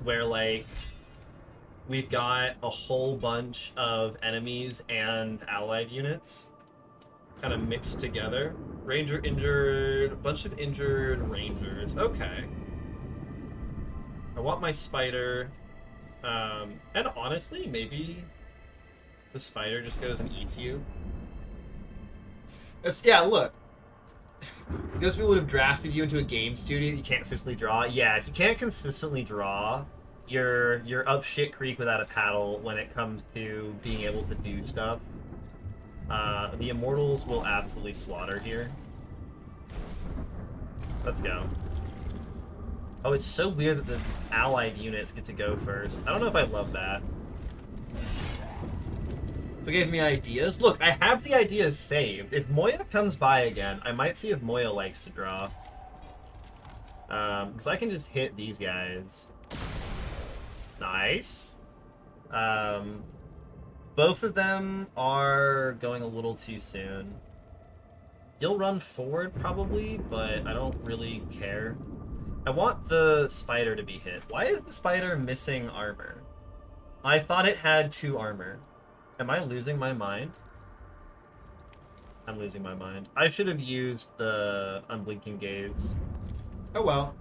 Where like we've got a whole bunch of enemies and allied units kind of mixed together. Ranger injured, a bunch of injured rangers. Okay. I want my spider. And honestly, maybe the spider just goes and eats you. Yeah, look. Most people would have drafted you into a game studio. You can't consistently draw. Yeah, if you can't consistently draw, you're up shit creek without a paddle when it comes to being able to do stuff. The Immortals will absolutely slaughter here. Let's go. Oh, it's so weird that the allied units get to go first. I don't know if I love that. So it gave me ideas. Look, I have the ideas saved. If Moya comes by again, I might see if Moya likes to draw. Because I can just hit these guys. Nice. Both of them are going a little too soon. You'll run forward probably, but I don't really care. I want the spider to be hit. Why is the spider missing armor? I thought it had 2 armor. Am I losing my mind? I'm losing my mind. I should have used the unblinking gaze. Oh well.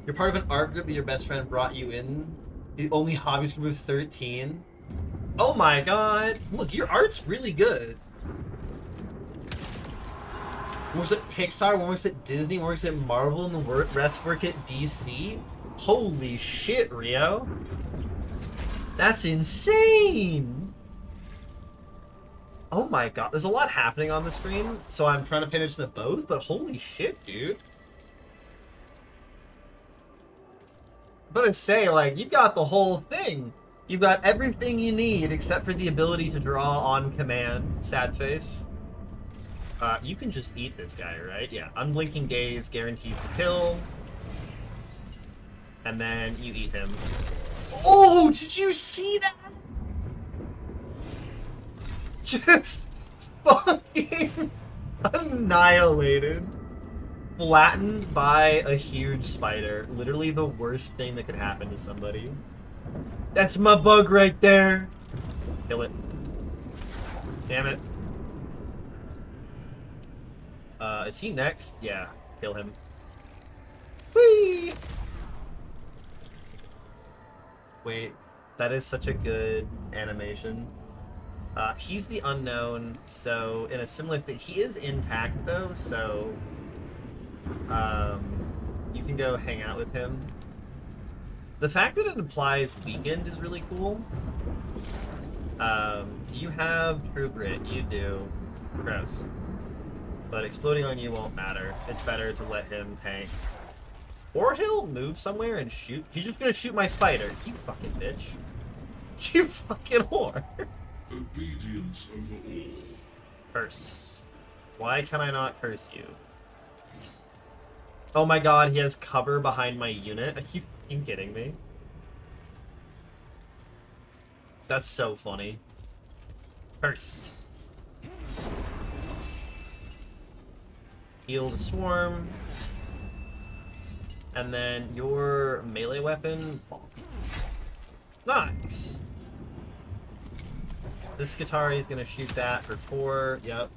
You're part of an art group that your best friend brought you in. The only hobbies group of 13. Oh my god. Look, your art's really good. One works at Pixar, one works at Disney, one works at Marvel, and the rest work at DC? Holy shit, Rio. That's insane! Oh my god, there's a lot happening on the screen, so I'm trying to pay attention to both, but holy shit, dude. I'm gonna say, like, you've got the whole thing. You've got everything you need except for the ability to draw on command. Sad face. You can just eat this guy, right? Yeah, unblinking gaze guarantees the kill. And then you eat him. Oh, did you see that? Just fucking annihilated. Flattened by a huge spider. Literally the worst thing that could happen to somebody. That's my bug right there. Kill it. Damn it. Is he next? Yeah, kill him. Whee! Wait, that is such a good animation. He's the unknown, so in a similar thing, he is intact though, so you can go hang out with him. The fact that it implies weakened is really cool. Do you have True Grit? You do. Gross. But exploding on you won't matter. It's better to let him tank. Or he'll move somewhere and shoot. He's just gonna shoot my spider. You fucking bitch. You fucking whore. Obedience over all. Curse. Why can I not curse you? Oh my god, he has cover behind my unit. Are you fucking kidding me? That's so funny. Curse. Heal the swarm. And then your melee weapon. Nice. This Skitarii is gonna shoot that for 4. Yep.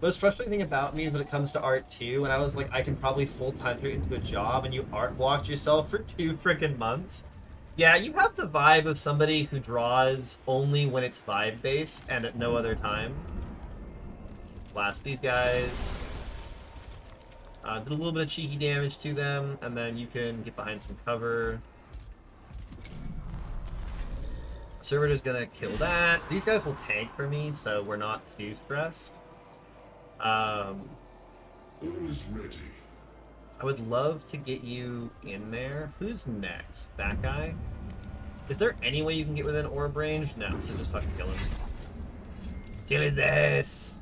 Most frustrating thing about me is when it comes to art 2, and I was like, I can probably full-time turn it into a job, and you art blocked yourself for 2 freaking months. Yeah, you have the vibe of somebody who draws only when it's vibe-based and at no other time. Blast these guys. Did a little bit of cheeky damage to them, and then you can get behind some cover. Servitor's gonna kill that. These guys will tank for me, so we're not too stressed. All is ready. I would love to get you in there. Who's next? That guy? Is there any way you can get within orb range? No, so just fucking kill him. Kill his ass!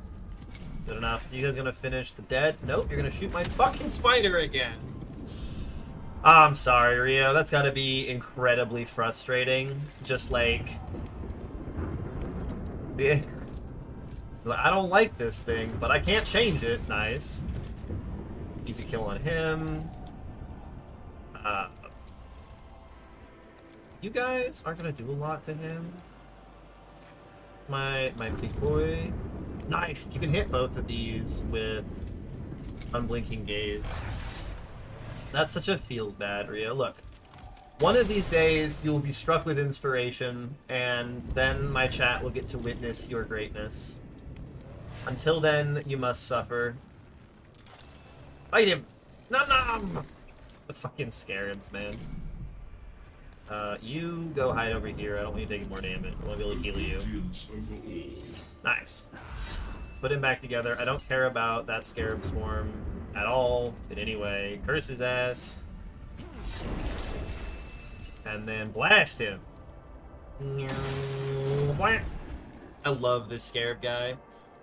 Good enough. You guys gonna finish the dead? Nope, you're gonna shoot my fucking spider again! I'm sorry, Rio. That's gotta be incredibly frustrating. Just like... Yeah. So I don't like this thing, but I can't change it. Nice. Easy kill on him. You guys aren't gonna do a lot to him. It's my big boy. Nice. If you can hit both of these with unblinking gaze. That's such a feels bad, Rio. Look, one of these days you will be struck with inspiration, and then my chat will get to witness your greatness. Until then, you must suffer. Fight him! Nom nom! The fucking scarabs, man. You go hide over here. I don't want you taking more damage. I want to be able to heal you. Obedience over all. Nice. Put him back together. I don't care about that scarab swarm at all in any way. Curse his ass. And then blast him. I love this scarab guy.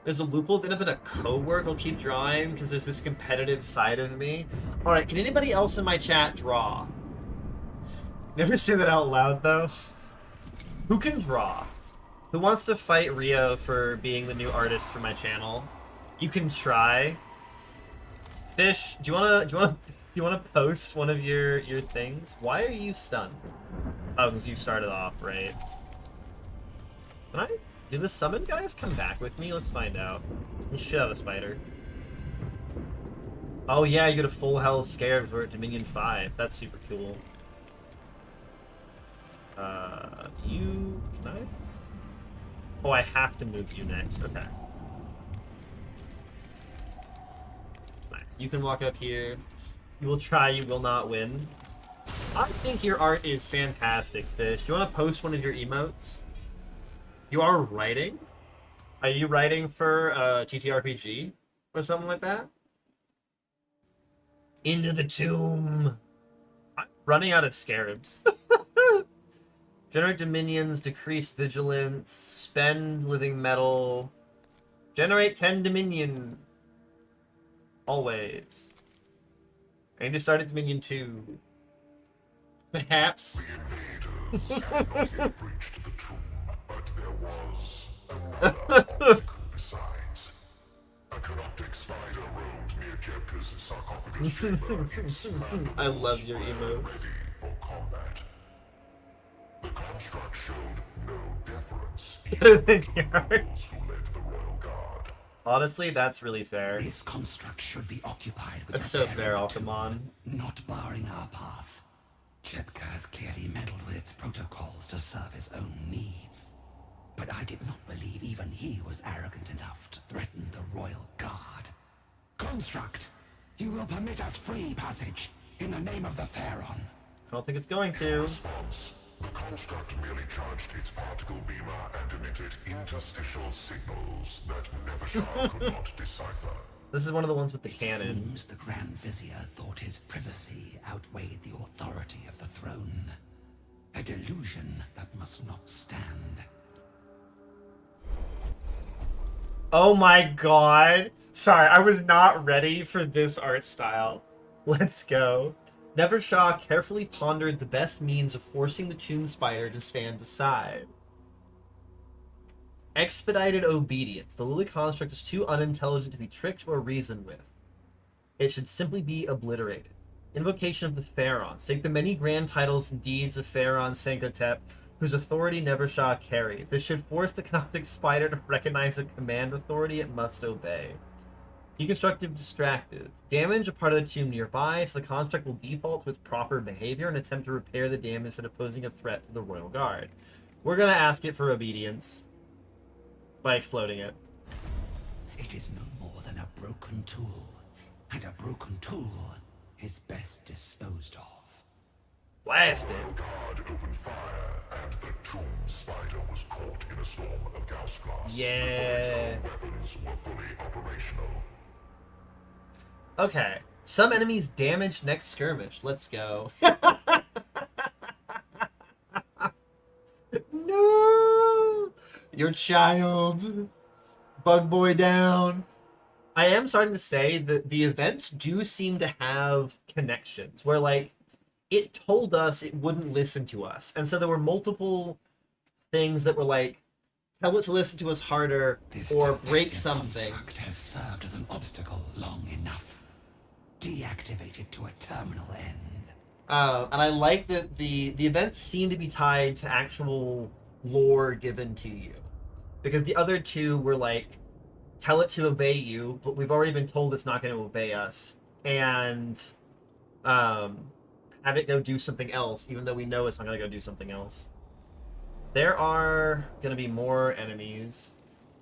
There's a loophole that a bit of co-work I'll keep drawing because there's this competitive side of me. Alright, can anybody else in my chat draw? Never say that out loud though. Who can draw? Who wants to fight Rio for being the new artist for my channel? You can try. Fish, do you wanna post one of your things? Why are you stunned? Oh, because you started off, right? Do the summon guys come back with me? Let's find out. We'll shit out a spider. Oh yeah, you get a full health scarabs. We're at Dominion 5. That's super cool. Can I? Oh, I have to move you next. Okay. Nice. You can walk up here. You will try, you will not win. I think your art is fantastic, Fish. Do you want to post one of your emotes? You are writing? Are you writing for TTRPG? Or something like that? Into the tomb! I'm running out of scarabs. Generate dominions, decrease vigilance, spend living metal, generate 10 dominion. Always. I need to start at Dominion 2. Perhaps. The invaders had not yet breached the tomb, but there was another obstacle besides. A corrupting spider roamed near Jebka's sarcophagus chamber. Its mandibles I love your were emotes. ready for combat. The construct showed no deference Better even than to your the art. nobles who led the royal guard. Honestly, that's really fair. This construct should be occupied with That's a so burial fair, tomb, Alcamon. not barring our path. Shepka has clearly meddled with its protocols to serve his own needs. But I did not believe even he was arrogant enough to threaten the Royal Guard. Construct, you will permit us free passage in the name of the Pharaon. I don't think it's going to. Response. The construct merely charged its particle beamer and emitted interstitial signals that Nevershar could not decipher. This is one of the ones with the cannon. Seems the Grand Vizier thought his privacy outweighed the authority of the throne. A delusion that must not stand. Oh my god. Sorry, I was not ready for this art style. Let's go. Nevershah carefully pondered the best means of forcing the tomb spider to stand aside. Expedited obedience. The lily construct is too unintelligent to be tricked or reasoned with. It should simply be obliterated. Invocation of the Pharaon. State the many grand titles and deeds of Pharaon Senkotep, whose authority Nevershah carries. This should force the Canoptic spider to recognize a command authority it must obey. Deconstructive distractive. Damage a part of the tomb nearby, so the construct will default to its proper behavior and attempt to repair the damage instead of posing a threat to the Royal Guard. We're gonna ask it for obedience by exploding it. It is no more than a broken tool, and a broken tool is best disposed of. Blast it. The guard opened fire, and the tomb spider was caught in a storm of Gauss blasts Yeah. before its own weapons were fully operational. Okay. Some enemies damaged next skirmish. Let's go. No! Your child. Bug boy down. I am starting to say that the events do seem to have connections where, like, it told us it wouldn't listen to us. And so there were multiple things that were like, tell it to listen to us harder or break something. Construct has served as an obstacle long enough. Deactivate it to a terminal end. And I like that the events seem to be tied to actual lore given to you. Because the other two were like, tell it to obey you, but we've already been told it's not going to obey us. And have it go do something else, even though we know it's not going to go do something else. There are going to be more enemies.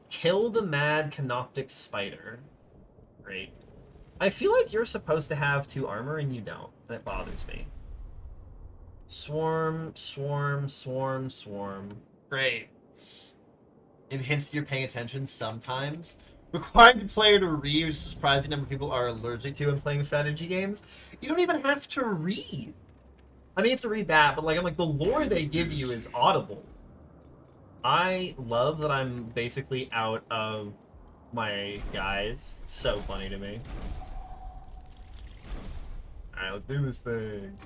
Kill the mad canoptic spider. Great. I feel like you're supposed to have 2 armor and you don't. That bothers me. Swarm, swarm, swarm, swarm. Great. It hints if you're paying attention sometimes. Requiring the player to read, which is a surprising number of people are allergic to in playing strategy games. You don't even have to read. I mean, you have to read that, but like, I'm like, the lore they give you is audible. I love that I'm basically out of my guys. It's so funny to me. Alright, let's do this thing.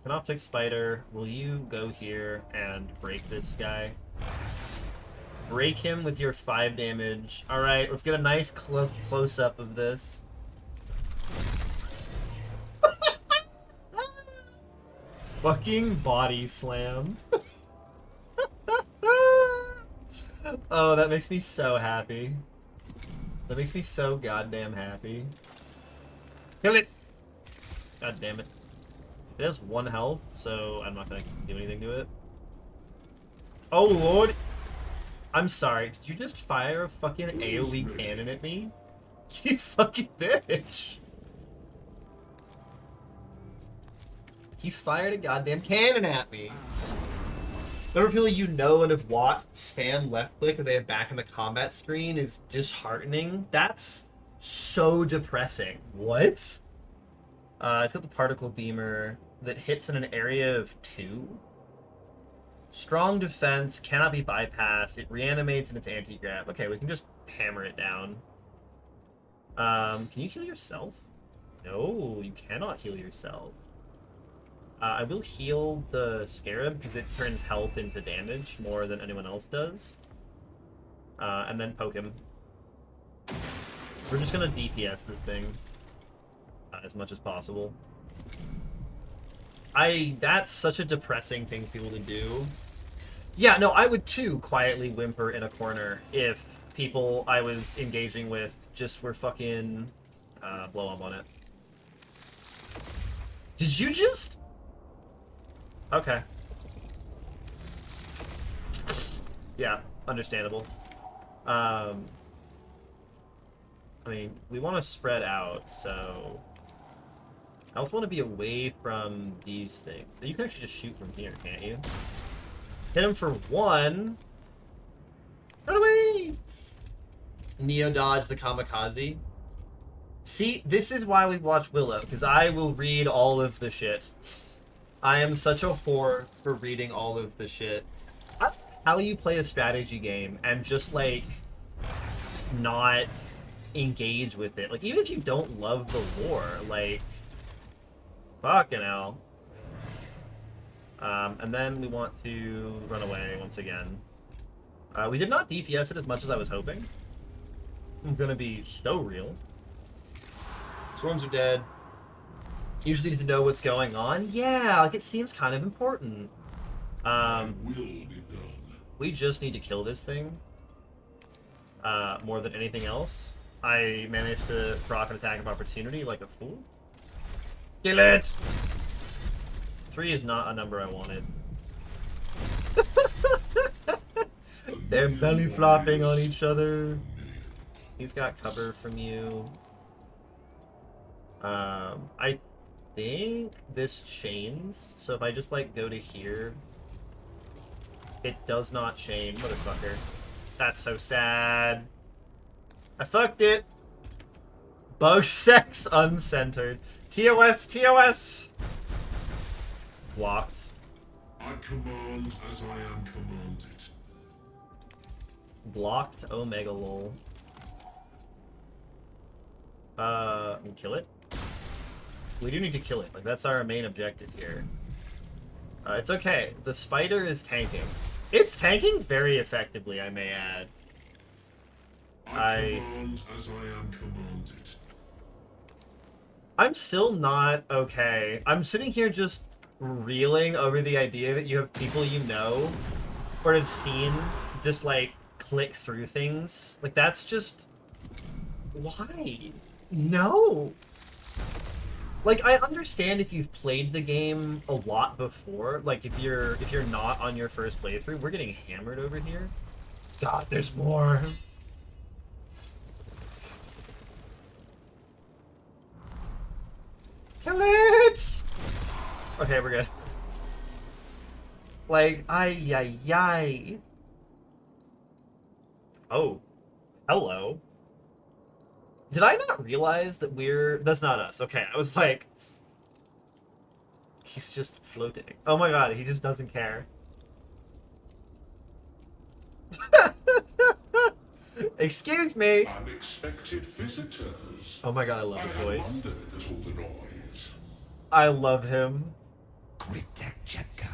Canoptic Spider, will you go here and break this guy? Break him with your 5 damage. Alright, let's get a nice close-up of this. Fucking body slammed. Oh, that makes me so happy. That makes me so goddamn happy. Kill it! God damn it. It has 1 health, so I'm not gonna do anything to it. Oh lord! I'm sorry, did you just fire a fucking AoE cannon at me? You fucking bitch! He fired a goddamn cannon at me! Number of people you know and have watched spam left click if they have back in the combat screen is disheartening. That's so depressing. What? It's got the particle beamer that hits in an area of 2. Strong defense, cannot be bypassed. It reanimates in its anti-grab. Okay, we can just hammer it down. Can you heal yourself? No, you cannot heal yourself. I will heal the Scarab because it turns health into damage more than anyone else does. And then poke him. We're just gonna DPS this thing as much as possible. That's such a depressing thing for people to do. Yeah, no, I would too quietly whimper in a corner if people I was engaging with just were fucking blow up on it. Did you just... Okay. Yeah, understandable. I mean, we want to spread out, so... I also want to be away from these things. You can actually just shoot from here, can't you? Hit him for 1. Run away! Neo dodge the kamikaze. See, this is why we watch Willow, because I will read all of the shit. I am such a whore for reading all of the shit. How you play a strategy game and just, like, not engage with it. Like, even if you don't love the lore, like... Fucking hell. And then we want to run away once again. We did not DPS it as much as I was hoping. I'm gonna be so real. Swarms are dead. You just need to know what's going on. Yeah, like it seems kind of important. Will be done. We just need to kill this thing. More than anything else. I managed to proc an attack of opportunity like a fool. Kill it! 3 is not a number I wanted. They're belly flopping on each other. He's got cover from you. I think this chains, so if I just like go to here, it does not chain, motherfucker. That's so sad. I fucked it. Bug sex uncentered. TOS, TOS! Blocked. I command as I am commanded. Blocked Omega lol. Kill it? We do need to kill it. Like, that's our main objective here. It's okay. The spider is tanking. It's tanking very effectively, I may add. I command as I am commanded. I'm still not okay. I'm sitting here just reeling over the idea that you have people you know or have seen just, like, click through things. Like, that's just... Why? No! Like, I understand if you've played the game a lot before. Like, if you're not on your first playthrough. We're getting hammered over here. God, there's more. Kill it! Okay, we're good. Like, ay. Oh. Hello. Did I not realize that that's not us. Okay, I was like... He's just floating. Oh my god, he just doesn't care. Excuse me! Unexpected visitors. Oh my god, I love his voice. Wondered at all the noise. I love him. Kritek Chetka.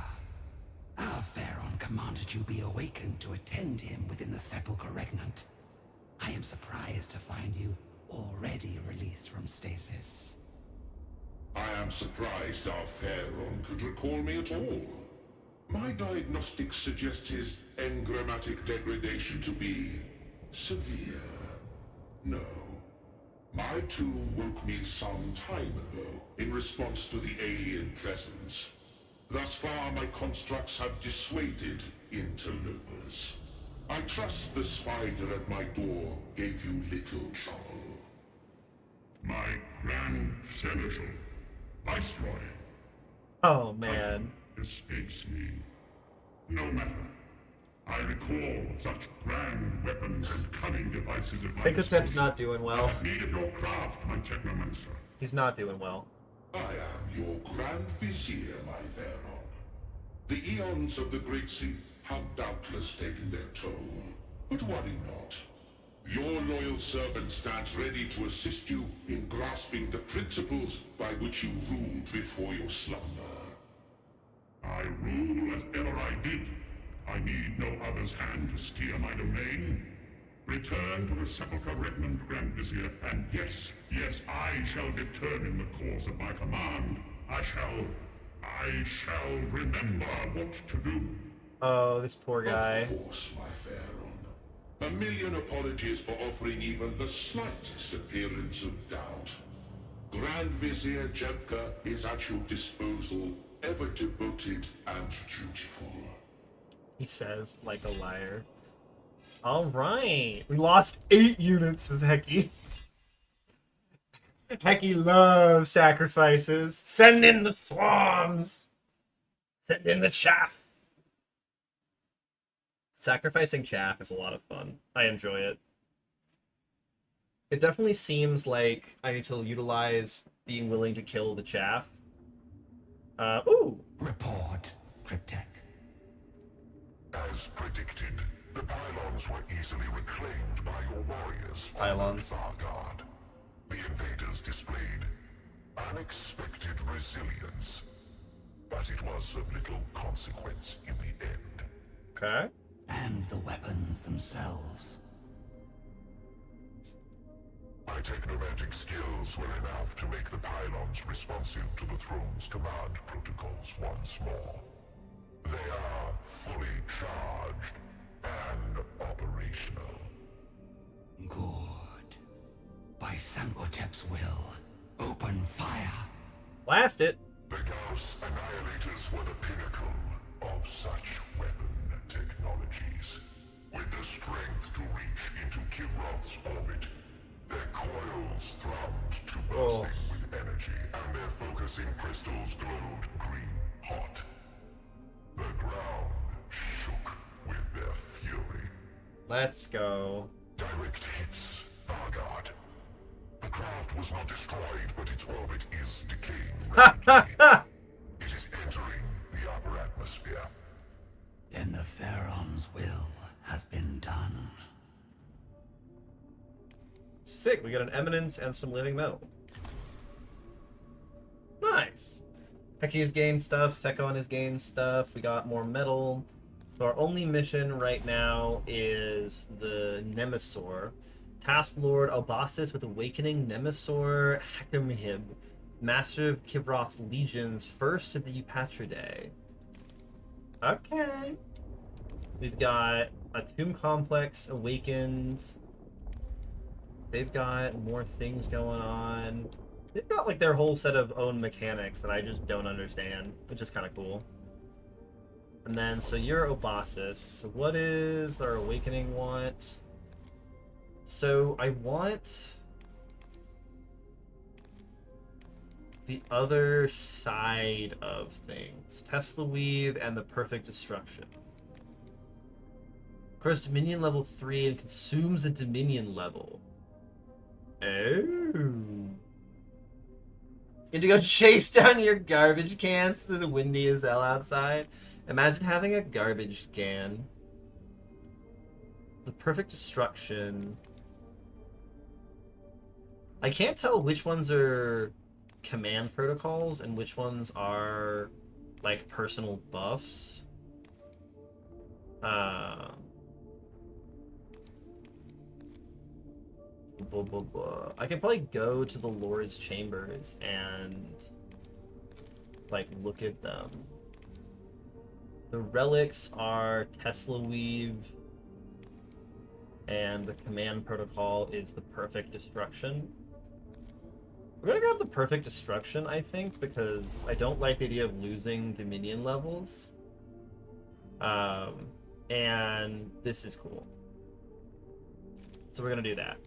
Our Pharaon commanded you be awakened to attend him within the Sepulchre Regnant. I am surprised to find you already released from stasis. I am surprised our Pharaon could recall me at all. My diagnostics suggest his engrammatic degradation to be severe. No. My tomb woke me some time ago in response to the alien presence. Thus far, my constructs have dissuaded interlopers. I trust the spider at my door gave you little trouble. My Grand Seneschal, Viceroy. Oh man. Escapes me. No matter. I recall such grand weapons and cunning devices at my Seikotep's not doing well. I have need of your craft, my technomancer. He's not doing well. I am your Grand Vizier, my Pharaon. The eons of the Great Sea have doubtless taken their toll, but worry not. Your loyal servant stands ready to assist you in grasping the principles by which you ruled before your slumber. I rule as ever I did. I need no other's hand to steer my domain. Return to the Sepulchre Regnant, Grand Vizier, and yes, I shall determine the course of my command. I shall remember what to do. Oh, this poor guy. Of course, my Pharaon. A million apologies for offering even the slightest appearance of doubt. Grand Vizier Jebka is at your disposal, ever devoted and dutiful. He says, like a liar. Alright. We lost 8 units as Heki. Heki loves sacrifices. Send in the swarms! Send in the chaff! Sacrificing chaff is a lot of fun. I enjoy it. It definitely seems like I need to utilize being willing to kill the chaff. Ooh! Report, Cryptek. As predicted, the pylons were easily reclaimed by your warriors. Pylons. Vargard. The invaders displayed unexpected resilience, but it was of little consequence in the end. Okay. And the weapons themselves. My technomagic skills were enough to make the pylons responsive to the throne's command protocols once more. They are fully charged and operational. Good. By Sankotep's will, open fire. Blast it! The Gauss Annihilators were the pinnacle of such weapon technologies. With the strength to reach into Kivroth's orbit, their coils thrummed to bursting with energy, and their focusing crystals glowed green hot. The ground shook with their fury. Let's go. Direct hits, Vargard. The craft was not destroyed, but its orbit is decaying rapidly. It is entering the upper atmosphere. Then the Pharaon's will has been done. Sick, we got an eminence and some living metal. Nice. Heki's gained stuff, Thekon has gained stuff, we got more metal. So our only mission right now is the Nemesaur. Task Lord Albasis with Awakening Nemesaur Hekimhib, Master of Kivroth's Legions, first to the Eupatridae. Okay. We've got a Tomb Complex awakened. They've got more things going on. They've got like their whole set of own mechanics that I just don't understand, which is kind of cool. And then, so you're Obasis. So what is our awakening want? So I want the other side of things. Tesla Weave and the Perfect Destruction. Grows Dominion level 3 and consumes a Dominion level. Oh. Indigo, chase down your garbage cans to the windy as hell outside. Imagine having a garbage can. The Perfect Destruction. I can't tell which ones are command protocols and which ones are like personal buffs. I can probably go to the Lord's chambers and like look at them. The relics are Tesla Weave, and the command protocol is the Perfect Destruction. We're gonna grab the Perfect Destruction, I think, because I don't like the idea of losing Dominion levels. And this is cool. So we're gonna do that.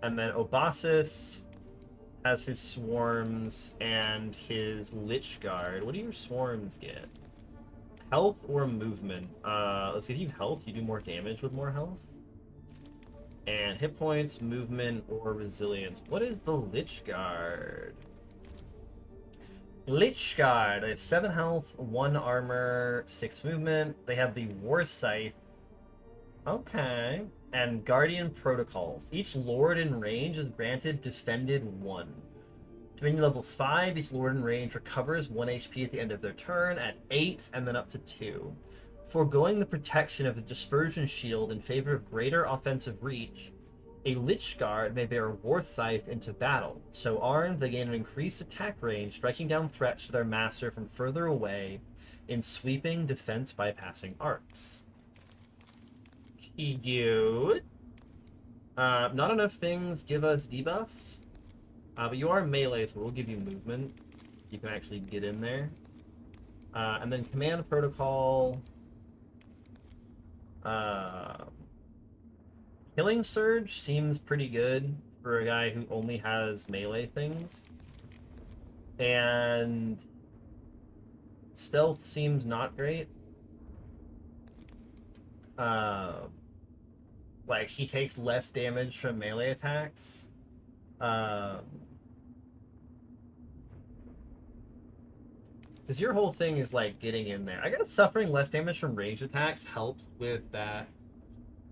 And then Obasis has his swarms and his Lich Guard. What do your swarms get? Health or movement? Let's see, if you have health, you do more damage with more health. And hit points, movement, or resilience. What is the Lich Guard? Lich Guard. They have 7 health, 1 armor, 6 movement. They have the War Scythe. Okay. And Guardian Protocols. Each Lord in range is granted Defended 1. Dominion level 5, each Lord in range recovers 1 HP at the end of their turn at 8 and then up to 2. Foregoing the protection of the Dispersion Shield in favor of greater offensive reach, a Lich Guard may bear a War Scythe into battle. So armed, they gain an increased attack range, striking down threats to their master from further away in sweeping defense bypassing arcs. Cute. Not enough things give us debuffs. But you are melee, so we'll give you movement. You can actually get in there. And then command protocol. Killing Surge seems pretty good for a guy who only has melee things. And stealth seems not great. Like, he takes less damage from melee attacks. Because your whole thing is, like, getting in there. I guess suffering less damage from ranged attacks helps with that.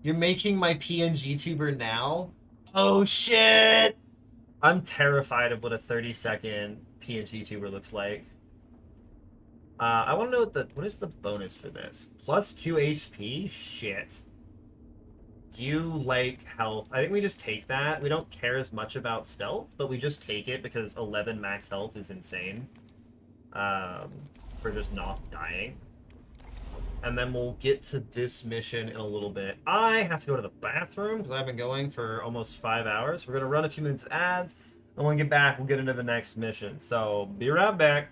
You're making my PNG tuber now? Oh, shit! I'm terrified of what a 30-second PNG tuber looks like. I want to know what is the bonus for this? Plus 2 HP? Shit. You like health. I think we just take that. We don't care as much about stealth, but we just take it because 11 max health is insane. For just not dying. And then we'll get to this mission in a little bit. I have to go to the bathroom because I've been going for almost 5 hours. We're going to run a few minutes of ads. And when we get back, we'll get into the next mission. So, be right back.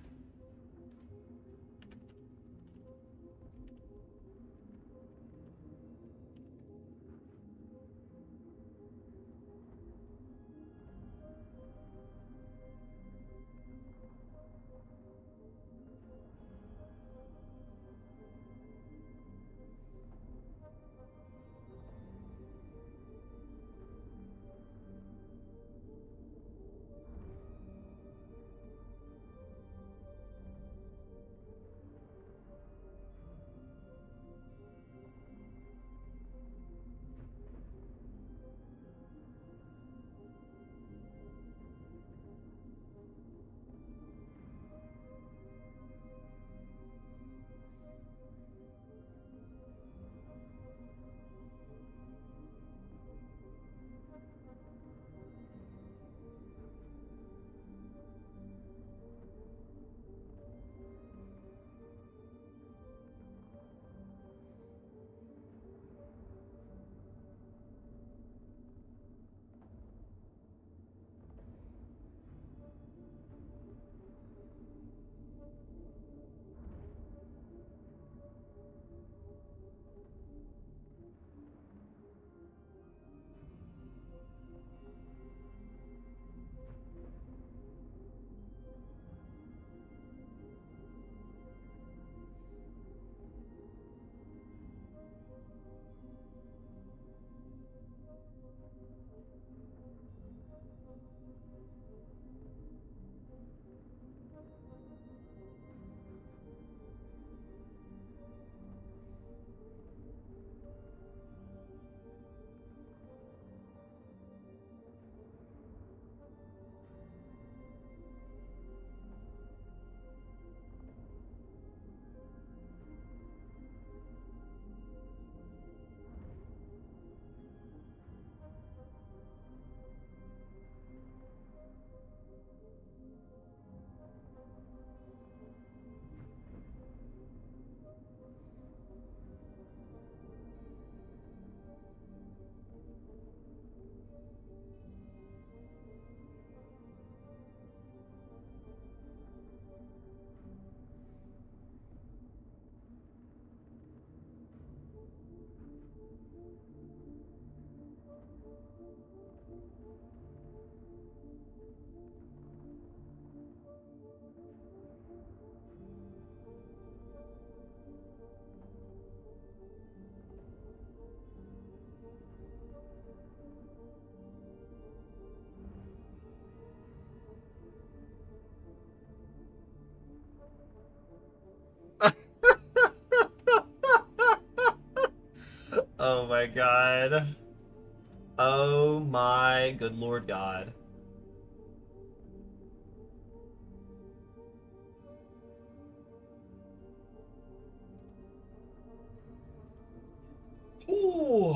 Oh my god. Oh my good Lord God. Ooh.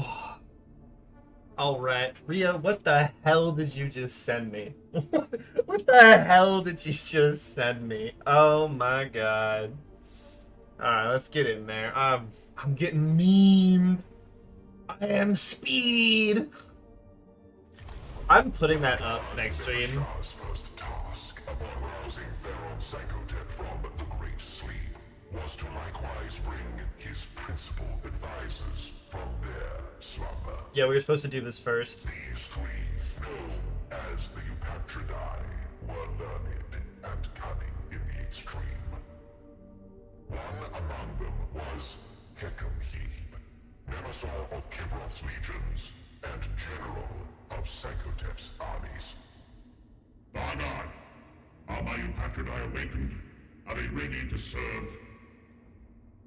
Alright, Ria, what the hell did you just send me? What the hell did you just send me? Oh my god. Alright, let's get in there. I'm getting memed. I am speed. I'm putting that up next stream. was to likewise bring his principal advisors from their slumber. Yeah, we were supposed to do this first. These three, known as the Eupatridae, were learned and cunning in the extreme. One among them was Hecamhebe, Nemesaur of Kivroth's legions and general of Sankotep's armies. Vargard, are my Eupatridae awakened? Are they ready to serve?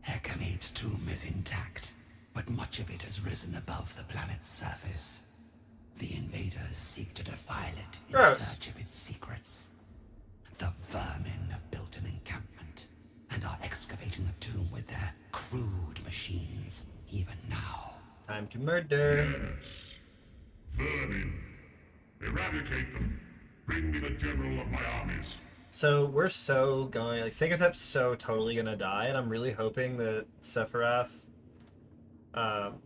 Hecamhebe's tomb is intact, but much of it has risen above the planet's surface. The invaders seek to defile it in Gross. search of its secrets. The vermin have built an encampment and are excavating the tomb with their crude machines, even now. Time to murder. Yes. Vermin. Eradicate them. Bring me the general of my armies. So we're so going, like, Sankotep's so totally gonna die, and I'm really hoping that Sephiroth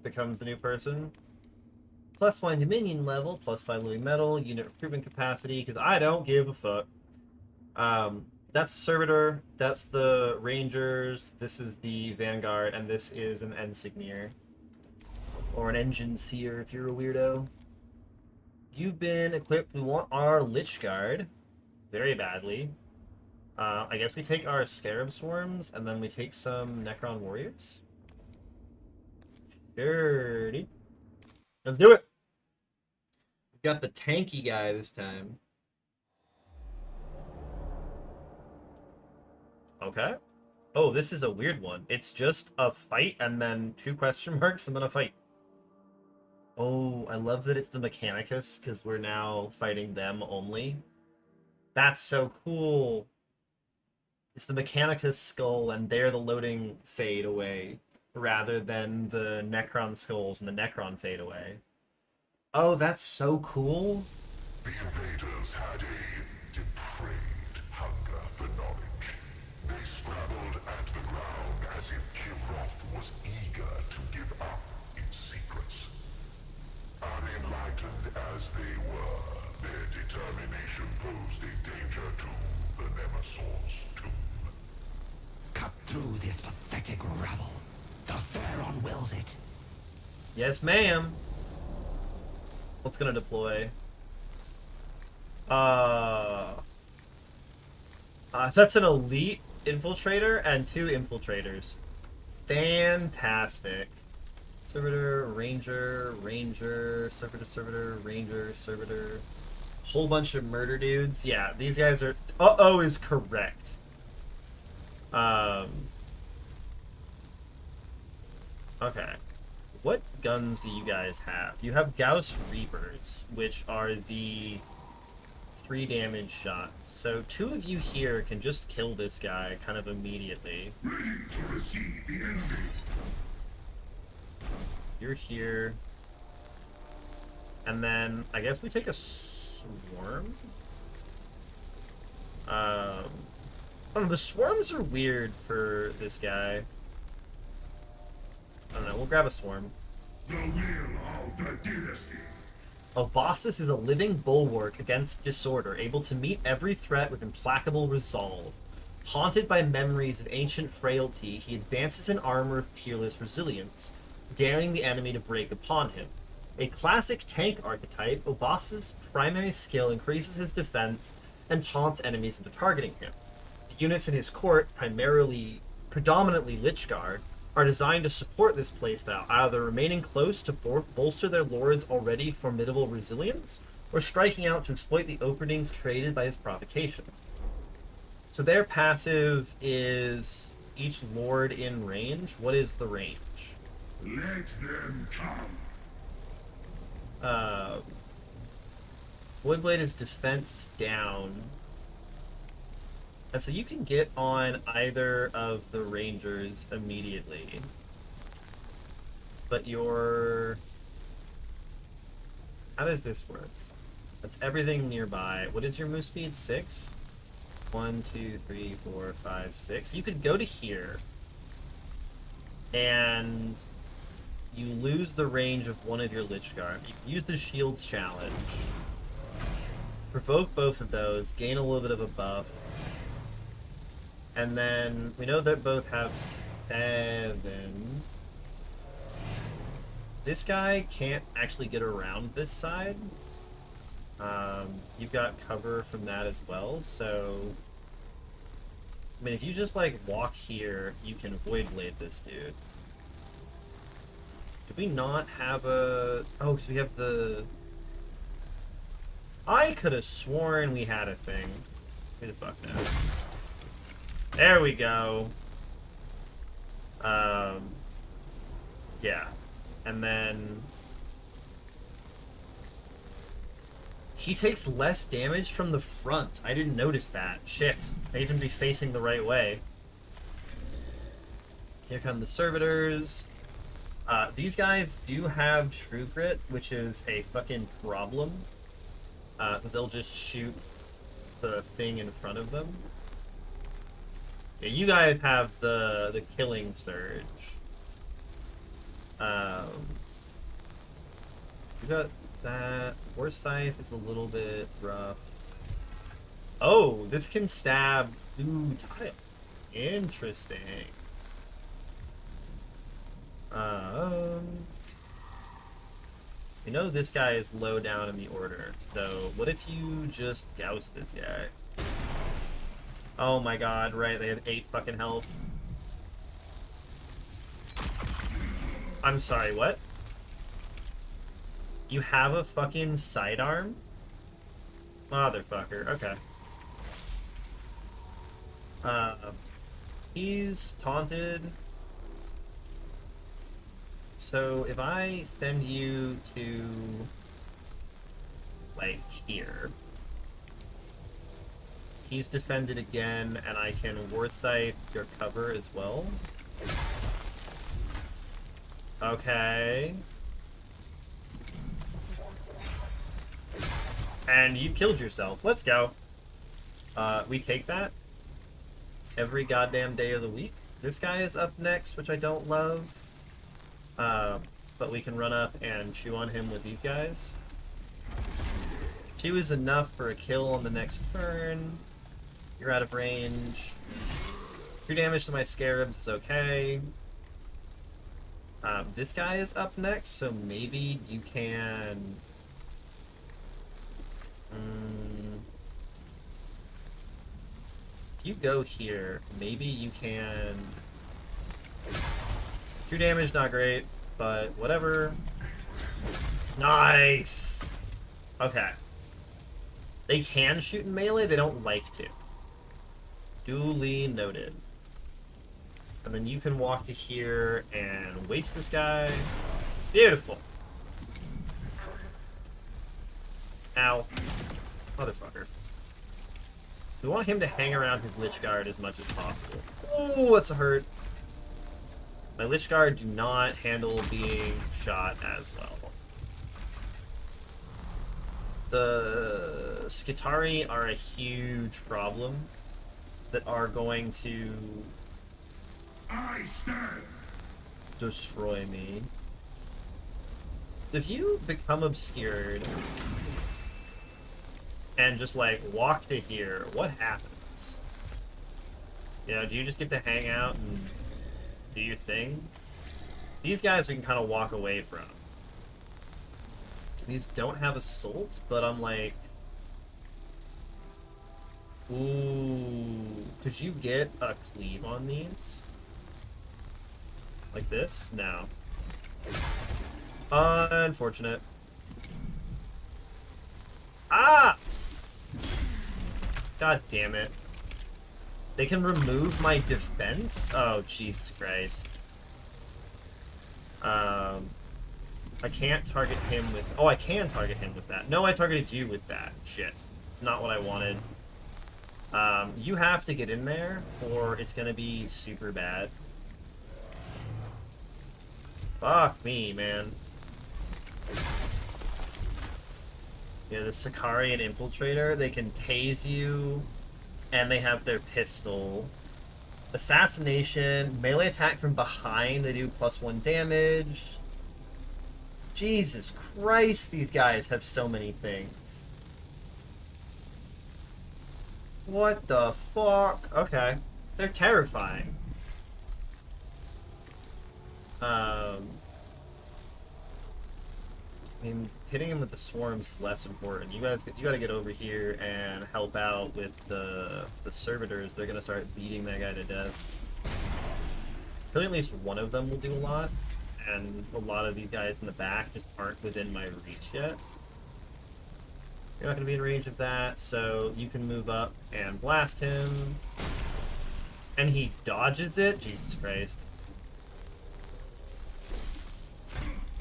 becomes the new person. +1 Dominion level, +5 living metal, unit recruitment capacity, because I don't give a fuck. That's the Servitor, that's the Rangers, this is the Vanguard, and this is an Ensignier. Or an Engine Seer if you're a weirdo. You've been equipped. We want our Lich Guard very badly. I guess we take our Scarab Swarms, and then we take some Necron Warriors. Dirty. Let's do it! We got the tanky guy this time. Okay. Oh, this is a weird one. It's just a fight, and then 2 question marks, and then a fight. Oh, I love that it's the Mechanicus, because we're now fighting them only. That's so cool. It's the Mechanicus skull, and they're the loading fade away, rather than the Necron skulls and the Necron fade away. Oh, that's so cool. The invaders had a depraved hunger for knowledge. They scrabbled at the ground as if Kivroth was eager to give up its secrets. Unenlightened as they were, their determination posed a danger to the Nemesaur's tomb. Cut through this pathetic rabble. The Pharaon wills it. Yes, ma'am. What's gonna deploy? That's an elite infiltrator and 2 infiltrators. Fantastic. Servitor, Ranger, Servitor, Ranger, Servitor. Whole bunch of murder dudes. Yeah, these guys are... Uh-oh is correct. Okay. What guns do you guys have? You have Gauss Reapers, which are the 3 damage shots. So 2 of you here can just kill this guy kind of immediately. Ready to receive the enemy. You're here. And then I guess we take a swarm? I don't know, the swarms are weird for this guy. I don't know, we'll grab a swarm. The will of the dynasty. Obastis is a living bulwark against disorder, able to meet every threat with implacable resolve. Haunted by memories of ancient frailty, he advances in armor of peerless resilience, daring the enemy to break upon him. A classic tank archetype, Obastis' primary skill increases his defense and taunts enemies into targeting him. The units in his court, predominantly Lich Guard, are designed to support this playstyle, either remaining close to bolster their lord's already formidable resilience, or striking out to exploit the openings created by his provocation. So their passive is each lord in range. What is the range? Let them come. Voidblade is defense down. And so you can get on either of the rangers immediately. But your... How does this work? That's everything nearby. What is your move speed? 6? 1, 2, 3, 4, 5, 6. You could go to here. And you lose the range of one of your Lich Guard. You can use the Shield's Challenge. Provoke both of those. Gain a little bit of a buff. And then we know that both have 7. This guy can't actually get around this side. You've got cover from that as well, so... I mean, if you just, like, walk here, you can Void Blade this dude. Did we not have a... Oh, because we have the... I could have sworn we had a thing. Who the fuck knows? There we go. Yeah. And then... He takes less damage from the front. I didn't notice that. Shit. I need him to be facing the right way. Here come the servitors. These guys do have Shrew Grit, which is a fucking problem. Because they'll just shoot the thing in front of them. Yeah, you guys have the Killing Surge. You got that. Forsyth is a little bit rough. Oh, this can stab 2 tiles. Interesting. You know this guy is low down in the order, so what if you just douse this guy? Oh my god, right, they have 8 fucking health. I'm sorry, what? You have a fucking sidearm? Motherfucker, okay. He's taunted. So if I send you to, like, here, he's defended again, and I can Warsight your cover as well. Okay. And you killed yourself. Let's go. We take that every goddamn day of the week. This guy is up next, which I don't love. But we can run up and chew on him with these guys. 2 is enough for a kill on the next turn. You're out of range. 2 damage to my scarabs is okay. This guy is up next, so maybe you can... If you go here, maybe you can... 2 damage, not great, but whatever. Nice! Okay. They can shoot in melee, they don't like to. Duly noted. And then you can walk to here and waste this guy. Beautiful. Ow. Motherfucker. We want him to hang around his Lich Guard as much as possible. Ooh, that's a hurt. My Lich Guard do not handle being shot as well. The Skitari are a huge problem that are going to I stand. destroy me. If you become obscured and just like walk to here, what happens? You know, do you just get to hang out and do your thing? These guys we can kind of walk away from. These don't have Assault, but I'm like... Ooh... Could you get a cleave on these? Like this? No. Unfortunate. Ah! God damn it. They can remove my defense? Oh, Jesus Christ. I can't target him with... Oh, I can target him with that. No, I targeted you with that. Shit. It's not what I wanted. You have to get in there, or it's gonna be super bad. Fuck me, man. Yeah, the Sicarian Infiltrator, they can tase you, and they have their pistol. Assassination, melee attack from behind, they do +1 damage. Jesus Christ, these guys have so many things. What the fuck? Okay. They're terrifying. I mean, hitting him with the swarms is less important. You gotta get over here and help out with the servitors. They're gonna start beating that guy to death. I feel like at least one of them will do a lot, and a lot of these guys in the back just aren't within my reach yet. You're not gonna be in range of that, so you can move up and blast him. And he dodges it? Jesus Christ.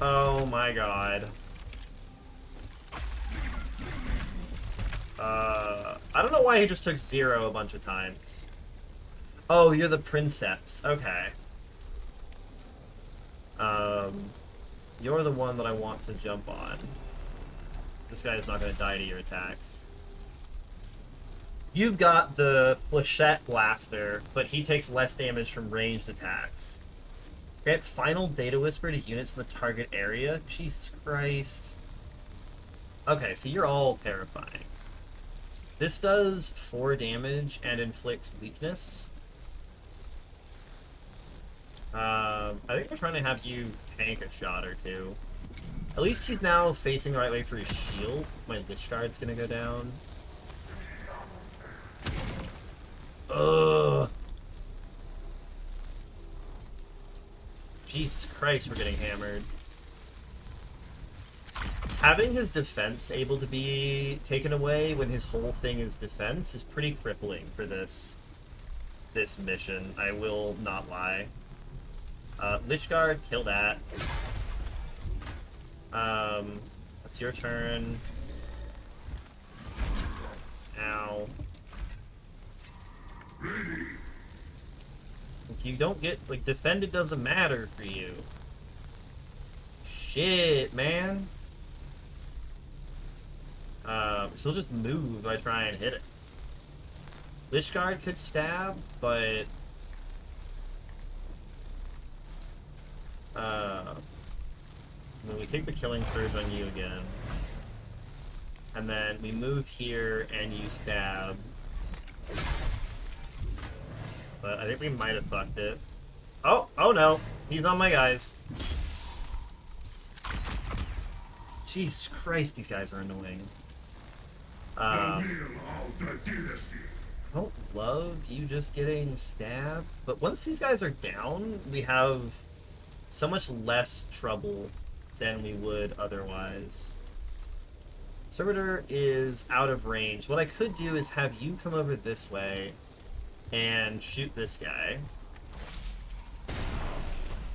Oh my god. I don't know why he just took 0 a bunch of times. Oh, you're the Princeps. Okay. You're the one that I want to jump on. This guy is not going to die to your attacks. You've got the Flechette Blaster, but he takes less damage from ranged attacks. Grant final data whisper to units in the target area? Jesus Christ. Okay, so you're all terrifying. This does 4 damage and inflicts weakness. I think we're trying to have you tank a shot or two. At least he's now facing the right way for his shield. My Lich Guard's gonna go down. Ugh. Jesus Christ, we're getting hammered. Having his defense able to be taken away when his whole thing is defense is pretty crippling for this mission. I will not lie. Lich Guard, kill that. That's your turn. Ow. You don't get, like, defended doesn't matter for you. Shit, man. So he'll just move if I try and hit it. Lich Guard could stab, but... when we take the Killing Surge on you again. And then we move here and you stab. But I think we might have fucked it. Oh no. He's on my guys. Jesus Christ, these guys are annoying. I don't love you just getting stabbed, but once these guys are down, we have so much less trouble than we would otherwise. Servitor is out of range. What I could do is have you come over this way and shoot this guy.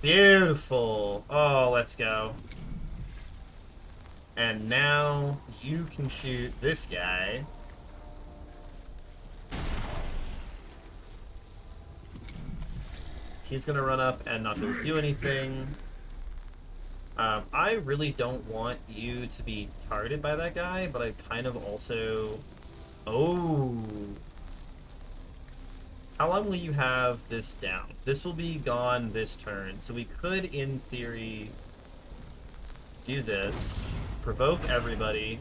Beautiful. Oh, let's go. And now you can shoot this guy. He's gonna run up and not be able to do anything. I really don't want you to be targeted by that guy, but I kind of also... Oh! How long will you have this down? This will be gone this turn, so we could, in theory, do this. Provoke everybody.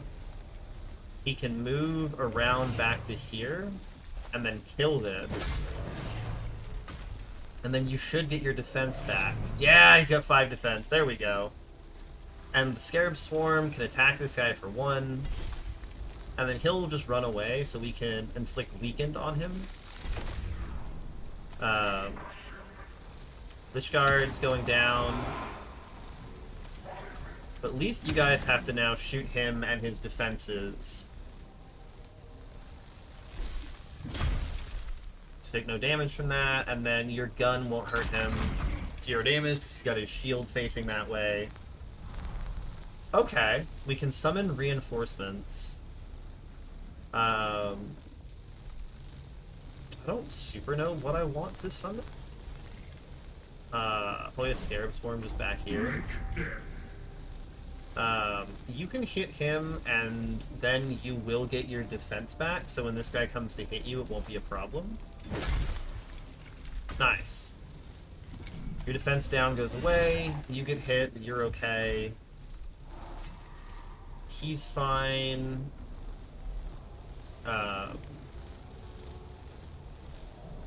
He can move around back to here, and then kill this. And then you should get your defense back. Yeah, he's got 5 defense. There we go. And the Scarab Swarm can attack this guy for 1. And then he'll just run away, so we can inflict weakened on him. Lich Guard's going down. But at least you guys have to now shoot him and his defenses. Take no damage from that, and then your gun won't hurt him. 0 damage because he's got his shield facing that way. Okay, we can summon reinforcements. I don't super know what I want to summon. Probably a Scarab Swarm just back here. You can hit him, and then you will get your defense back, so when this guy comes to hit you, it won't be a problem. Nice. Your defense down goes away, you get hit, you're okay. He's fine.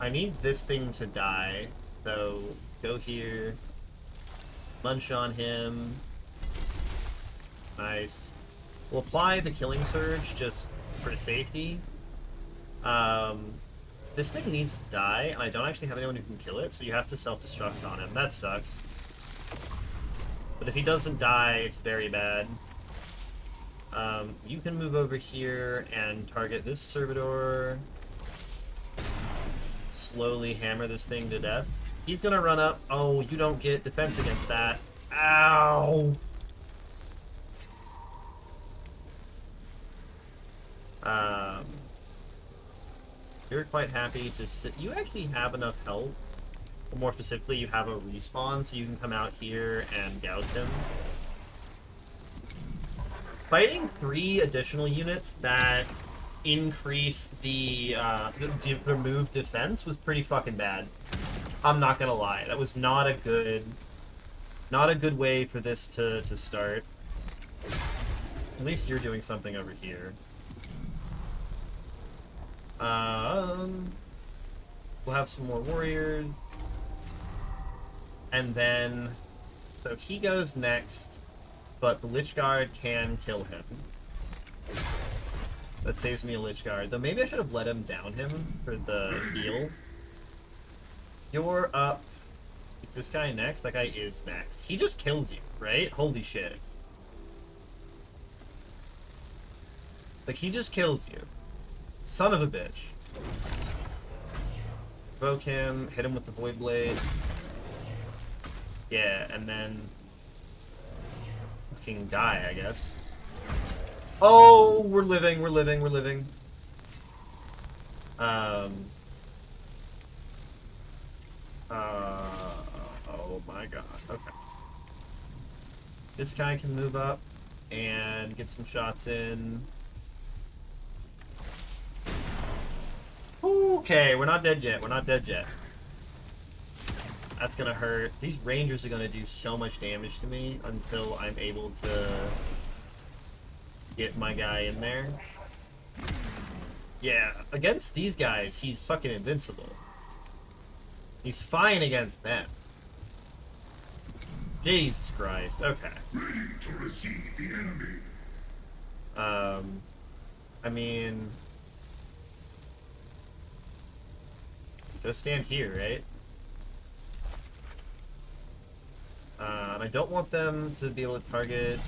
I need this thing to die. So go here. Munch on him. Nice. We'll apply the Killing Surge just for safety. This thing needs to die, and I don't actually have anyone who can kill it, so you have to self-destruct on him. That sucks. But if he doesn't die, it's very bad. You can move over here and target this servitor. Slowly hammer this thing to death. He's gonna run up. Oh, you don't get defense against that. Ow! You're quite happy to sit. You actually have enough health. Or more specifically, you have a respawn, so you can come out here and gouge him. Fighting 3 additional units that increase the remove defense was pretty fucking bad. I'm not gonna lie. That was not a good way for this to start. At least you're doing something over here. We'll have some more warriors. And then, so he goes next, but the Lich Guard can kill him. That saves me a Lich Guard. Though maybe I should have let him down him for the heal. You're up. Is this guy next? That guy is next. He just kills you, right? Holy shit. Like, he just kills you. Son of a bitch. Provoke him, hit him with the Void Blade. Yeah, and then... fucking die, I guess. Oh, we're living, we're living, we're living. Oh my god, okay. This guy can move up and get some shots in. Okay, we're not dead yet, we're not dead yet. That's gonna hurt. These rangers are gonna do so much damage to me until I'm able to get my guy in there. Yeah, against these guys, he's fucking invincible. He's fine against them. Jesus Christ, okay. Ready to receive the enemy. I mean... go stand here, right? And I don't want them to be able to target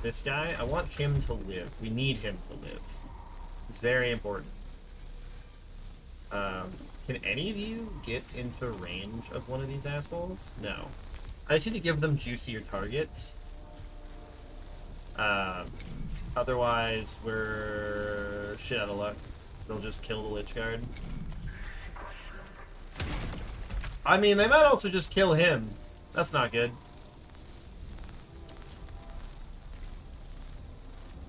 this guy. I want him to live. We need him to live. It's very important. Can any of you get into range of one of these assholes? No. I just need to give them juicier targets. Otherwise, we're shit out of luck. They'll just kill the Lich Guard. I mean, they might also just kill him. That's not good.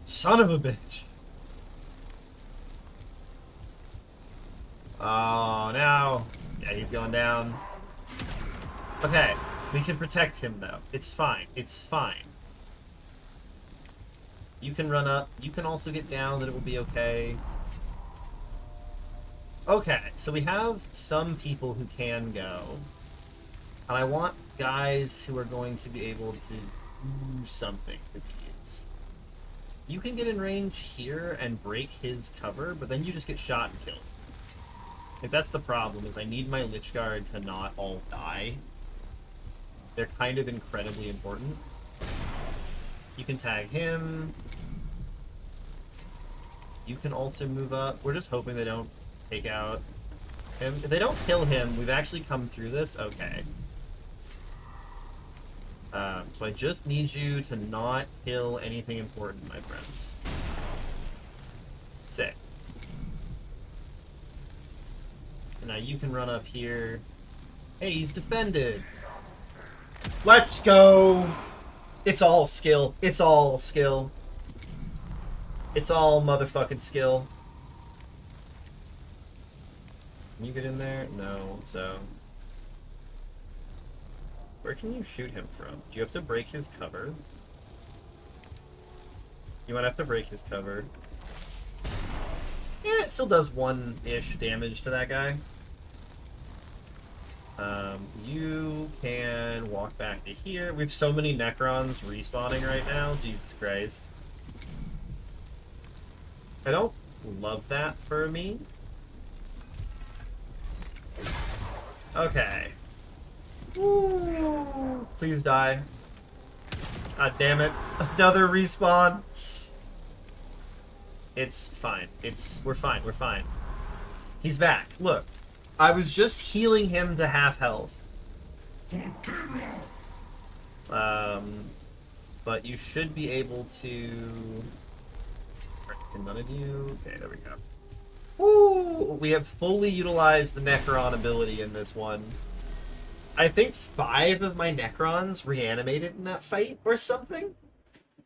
Son of a bitch. Oh, no. Yeah, he's going down. Okay, we can protect him, though. It's fine. It's fine. You can run up. You can also get down, that it will be okay. Okay, so we have some people who can go. And I want guys who are going to be able to do something with these. You can get in range here and break his cover, but then you just get shot and killed. Like, that's the problem, is I need my Lich Guard to not all die. They're kind of incredibly important. You can tag him. You can also move up. We're just hoping they don't take out him. If they don't kill him, we've actually come through this. Okay. So I just need you to not kill anything important, my friends. Sick. Now you can run up here. Hey, he's defended. Let's go! It's all skill. It's all skill. It's all motherfucking skill. Can you get in there? No, so... where can you shoot him from? Do you have to break his cover? You might have to break his cover. Yeah, it still does 1-ish damage to that guy. You can walk back to here. We have so many Necrons respawning right now. Jesus Christ. I don't love that for me. Okay. Ooh, please die. God damn it. Another respawn. It's fine. We're fine. We're fine. He's back. Look. I was just healing him to half health. But you should be able to... Can none of you... Okay, there we go. Woo! We have fully utilized the Necron ability in this one. I think 5 of my Necrons reanimated in that fight or something.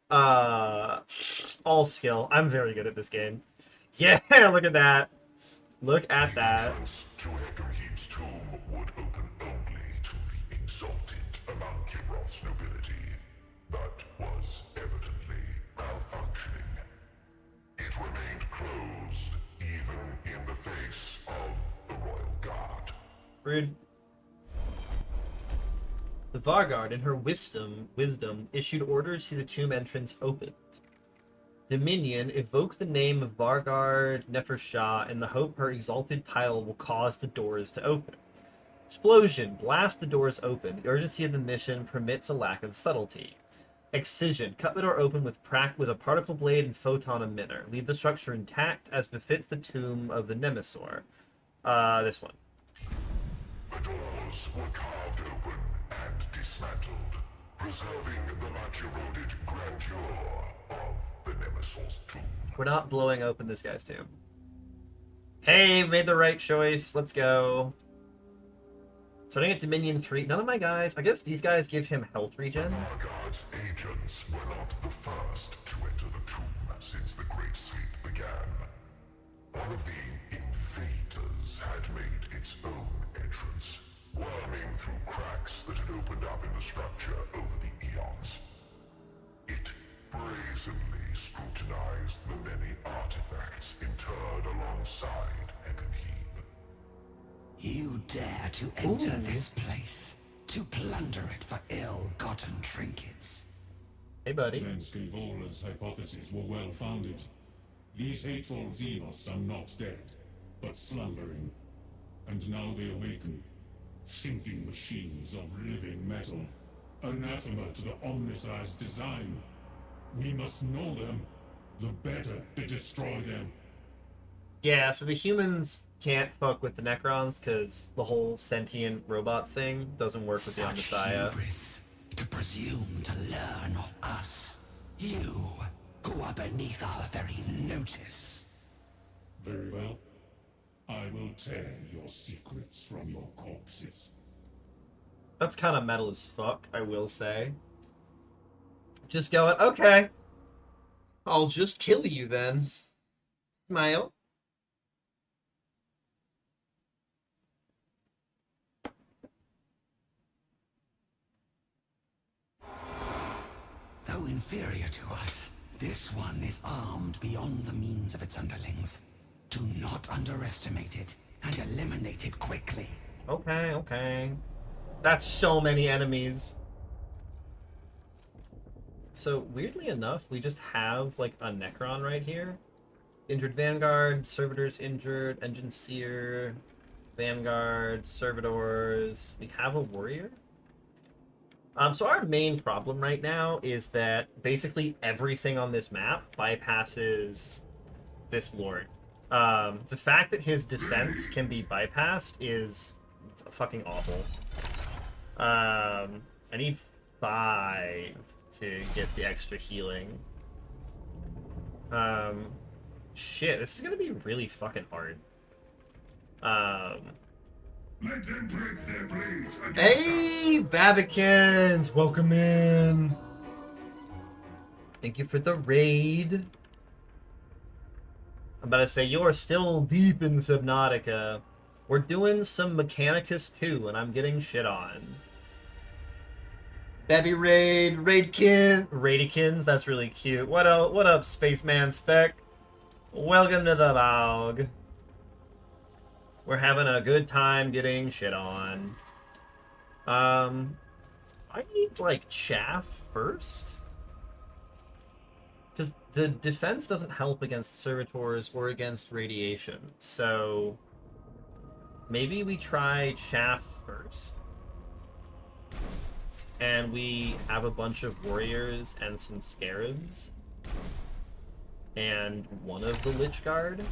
All skill. I'm very good at this game. Yeah, look at that. Look at that. The entrance to Hecamhebe's tomb would open only to the exalted among Kivroth's nobility, but was evidently malfunctioning. It remained closed, even in the face of the Royal Guard. Rude. The Varguard, in her wisdom, issued orders to see the tomb entrance opened. Dominion, evoke the name of Varguard Nefershah in the hope her exalted title will cause the doors to open. Explosion, blast the doors open. The urgency of the mission permits a lack of subtlety. Excision, cut the door open with a particle blade and photon emitter. Leave the structure intact as befits the tomb of the Nemesor. This one. The doors were carved open and dismantled, preserving the much eroded grandeur of the Nemesor's tomb. We're not blowing open this guy's tomb. Hey, made the right choice. Let's go. Starting at Dominion 3. None of my guys... I guess these guys give him health regen. Varguard's agents were not the first to enter the tomb since the Great Sleep began. One of the invaders had made its own entrance, worming through cracks that had opened up in the structure over the eons. It brazenly scrutinized the many artifacts interred alongside Hecamhebe. You dare to enter this place, to plunder it for ill-gotten trinkets. Hey, buddy. Then Scavola's hypotheses were well-founded. These hateful Xenos are not dead, but slumbering. And now they awaken, thinking machines of living metal. Anathema to the Omnicized design. We must know them, the better to destroy them. Yeah, so the humans can't fuck with the Necrons because the whole sentient robots thing doesn't work with the Omnissiah. Hubris, to presume to learn of us. You, who are beneath our very notice. Very well. I will tear your secrets from your corpses. That's kind of metal as fuck, I will say. Just going, okay. I'll just kill you then. Smile. Though inferior to us, this one is armed beyond the means of its underlings. Do not underestimate it, and eliminate it quickly. Okay, okay. That's so many enemies. So, weirdly enough, we just have, like, a Necron right here. Injured Vanguard, Servitors injured, Engine Seer, Vanguard, Servitors. We have a Warrior. So our main problem right now is that basically everything on this map bypasses this Lord. The fact that his defense can be bypassed is fucking awful. I need 5 to get the extra healing. Shit, this is gonna be really fucking hard. Let them break their blades against Hey, Babikins! Welcome in! Thank you for the raid. I'm about to say, you're still deep in Subnautica. We're doing some Mechanicus too, and I'm getting shit on. Babby Raid, Raidykins, that's really cute. What up, Spaceman Spec? Welcome to the bog. We're having a good time getting shit on. I need, like, chaff first. Because the defense doesn't help against servitors or against radiation, so maybe we try chaff first. And we have a bunch of warriors and some scarabs. And one of the Lich Guard.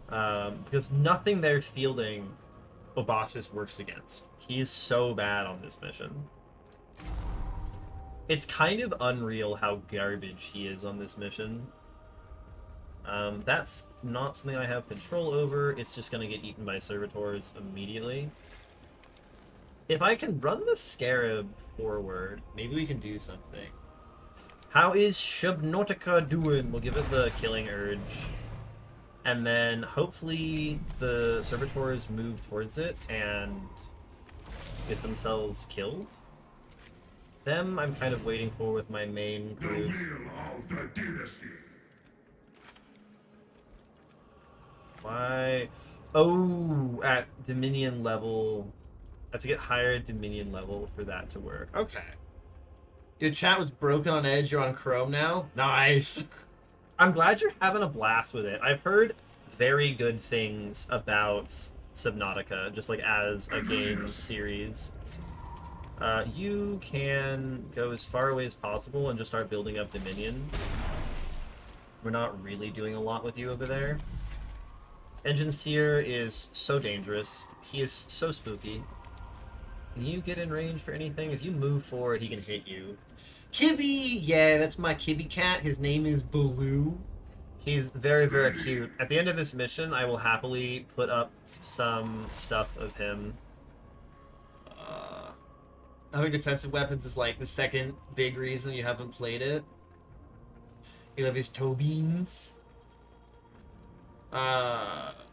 Because nothing they're fielding Obasis works against. He is so bad on this mission. It's kind of unreal how garbage he is on this mission. That's not something I have control over. It's just going to get eaten by servitors immediately. If I can run the Scarab forward, maybe we can do something. How is Subnautica doing? We'll give it the Killing Urge. And then hopefully the servitors move towards it and get themselves killed. Them I'm kind of waiting for with my main The group. wheel of the dynasty. Why? Oh, at Dominion level. I have to get higher at Dominion level for that to work. Okay. Your chat was broken on Edge. You're on Chrome now? Nice. I'm glad you're having a blast with it. I've heard very good things about Subnautica, just like as a game series. You can go as far away as possible and just start building up Dominion. We're not really doing a lot with you over there. Engine Seer is so dangerous. He is so spooky. Can you get in range for anything? If you move forward, he can hit you. Kibby! Yeah, that's my Kibby cat. His name is Baloo. He's very, very cute. At the end of this mission, I will happily put up some stuff of him. Having defensive weapons is like the second big reason you haven't played it. You love his toe beans.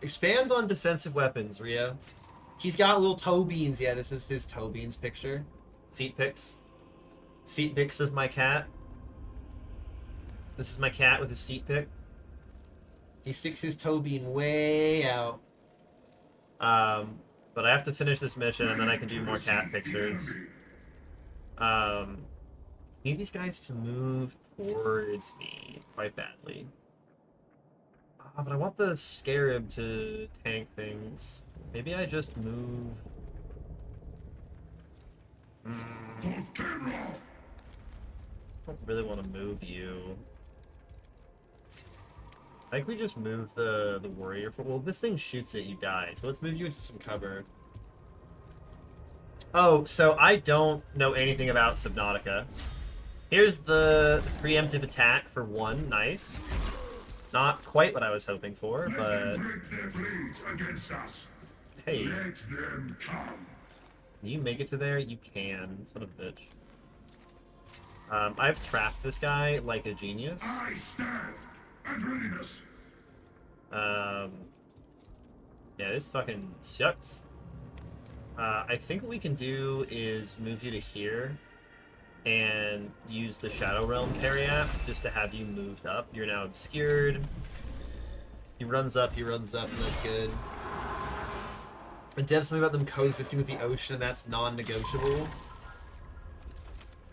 Expand on defensive weapons, Ria. He's got little toe beans. Yeah, this is his toe beans picture. Feet pics. Feet pics of my cat. This is my cat with his feet pic. He sticks his toe bean way out. But I have to finish this mission and then I can do more cat pictures. Need these guys to move towards me quite badly. But I want the Scarab to tank things. Maybe I just move... I don't really want to move you. I think we just move the warrior for... Well, this thing shoots it, you die. So let's move you into some cover. Oh, so I don't know anything about Subnautica. Here's the preemptive attack for 1. Nice. Not quite what I was hoping for, but... Break their blades against us. Hey, Let them come. can you make it to there? You can. Son of a bitch. I've trapped this guy like a genius. I stand at readiness. Yeah, this fucking sucks. I think what we can do is move you to here and use the Shadow Realm parry app just to have you moved up. You're now obscured. He runs up, and that's good. And Dev's something about them coexisting with the ocean, and that's non-negotiable.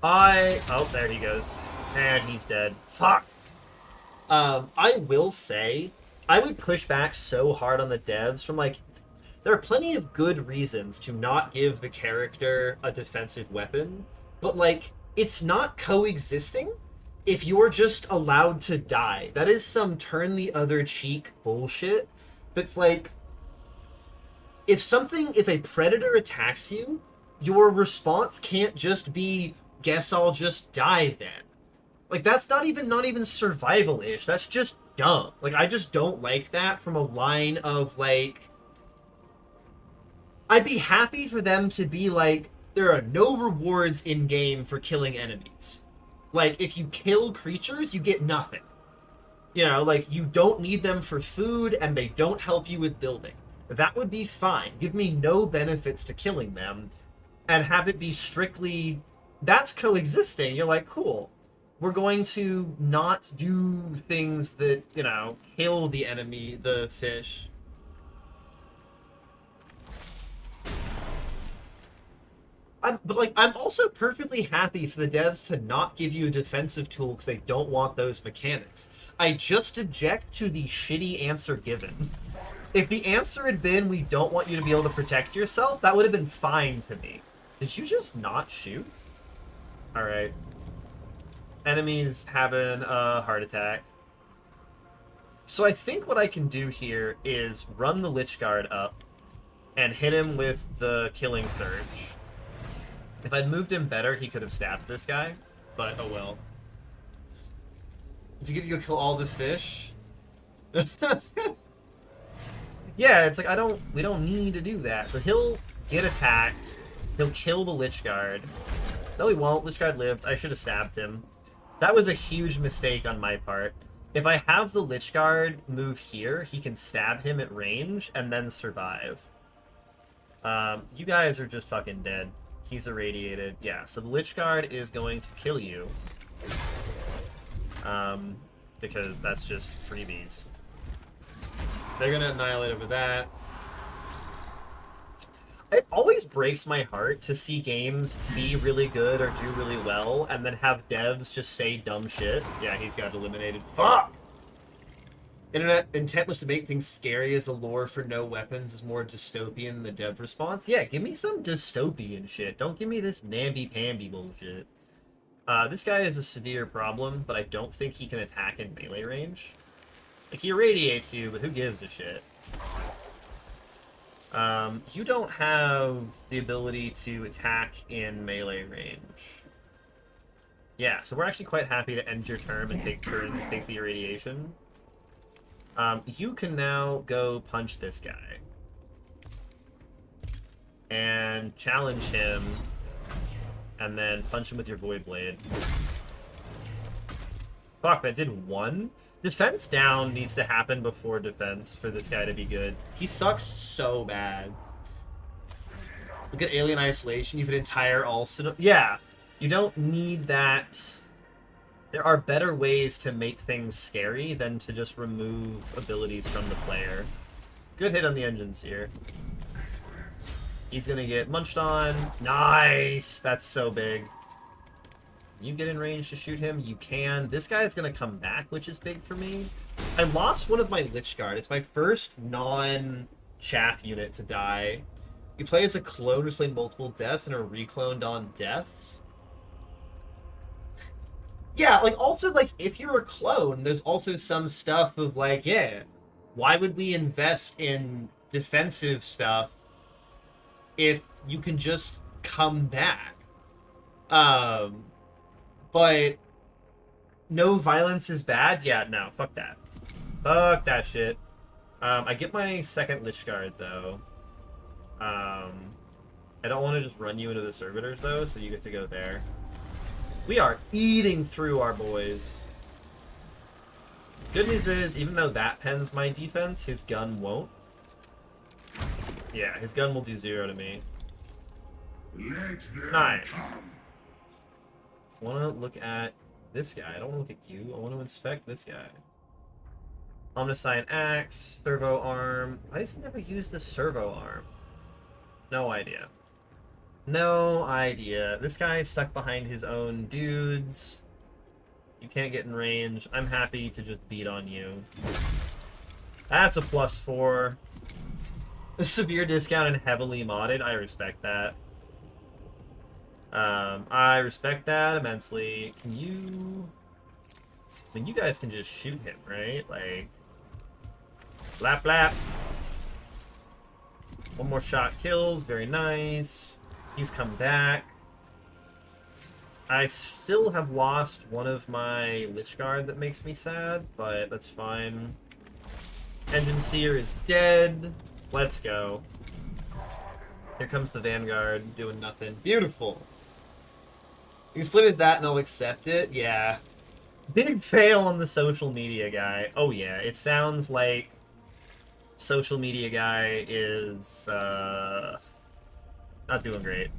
Oh, there he goes. And he's dead. Fuck! I will say, I would push back so hard on the devs from, like, there are plenty of good reasons to not give the character a defensive weapon, but, like, it's not coexisting if you're just allowed to die. That is some turn the other cheek bullshit. That's like, if a predator attacks you, your response can't just be, guess I'll just die then. Like, that's not even survival-ish. That's just dumb. Like, I just don't like that from a line of, like... I'd be happy for them to be like, there are no rewards in-game for killing enemies. Like, if you kill creatures, you get nothing. You know, like, you don't need them for food, and they don't help you with building. That would be fine. Give me no benefits to killing them, and have it be strictly... That's coexisting. You're like, cool. We're going to not do things that, you know, kill the enemy, the fish. I'm also perfectly happy for the devs to not give you a defensive tool because they don't want those mechanics. I just object to the shitty answer given. If the answer had been, we don't want you to be able to protect yourself, that would have been fine to me. Did you just not shoot? Alright. Enemies having a heart attack. So I think what I can do here is run the Lich Guard up and hit him with the Killing Surge. If I'd moved him better, he could have stabbed this guy, but oh well. If you get to go kill all the fish... Yeah, it's like, we don't need to do that. So he'll get attacked, he'll kill the Lich Guard. No, he won't. Lich Guard lived. I should have stabbed him. That was a huge mistake on my part. If I have the Lich Guard move here, he can stab him at range and then survive. You guys are just fucking dead. He's irradiated. Yeah, so the Lich Guard is going to kill you. Because that's just freebies. They're gonna annihilate over that. It always breaks my heart to see games be really good or do really well, and then have devs just say dumb shit. Yeah, he's got eliminated. Fuck! Internet intent was to make things scary as the lore for no weapons is more dystopian than the dev response. Yeah, give me some dystopian shit. Don't give me this namby-pamby bullshit. This guy is a severe problem, but I don't think he can attack in melee range. Like, he irradiates you, but who gives a shit? You don't have the ability to attack in melee range. Yeah, so we're actually quite happy to end your turn and take the irradiation. You can now go punch this guy. And challenge him, and then punch him with your Void Blade. Fuck, that did 1? Defense down needs to happen before defense for this guy to be good. He sucks so bad. Look at Alien Isolation. You have an entire all-city... Yeah, you don't need that. There are better ways to make things scary than to just remove abilities from the player. Good hit on the engines here. He's gonna get munched on. Nice! That's so big. You get in range to shoot him? You can. This guy is going to come back, which is big for me. I lost one of my Lich Guard. It's my first non-chaff unit to die. You play as a clone who's played multiple deaths and are recloned on deaths. Yeah, like, also, like, if you're a clone, there's also some stuff of, like, yeah, why would we invest in defensive stuff if you can just come back? But no violence is bad? Yeah, no, fuck that. Fuck that shit. I get my second Lich Guard, though. I don't want to just run you into the servitors, though, so you get to go there. We are eating through our boys. Good news is, even though that pens my defense, his gun won't. Yeah, his gun will do 0 to me. Nice. I want to look at this guy. I don't want to look at you. I want to inspect this guy. Omniscient Axe, Servo Arm. Why does he never use the Servo Arm? No idea. No idea. This guy is stuck behind his own dudes. You can't get in range. I'm happy to just beat on you. That's a +4. A severe discount and heavily modded. I respect that. I respect that immensely. Can you... I mean, you guys can just shoot him, right? Like... Blap, blap. One more shot kills. Very nice. He's come back. I still have lost one of my Lich Guard that makes me sad, but that's fine. Engine Seer is dead. Let's go. Here comes the Vanguard doing nothing. Beautiful. You can split as that and I'll accept it. Yeah. Big fail on the social media guy. Oh yeah, it sounds like social media guy is not doing great.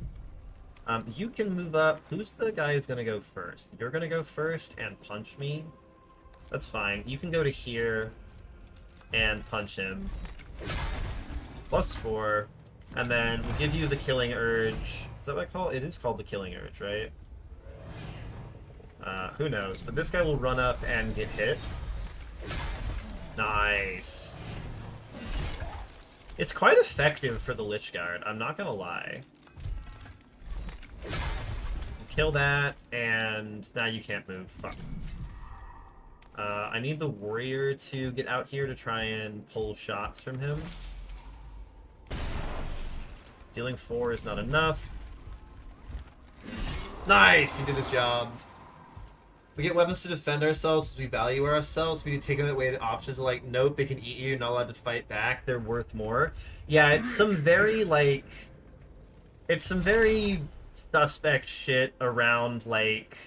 You can move up. Who's the guy who's gonna go first? You're gonna go first and punch me? That's fine. You can go to here and punch him. +4. And then we'll give you the Killing Urge. Is that what I call it? It is called the Killing Urge, right? Who knows? But this guy will run up and get hit. Nice. It's quite effective for the Lich Guard, I'm not gonna lie. Kill that, and now you can't move. Fuck. I need the Warrior to get out here to try and pull shots from him. Dealing 4 is not enough. Nice! He did his job. We get weapons to defend ourselves because we value ourselves. We need to take away the options of like, nope, they can eat you, you're not allowed to fight back, they're worth more. Yeah, it's some very, like... It's some very suspect shit around, like...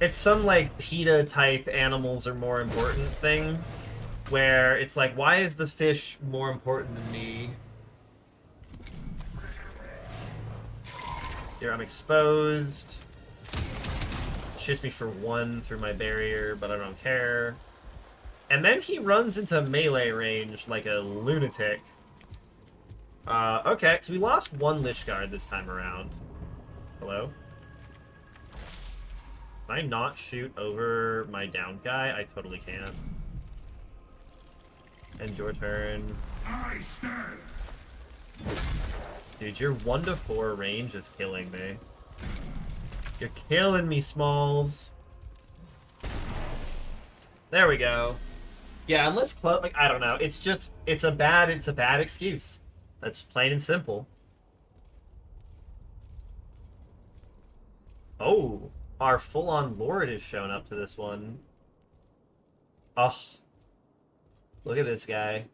It's some, like, PETA-type animals are more important thing. Where it's like, why is the fish more important than me? Here, I'm exposed. Shoots me for 1 through my barrier, but I don't care. And then he runs into melee range like a lunatic. Okay, so we lost 1 Lich Guard this time around. Hello? Can I not shoot over my down guy? I totally can. End your turn. I stand. Dude, your 1 to 4 range is killing me. You're killing me, Smalls. There we go. Yeah, unless like I don't know. It's just it's a bad excuse. That's plain and simple. Oh, our full-on Lord is showing up to this one. Oh, look at this guy.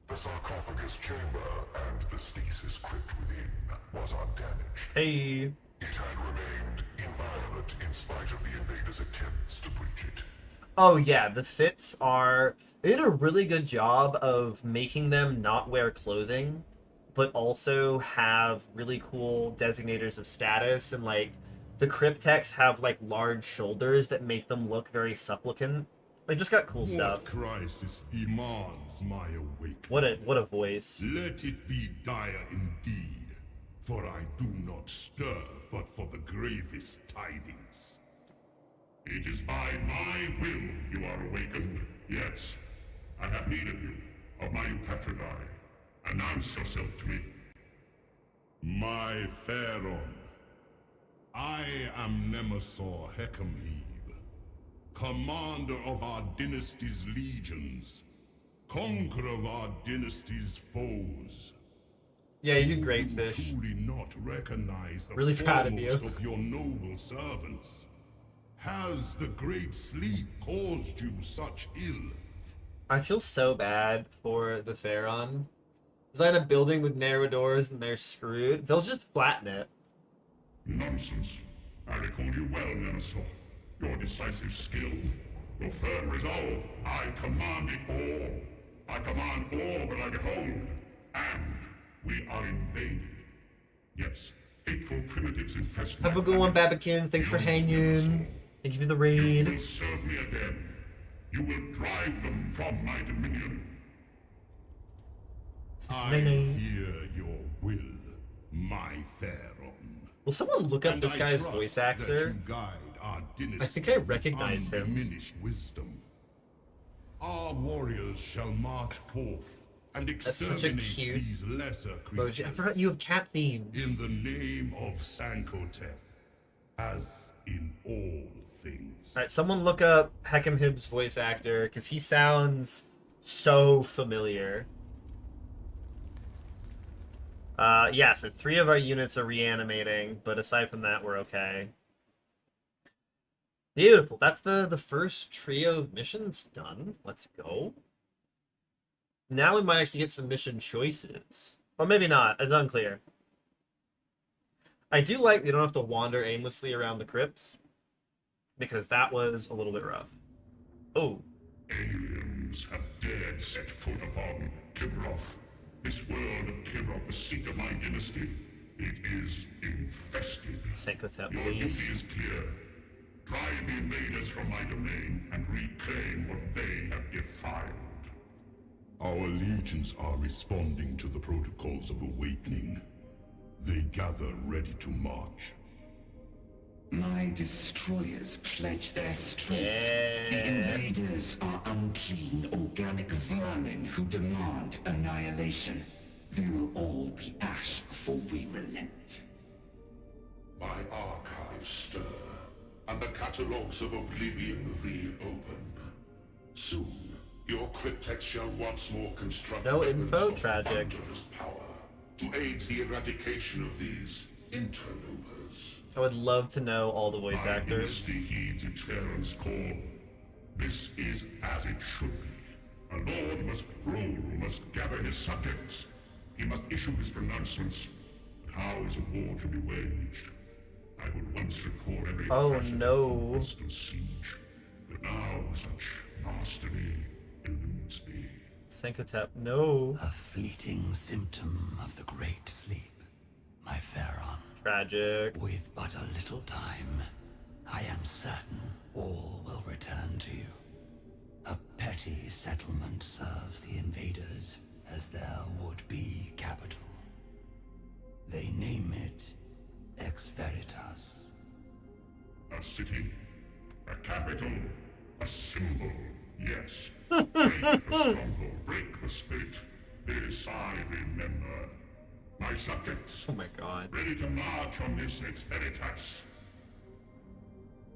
The sarcophagus chamber and the stasis crypt within was undamaged. Hey. It had remained inviolate in spite of the invaders' attempts to breach it. Oh yeah, the fits are... They did a really good job of making them not wear clothing, but also have really cool designators of status, and like the cryptex have like large shoulders that make them look very supplicant. They just got cool stuff. What crisis demands my awakening? What a voice. Let it be dire indeed, for I do not stir but for the gravest tidings. It is by my will you are awakened. Yes, I have need of you, of my Patrinae. Announce yourself to me. My Pharaon, I am Nemesaur Hecamhebe, commander of our dynasty's legions, conqueror of our dynasty's foes. Yeah, you did great, You Fish. truly not recognize the Really proud of you. foremost of your noble servants. Has the great sleep caused you such ill? I feel so bad for the Pharaon. Is that a building with narrow doors and they're screwed? They'll just flatten it. Nonsense. I recall you well, Nemesaur. Your decisive skill, your firm resolve. I command it all. I command all that I behold. And we are invaded. Yes, hateful primitives infest my Have a good one, planet. Babikins. Thanks for You, hanging. Nemesaur, Thank you for the You raid. will serve me again. You will drive them from my dominion. I Nay-nay. hear your will, my Pharaon. Will someone look up And this I guy's trust voice that actor? you guide our dynasty I think I with recognize him. undiminished wisdom. Our warriors shall march forth and That's such a exterminate cute these lesser emoji. creatures. I forgot you have cat themes. In the name of Sankotep, as in all things. Alright, someone look up Hecamhib's voice actor, because he sounds so familiar. Yeah, so 3 of our units are reanimating, but aside from that, we're okay. Beautiful. That's the first trio of missions done. Let's go. Now we might actually get some mission choices. Or maybe not. It's unclear. I do like you don't have to wander aimlessly around the crypts, because that was a little bit rough. Oh. Aliens have dared set foot upon Kivroth. This world of Kivroth, the seat of my dynasty, it is infested. Sankotep, Your duty please. is clear. Drive the invaders from my domain and reclaim what they have defiled. Our legions are responding to the protocols of awakening. They gather ready to march. My destroyers pledge their strength. Yeah. The invaders are unclean organic vermin who demand annihilation. They will all be ash before we relent. My archives stir, and the catalogues of oblivion reopen. Soon, your cryptex shall once more construct No weapons info? of Tragic. thunderous power to aid the eradication of these interlopers. I would love to know all the voice My actors. dynasty heeds its Pharaoh's call. This is as it should be. A lord must rule, must gather his subjects. He must issue his pronouncements. But how is a war to be waged? I would once record every Oh, facet no. of conquest and siege. But now such mastery eludes me. Senkotep, no. A fleeting symptom of the great sleep, my Theron. Tragic. With but a little time, I am certain all will return to you. A petty settlement serves the invaders as their would-be capital. They name it Ex Veritas. A city, a capital, a symbol, yes. Break the stronghold, break the spirit. This I remember. My subjects, Oh my god. ready to march on this Ex Veritas.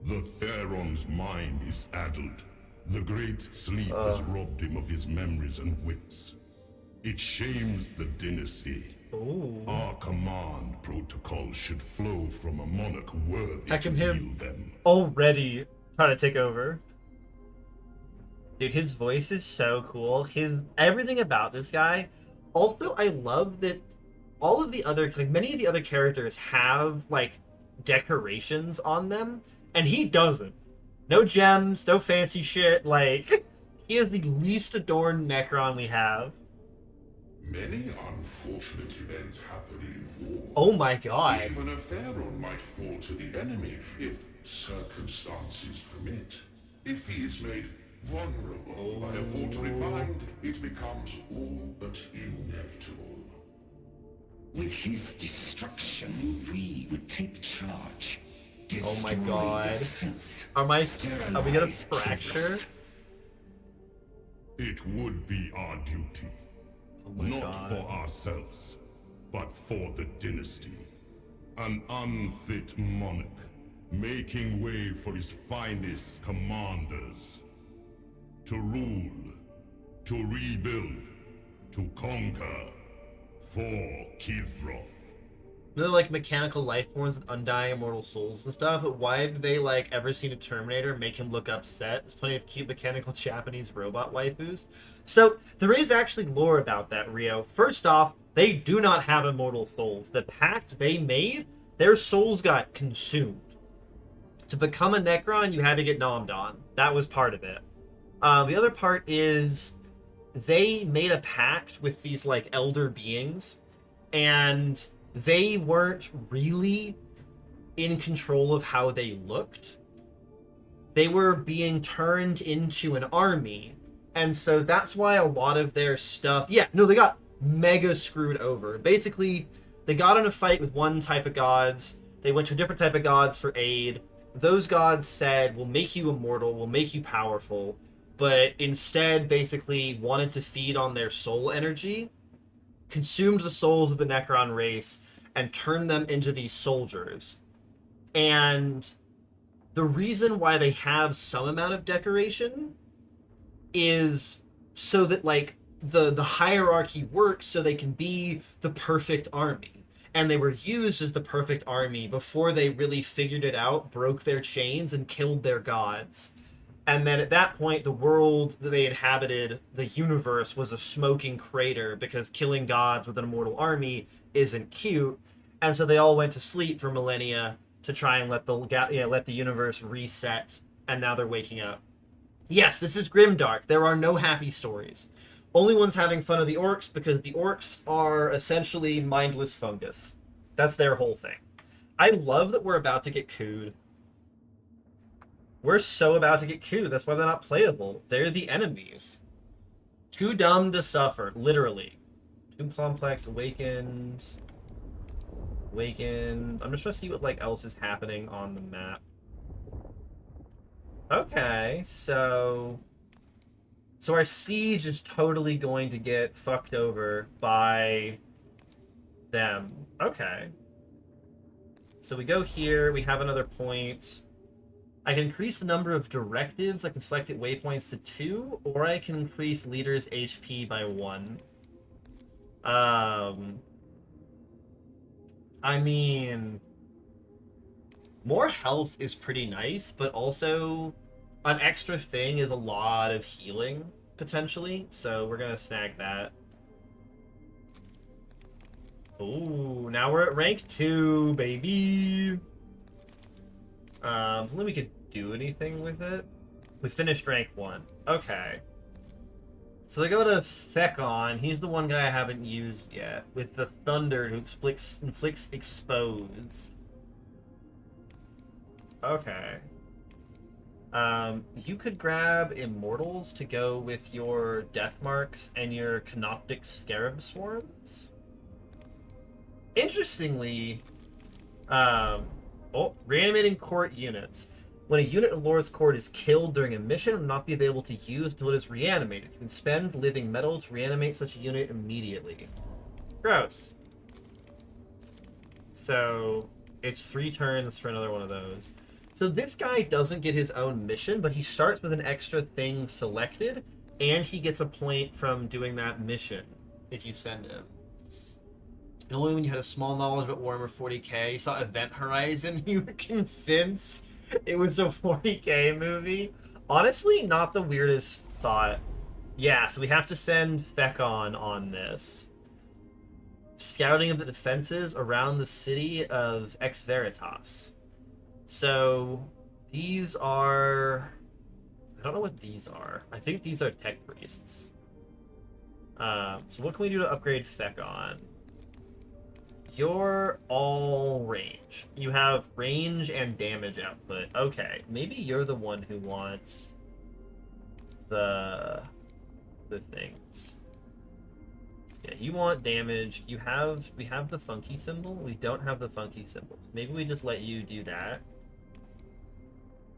The Theron's mind is addled. The great sleep has robbed him of his memories and wits. It shames the dynasty. Ooh. Our command protocol should flow from a monarch worthy Heck to of him. wield them. Already trying to take over. Dude, his voice is so cool. Everything about this guy. Also, I love that all of the other, like many of the other characters have like decorations on them, and he doesn't. No gems, no fancy shit. Like, he is the least adorned Necron we have. Many unfortunate events happen in war. Oh my god. Even a Theron might fall to the enemy if circumstances permit. If he is made vulnerable by a faltering mind, it becomes all but inevitable. With his destruction, we would take charge. Oh my Destroy god. the filth. Are we gonna Sterilize fracture? It would be our duty. Oh my Not god. for ourselves, but for the dynasty. An unfit monarch, making way for his finest commanders. To rule, to rebuild, to conquer, for Kithroth. They're like mechanical life forms with undying immortal souls and stuff, but why did they like ever seen a Terminator make him look upset? There's plenty of cute mechanical Japanese robot waifus. So there is actually lore about that, Rio. First off, they do not have immortal souls. The pact they made, their souls got consumed. To become a Necron, you had to get nommed on. That was part of it. The other part is they made a pact with these like elder beings, and they weren't really in control of how they looked. They were being turned into an army, and so that's why a lot of their stuff, they got mega screwed over. Basically, they got in a fight with one type of gods, they went to a different type of gods for aid. Those gods said, we'll make you immortal, we'll make you powerful, but instead basically wanted to feed on their soul energy, consumed the souls of the Necron race, and turned them into these soldiers. And the reason why they have some amount of decoration is so that, like, the hierarchy works so they can be the perfect army. And they were used as the perfect army before they really figured it out, broke their chains, and killed their gods. And then at that point, the world that they inhabited, the universe, was a smoking crater because killing gods with an immortal army isn't cute. And so they all went to sleep for millennia to try and let the universe reset. And now they're waking up. Yes, this is grimdark. There are no happy stories. Only ones having fun are the orcs, because the orcs are essentially mindless fungus. That's their whole thing. I love that we're about to get cooed. We're so about to get cooed. That's why they're not playable. They're the enemies. Too dumb to suffer, literally. Too complex, awakened. I'm just trying to see what like else is happening on the map. Okay, so our siege is totally going to get fucked over by them. Okay. So we go here, we have another point. I can increase the number of directives. I can select it waypoints to 2, or I can increase leaders' HP by 1. I mean, more health is pretty nice, but also an extra thing is a lot of healing, potentially, so we're gonna snag that. Ooh, now we're at rank 2, baby! If only we could do anything with it. We finished rank 1. Okay. So they go to Necron. He's the one guy I haven't used yet, with the Thunder who inflicts Expose. Okay. You could grab Immortals to go with your Death Marks and your Canoptic Scarab Swarms. Interestingly, reanimating court units. When a unit in Lord's Court is killed during a mission, it will not be available to use until it is reanimated. You can spend living metal to reanimate such a unit immediately. Gross. So, it's 3 turns for another one of those. So this guy doesn't get his own mission, but he starts with an extra thing selected, and he gets a point from doing that mission if you send him. And only when you had a small knowledge about Warhammer 40k, you saw Event Horizon, you were convinced it was a 40k movie. Honestly, not the weirdest thought. Yeah, so we have to send Necron on this. Scouting of the defenses around the city of Ex Veritas. So, these are... I don't know what these are. I think these are tech priests. So what can we do to upgrade Necron? You're all range. You have range and damage output. Okay, maybe you're the one who wants the things. Yeah, you want damage. We have the funky symbol. We don't have the funky symbols. Maybe we just let you do that.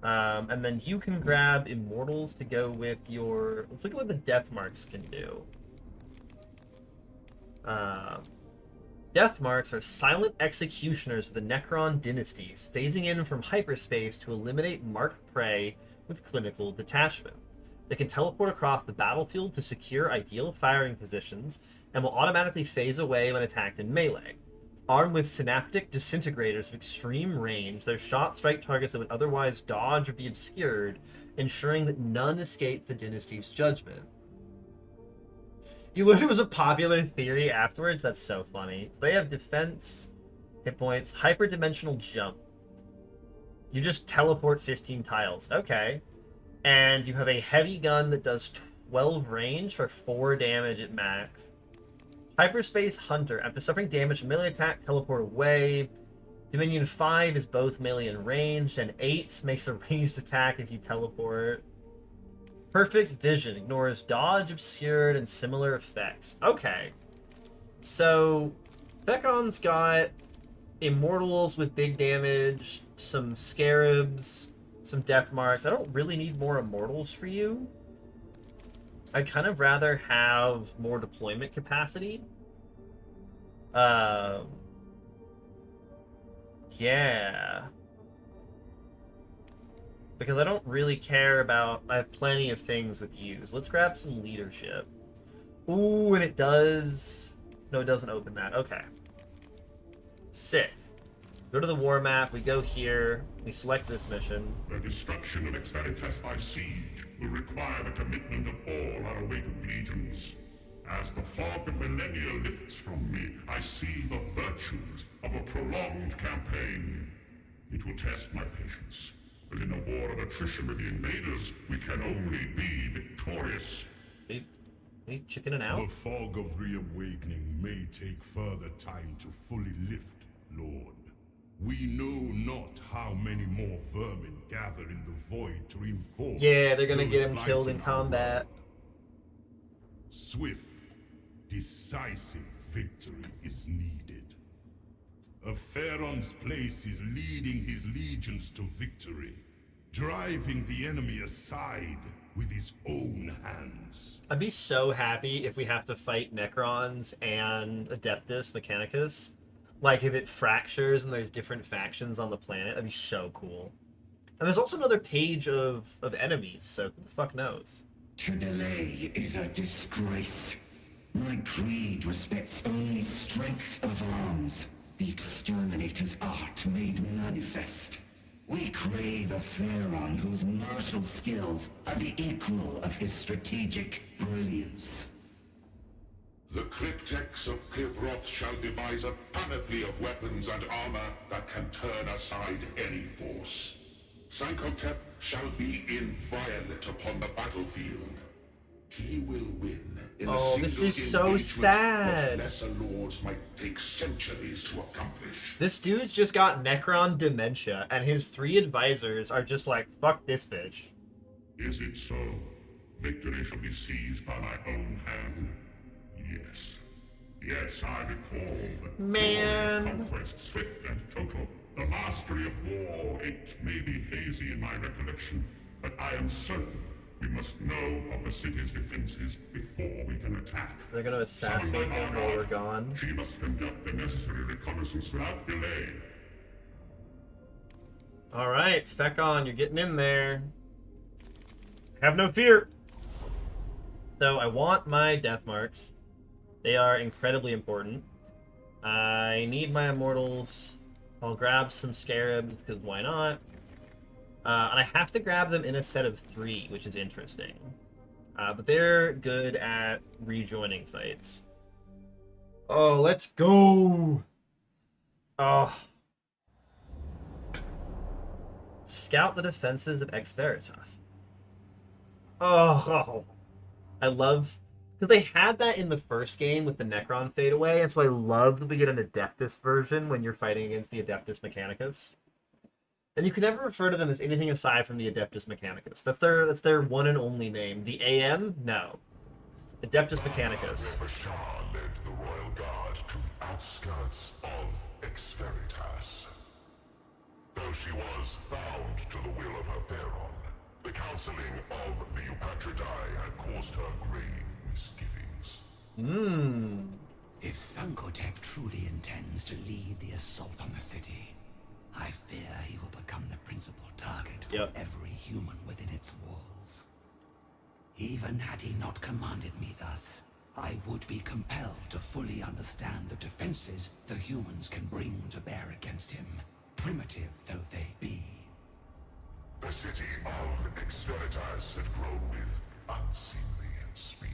And then you can grab Immortals to go with your... Let's look at what the Death Marks can do. Death Marks are silent executioners of the Necron dynasties, phasing in from hyperspace to eliminate marked prey with clinical detachment. They can teleport across the battlefield to secure ideal firing positions, and will automatically phase away when attacked in melee. Armed with synaptic disintegrators of extreme range, their shots strike targets that would otherwise dodge or be obscured, ensuring that none escape the dynasty's judgment. You learned it was a popular theory afterwards? That's so funny. They have defense, hit points, hyperdimensional jump. You just teleport 15 tiles. Okay. And you have a heavy gun that does 12 range for 4 damage at max. Hyperspace Hunter. After suffering damage from melee attack, teleport away. Dominion 5 is both melee and ranged, and 8 makes a ranged attack if you teleport. Perfect Vision. Ignores dodge, obscured, and similar effects. Okay. So, Necron's got Immortals with big damage, some Scarabs, some Death Marks. I don't really need more Immortals for you. I'd kind of rather have more deployment capacity. Yeah. Because I don't really care about... I have plenty of things with use. Let's grab some leadership. Ooh, and it does... No, it doesn't open that. Okay. Sick. Go to the war map, we go here, we select this mission. The destruction of Ex Veritas by siege will require the commitment of all our awakened legions. As the fog of millennia lifts from me, I see the virtues of a prolonged campaign. It will test my patience. But in a war of attrition with the invaders, we can only be victorious. Are you chickening out? The fog of reawakening may take further time to fully lift, Lord. We know not how many more vermin gather in the void to reinforce. Yeah, they're gonna get him killed in combat. swift, decisive victory is needed. A Pharaon's place is leading his legions to victory, driving the enemy aside with his own hands. I'd be so happy if we have to fight Necrons and Adeptus Mechanicus. Like, if it fractures and there's different factions on the planet, that'd be so cool. And there's also another page of enemies, so who the fuck knows? To delay is a disgrace. My creed respects only strength of arms, the exterminator's art made manifest. We crave a Pharaon whose martial skills are the equal of his strategic brilliance. The Cryptex of Kivroth shall devise a panoply of weapons and armor that can turn aside any force. Sankotep shall be inviolate upon the battlefield. He will win in a single this is so engagement sad. what lesser lords might take centuries to accomplish. This dude's just got Necron dementia, and his 3 advisors are just like, fuck this bitch. Is it so? Victory shall be seized by my own hand. Yes. Yes, I recall the Man. conquest swift and total. The mastery of war, it may be hazy in my recollection, but I am certain we must know of the city's defenses before we can attack. They're gonna assassinate him while we're gone. She must conduct the necessary reconnaissance without delay. Alright, Fekon, you're getting in there. Have no fear! So I want my death marks. They are incredibly important. I need my immortals. I'll grab some scarabs, because why not? And I have to grab them in a set of 3, which is interesting. But they're good at rejoining fights. Oh, let's go! Oh. Scout the defenses of Ex Veritas. Oh. I love... Because they had that in the first game with the Necron fadeaway, and so I love that we get an Adeptus version when you're fighting against the Adeptus Mechanicus. And you can never refer to them as anything aside from the Adeptus Mechanicus. That's their one and only name. The AM? No. Adeptus Mechanicus. Shah led the royal guard to the outskirts of Ex Veritas. Though she was bound to the will of her Pharaon, the counseling of the Eupatridae had caused her grave misgivings. If Sankotep truly intends to lead the assault on the city, I fear he will become the principal target for every human within its walls. Even had he not commanded me thus, I would be compelled to fully understand the defenses the humans can bring to bear against him, primitive though they be. The city of Ex Veritas had grown with unseemly speed,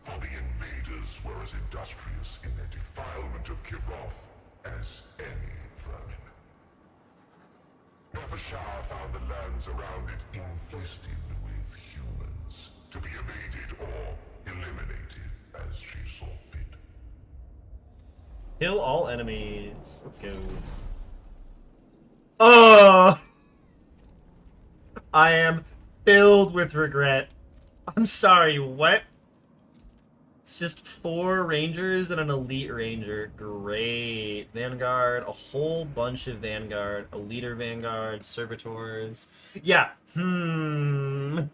for the invaders were as industrious in their defilement of Kivroth as any vermin. Nefershah found the lands around it infested with humans, to be evaded or eliminated as she saw fit. Kill all enemies. Let's go. Oh! I am filled with regret. I'm sorry, what? It's just 4 rangers and an elite ranger. Great. Vanguard, a whole bunch of Vanguard, a leader Vanguard, servitors. Yeah. Many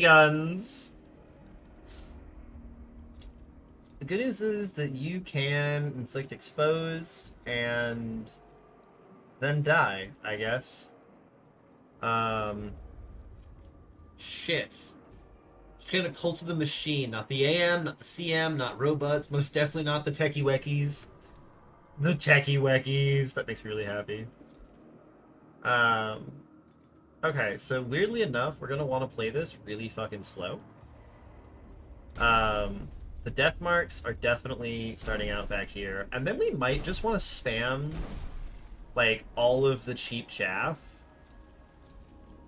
guns. The good news is that you can inflict expose and then die, I guess. Shit. Just gonna cult of the machine, not the AM, not the CM, not robots, most definitely not the techie weckies. The techie weckies. That makes me really happy. Okay, so weirdly enough, we're gonna want to play this really fucking slow. The death marks are definitely starting out back here, and then we might just want to spam like all of the cheap chaff.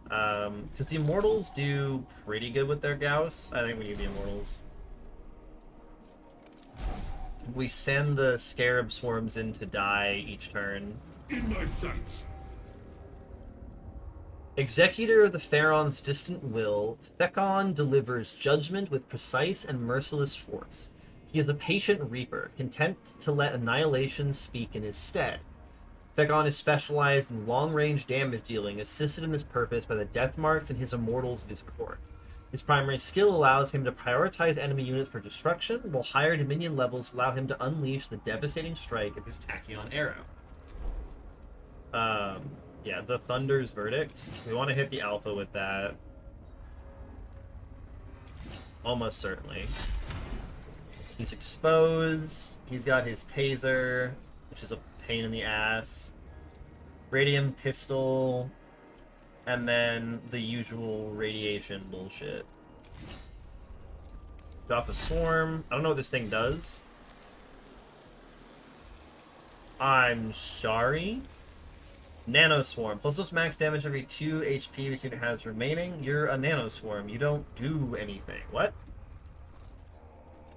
Because the Immortals do pretty good with their Gauss. I think we need the Immortals. We send the Scarab Swarms in to die each turn. In my sights. Executor of the Pharaon's distant will, Thekon delivers judgment with precise and merciless force. He is a patient reaper, content to let annihilation speak in his stead. Thekon is specialized in long-range damage dealing, assisted in this purpose by the death marks and his immortals of his court. His primary skill allows him to prioritize enemy units for destruction, while higher Dominion levels allow him to unleash the devastating strike of his Tachyon arrow. Yeah, the Thunder's Verdict. We want to hit the alpha with that. Almost certainly. He's exposed. He's got his taser, which is a pain in the ass. Radium pistol. And then the usual radiation bullshit. Drop the swarm. I don't know what this thing does. I'm sorry. Nano Swarm. Plus max damage every 2 HP this unit has remaining. You're a Nano Swarm. You don't do anything. What?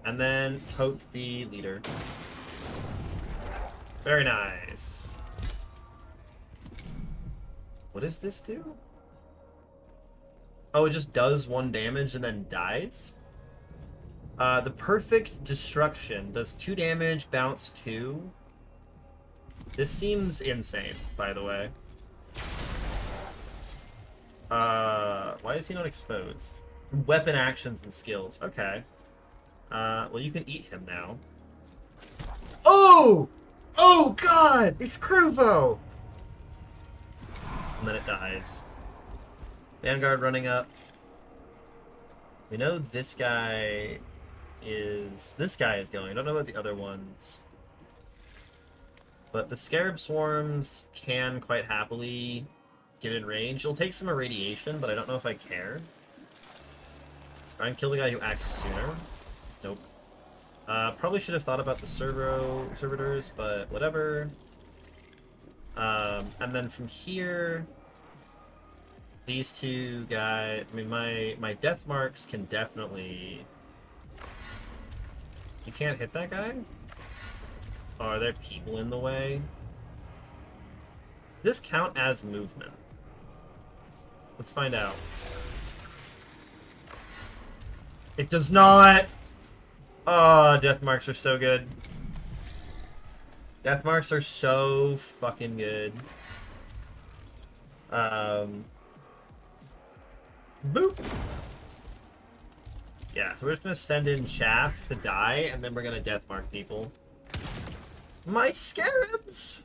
And then poke the leader. Very nice. What does this do? Oh, it just does 1 damage and then dies? The Perfect Destruction does 2 damage, bounce 2. This seems insane, by the way. Why is he not exposed? Weapon actions and skills. Okay. Well, you can eat him now. Oh! Oh, God! It's Kruvo! And then it dies. Vanguard running up. We know this guy is... This guy is going. I don't know about the other ones. But the Scarab Swarms can quite happily get in range. It'll take some irradiation, but I don't know if I care. Try and kill the guy who acts sooner. Nope. Probably should have thought about the servitors, but whatever. And then from here, these two guys... I mean, my death marks can definitely... You can't hit that guy? Oh, are there people in the way? Does this count as movement? Let's find out. It does not! Oh, death marks are so good. Death marks are so fucking good. Boop! Yeah, so we're just gonna send in Chaff to die, and then we're gonna death mark people. My scarabs!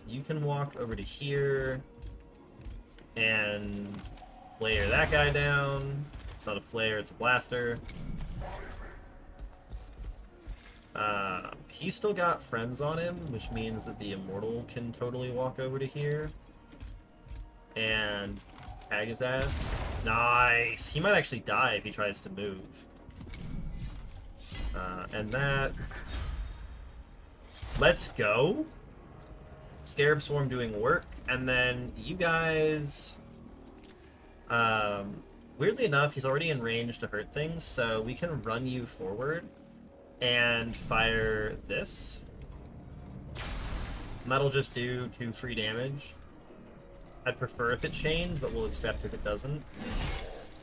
You can walk over to here and flare that guy down. It's not a flare, it's a blaster. He's still got friends on him, which means that the Immortal can totally walk over to here and tag his ass. Nice! He might actually die if he tries to move. And that... Let's go! Scarab Swarm doing work, and then you guys... weirdly enough, he's already in range to hurt things, so we can run you forward and fire this. And that'll just do 2 free damage. I'd prefer if it chained, but we'll accept if it doesn't.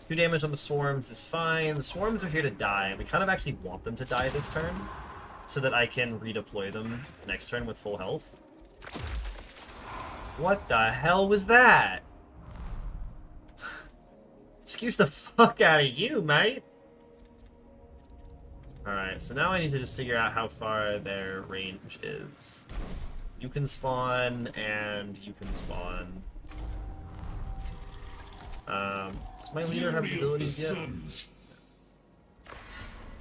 2 damage on the swarms is fine. The swarms are here to die, and we kind of actually want them to die this turn, so that I can redeploy them next turn with full health. What the hell was that? Excuse the fuck out of you, mate! Alright, so now I need to just figure out how far their range is. You can spawn, and you can spawn. Does my leader have abilities yet?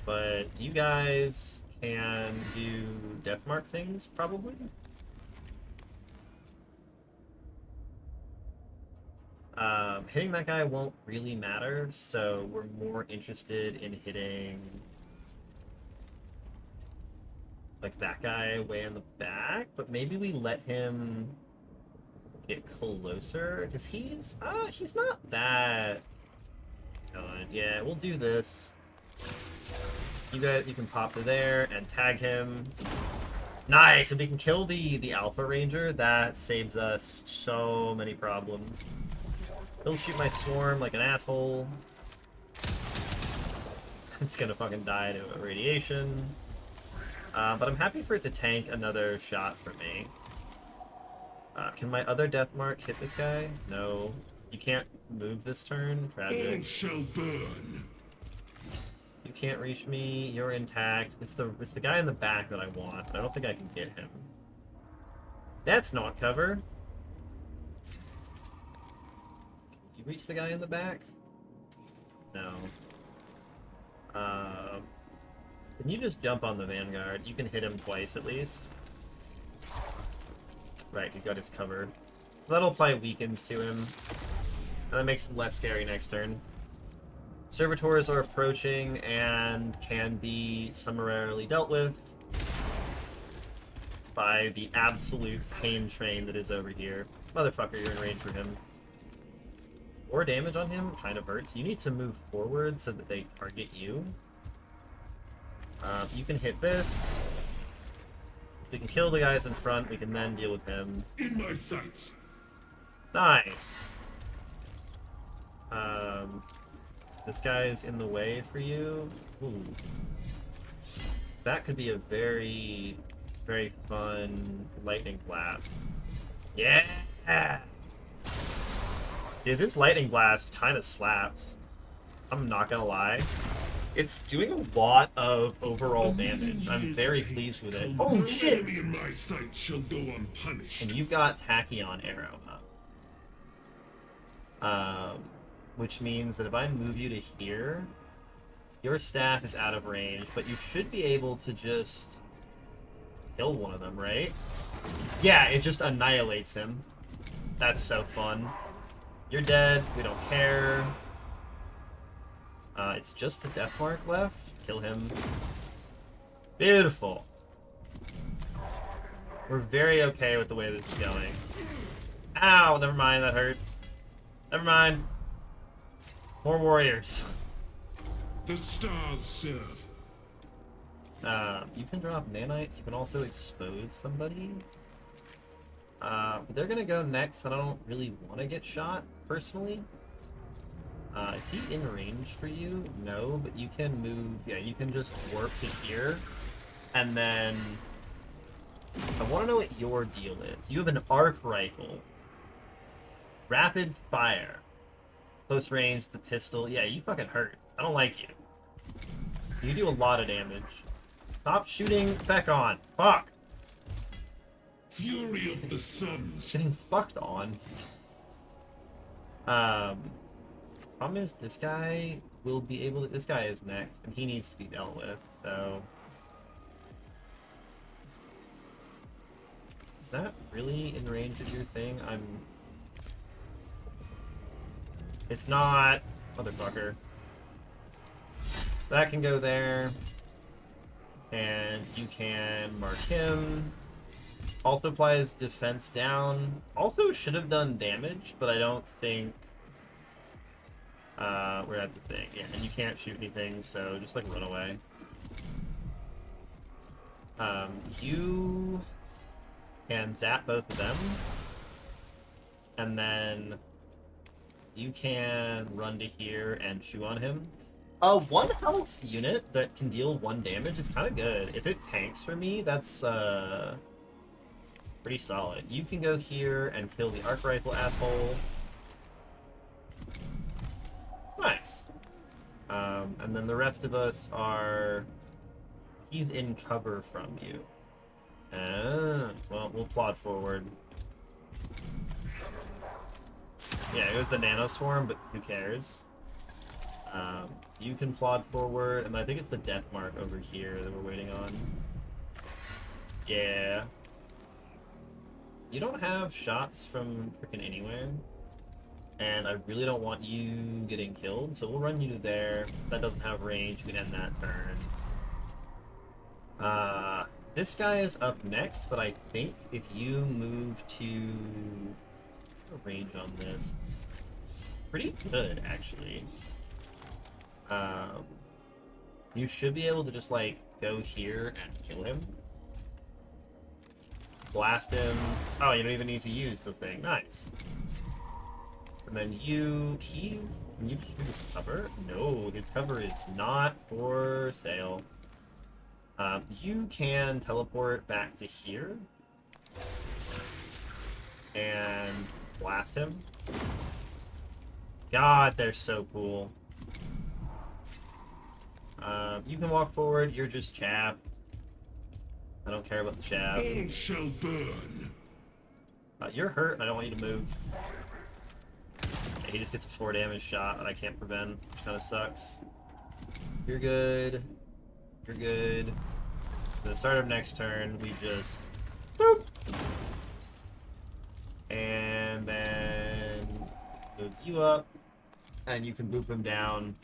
But you guys can do deathmark things, probably? Hitting that guy won't really matter, so we're more interested in hitting... like that guy way in the back, but maybe we let him get closer, because he's not that good. Yeah, we'll do this. You can pop to there and tag him. Nice! If we can kill the Alpha Ranger, that saves us so many problems. He'll shoot my swarm like an asshole. It's gonna fucking die to radiation. But I'm happy for it to tank another shot for me. Can my other Death Mark hit this guy? No. You can't move this turn? All Tragic. shall burn. You can't reach me. You're intact. It's the guy in the back that I want, but I don't think I can get him. That's not cover. Can you reach the guy in the back? No. Can you just jump on the Vanguard? You can hit him twice at least. Right, he's got his cover. That'll apply weakens to him. And that makes him less scary next turn. Servitors are approaching and can be summarily dealt with by the absolute pain train that is over here. Motherfucker, you're in range for him. 4 damage on him kind of hurts. You need to move forward so that they target you. You can hit this. If we can kill the guys in front, we can then deal with him. In my sights. Nice. This guy is in the way for you. Ooh. That could be a very, very fun lightning blast. Yeah! Dude, this lightning blast kind of slaps. I'm not gonna lie. It's doing a lot of overall damage. I'm very pleased with it. Oh shit! Enemy in my sight shall go unpunished. And you've got Tachyon Arrow up. Which means that if I move you to here, your staff is out of range, but you should be able to just kill one of them, right? Yeah, it just annihilates him. That's so fun. You're dead. We don't care. It's just the Death Mark left. Kill him. Beautiful. We're very okay with the way this is going. Ow! Never mind, that hurt. Never mind. More warriors. The stars serve. You can drop nanites. You can also expose somebody. But they're gonna go next, and I don't really want to get shot, personally. Is he in range for you? No, but you can move. Yeah, you can just warp to here. And then... I want to know what your deal is. You have an arc rifle. Rapid fire. Close range, the pistol. Yeah, you fucking hurt. I don't like you. You do a lot of damage. Stop shooting back on. Fuck! Fury of the suns. Getting fucked on. Problem is, this guy will be able to... This guy is next, and he needs to be dealt with, so... Is that really in range of your thing? It's not... Motherfucker. That can go there. And you can mark him. Also applies defense down. Also should have done damage, but I don't think... we're at the thing. Yeah, and you can't shoot anything, so just, like, run away. You can zap both of them. And then you can run to here and chew on him. One health unit that can deal 1 damage is kind of good. If it tanks for me, that's, pretty solid. You can go here and kill the arc rifle asshole. Nice. And then the rest of us are... He's in cover from you. Well, we'll plod forward. Yeah, it was the Nano Swarm, but who cares? You can plod forward, and I think it's the Death Mark over here that we're waiting on. Yeah. You don't have shots from freaking anywhere. And I really don't want you getting killed, so we'll run you to there. If that doesn't have range, you can end that turn. This guy is up next, but I think if you move to... range on this. Pretty good, actually. You should be able to just, like, go here and kill him. blast him. Oh, you don't even need to use the thing. Nice. And then can you choose cover? No, his cover is not for sale. You can teleport back to here and blast him. God, they're so cool. You can walk forward. You're just chaff. I don't care about the chaff. All shall burn. You're hurt. I don't want you to move. Yeah, he just gets a 4 damage shot that I can't prevent, which kind of sucks. You're good. You're good. At the start of next turn, we just boop, and then move you up, and you can boop him down,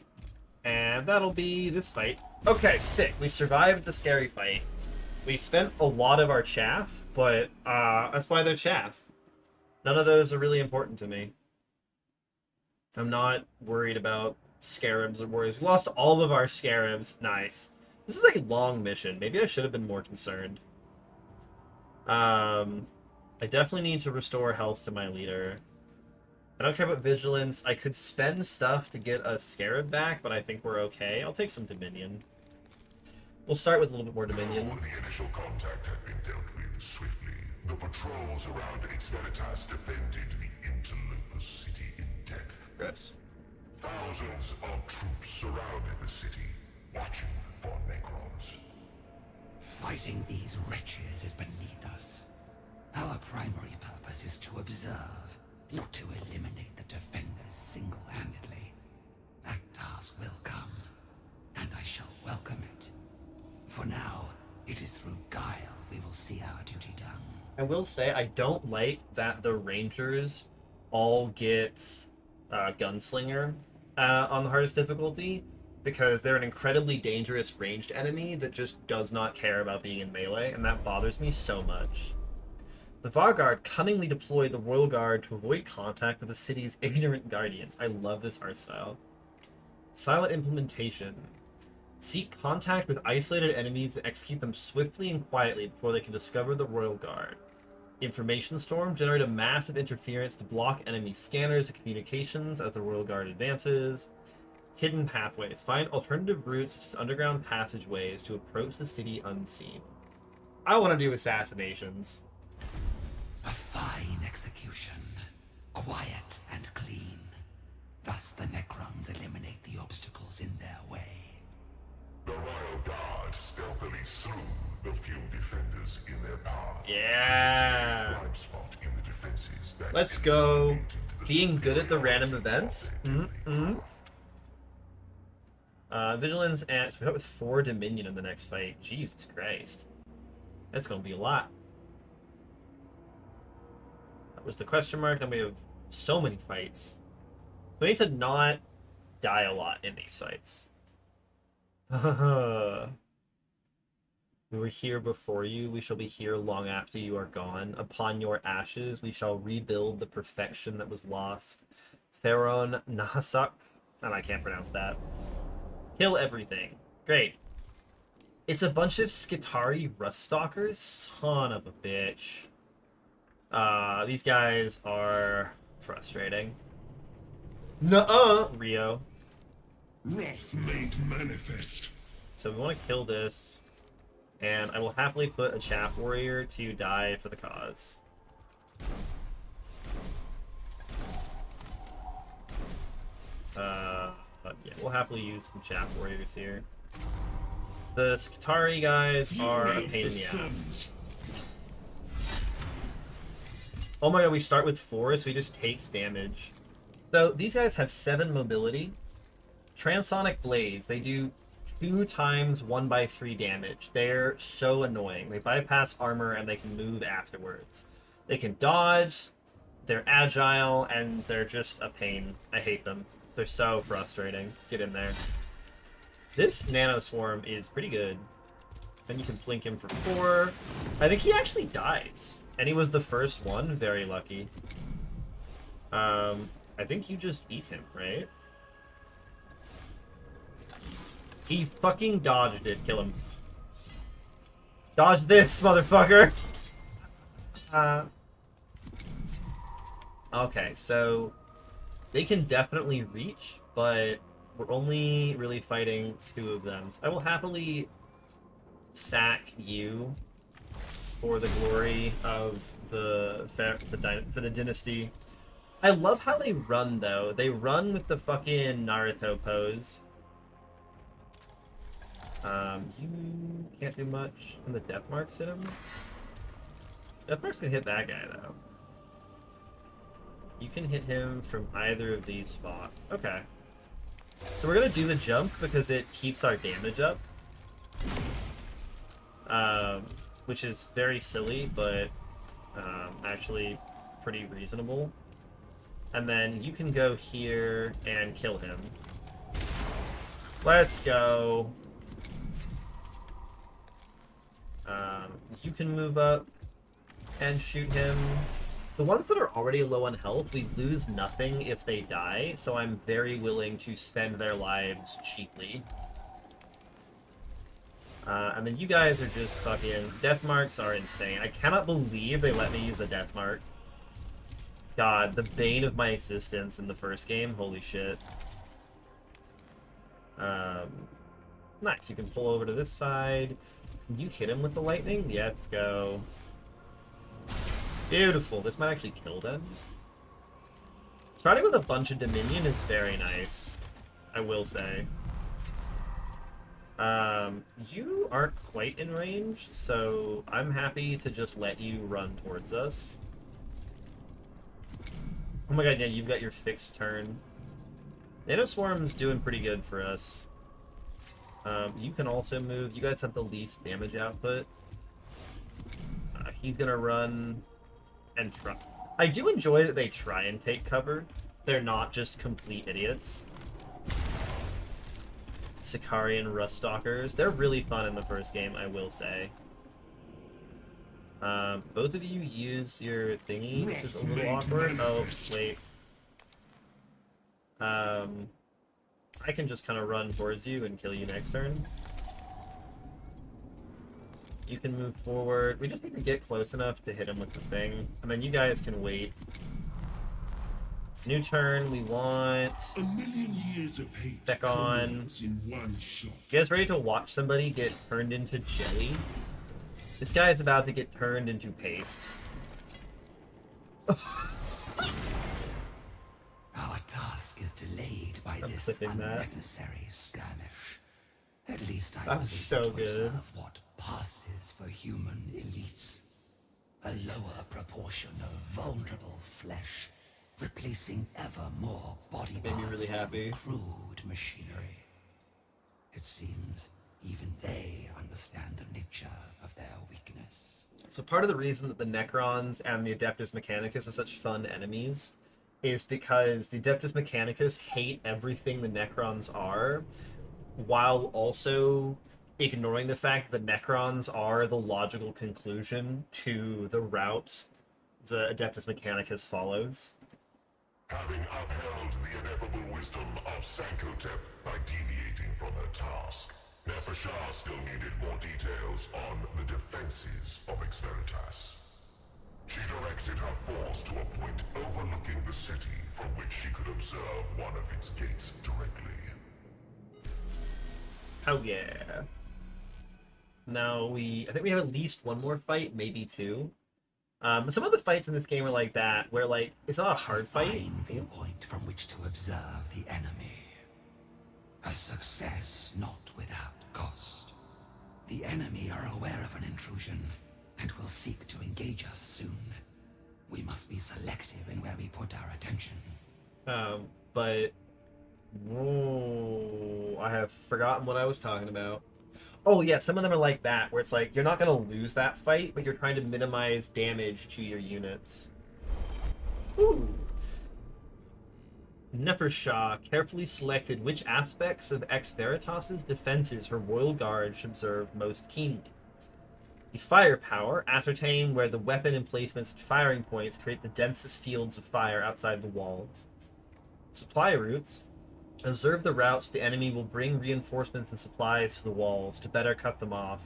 and that'll be this fight. Okay, sick. We survived the scary fight. We spent a lot of our chaff, but that's why they're chaff. None of those are really important to me. I'm not worried about scarabs or warriors. We lost all of our scarabs. Nice. This is a long mission. Maybe I should have been more concerned. I definitely need to restore health to my leader. I don't care about vigilance. I could spend stuff to get a scarab back, but I think we're okay. I'll take some Dominion. We'll start with a little bit more Dominion. Before the initial contact had been dealt with swiftly, the patrols around Exveritas defended the interloper city in depth. Gross. Thousands of troops surrounded the city, watching for Necrons. Fighting these wretches is beneath us. Our primary purpose is to observe, not to eliminate the defenders single-handedly. That task will come, and I shall welcome it. For now, it is through guile we will see our duty done. I will say I don't like that the Rangers all get Gunslinger on the hardest difficulty, because they're an incredibly dangerous ranged enemy that just does not care about being in melee, and that bothers me so much. The Vanguard cunningly deployed the Royal Guard to avoid contact with the city's ignorant guardians. I love this art style. Silent implementation. Seek contact with isolated enemies and execute them swiftly and quietly before they can discover the Royal Guard. Information Storm. Generate a massive interference to block enemy scanners and communications as the Royal Guard advances. Hidden pathways. Find alternative routes such as underground passageways to approach the city unseen. I want to do assassinations. A fine execution. Quiet and clean. Thus the Necrons eliminate the obstacles in their way. The Royal Guard stealthily slew the few defenders in their path. Yeah. Blind spot in the defenses that Let's go. into the Being good at the superior random events. Vigilance, and so we got with 4 Dominion in the next fight. Jesus Christ. That's going to be a lot. That was the question mark. Then we have so many fights. So we need to not die a lot in these fights. We were here before you. We shall be here long after you are gone. Upon your ashes, we shall rebuild the perfection that was lost. Theron Nahasak. And I can't pronounce that. Kill everything. Great. It's a bunch of Skitari Ruststalkers? Son of a bitch. These guys are frustrating. Nuh-uh! Rio. Wrath made manifest. So we want to kill this. And I will happily put a Chaff Warrior to die for the cause. But yeah, we'll happily use some Chaff Warriors here. The Skitari guys are a pain in the ass. Oh my god, we start with 4, so he just takes damage. So these guys have 7 mobility. Transonic Blades, they do 2 times 1/3 damage. They're so annoying. They bypass armor and they can move afterwards. They can dodge, they're agile, and they're just a pain. I hate them. They're so frustrating. Get in there. This Nano Swarm is pretty good. Then you can blink him for 4. I think he actually dies. And he was the first one. Very lucky. I think you just eat him, right? He fucking dodged it. Kill him. Dodge this, motherfucker! Okay, so they can definitely reach, but we're only really fighting 2 of them. So I will happily sack you for the glory of for the dynasty. I love how they run though. They run with the fucking Naruto pose. You can't do much. And the death marks hit him. Death marks can hit that guy though. You can hit him from either of these spots. Okay. So we're gonna do the jump because it keeps our damage up. Which is very silly, but actually pretty reasonable. And then you can go here and kill him. Let's go. You can move up and shoot him. The ones that are already low on health, we lose nothing if they die, so I'm very willing to spend their lives cheaply. And then you guys are just fucking... Death marks are insane. I cannot believe they let me use a death mark. God, the bane of my existence in the first game. Holy shit. Nice. You can pull over to this side. Can you hit him with the lightning? Yeah, let's go. Beautiful. This might actually kill them. Starting with a bunch of Dominion is very nice, I will say. You aren't quite in range, so I'm happy to just let you run towards us. Oh my god, yeah, you've got your fixed turn. Nanoswarm's doing pretty good for us. You can also move. You guys have the least damage output. He's gonna run and try. I do enjoy that they try and take cover. They're not just complete idiots. Sicarian Ruststalkers. They're really fun in the first game, I will say. Both of you used your thingy, which is a little awkward. Oh, wait. I can just kind of run towards you and kill you next turn. You can move forward. We just need to get close enough to hit him with the thing. And then you guys can wait. New turn, we want... A million years of hate Back on. culminates in one shot. You guys ready to watch somebody get turned into jelly? This guy is about to get turned into paste. Our task is delayed by I'm this clipping that. unnecessary skirmish. At least I That was was so able to good. observe what passes for human elites. A lower proportion of vulnerable flesh, replacing ever more body Made me parts really happy. with crude machinery. It seems even they understand the nature of their weakness. So part of the reason that the Necrons and the Adeptus Mechanicus are such fun enemies is because the Adeptus Mechanicus hate everything the Necrons are, while also ignoring the fact that the Necrons are the logical conclusion to the route the Adeptus Mechanicus follows. Having upheld the ineffable wisdom of Sankotep by deviating from her task, Nefershah still needed more details on the defenses of Ex Veritas. She directed her force to a point overlooking the city from which she could observe one of its gates directly. Oh yeah. Now I think we have at least one more fight, maybe 2. Some of the fights in this game are like that, where like it's not a hard fight. Fine viewpoint from which to observe the enemy. A success not without cost. The enemy are aware of an intrusion and will seek to engage us soon. We must be selective in where we put our attention. But whoa, I have forgotten what I was talking about. Oh yeah, some of them are like that, where it's like you're not gonna lose that fight, but you're trying to minimize damage to your units. Ooh. Nefershah carefully selected which aspects of Ex Veritas' defenses her royal guard should observe most keenly. The firepower, ascertain where the weapon emplacements and firing points create the densest fields of fire outside the walls. Supply routes, observe the routes the enemy will bring reinforcements and supplies to the walls to better cut them off.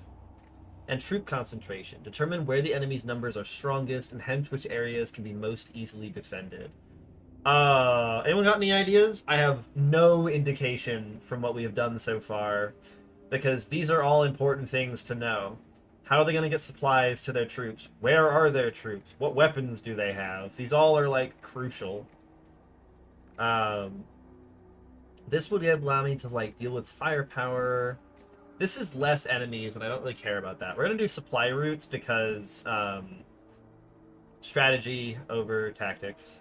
And troop concentration. Determine where the enemy's numbers are strongest and hence which areas can be most easily defended. Anyone got any ideas? I have no indication from what we have done so far, because these are all important things to know. How are they going to get supplies to their troops? Where are their troops? What weapons do they have? These all are, like, crucial. This would allow me to, like, deal with firepower. This is less enemies, and I don't really care about that. We're going to do supply routes because, strategy over tactics.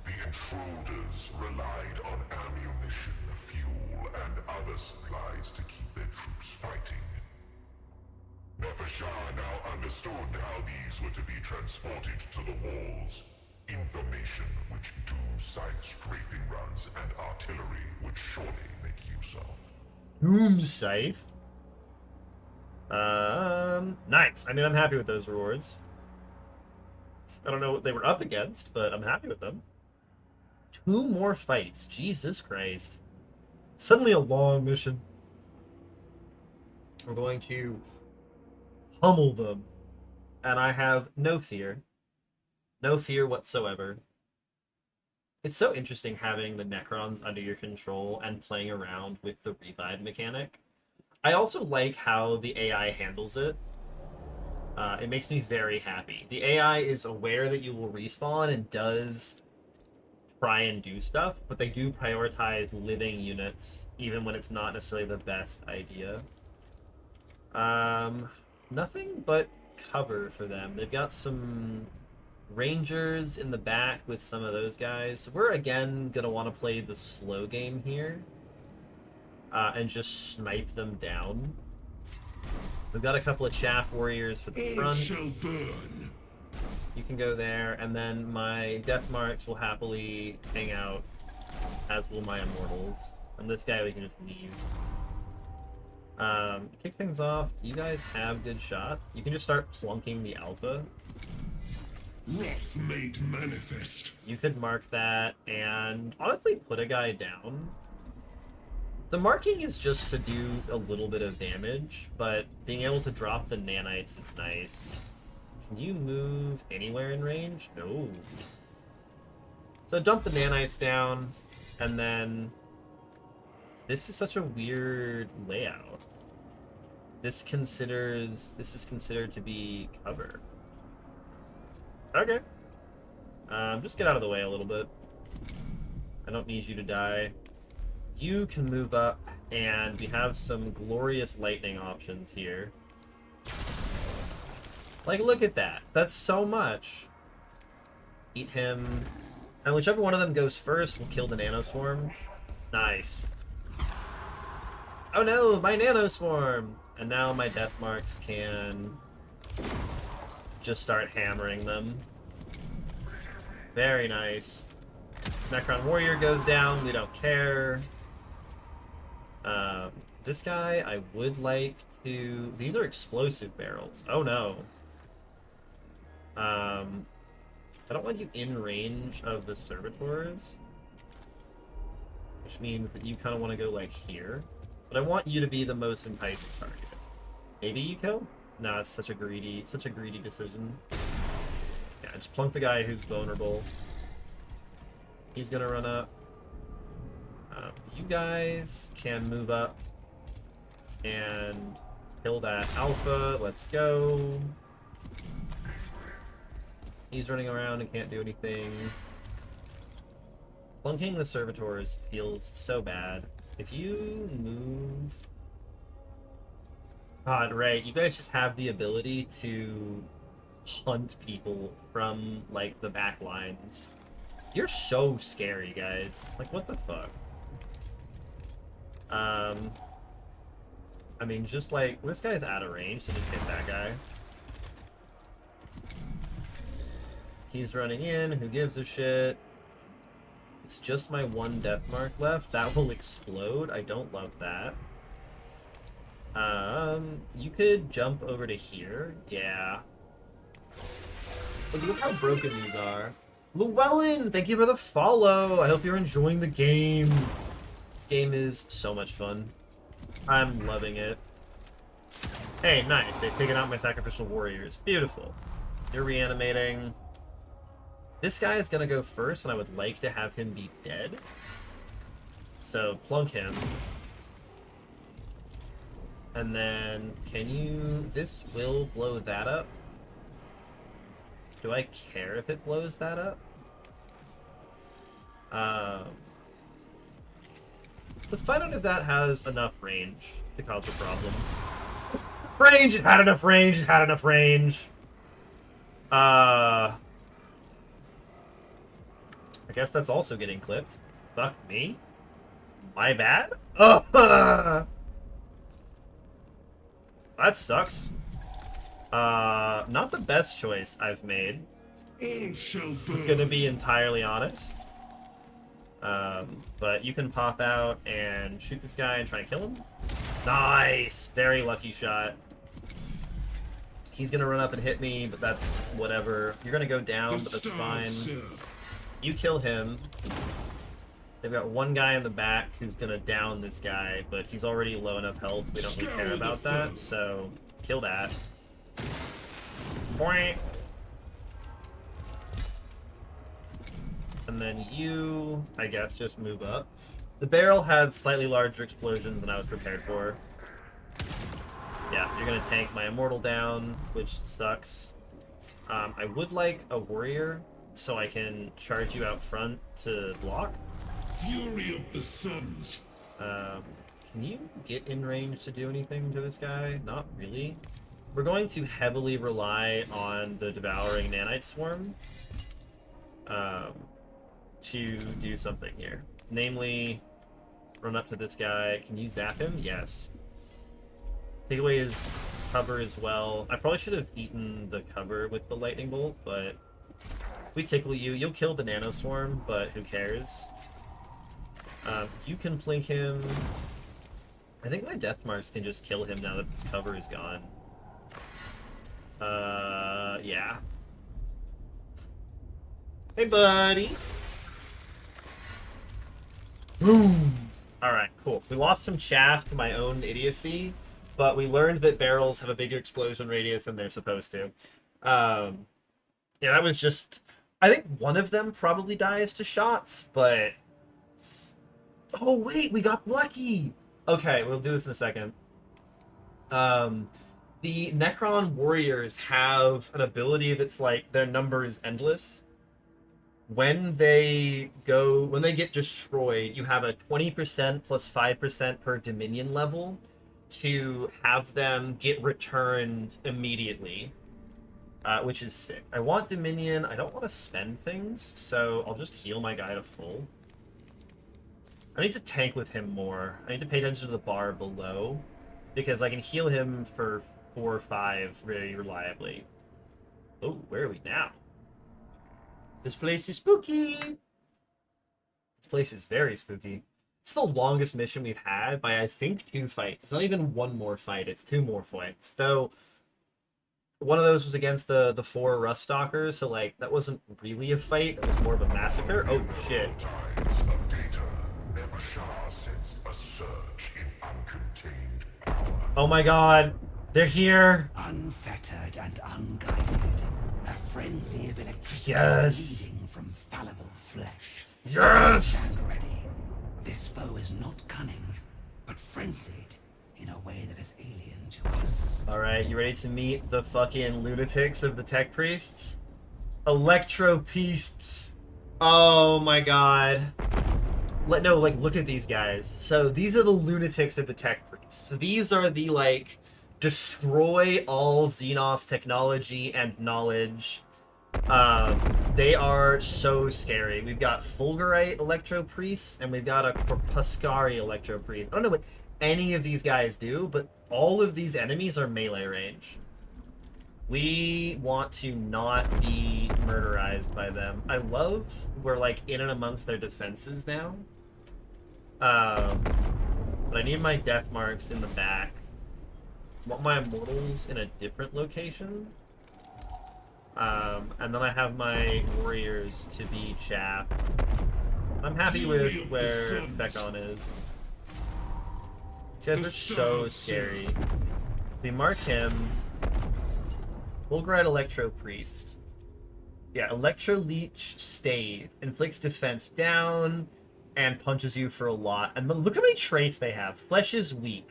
The intruders relied on ammunition, fuel, and other supplies to keep their troops fighting. Nefashar now understood how these were to be transported to the walls. Information which Doomscythe strafing runs and artillery would surely make use of. Doomscythe? Nice. I mean, I'm happy with those rewards. I don't know what they were up against, but I'm happy with them. 2 more fights. Jesus Christ. Suddenly a long mission. We're going to pummel them. And I have no fear. No fear whatsoever. It's so interesting having the Necrons under your control and playing around with the revive mechanic. I also like how the AI handles it. It makes me very happy. The AI is aware that you will respawn and does try and do stuff, but they do prioritize living units, even when it's not necessarily the best idea. Nothing but cover for them. They've got some rangers in the back with some of those guys. So we're again gonna want to play the slow game here and just snipe them down. We've got a couple of chaff warriors for the front. Shall burn. You can go there, and then my death marks will happily hang out, as will my immortals. And this guy we can just leave. Kick things off. You guys have good shots. You can just start plunking the alpha. Wrath made manifest. You could mark that and honestly put a guy down. The marking is just to do a little bit of damage, but being able to drop the nanites is nice. Can you move anywhere in range? No. So dump the nanites down, and then this is such a weird layout. This is considered to be cover. Okay. Just get out of the way a little bit. I don't need you to die. You can move up, and we have some glorious lightning options here. Like, look at that. That's so much. Eat him. And whichever one of them goes first will kill the nanoswarm. Nice. Oh no, my nanoswarm! And now my death marks can just start hammering them. Very nice. Necron warrior goes down, we don't care. This guy, I would like to... These are explosive barrels. Oh no. I don't want you in range of the servitors, which means that you kind of want to go like here. But I want you to be the most enticing target. Maybe you kill? Nah, it's such a greedy decision. Yeah, just plunk the guy who's vulnerable. He's gonna run up. You guys can move up and kill that alpha. Let's go. He's running around and can't do anything. Plunking the servitors feels so bad. If you move... God, right, you guys just have the ability to hunt people from, like, the back lines. You're so scary, guys. Like, what the fuck? I mean, just, like, this guy's out of range, so just hit that guy. He's running in, who gives a shit? It's just my one death mark left. That will explode. I don't love that. You could jump over to here. Yeah. But look how broken these are. Llewellyn, thank you for the follow. I hope you're enjoying the game. This game is so much fun. I'm loving it. Hey, nice. They've taken out my sacrificial warriors. Beautiful. You're reanimating. This guy is gonna go first, and I would like to have him be dead. So, plunk him. And then, can you... This will blow that up. Do I care if it blows that up? Let's find out if that has enough range to cause a problem. Range! It had enough range! It had enough range! I guess that's also getting clipped. Fuck me. My bad? That sucks. Not the best choice I've made. All shall I'm burn. gonna be entirely honest. But you can pop out and shoot this guy and try and kill him. Nice! Very lucky shot. He's gonna run up and hit me, but that's whatever. You're gonna go down, but that's fine. You kill him. They've got one guy in the back who's gonna down this guy, but he's already low enough health. We don't really care about that, so kill that. Boing. And then you, I guess, just move up. The barrel had slightly larger explosions than I was prepared for. Yeah, you're gonna tank my immortal down, which sucks. I would like a warrior, so I can charge you out front to block. Fury of the Suns. Can you get in range to do anything to this guy? Not really. We're going to heavily rely on the Devouring Nanite Swarm to do something here. Namely, run up to this guy. Can you zap him? Yes. Take away his cover as well. I probably should have eaten the cover with the lightning bolt, but if we tickle you, you'll kill the nano swarm, but who cares? You can plink him. I think my death marks can just kill him now that this cover is gone. Yeah. Hey, buddy. Boom. Alright, cool. We lost some chaff to my own idiocy, but we learned that barrels have a bigger explosion radius than they're supposed to. Yeah, that was just... I think one of them probably dies to shots, but... Oh, wait, we got lucky! Okay, we'll do this in a second. The Necron warriors have an ability that's like, their number is endless. When they get destroyed, you have a 20% plus 5% per Dominion level to have them get returned immediately, which is sick. I want Dominion. I don't want to spend things, so I'll just heal my guy to full. I need to tank with him more. I need to pay attention to the bar below, because I can heal him for 4 or 5 very reliably. Oh, where are we now? This place is spooky! This place is very spooky. It's the longest mission we've had by, I think, 2 fights. It's not even 1 more fight, it's 2 more fights. Though, one of those was against the 4 Rust Stalkers, so, like, that wasn't really a fight. That was more of a massacre. Oh, shit. Oh my god. They're here. Unfettered and unguided. A frenzy of electricity bleeding from fallible flesh. Yes! Stand ready. This foe is not cunning, but frenzied in a way that is alien to us. Alright, you ready to meet the fucking lunatics of the Tech Priests? Electro-Priests. Oh my god. Look at these guys. So these are the lunatics of the Tech Priests. So these are the, like, destroy all Xenos technology and knowledge. They are so scary. We've got Fulgurite Electro Priests, and we've got a Corpuscari Electro Priest. I don't know what any of these guys do, but all of these enemies are melee range. We want to not be murderized by them. I love we're, like, in and amongst their defenses now. But I need my death marks in the back. I want my immortals in a different location. And then I have my warriors to be chaff. I'm happy with where Bekon is. These guys are so scary. We mark him. Volgrite Electro Priest. Yeah, Electro Leech Stave. Inflicts defense down and punches you for a lot. And look how many traits they have. Flesh is weak.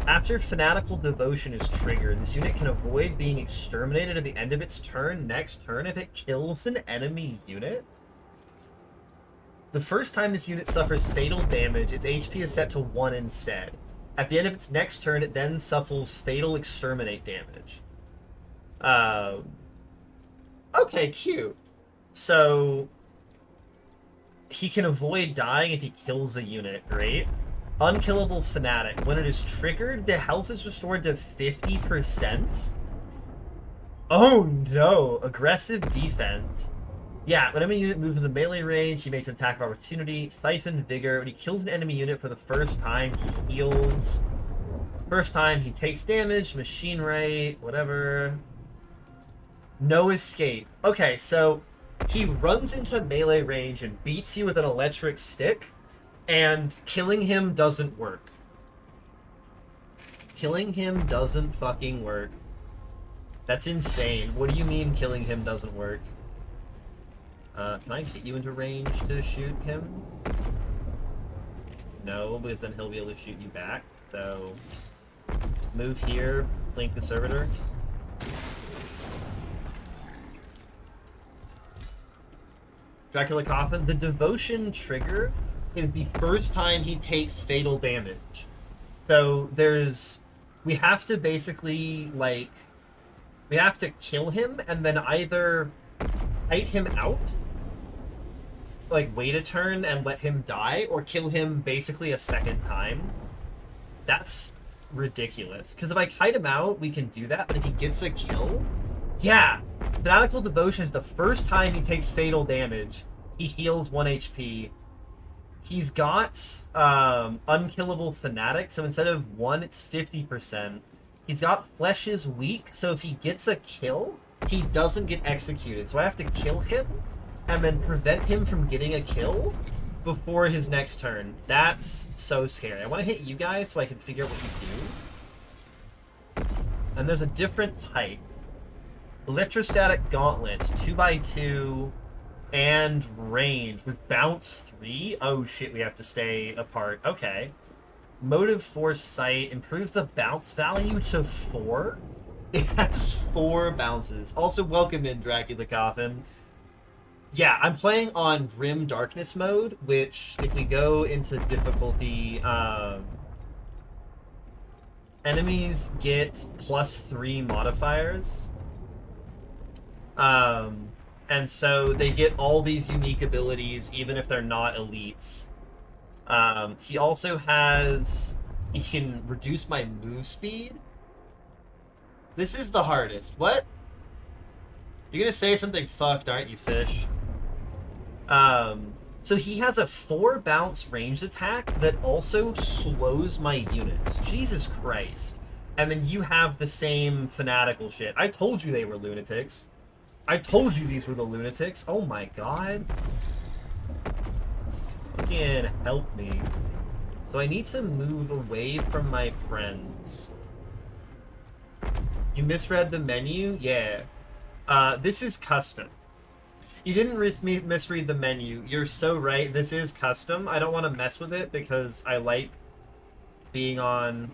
After Fanatical Devotion is triggered, this unit can avoid being exterminated at the end of its turn next turn if it kills an enemy unit. The first time this unit suffers fatal damage, its HP is set to 1 instead. At the end of its next turn, it then suffers fatal exterminate damage. Okay, cute. So, he can avoid dying if he kills a unit. Great. Unkillable Fanatic. When it is triggered, the health is restored to 50%. Oh no! Aggressive defense. Yeah, when an enemy unit moves into melee range, he makes an attack of opportunity. Siphon Vigor. When he kills an enemy unit for the first time, he heals. First time, he takes damage. Machine Rate. Whatever. No escape. Okay, so he runs into melee range and beats you with an electric stick, and killing him doesn't work. Killing him doesn't fucking work. That's insane. What do you mean killing him doesn't work? Can I get you into range to shoot him? No, because then he'll be able to shoot you back. So, move here, blink the servitor. Dracula Coffin. The Devotion trigger is the first time he takes fatal damage. So we have to basically, like, we have to kill him and then either fight him out, like wait a turn and let him die, or kill him basically a second time. That's ridiculous. Because if I kite him out, we can do that, but if he gets a kill, yeah, Fanatical Devotion is the first time he takes fatal damage. He heals 1 HP. He's got Unkillable Fanatic, so instead of 1, it's 50%. He's got Flesh is weak, so if he gets a kill, he doesn't get executed. So I have to kill him and then prevent him from getting a kill before his next turn. That's so scary. I want to hit you guys so I can figure out what you do. And there's a different type. Electrostatic Gauntlets, 2x2, and range with bounce 3. Oh shit, we have to stay apart. Okay. Motive Force Sight improves the bounce value to 4. It has 4 bounces. Also, welcome in, Dracula Coffin. Yeah, I'm playing on Grim Darkness mode, which, if we go into difficulty, enemies get +3 modifiers. And so they get all these unique abilities, even if they're not elites. He also has... He can reduce my move speed. This is the hardest. What? You're gonna say something fucked, aren't you, fish? So he has a 4 bounce ranged attack that also slows my units. Jesus Christ. And then you have the same fanatical shit. I told you they were lunatics. I told you these were the lunatics. Oh my god. Fucking help me. So I need to move away from my friends. You misread the menu? Yeah. This is custom. You didn't misread the menu. You're so right. This is custom. I don't want to mess with it because I like being on...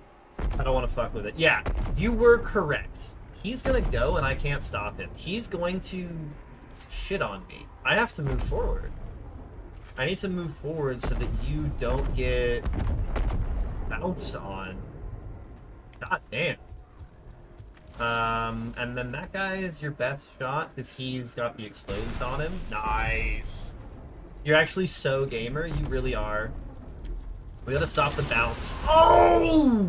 I don't want to fuck with it. Yeah, you were correct. He's gonna go and I can't stop him. He's going to shit on me. I have to move forward. I need to move forward so that you don't get bounced on. God damn. And then that guy is your best shot because he's got the exposed on him. Nice. You're actually so gamer. You really are. We gotta stop the bounce. Oh!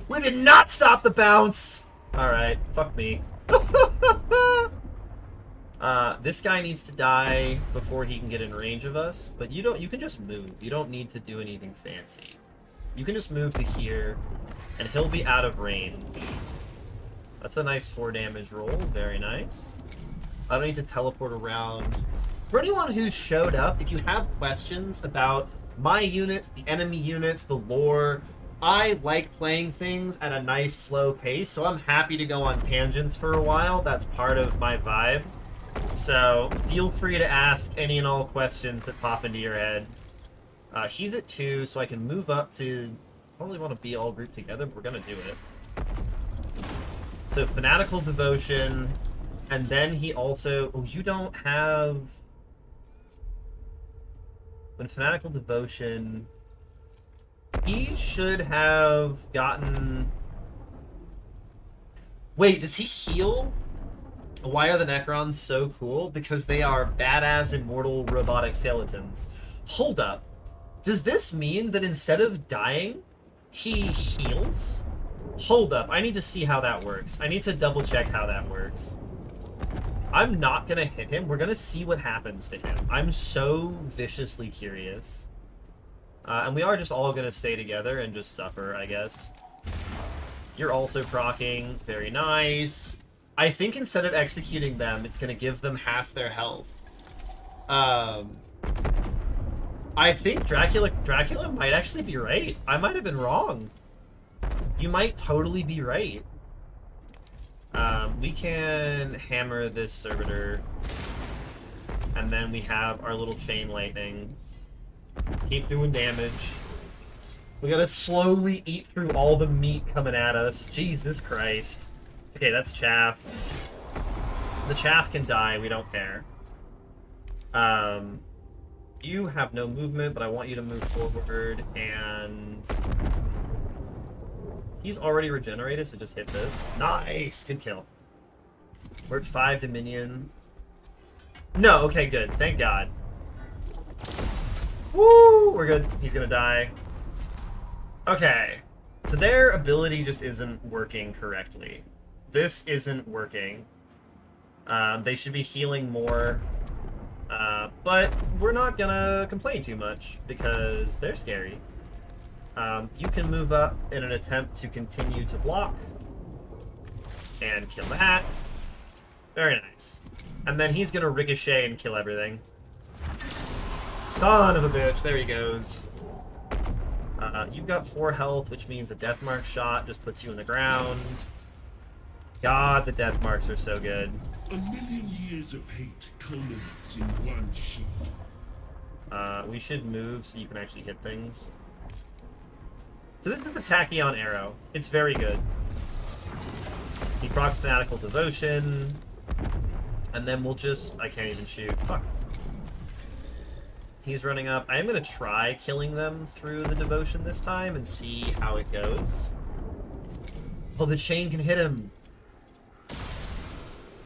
We did not stop the bounce! Alright, fuck me. This guy needs to die before he can get in range of us, but you can just move. You don't need to do anything fancy. You can just move to here, and he'll be out of range. That's a nice 4 damage roll, very nice. I don't need to teleport around. For anyone who's showed up, if you have questions about my units, the enemy units, the lore, I like playing things at a nice, slow pace, so I'm happy to go on tangents for a while. That's part of my vibe. So feel free to ask any and all questions that pop into your head. He's at 2, so I can move up to... Probably want to be all grouped together, but we're going to do it. So Fanatical Devotion, and then he also... Oh, you don't have... When Fanatical Devotion... He should have gotten... Wait, does he heal? Why are the Necrons so cool? Because they are badass immortal robotic skeletons. Hold up. Does this mean that instead of dying, he heals? Hold up. I need to see how that works. I need to double check how that works. I'm not gonna hit him. We're gonna see what happens to him. I'm so viciously curious. And we are just all gonna stay together and just suffer, I guess. You're also proccing. Very nice. I think instead of executing them, it's gonna give them half their health. I think Dracula might actually be right. I might have been wrong. You might totally be right. We can hammer this servitor. And then we have our little chain lightning. Keep doing damage. We gotta slowly eat through all the meat coming at us. Jesus Christ. Okay, that's chaff. The chaff can die, we don't care. You have no movement, but I want you to move forward, and... He's already regenerated, so just hit this. Nice! Good kill. We're at 5 Dominion. No, okay, good. Thank God. Woo! We're good. He's gonna die. Okay. So their ability just isn't working correctly. This isn't working. They should be healing more. But we're not gonna complain too much, because they're scary. You can move up in an attempt to continue to block. And kill that. Very nice. And then he's gonna ricochet and kill everything. Son of a bitch, there he goes. You've got 4 health, which means a death mark shot just puts you in the ground. God, the death marks are so good. A million years of hate culminates in one sheet. We should move so you can actually hit things. So this is the Tachyon arrow. It's very good. He procs Fanatical Devotion. And then we'll just... I can't even shoot. Fuck. He's running up. I am going to try killing them through the Devotion this time and see how it goes. Oh, the chain can hit him.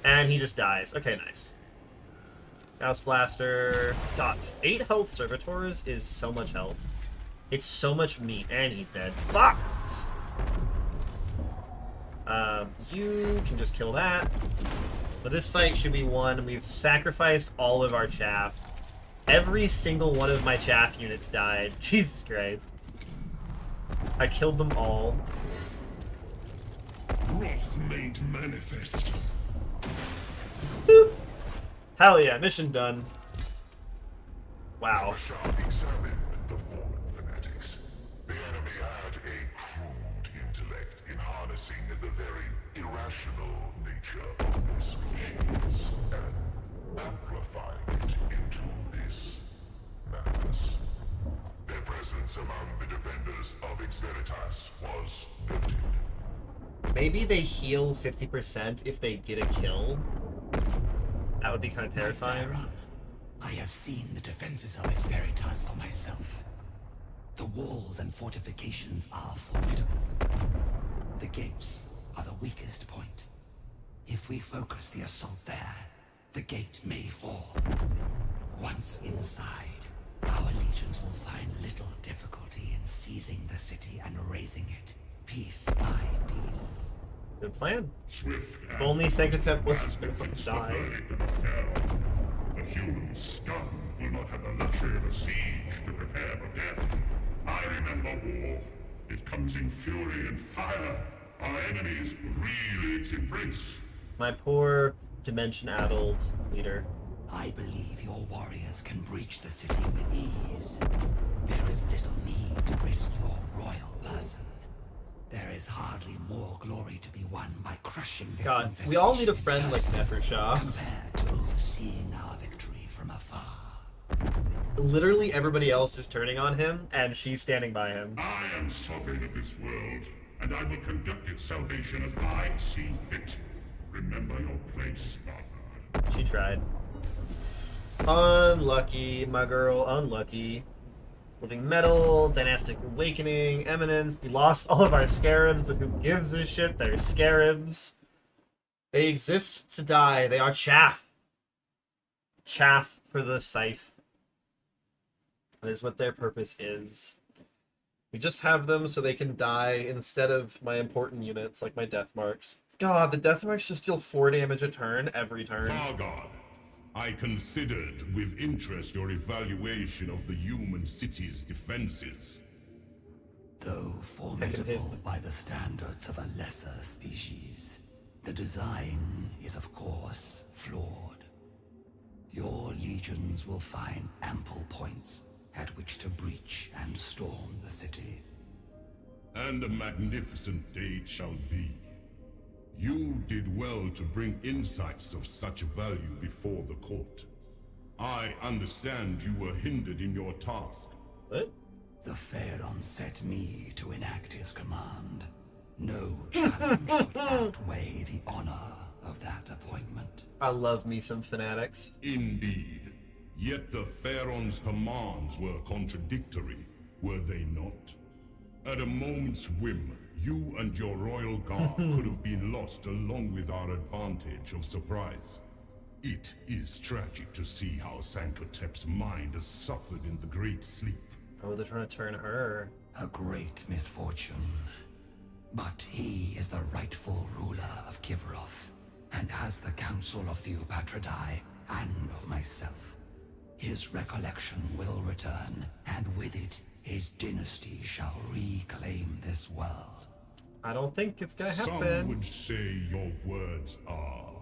And he just dies. Okay, nice. Gauss Blaster. God, 8 health Servitors is so much health. It's so much meat. And he's dead. Fuck! You can just kill that. But this fight should be won. We've sacrificed all of our chaff. Every single one of my chaff units died. Jesus Christ. I killed them all. Wrath made manifest. Boop. Hell yeah, mission done. Wow. Rashad examined the fallen fanatics. The enemy had a crude intellect in harnessing the very irrational nature of their species and amplifying it into this madness. Their presence among the defenders of Ex Veritas was noted. Maybe they heal 50% if they get a kill. That would be kind of terrifying. I have seen the defenses of Ex Veritas for myself. The walls and fortifications are formidable. The gates are the weakest point. If we focus the assault there, the gate may fall. Once inside, our legions will find little difficulty in seizing the city and razing it, piece by piece. Good plan. Swift If only Sanctitep was as going befits to the die. verdict of a pharaoh. The human scum will not have the luxury of a siege to prepare for death. I remember war. It comes in fury and fire. Our enemies reel its embrace. My poor, dimension-addled leader. I believe your warriors can breach the city with ease. There is little need to risk your royal person. hardly more glory to be won by crushing this God, we all need a infestation friend like personally, Nefershaw. compared to overseeing our victory from afar. Literally everybody else is turning on him, and she's standing by him. I am sovereign of this world, and I will conduct its salvation as I see fit. Remember your place, Vanguard. She tried. Unlucky, my girl, unlucky. Living Metal, Dynastic Awakening, Eminence. We lost all of our scarabs, but who gives a shit? They're scarabs. They exist to die. They are chaff. Chaff for the scythe. That is what their purpose is. We just have them so they can die instead of my important units, like my Death Marks. God, the Death Marks just deal 4 damage a turn, every turn. Fargard, I considered with interest your evaluation of the human city's defenses. Though formidable by the standards of a lesser species, the design is of course flawed. Your legions will find ample points at which to breach and storm the city. And a magnificent day it shall be. You did well to bring insights of such value before the court. I understand you were hindered in your task. What? The Pharaon set me to enact his command. No challenge could outweigh the honor of that appointment. I love me some fanatics. Indeed. Yet the Pharaon's commands were contradictory, were they not? At a moment's whim, you and your royal guard could have been lost along with our advantage of surprise. It is tragic to see how Sankotep's mind has suffered in the Great Sleep. Oh, they're trying to turn her. A great misfortune. But he is the rightful ruler of Kivroth, and as the council of the Upatradai and of myself, his recollection will return, and with it, his dynasty shall reclaim this world. I don't think it's gonna Some happen. would say your words are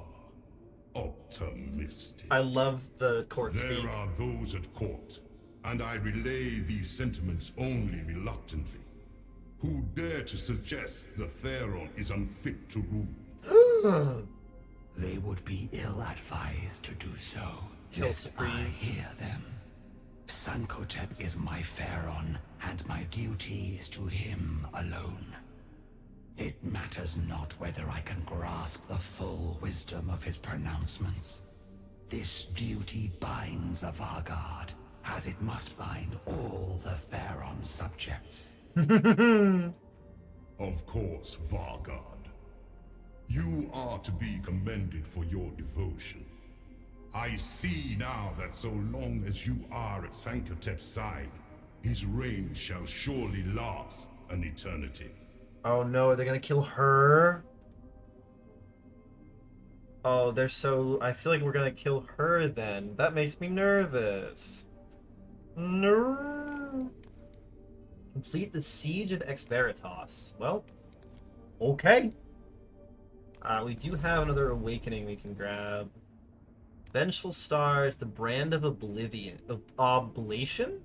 optimistic. I love the court There speak. are those at court, and I relay these sentiments only reluctantly, who dare to suggest the Pharaon is unfit to rule. They would be ill-advised to do so. Kill lest I sprees. hear them. Sankotep is my Pharaon, and my duty is to him alone. It matters not whether I can grasp the full wisdom of his pronouncements. This duty binds a Vargard, as it must bind all the Pharaon's subjects. Of course, Vargard. You are to be commended for your devotion. I see now that so long as you are at Sankotep's side, his reign shall surely last an eternity. Oh no, are they gonna kill her? Oh, they're so... I feel like we're gonna kill her then. That makes me nervous. No. Complete the Siege of Ex Veritas. Well, okay. We do have another awakening we can grab. Vengeful Stars, the Brand of Oblivion. Oblation?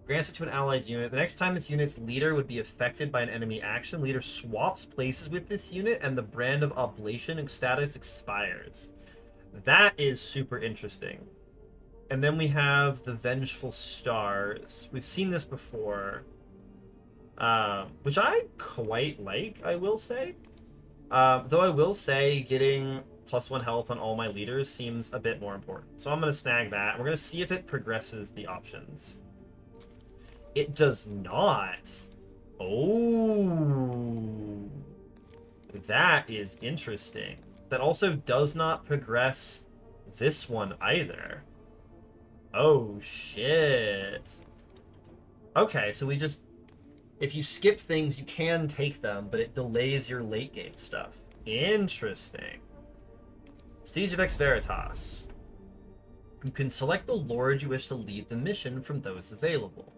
Grants it to an allied unit. The next time this unit's leader would be affected by an enemy action, leader swaps places with this unit, and the Brand of Oblation status expires. That is super interesting. And then we have the Vengeful Stars. We've seen this before, which I quite like, I will say. Though I will say getting +1 health on all my leaders seems a bit more important. So I'm going to snag that. We're going to see if it progresses the options. It does not. Oh. That is interesting. That also does not progress this one either. Oh, shit. Okay, so we just... If you skip things, you can take them, but it delays your late game stuff. Interesting. Siege of Ex Veritas. You can select the lord you wish to lead the mission from those available.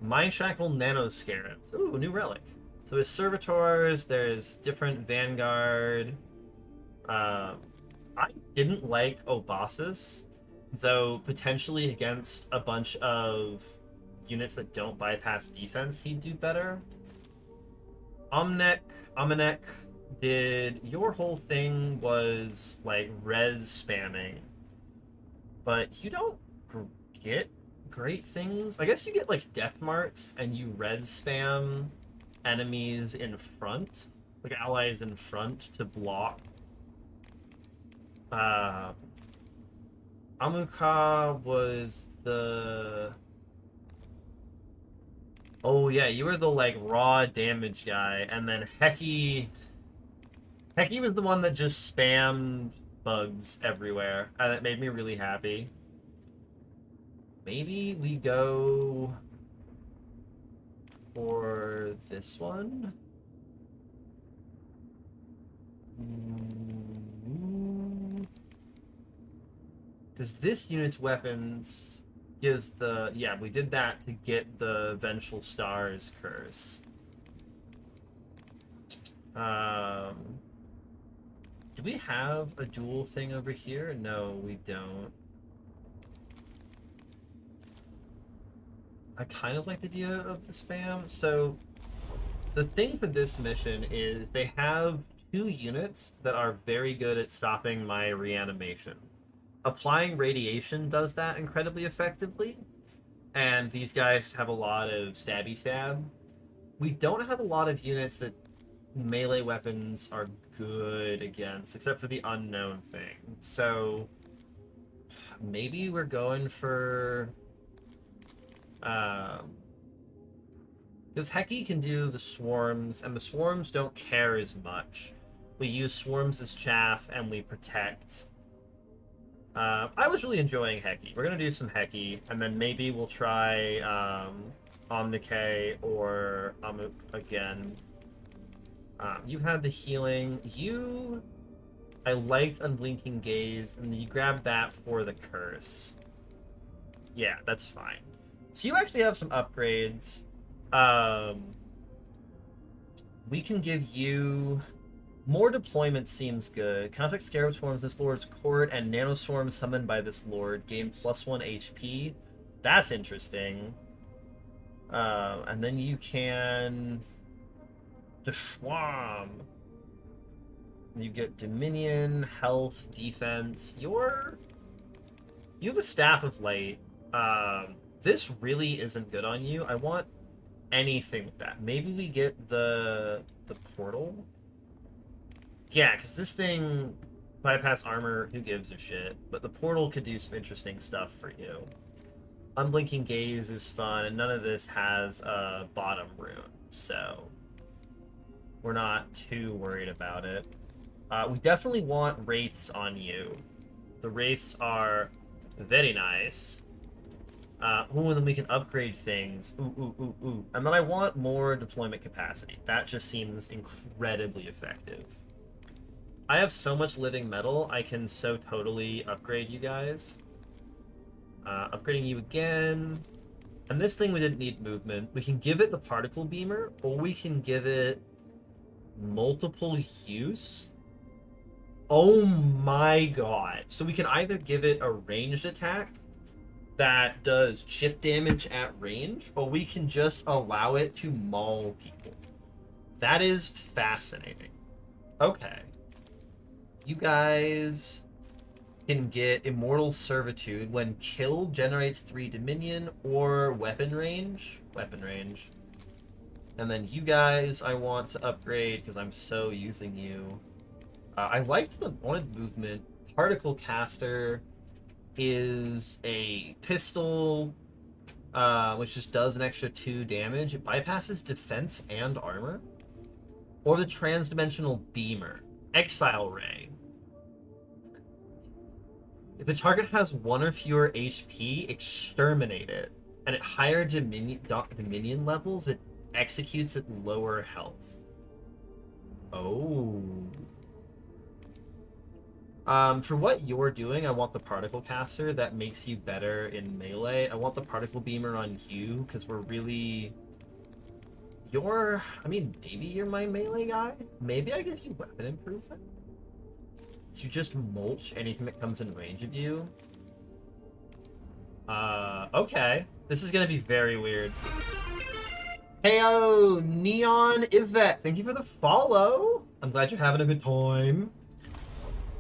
Mind Shackle Nanoscarabs. Ooh, new relic. So there's Servitors, there's different Vanguard. I didn't like Obasis, though potentially against a bunch of units that don't bypass defense, he'd do better. Amanek did... Your whole thing was, like, res spamming. But you don't get great things. I guess you get, like, death marks, and you res spam enemies in front. Like, allies in front to block. Amuka was the... Oh yeah, you were the like raw damage guy, and then Heki was the one that just spammed bugs everywhere, and it made me really happy. Maybe we go for this one? Because this unit's weapons gives the... Yeah, we did that to get the Vengeful Stars curse. Do we have a dual thing over here? No, we don't. I kind of like the idea of the spam. So, the thing for this mission is they have 2 units that are very good at stopping my reanimation. Applying radiation does that incredibly effectively, and these guys have a lot of stabby stab. We don't have a lot of units that melee weapons are good against, except for the unknown thing. So maybe we're going for because Heki can do the swarms, and the swarms don't care as much. We use swarms as chaff, and we protect. I was really enjoying Heki. We're gonna do some Heki, and then maybe we'll try Omnicay or Amuk again. You had the healing. I liked Unblinking Gaze, and you grabbed that for the curse. Yeah, that's fine. So you actually have some upgrades. We can give you... More deployment seems good. Contact Scarab Swarms this Lord's Court and Nanoswarms summoned by this Lord gain +1 HP. That's interesting. And then you can... The Schwam. You get Dominion, Health, Defense. You have a Staff of Light. This really isn't good on you. I want anything with that. Maybe we get the Portal? Yeah, because this thing, bypass armor, who gives a shit? But the portal could do some interesting stuff for you. Unblinking Gaze is fun, and none of this has a bottom rune, so we're not too worried about it. We definitely want Wraiths on you. The Wraiths are very nice. Ooh, and then we can upgrade things. Ooh. And then I want more deployment capacity. That just seems incredibly effective. I have so much living metal, I can so totally upgrade you guys. Upgrading you again. And this thing we didn't need movement. We can give it the particle beamer, or we can give it multiple use. Oh my god. So we can either give it a ranged attack that does chip damage at range, or we can just allow it to maul people. That is fascinating. Okay. You guys can get Immortal Servitude. When killed, generates 3 Dominion or weapon range. And then you guys I want to upgrade because I'm so using you. I liked the wanted movement. Particle Caster is a pistol, which just does an extra 2 damage. It bypasses defense and armor. Or the Transdimensional Beamer. Exile Ray. If the target has 1 or fewer HP, exterminate it. And at higher Dominion levels, it executes at lower health. Oh. For what you're doing, I want the Particle Caster. That makes you better in melee. I want the Particle Beamer on you, because we're really... maybe you're my melee guy? Maybe I give you weapon improvement? To just mulch anything that comes in range of you? Okay. This is gonna be very weird. Heyo, Neon Yvette, thank you for the follow. I'm glad you're having a good time.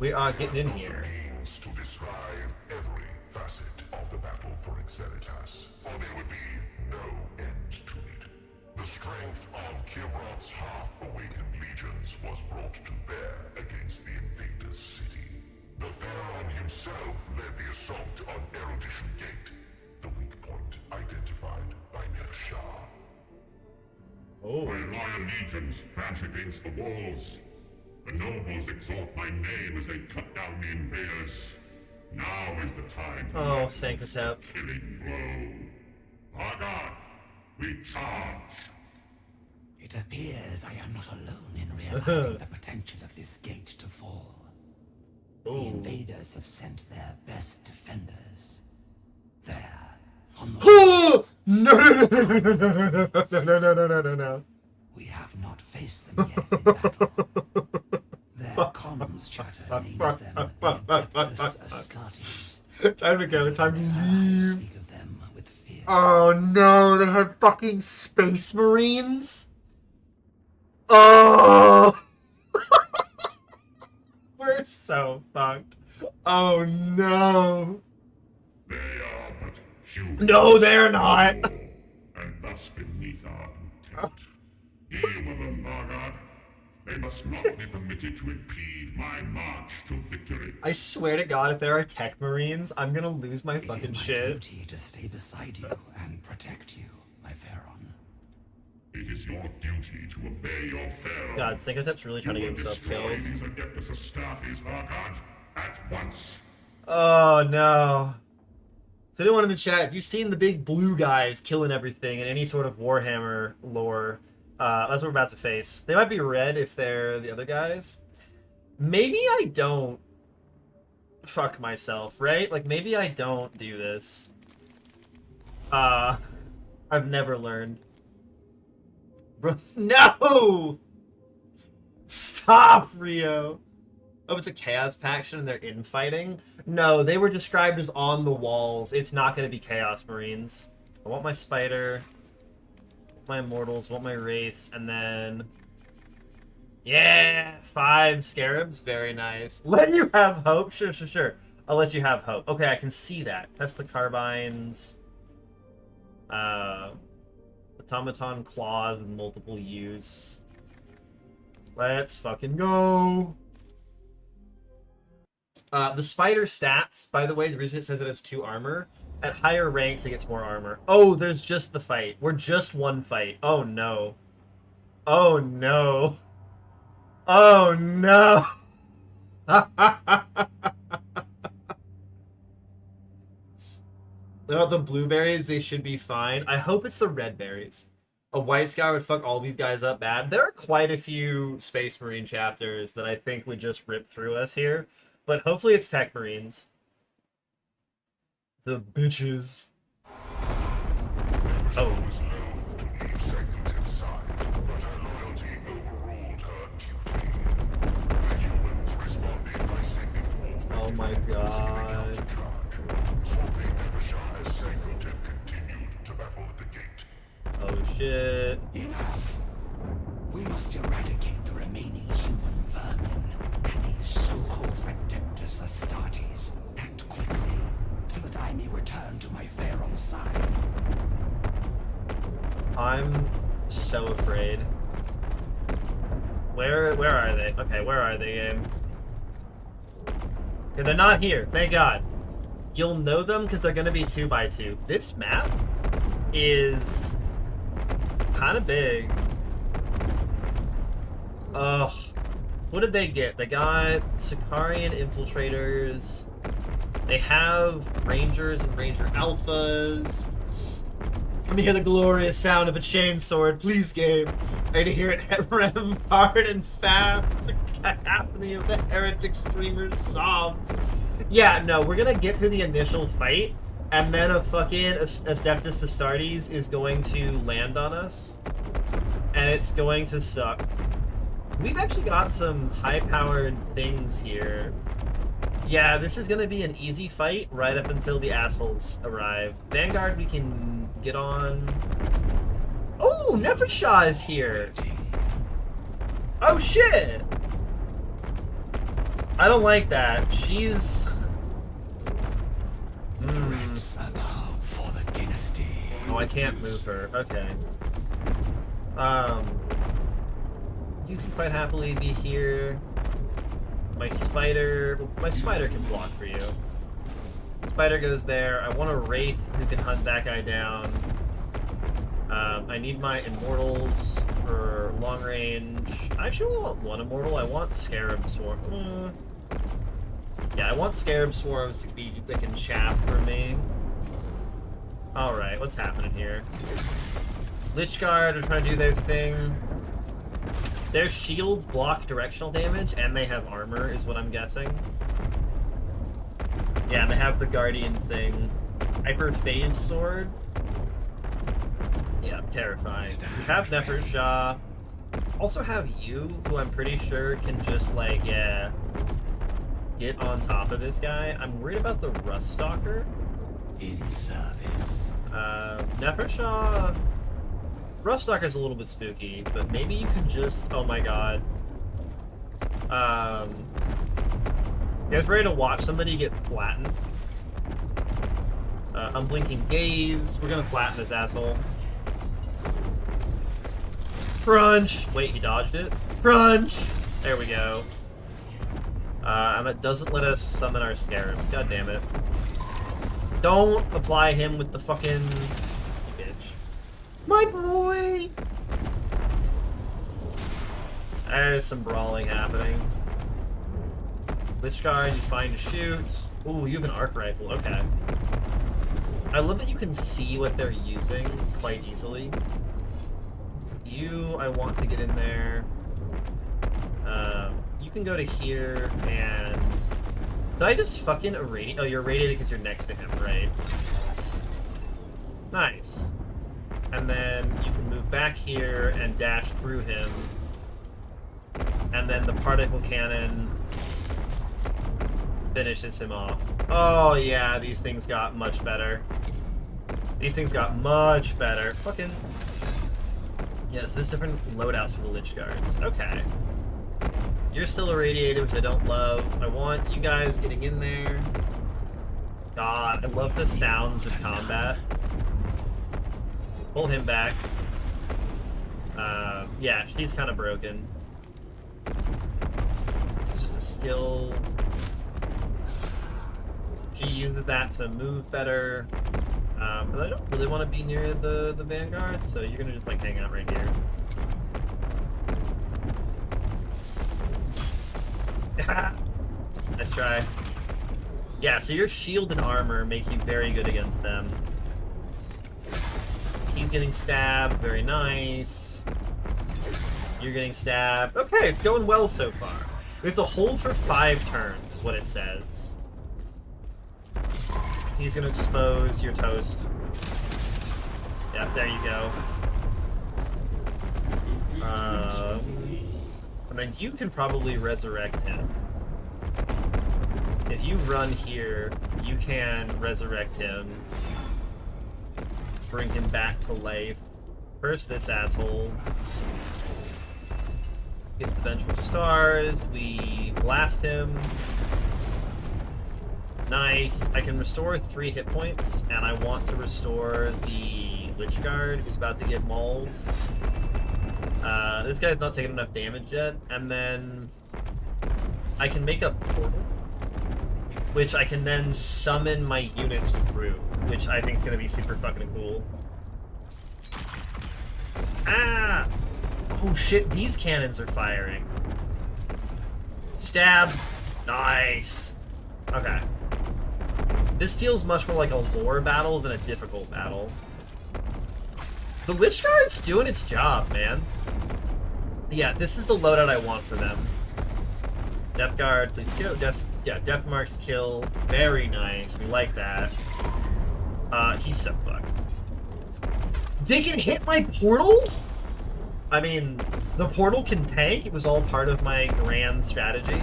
We are getting in here. Means to describe every facet of the battle for Xveritas, or there would be no end to it. The strength of Kivrov's half-awakened legions was brought to bear against the invaders' city. The Pharaoh himself led the assault on Erudition Gate, the weak point identified by Nevershah. Oh. My loyal legions crash against the walls. The nobles exalt my name as they cut down the invaders. Now is the time to Oh, let loose Sankatep. the killing blow. Vargard, we charge. It appears I am not alone in realizing the potential of this gate to fall. The Ooh. invaders have sent their best defenders. There, on the No, no, no, no, no, no, no, no, no, no, no, no. we have not faced them yet in battle. Their comms chatter names them the Adeptus Astartes. Time to go, time to I leave. speak of them with fear. Oh no, they have fucking space marines? Oh! We're so fucked. Oh no. They are but humans. No, they're not. And thus beneath our intent. Deal with them, Vargard. They must not be permitted to impede my march to victory. I swear to God, if there are tech marines, I'm gonna lose my It fucking is my shit. duty to stay beside you and protect you, my Pharaon. It is your duty to obey your Pharaoh. God, Sankatep's really trying to You get will himself destroy killed. these Adeptus Astartes, Vargard, at once. Oh no. So anyone in the chat, if you've seen the big blue guys killing everything in any sort of Warhammer lore, that's what we're about to face. They might be red if they're the other guys. Maybe I don't fuck myself, right? Like, maybe I don't do this. I've never learned. Bro, no! Stop, Rio! Oh, it's a Chaos Paction and they're infighting? No, they were described as on the walls. It's not going to be Chaos Marines. I want my Spider, my Immortals, want my Wraiths, and then... Yeah! 5 Scarabs. Very nice. Let you have hope? Sure, sure, sure. I'll let you have hope. Okay, I can see that. Test the Carbines. Automaton Claws with multiple use. Let's fucking go! The Spider stats, by the way, the reason it says it has 2 armor, at higher ranks it gets more armor. Oh, there's just the fight. We're just one fight. Oh no. Oh no. Oh no. They're not the blueberries, they should be fine. I hope it's the red berries. A white sky would fuck all these guys up bad. There are quite a few Space Marine chapters that I think would just rip through us here. But hopefully it's Tech Marines. The bitches. Oh. Oh my god. Oh shit. Enough! We must eradicate the remaining human vermin and these so-called Adeptus Astartes, and quickly, so that I may return to my Pharaon's side. I'm so afraid. Where are they? Okay, where are they, game? Okay, they're not here, thank God. You'll know them because they're gonna be 2x2. This map is kind of big. Ugh. What did they get? They got Sicarian infiltrators. They have Rangers and Ranger Alphas. Let me hear the glorious sound of a chainsword, please, game. Ready to hear it rev hard and fast. The cacophony of the heretic streamer's sobs. Yeah, no, we're gonna get through the initial fight, and then a fucking Adeptus Astartes is going to land on us, and it's going to suck. We've actually got some high-powered things here. Yeah, this is gonna be an easy fight right up until the assholes arrive. Vanguard, we can get on. Oh, Nefershaw is here. Oh shit! I don't like that. She's. For the dynasty. Oh, I can't move her. Okay. You can quite happily be here. My spider can block for you. Spider goes there. I want a Wraith who can hunt that guy down. I need my Immortals for long range. I actually want one Immortal. I want Scarab Swarm. Yeah, I want Scarab Swarms to be that can chaff for me. Alright, what's happening here? Lich Guard are trying to do their thing. Their shields block directional damage, and they have armor, is what I'm guessing. Yeah, they have the Guardian thing. Hyper Phase Sword. Yeah, terrifying. So we have Nefershaw. Also have you, who I'm pretty sure can just, like, yeah, get on top of this guy. I'm worried about the Rust Stalker. In service. Nefershaw... Rust Stalker's a little bit spooky, but maybe you could just... Oh my god. You guys ready to watch somebody get flattened? Unblinking Gaze. We're gonna flatten this asshole. Crunch! Wait, he dodged it? Crunch! There we go. And that doesn't let us summon our scarabs. God damn it. Don't apply him with the fucking... You bitch. My boy! There's some brawling happening. Lich Guard, you find to shoot. Ooh, you have an arc rifle. Okay. I love that you can see what they're using quite easily. You, I want to get in there. You can go to here and... Did I just fucking irradiate? Oh, you're irradiated because you're next to him, right? Nice. And then you can move back here and dash through him. And then the particle cannon finishes him off. Oh yeah, these things got much better. These things got much better. Fucking... Yeah, so there's different loadouts for the Lich Guards. Okay. You're still irradiated, which I don't love. I want you guys getting in there. God, I love the sounds of combat. Pull him back. Yeah, she's kind of broken. It's just a skill. She uses that to move better. But I don't really want to be near the Vanguard, so you're gonna just like hang out right here. Nice try. Yeah, so your shield and armor make you very good against them. He's getting stabbed, very nice. You're getting stabbed. Okay, it's going well so far. We have to hold for 5 turns, is what it says. He's gonna expose your toast. Yep, there you go. I mean, you can probably resurrect him. If you run here, you can resurrect him. Bring him back to life. First, this asshole gets the Vengeful Stars. We blast him. Nice. I can restore 3 hit points, and I want to restore the Lich Guard, who's about to get mauled. This guy's not taking enough damage yet, and then I can make a portal, which I can then summon my units through, which I think is going to be super fucking cool. Ah! Oh shit, these cannons are firing. Stab. Nice. Okay. This feels much more like a lore battle than a difficult battle. The Lich Guard's doing its job, man. Yeah, this is the loadout I want for them. Death Guard, please kill. Yeah, Death Marks kill. Very nice. We like that. He's so fucked. They can hit my portal? I mean, the portal can tank. It was all part of my grand strategy.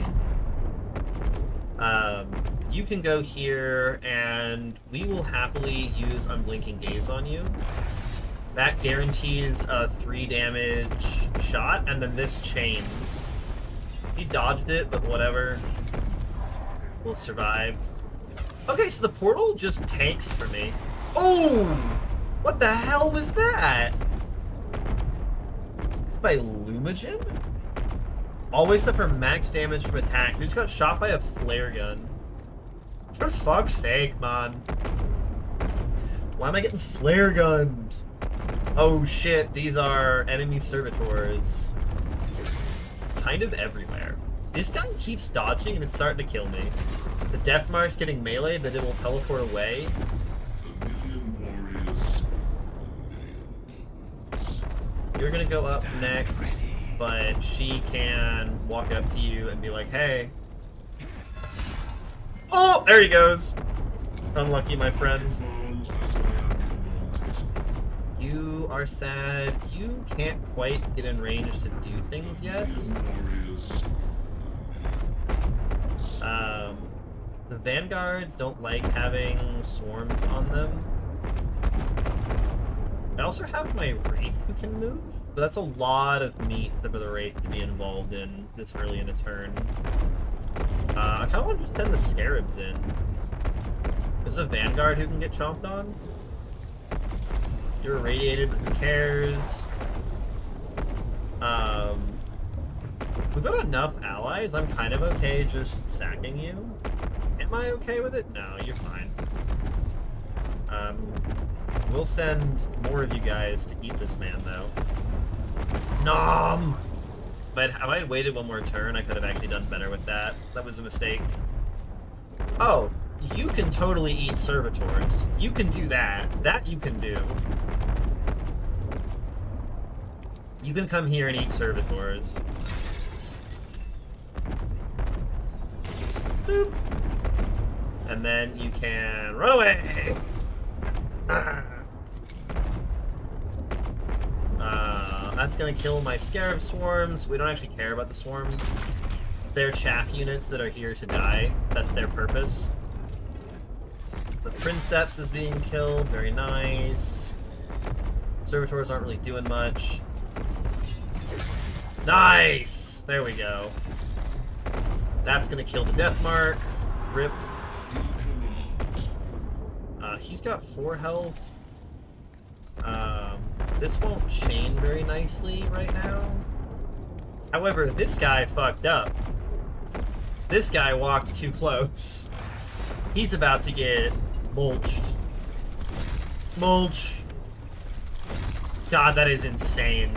you can go here, and we will happily use Unblinking Gaze on you. That guarantees a 3 damage shot, and then this chains. He dodged it, but whatever. We'll survive. Okay, so the portal just tanks for me. Oh! What the hell was that? By Lumagen? Always suffer max damage from attacks. We just got shot by a flare gun. For fuck's sake, man. Why am I getting flare gunned? Oh shit, these are enemy servitors. Kind of everywhere. This guy keeps dodging and it's starting to kill me. The death mark's getting melee, but it will teleport away. You're gonna go up next, but she can walk up to you and be like, hey. Oh, there he goes. Unlucky, my friend. You are sad. You can't quite get in range to do things yet. The Vanguards don't like having swarms on them. I also have my Wraith who can move, but that's a lot of meat for the Wraith to be involved in this early in a turn. I kind of want to just send the Scarabs in. There's a Vanguard who can get chomped on. You're irradiated, who cares? We've got enough allies, I'm kind of okay just sacking you. Am I okay with it? No, you're fine. We'll send more of you guys to eat this man, though. Nom! But if I had waited one more turn, I could have actually done better with that. That was a mistake. Oh, you can totally eat servitors. You can do that. That you can do. You can come here and eat servitors. Boop. And then you can run away! That's gonna kill my Scarab swarms. We don't actually care about the swarms. They're chaff units that are here to die. That's their purpose. The Princeps is being killed. Very nice. Servitors aren't really doing much. Nice! There we go. That's gonna kill the Death Mark. Rip. He's got 4 health. This won't chain very nicely right now. However, this guy fucked up. This guy walked too close. He's about to get mulched. Mulch. God, that is insane.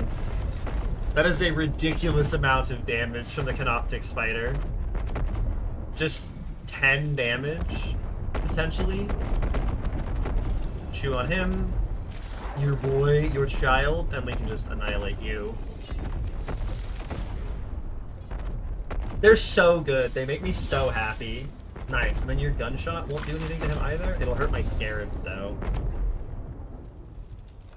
That is a ridiculous amount of damage from the Canoptic Spider. Just 10 damage, potentially. Chew on him. Your boy, your child, and we can just annihilate you. They're so good. They make me so happy. Nice. And then your gunshot won't do anything to him either. It'll hurt my Scarabs, though.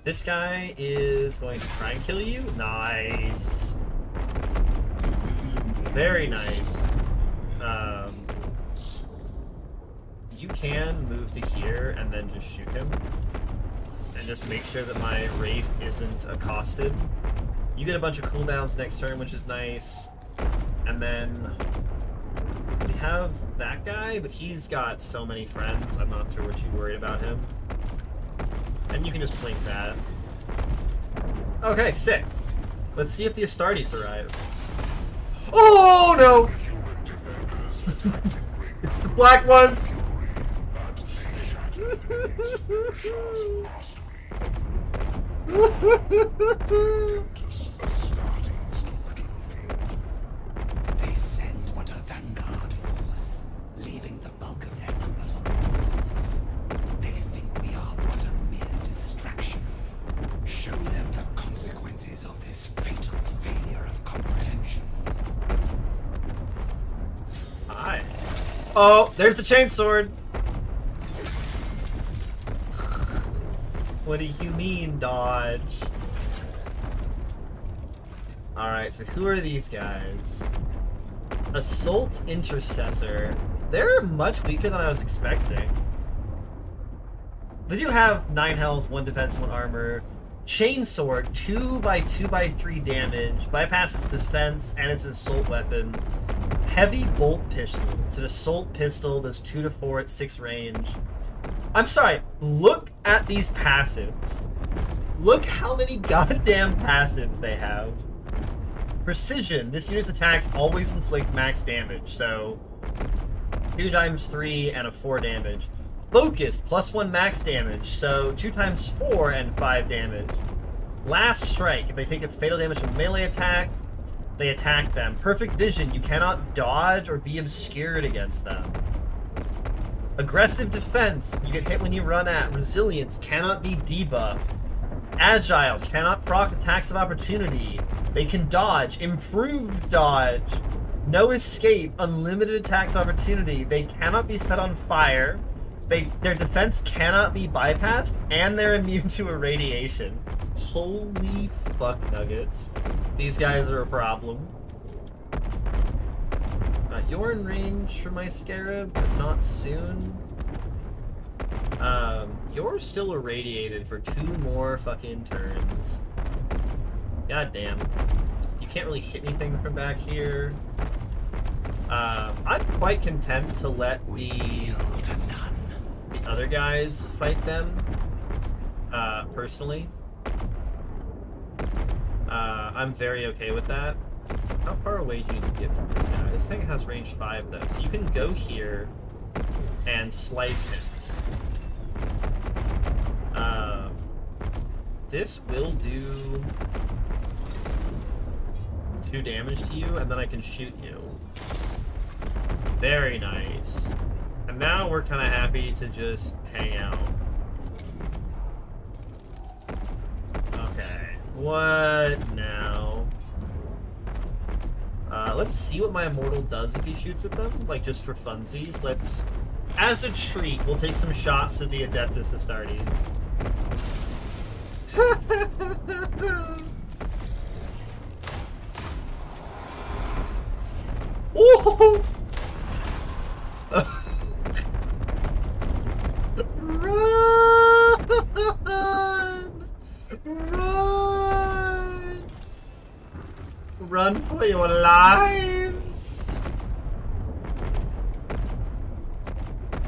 This guy is going to try and kill you. Nice. Very nice. You can move to here and then just shoot him. And just make sure that my Wraith isn't accosted. You get a bunch of cooldowns next turn, which is nice. And then we have that guy, but he's got so many friends, I'm not too worried about him. And you can just blink that. Okay, sick. Let's see if the Astartes arrive. Oh no! It's the black ones! They send what a vanguard force, leaving the bulk of their numbers on the walls. They think we are but a mere distraction. Show them the consequences of this fatal failure of comprehension. Hi. Oh, there's the chainsword. What do you mean, dodge? Alright, so who are these guys? Assault Intercessor. they're much weaker than I was expecting. They do have 9 health, 1 defense, 1 armor. Chainsword, 2x2x3 damage, bypasses defense, and it's an assault weapon. Heavy bolt pistol. It's an assault pistol, does 2 to 4 at 6 range. I'm sorry, look at these passives. Look how many goddamn passives they have. Precision, this unit's attacks always inflict max damage, so 2 times 3 and a 4 damage. Focused, +1 max damage, so 2 times 4 and 5 damage. Last strike, if they take a fatal damage from melee attack, they attack them. Perfect vision, you cannot dodge or be obscured against them. Aggressive defense, you get hit when you run at. Resilience, cannot be debuffed. Agile, cannot proc attacks of opportunity. They can dodge, improved dodge. No escape, unlimited attacks of opportunity. They cannot be set on fire. Their defense cannot be bypassed, and they're immune to irradiation. Holy fuck nuggets. These guys are a problem. You're in range for my Scarab, but not soon. You're still irradiated for 2 more fucking turns. God damn. You can't really hit anything from back here. I'm quite content to let the other guys fight them, personally. I'm very okay with that. How far away do you need to get from this guy? This thing has range 5 though, so you can go here and slice him. This will do 2 damage to you, and then I can shoot you. Very nice. And now we're kind of happy to just hang out. Okay. What now? Let's see what my Immortal does if he shoots at them. Like, just for funsies. Let's... As a treat, we'll take some shots at the Adeptus Astartes. Whoa! Run! Run! Run for your lives!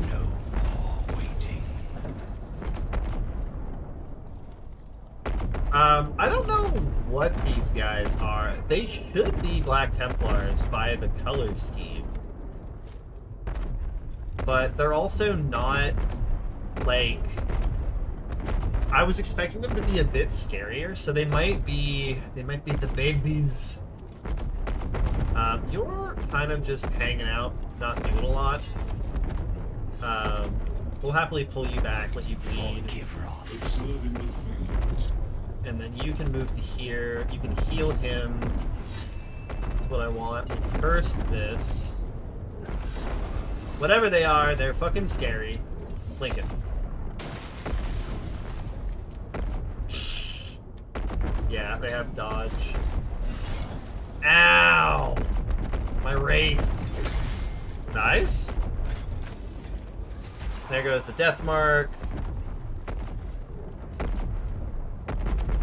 No more waiting. I don't know what these guys are. They should be Black Templars by the color scheme. But they're also not, like... I was expecting them to be a bit scarier, so they might be the babies. You're kind of just hanging out, not doing a lot. We'll happily pull you back, let you bleed. Observing the field. And then you can move to here. You can heal him. That's what I want. We'll curse this. Whatever they are, they're fucking scary. Lincoln. Yeah, they have dodge. Ow! My Wraith. Nice. There goes the death mark.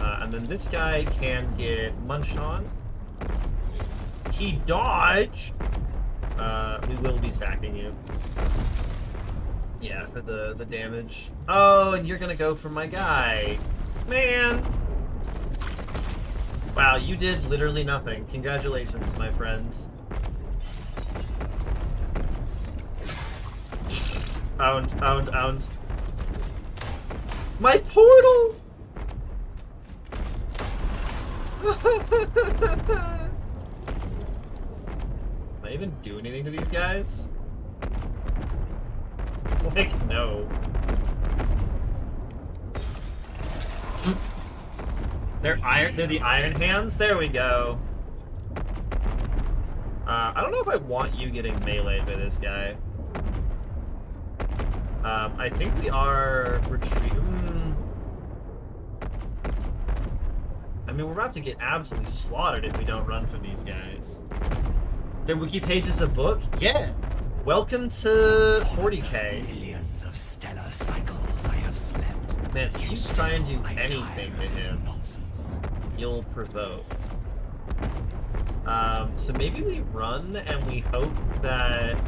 And then this guy can get munched on. He dodged. We will be sacking you. Yeah, for the damage. Oh, and you're gonna go for my guy. Man! Wow, you did literally nothing. Congratulations, my friend. Owned. My portal! Can I even do anything to these guys? Like, no. They're the Iron Hands? There we go. I don't know if I want you getting meleeed by this guy. I think we are retreating. I mean, we're about to get absolutely slaughtered if we don't run from these guys. Their wiki page is a book? Yeah. Welcome to 40k. Millions of stellar cycles I have slept. Man, so if you try and do I'm anything tired to of this him, nonsense. you'll provoke. So maybe we run and we hope that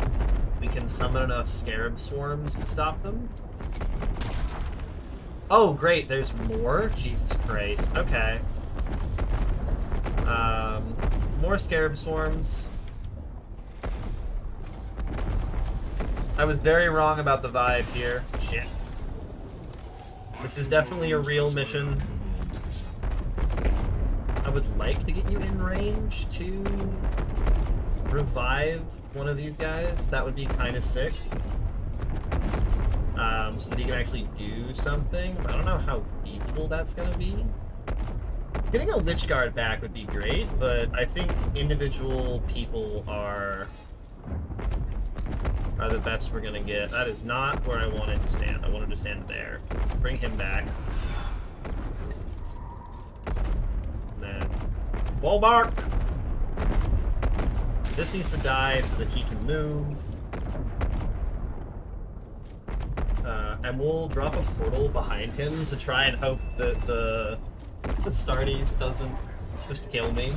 we can summon enough scarab swarms to stop them. Oh, great, there's more? Jesus Christ. Okay. More scarab swarms. I was very wrong about the vibe here. Shit. This is definitely a real mission. I would like to get you in range to revive one of these guys. That would be kind of sick. So that he can actually do something. I don't know how feasible that's going to be. Getting a Lich Guard back would be great, but I think individual people are the best we're going to get. That is not where I wanted to stand. I wanted to stand there. Bring him back. And then fall back. This needs to die so that he can move. And we'll drop a portal behind him to try and hope that the Astartes doesn't just kill me.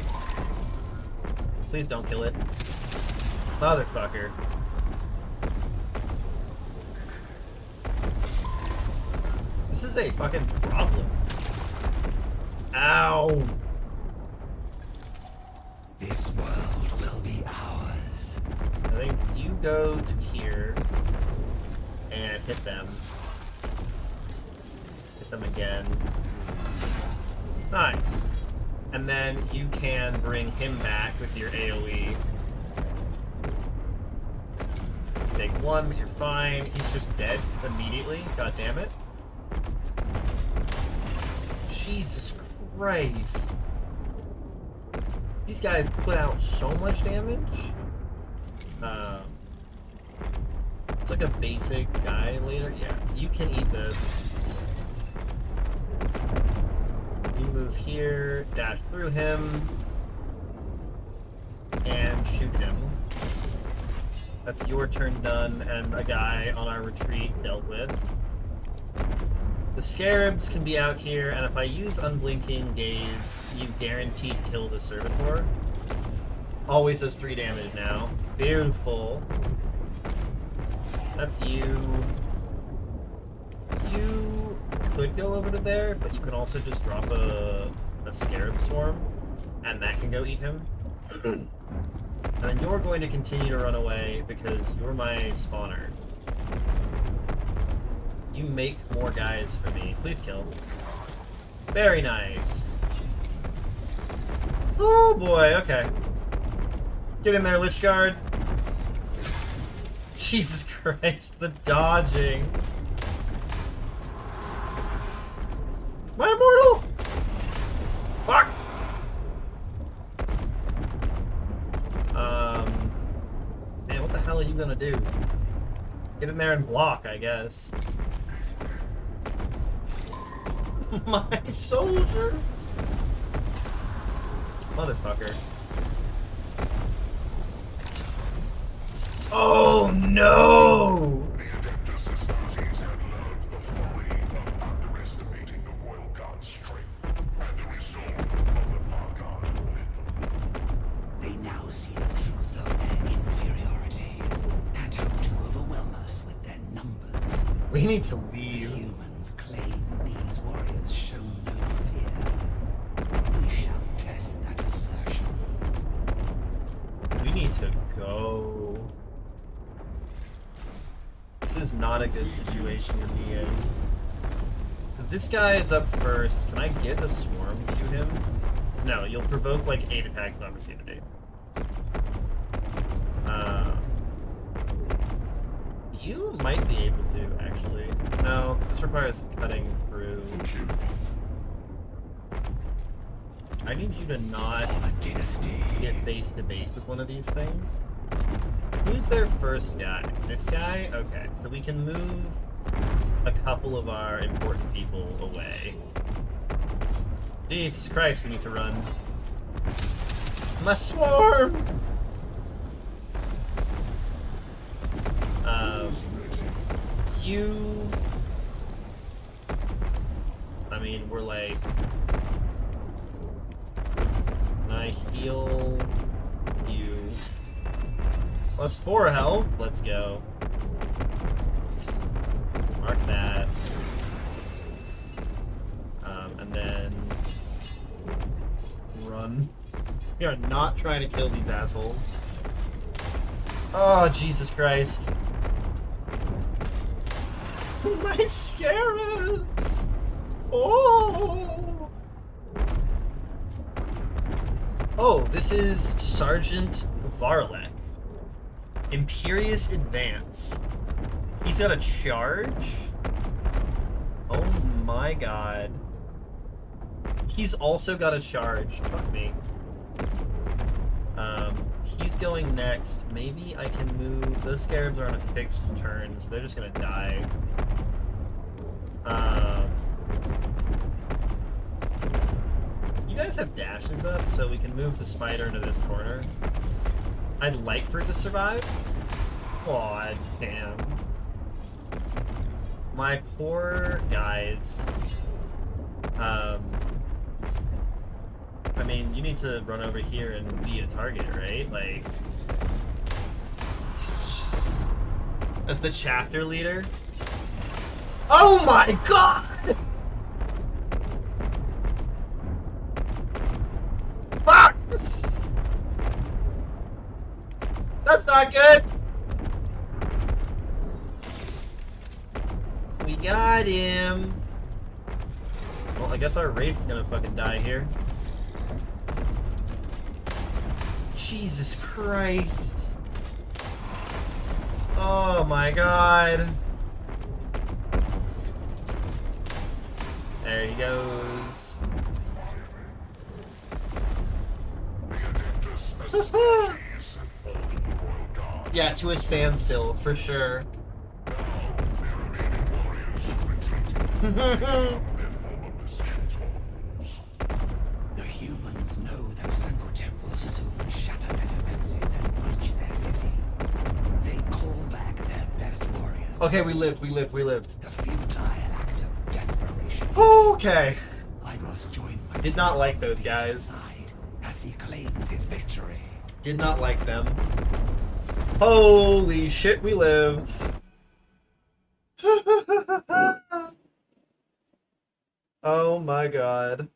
Please don't kill it. Motherfucker. This is a fucking problem. Ow! This world will be ours. I think you go to here and hit them. Hit them again. Nice. And then you can bring him back with your AoE. Take one, but you're fine. He's just dead immediately. God damn it. Jesus Christ. These guys put out so much damage. It's like a basic guy later. Yeah, you can eat this. You move here, dash through him, and shoot him. That's your turn done, and a guy on our retreat dealt with. The scarabs can be out here, and if I use Unblinking Gaze, you guaranteed kill the servitor. Always does 3 damage now. Beautiful. That's you. You could go over to there, but you can also just drop a scarab swarm, and that can go eat him. And then you're going to continue to run away because you're my spawner. You make more guys for me. Please kill. Very nice. Oh boy, okay. Get in there, Lich Guard. Jesus Christ, the dodging. Am I immortal? Fuck! Man, what the hell are you gonna do? Get in there and block, I guess. My soldiers! Motherfucker. Oh no! The Adeptus Astartes had learned the folly of underestimating the Royal Guard's strength and the resolve of the Vanguard within them. They now see the truth of their inferiority and hope to overwhelm us with their numbers. We need to The leave. humans claim these warriors show no fear. We shall test that assertion. We need to go. This is not a good situation to be in. This guy is up first. Can I get a swarm to him? No, you'll provoke like 8 attacks of opportunity. You might be able to, actually. No, because this requires cutting through. I need you to not get face to base with one of these things. Who's their first guy? This guy? Okay, so we can move a couple of our important people away. Jesus Christ, we need to run. My swarm! You... I mean, we're like... Can I heal you? +4 health? Let's go. Mark that. And then... Run. We are not trying to kill these assholes. Oh, Jesus Christ. My scarabs! Oh! Oh, this is Sergeant Varlek. Imperious Advance. He's got a charge? Oh my god. He's also got a charge. Fuck me. He's going next. Maybe I can move... Those scarabs are on a fixed turn, so they're just gonna die. You guys have dashes up, so we can move the spider into this corner. I'd like for it to survive. Aw, damn. My poor guys. I mean, you need to run over here and be a target, right? Like... As the chapter leader? Oh my god! Fuck! That's not good! We got him! Well, I guess our Wraith's gonna fucking die here. Jesus Christ. Oh my god. There he goes. Yeah, to a standstill, for sure. The humans know that Sankotep will soon shatter their defenses and breach their city. They call back their best warriors. Okay, we lived. The futile act of desperation. Okay. I must join my Did not like those father guys. side as he claims his victory. Did not like them. Holy shit, we lived. Oh my god.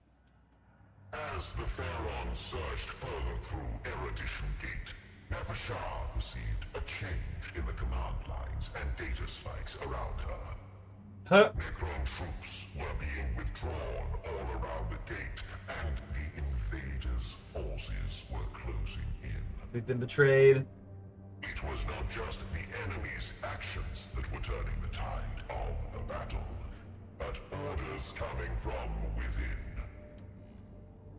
As the Pharaon surged further through Erudition Gate, Nefashar perceived a change in the command lines and data spikes around her. Huh. Necron troops were being withdrawn all around the gate, and the invaders' forces were closing in. We've been betrayed. It was not just the enemy's actions that were turning the tide of the battle, but orders coming from within.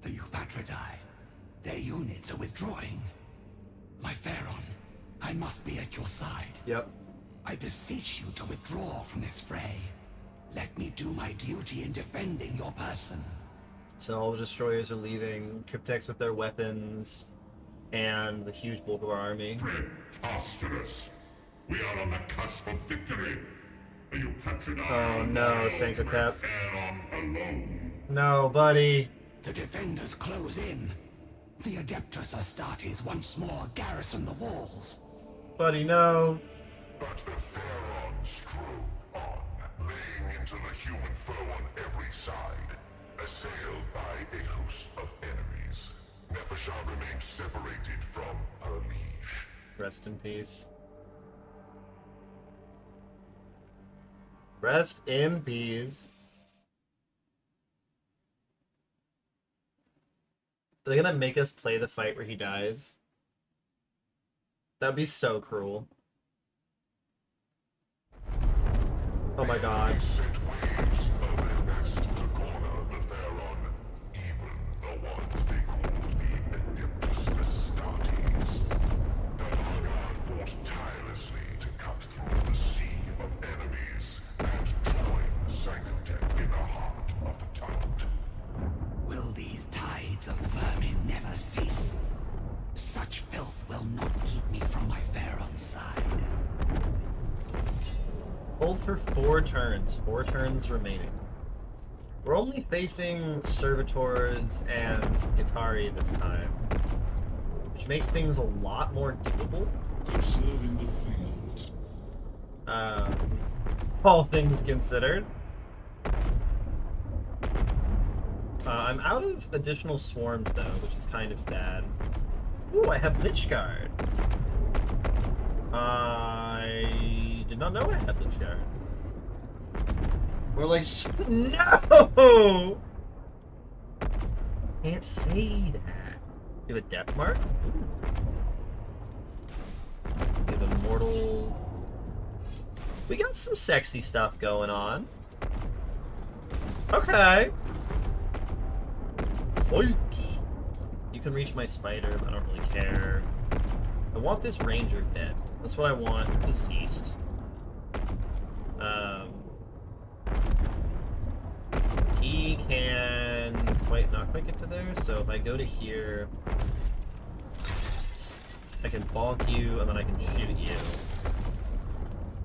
The Eupatridae. Their units are withdrawing. My Pharaon, I must be at your side. Yep. I beseech you to withdraw from this fray. Let me do my duty in defending your person. So all the destroyers are leaving, Cryptex with their weapons, and the huge bulk of our army. Preposterous. We are on the cusp of victory. The Eupatridae Oh no, Sankotep. Pharaon alone. No, buddy. The defenders close in. The Adeptus Astartes once more garrison the walls. Buddy, no. But the Pharaon strode on, laying into the human foe on every side. Assailed by a host of enemies, Nefashar remained separated from her liege. Rest in peace. Rest in peace. Are they gonna make us play the fight where he dies? That'd be so cruel. Oh my god. Sent waves of their best to corner the Pharaon, even the ones they called the Adeptus Astartes. The Vanguard fought tirelessly to cut through the sea of enemies and join Sankotep in the heart of the Talent. Will these tides of vermin never cease? Such filth will not keep me from my Pharaon's side. hold for 4 turns. 4 turns remaining. We're only facing Servitors and Guitari this time, which makes things a lot more doable. Observing the field. All things considered. I'm out of additional swarms though, which is kind of sad. Ooh, I have Lich Guard. I did not know I had Lich Guard. We're like, no! Can't say that. You have a Death Mark? Ooh. You have Immortal. We got some sexy stuff going on. Okay. Fight! You can reach my spider, but I don't really care. I want this ranger dead. That's what I want, deceased. He can not quite get to there, so if I go to here, I can bonk you, and then I can shoot you.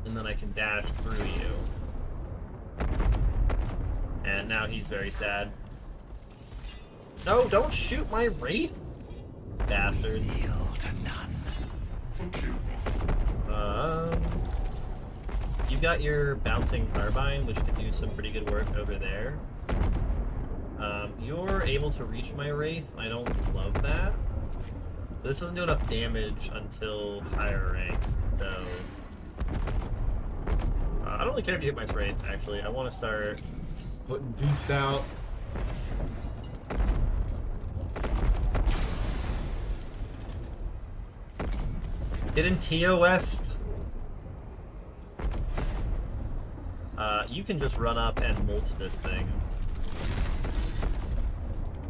And then I can dash through you. And now he's very sad. No, don't shoot my wraith! Bastards. You've got your bouncing carbine, which could do some pretty good work over there. You're able to reach my wraith. I don't love that. This doesn't do enough damage until higher ranks, though. I don't really care if you hit my wraith, actually. I want to start putting beeps out. Get in TOS. You can just run up and mulch this thing.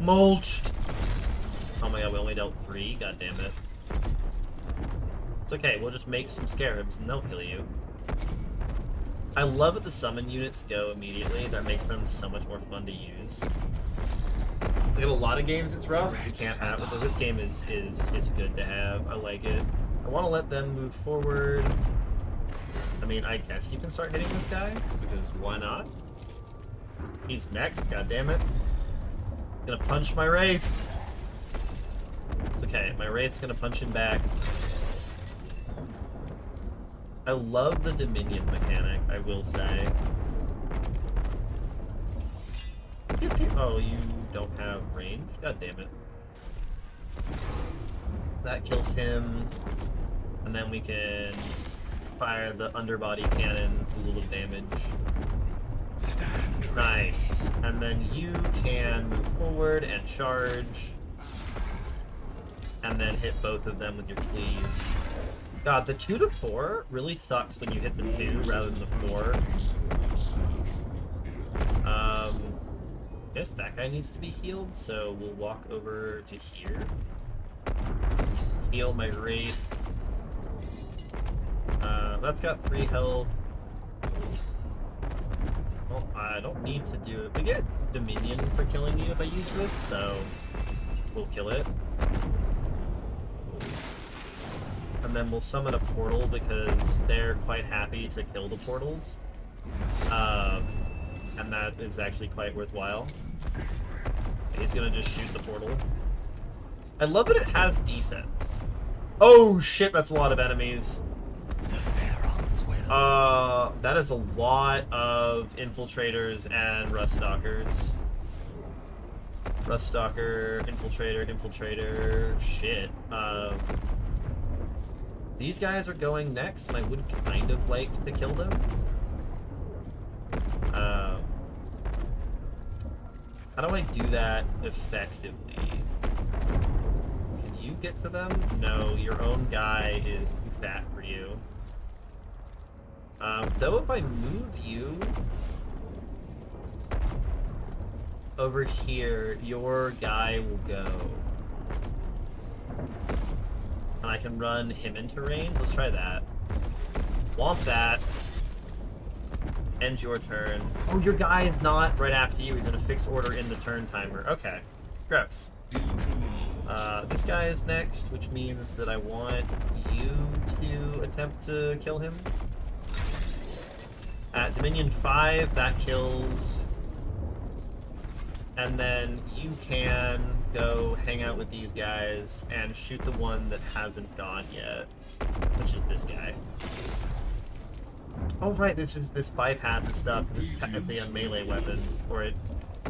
Mulched! Oh my god, we only dealt 3? God damn it. It's okay, we'll just make some scarabs and they'll kill you. I love that the summon units go immediately. That makes them so much more fun to use. We have a lot of games it's rough. You can't have it, but this game is it's good to have. I like it. I want to let them move forward. I mean, I guess you can start hitting this guy, because why not? He's next, god damn it. Gonna punch my wraith. It's okay, my wraith's gonna punch him back. I love the Dominion mechanic, I will say. Oh, you don't have range? God damn it. That kills him. And then we can fire the underbody cannon, do a little damage. Nice. And then you can move forward and charge. And then hit both of them with your cleave. God, the 2 to 4 really sucks when you hit the 2 rather than the 4. I guess that guy needs to be healed, so we'll walk over to here. Heal my wraith. That's got 3 health. Well, I don't need to do it. We get Dominion for killing you if I use this, so we'll kill it. And then we'll summon a portal because they're quite happy to kill the portals. And that is actually quite worthwhile. He's gonna just shoot the portal. I love that it has defense. Oh shit, that's a lot of enemies. That is a lot of infiltrators and ruststalkers. Ruststalker, infiltrator, shit. These guys are going next, and I would kind of like to kill them. How do I do that effectively? Can you get to them? No, your own guy is too fat for you. Though if I move you over here, your guy will go. And I can run him into range. Let's try that. Want that. End your turn. Oh, your guy is not right after you. He's in a fixed order in the turn timer. Okay. Gross. This guy is next, which means that I want you to attempt to kill him. At Dominion 5, that kills. And then you can go hang out with these guys and shoot the one that hasn't gone yet, which is this guy. Oh right, this bypasses stuff. This is technically a melee weapon, or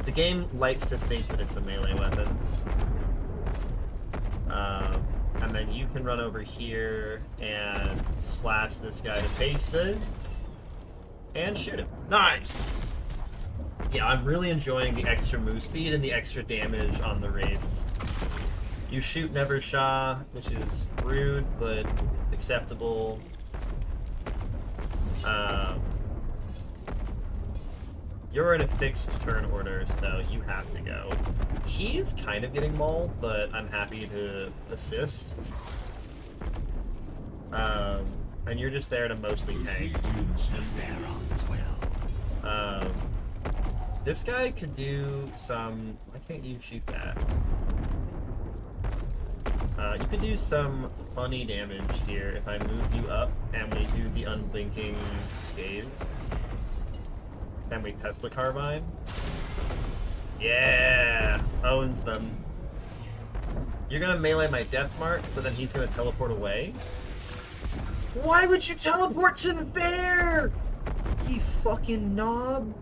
the game likes to think that it's a melee weapon. And then you can run over here and slash this guy to pieces and shoot him. Nice! Yeah, I'm really enjoying the extra move speed and the extra damage on the wraiths. You shoot Never Shah, which is rude, but acceptable. You're in a fixed turn order, so you have to go. He's kind of getting mauled, but I'm happy to assist. And you're just there to mostly tank. This guy could do some... Why can't you shoot that? You could do some funny damage here if I move you up and we do the unblinking gaze. And we Tesla Carbine. Yeah! Owns them. You're gonna melee my Death Mark, but then he's gonna teleport away? Why would you teleport to there? You fucking knob.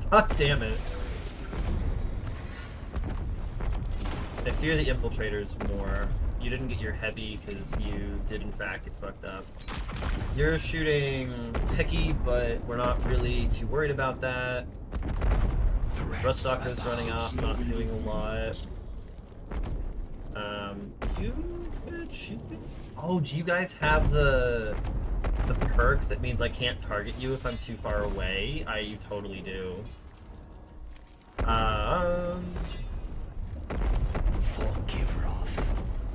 God damn it. I fear the infiltrators more. You didn't get your heavy because you did in fact get fucked up. You're shooting Hickey, but we're not really too worried about that. Ruststalker's running off, not doing a lot. You could shoot things? Oh, do you guys have the perk that means I can't target you if I'm too far away? You totally do.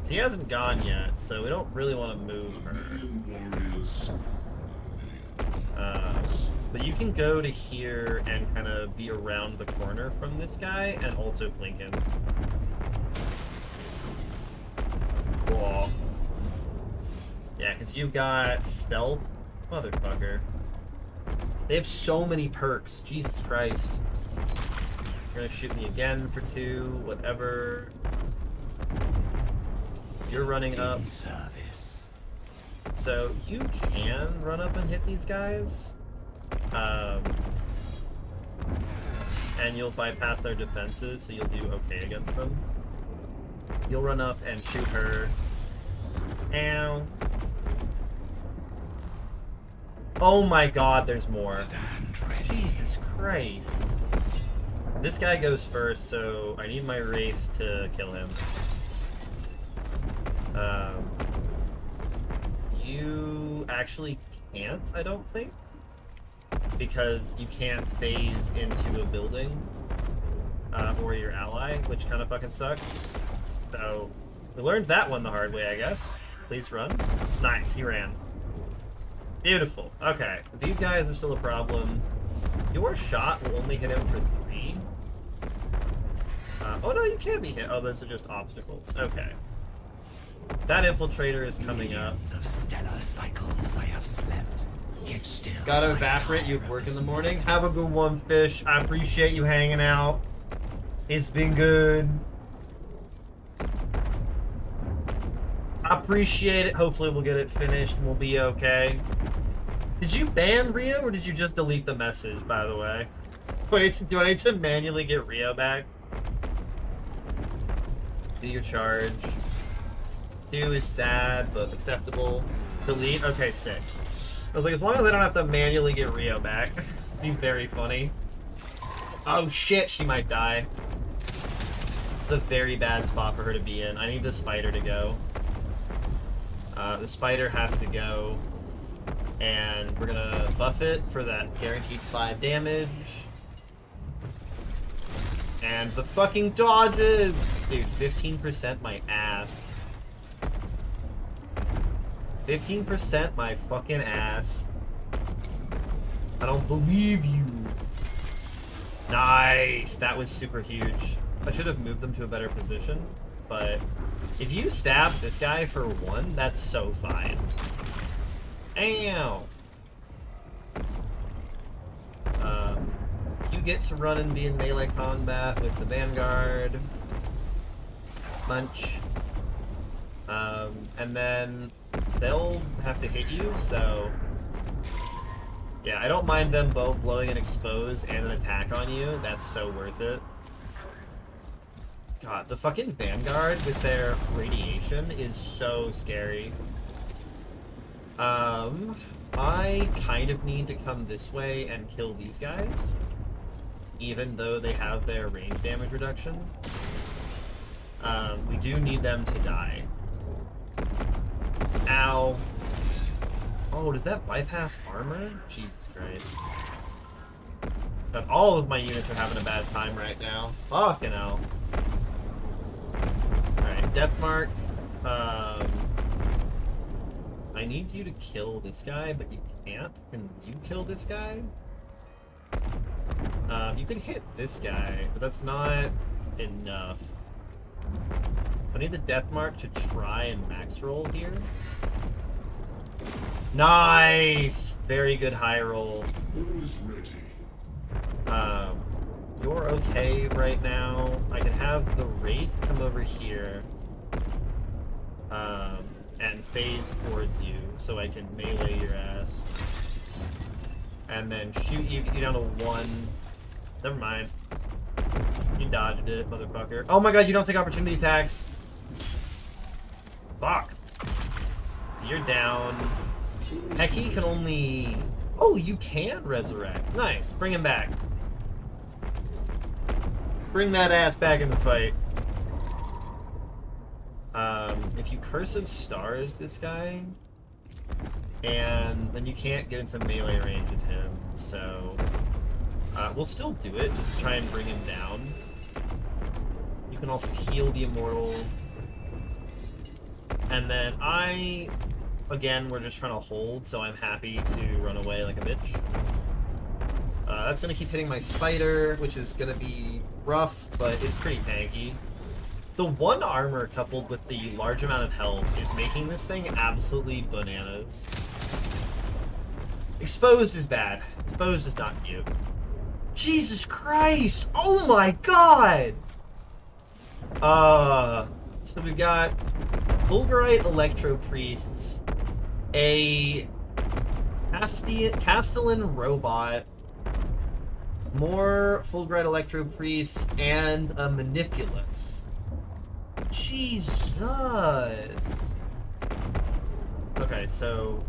So he hasn't gone yet, so we don't really want to move her. But you can go to here and kind of be around the corner from this guy and also blink him. Cool. Yeah, because you've got stealth. Motherfucker. They have so many perks. Jesus Christ. You're gonna shoot me again for 2, whatever. You're running up. So you can run up and hit these guys. And you'll bypass their defenses, so you'll do okay against them. You'll run up and shoot her. Ow. Oh my god, there's more. Jesus Christ. This guy goes first, so I need my Wraith to kill him. You actually can't, I don't think. Because you can't phase into a building. Or your ally, which kind of fucking sucks. So, we learned that one the hard way, I guess. Please run. Nice, he ran. Beautiful. Okay, these guys are still a problem. Your shot will only hit him for 3. Oh no, you can be hit. Oh, those are just obstacles. Okay. That infiltrator is coming up. Of stellar cycles I have slept, yet still Gotta evaporate. You have work in the morning. Have a good one, Fish. I appreciate you hanging out. It's been good. I appreciate it. Hopefully we'll get it finished and we'll be okay. Did you ban Rio or did you just delete the message, by the way? Wait, do I need to manually get Rio back? Do your charge. 2 is sad, but acceptable. Delete? Okay, sick. I was like, as long as I don't have to manually get Rio back. It'd be very funny. Oh shit, she might die. It's a very bad spot for her to be in. I need the spider to go. The spider has to go. And we're gonna buff it for that guaranteed 5 damage. And the fucking dodges! Dude, 15% my ass. 15% my fucking ass. I don't believe you. Nice! That was super huge. I should have moved them to a better position, but if you stab this guy for 1, that's so fine. Ow! get to run and be in melee combat with the Vanguard bunch. And then they'll have to hit you, so... Yeah, I don't mind them both blowing an expose and an attack on you. That's so worth it. God, the fucking Vanguard with their radiation is so scary. I kind of need to come this way and kill these guys, even though they have their range damage reduction. We do need them to die. Ow. Oh, does that bypass armor? Jesus Christ. But all of my units are having a bad time right now. Fucking hell. Alright, Death Mark. I need you to kill this guy, but you can't. Can you kill this guy? You can hit this guy, but that's not enough. I need the Death Mark to try and max roll here. Nice! Very good high roll. Who is ready? You're okay right now. I can have the Wraith come over here. And phase towards you, so I can melee your ass. And then shoot you, get you down to 1. Never mind. You dodged it, motherfucker. Oh my god, you don't take opportunity attacks! Fuck. You're down. Hecky can only... Oh, you can resurrect. Nice. Bring him back. Bring that ass back in the fight. If you Cursive Stars this guy, and then you can't get into melee range with him, so we'll still do it just to try and bring him down. You can also heal the Immortal. And then again, we're just trying to hold, so I'm happy to run away like a bitch. That's going to keep hitting my Spider, which is going to be rough, but it's pretty tanky. The 1 armor coupled with the large amount of health is making this thing absolutely bananas. Exposed is bad. Exposed is not cute. Jesus Christ! Oh my god! So we've got Fulgurite Electro Priests, a Castellan Robot, more Fulgurite Electro Priests, and a Manipulus. Jesus. Okay, so,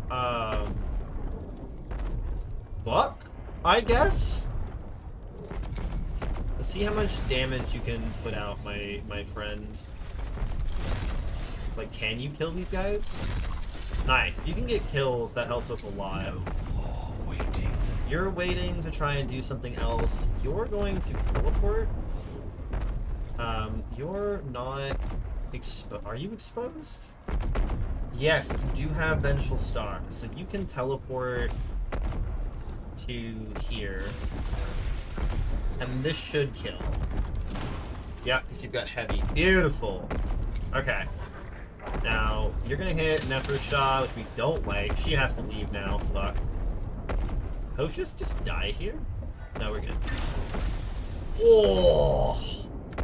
Buck, I guess? Let's see how much damage you can put out, my friend. Like, can you kill these guys? Nice. If you can get kills, that helps us a lot. No more waiting. You're waiting to try and do something else. You're going to teleport. You're not exposed. Are you exposed? Yes, you do have Vengeful Stars, so you can teleport to here. And this should kill. Yeah, because you've got heavy. Beautiful. Okay. Now, you're gonna hit Nephroshah, which we don't like. She has to leave now. Fuck. Hocius just die here? No, we're good. Oh!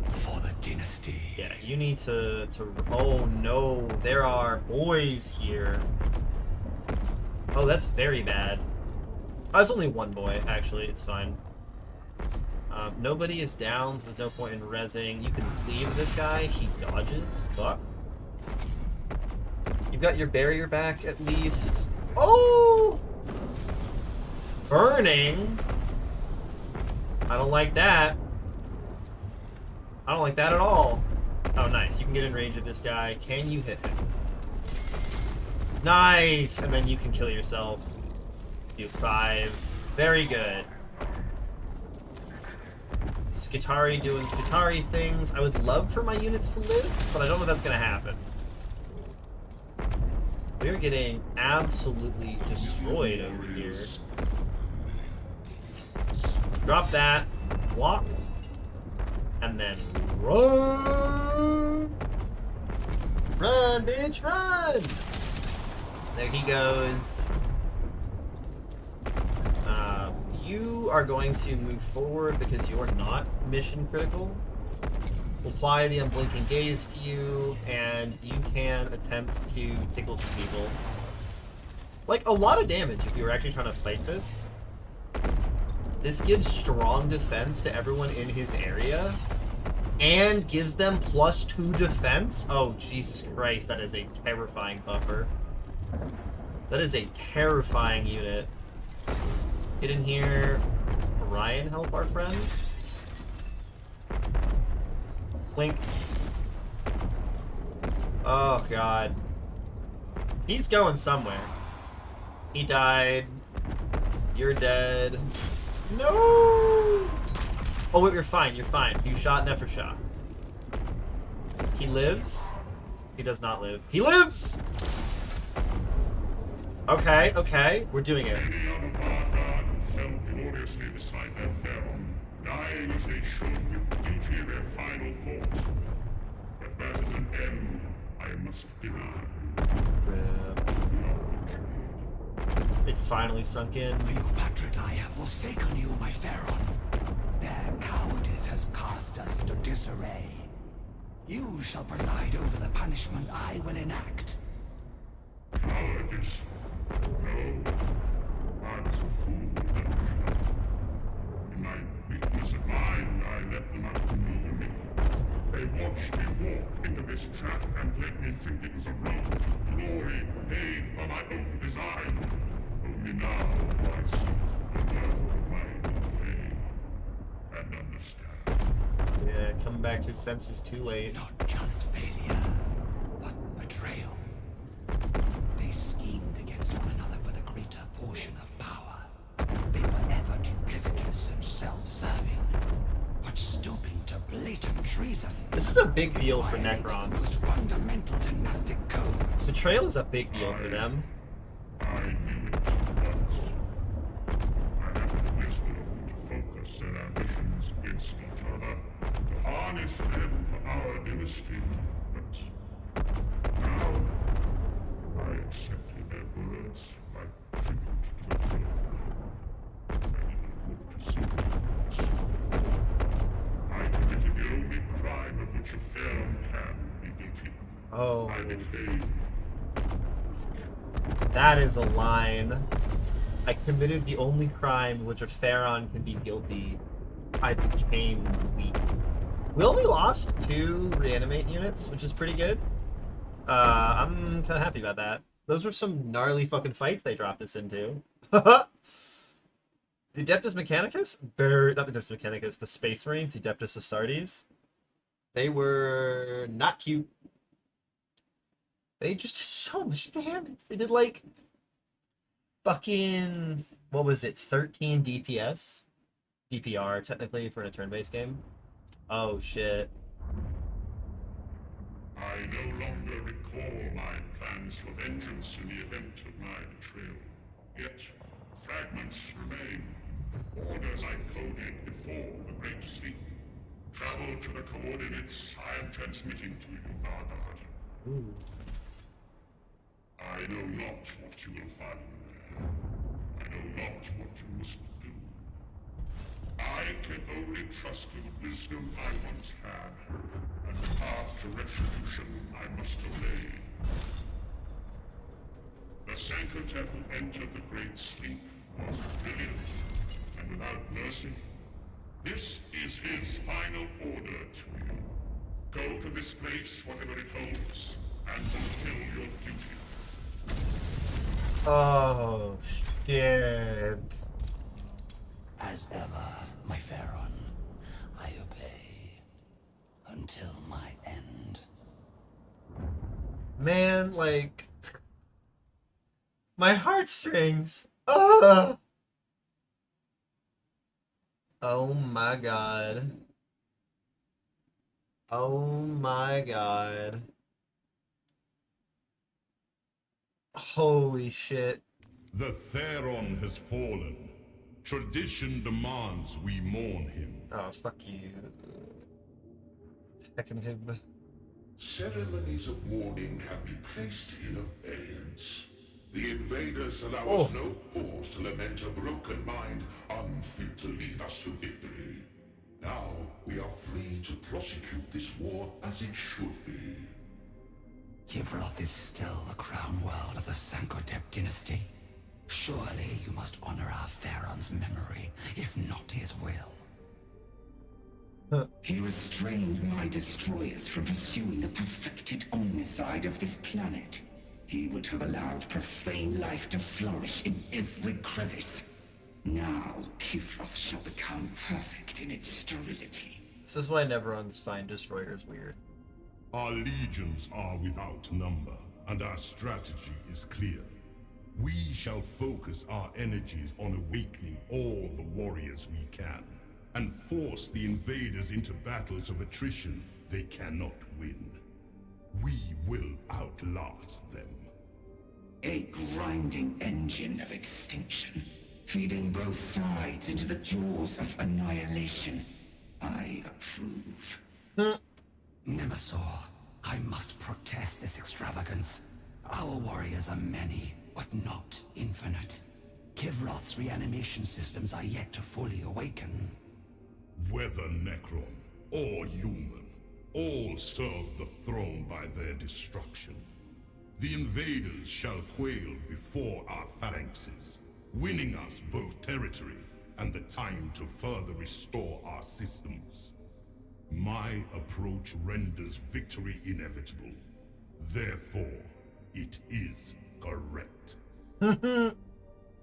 For the dynasty. Yeah, you need to... Oh no, there are boys here. Oh, that's very bad. Oh, it's only 1 boy, actually. It's fine. Nobody is down, so there's no point in rezzing. You can leave this guy. He dodges. Fuck. You've got your barrier back, at least. Oh! Burning? I don't like that. I don't like that at all. Oh, nice. You can get in range of this guy. Can you hit him? Nice! And then you can kill yourself. Do 5. Very good. Skitari doing Skitari things. I would love for my units to live, but I don't know if that's going to happen. We're getting absolutely destroyed over here. Drop that. Block. And then run! Run, bitch, run! There he goes. you are going to move forward because you're not mission critical. We'll apply the unblinking gaze to you, and you can attempt to tickle some people. Like, a lot of damage if you were actually trying to fight this. This gives strong defense to everyone in his area, and gives them +2 defense. Oh, Jesus Christ, that is a terrifying buffer. That is a terrifying unit. Get in here. Ryan, help our friend. Blink. Oh, God. He's going somewhere. He died. You're dead. No! Oh, wait, you're fine. You're fine. You shot, never shot. He lives. He does not live. He lives! Okay, okay. We're doing it. Many of the Vanguard fell gloriously beside their Pharaon, dying as they should with duty their final thought. But that is an end I must deny. It's finally sunk in. Cleopatra, I have forsaken you, my Pharaon. Their cowardice has cast us into disarray. You shall preside over the punishment I will enact. Cowardice? No. I was a fool, Nebuchadnezzar. In my weakness of mind, I let them outmaneuver me. They watched me walk into this trap and let me think it was a road to glory paved by my own design. Only now do I see the world of my decay and understand. Yeah, coming back to his senses too late. Not just failure, but betrayal. They schemed against one another for the greater portion of power. They were ever duplicitous and self-serving, but stooping to blatant treason. This is a big deal for violates the Necrons. most fundamental dynastic codes. Betrayal is a big deal for them. I knew it once. I had the wisdom to focus their ambitions against each other, to harness them for our dynasty, but now I accepted their words like tribute to the throne. I didn't hope to see them. I committed the only crime of which a Pharaon can be guilty. Oh, I betrayed. that is a line. I committed the only crime which a Pharaon can be guilty. I became weak. We only lost 2 reanimate units, which is pretty good. I'm kind of happy about that. Those were some gnarly fucking fights they dropped us into. The Adeptus Mechanicus? Not the Adeptus Mechanicus, the Space Marines, the Adeptus Astartes. They were not cute. They just did so much damage. They did like fucking, what was it, 13 DPS? DPR, technically, for a turn-based game. Oh, shit. I no longer recall my plans for vengeance in the event of my betrayal. Yet, fragments remain. Orders I coded before the Great Sleep. Travel to the coordinates I am transmitting to you, Vargard. Ooh. I know not what you will find there. I know not what you must do. I can only trust to the wisdom I once had, and the path to retribution I must obey. The Sancotep who entered the Great Sleep was brilliant, and without mercy. This is his final order to you. Go to this place, whatever it holds, and fulfill your duty. Oh, shit. As ever, my Pharaon, I obey until my end. Man, like, my heartstrings. Ugh. Oh my god. Oh my god. Holy shit. The Theron has fallen. Tradition demands we mourn him. Oh, fuck you. Heckin' him. Ceremonies of mourning can be placed in abeyance. The invaders allow us no pause to lament a broken mind unfit to lead us to victory. Now we are free to prosecute this war as it should be. Kivroth is still the crown world of the Sankotep dynasty. Surely you must honor our Pharaoh's memory, if not his will. He restrained my destroyers from pursuing the perfected omnicide of this planet. He would have allowed profane life to flourish in every crevice. Now, Kivroth shall become perfect in its sterility. This is why Neverons find destroyers weird. Our legions are without number, and our strategy is clear. We shall focus our energies on awakening all the warriors we can, and force the invaders into battles of attrition they cannot win. We will outlast them. A grinding engine of extinction, feeding both sides into the jaws of annihilation. I approve. Nemesaur, I must protest this extravagance. Our warriors are many, but not infinite. Kivroth's reanimation systems are yet to fully awaken. Whether Necron or human, all serve the throne by their destruction. The invaders shall quail before our phalanxes, winning us both territory and the time to further restore our systems. My approach renders victory inevitable. Therefore, it is correct.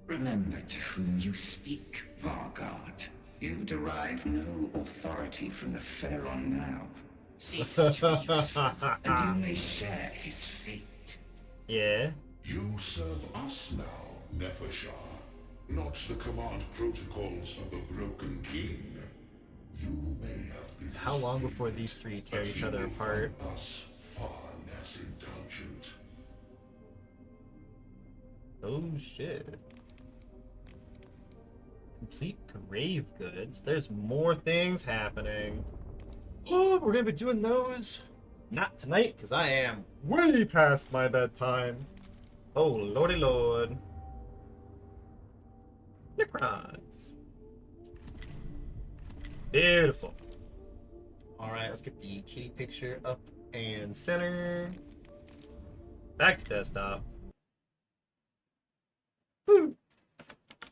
Remember to whom you speak, Vargard. You derive no authority from the Pharaon now. Cease to be useful, and you may share his fate. Yeah. You serve us now, Nefershar, not the command protocols of a broken king. You may have been How long before these three tear each other apart? us far less indulgent. Oh shit. Complete grave goods. There's more things happening. Oh, we're gonna be doing those. Not tonight, because I am way past my bedtime. Oh lordy lord. Necrons. Beautiful. Alright, let's get the kitty picture up and center. Back to desktop. Woo.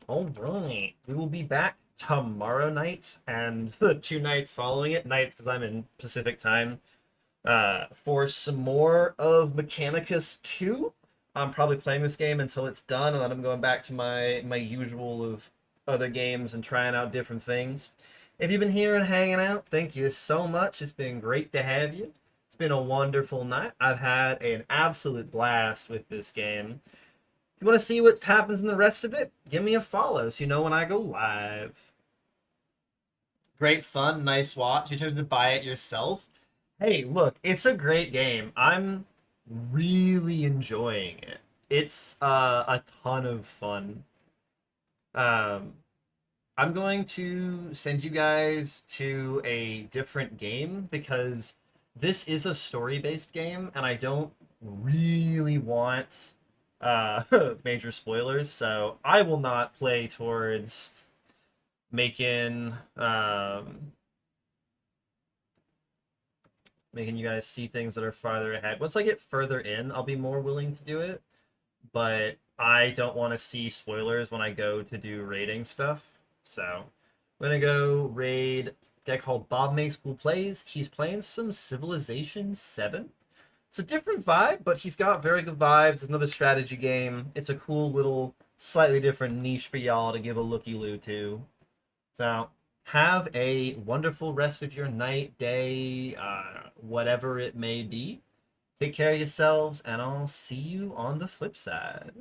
Alright, we will be back tomorrow night and the 2 nights following it. Nights because I'm in Pacific time. For some more of Mechanicus 2. I'm probably playing this game until it's done, and then I'm going back to my usual of other games and trying out different things. If you've been here and hanging out, thank you so much. It's been great to have you. It's been a wonderful night. I've had an absolute blast with this game. If you want to see what happens in the rest of it, give me a follow so you know when I go live. Great fun, nice watch. You chose to buy it yourself. Hey, look, it's a great game. I'm really enjoying it. It's a ton of fun. I'm going to send you guys to a different game because this is a story-based game and I don't really want major spoilers, so I will not play towards making you guys see things that are farther ahead. Once I get further in, I'll be more willing to do it, but I don't want to see spoilers when I go to do raiding stuff. So I'm gonna go raid a guy called Bob Makes Cool Plays. He's playing some Civilization 7. It's a different vibe, but he's got very good vibes. It's another strategy game. It's a cool little, slightly different niche for y'all to give a looky-loo to. So have a wonderful rest of your night, day, whatever it may be. Take care of yourselves, and I'll see you on the flip side.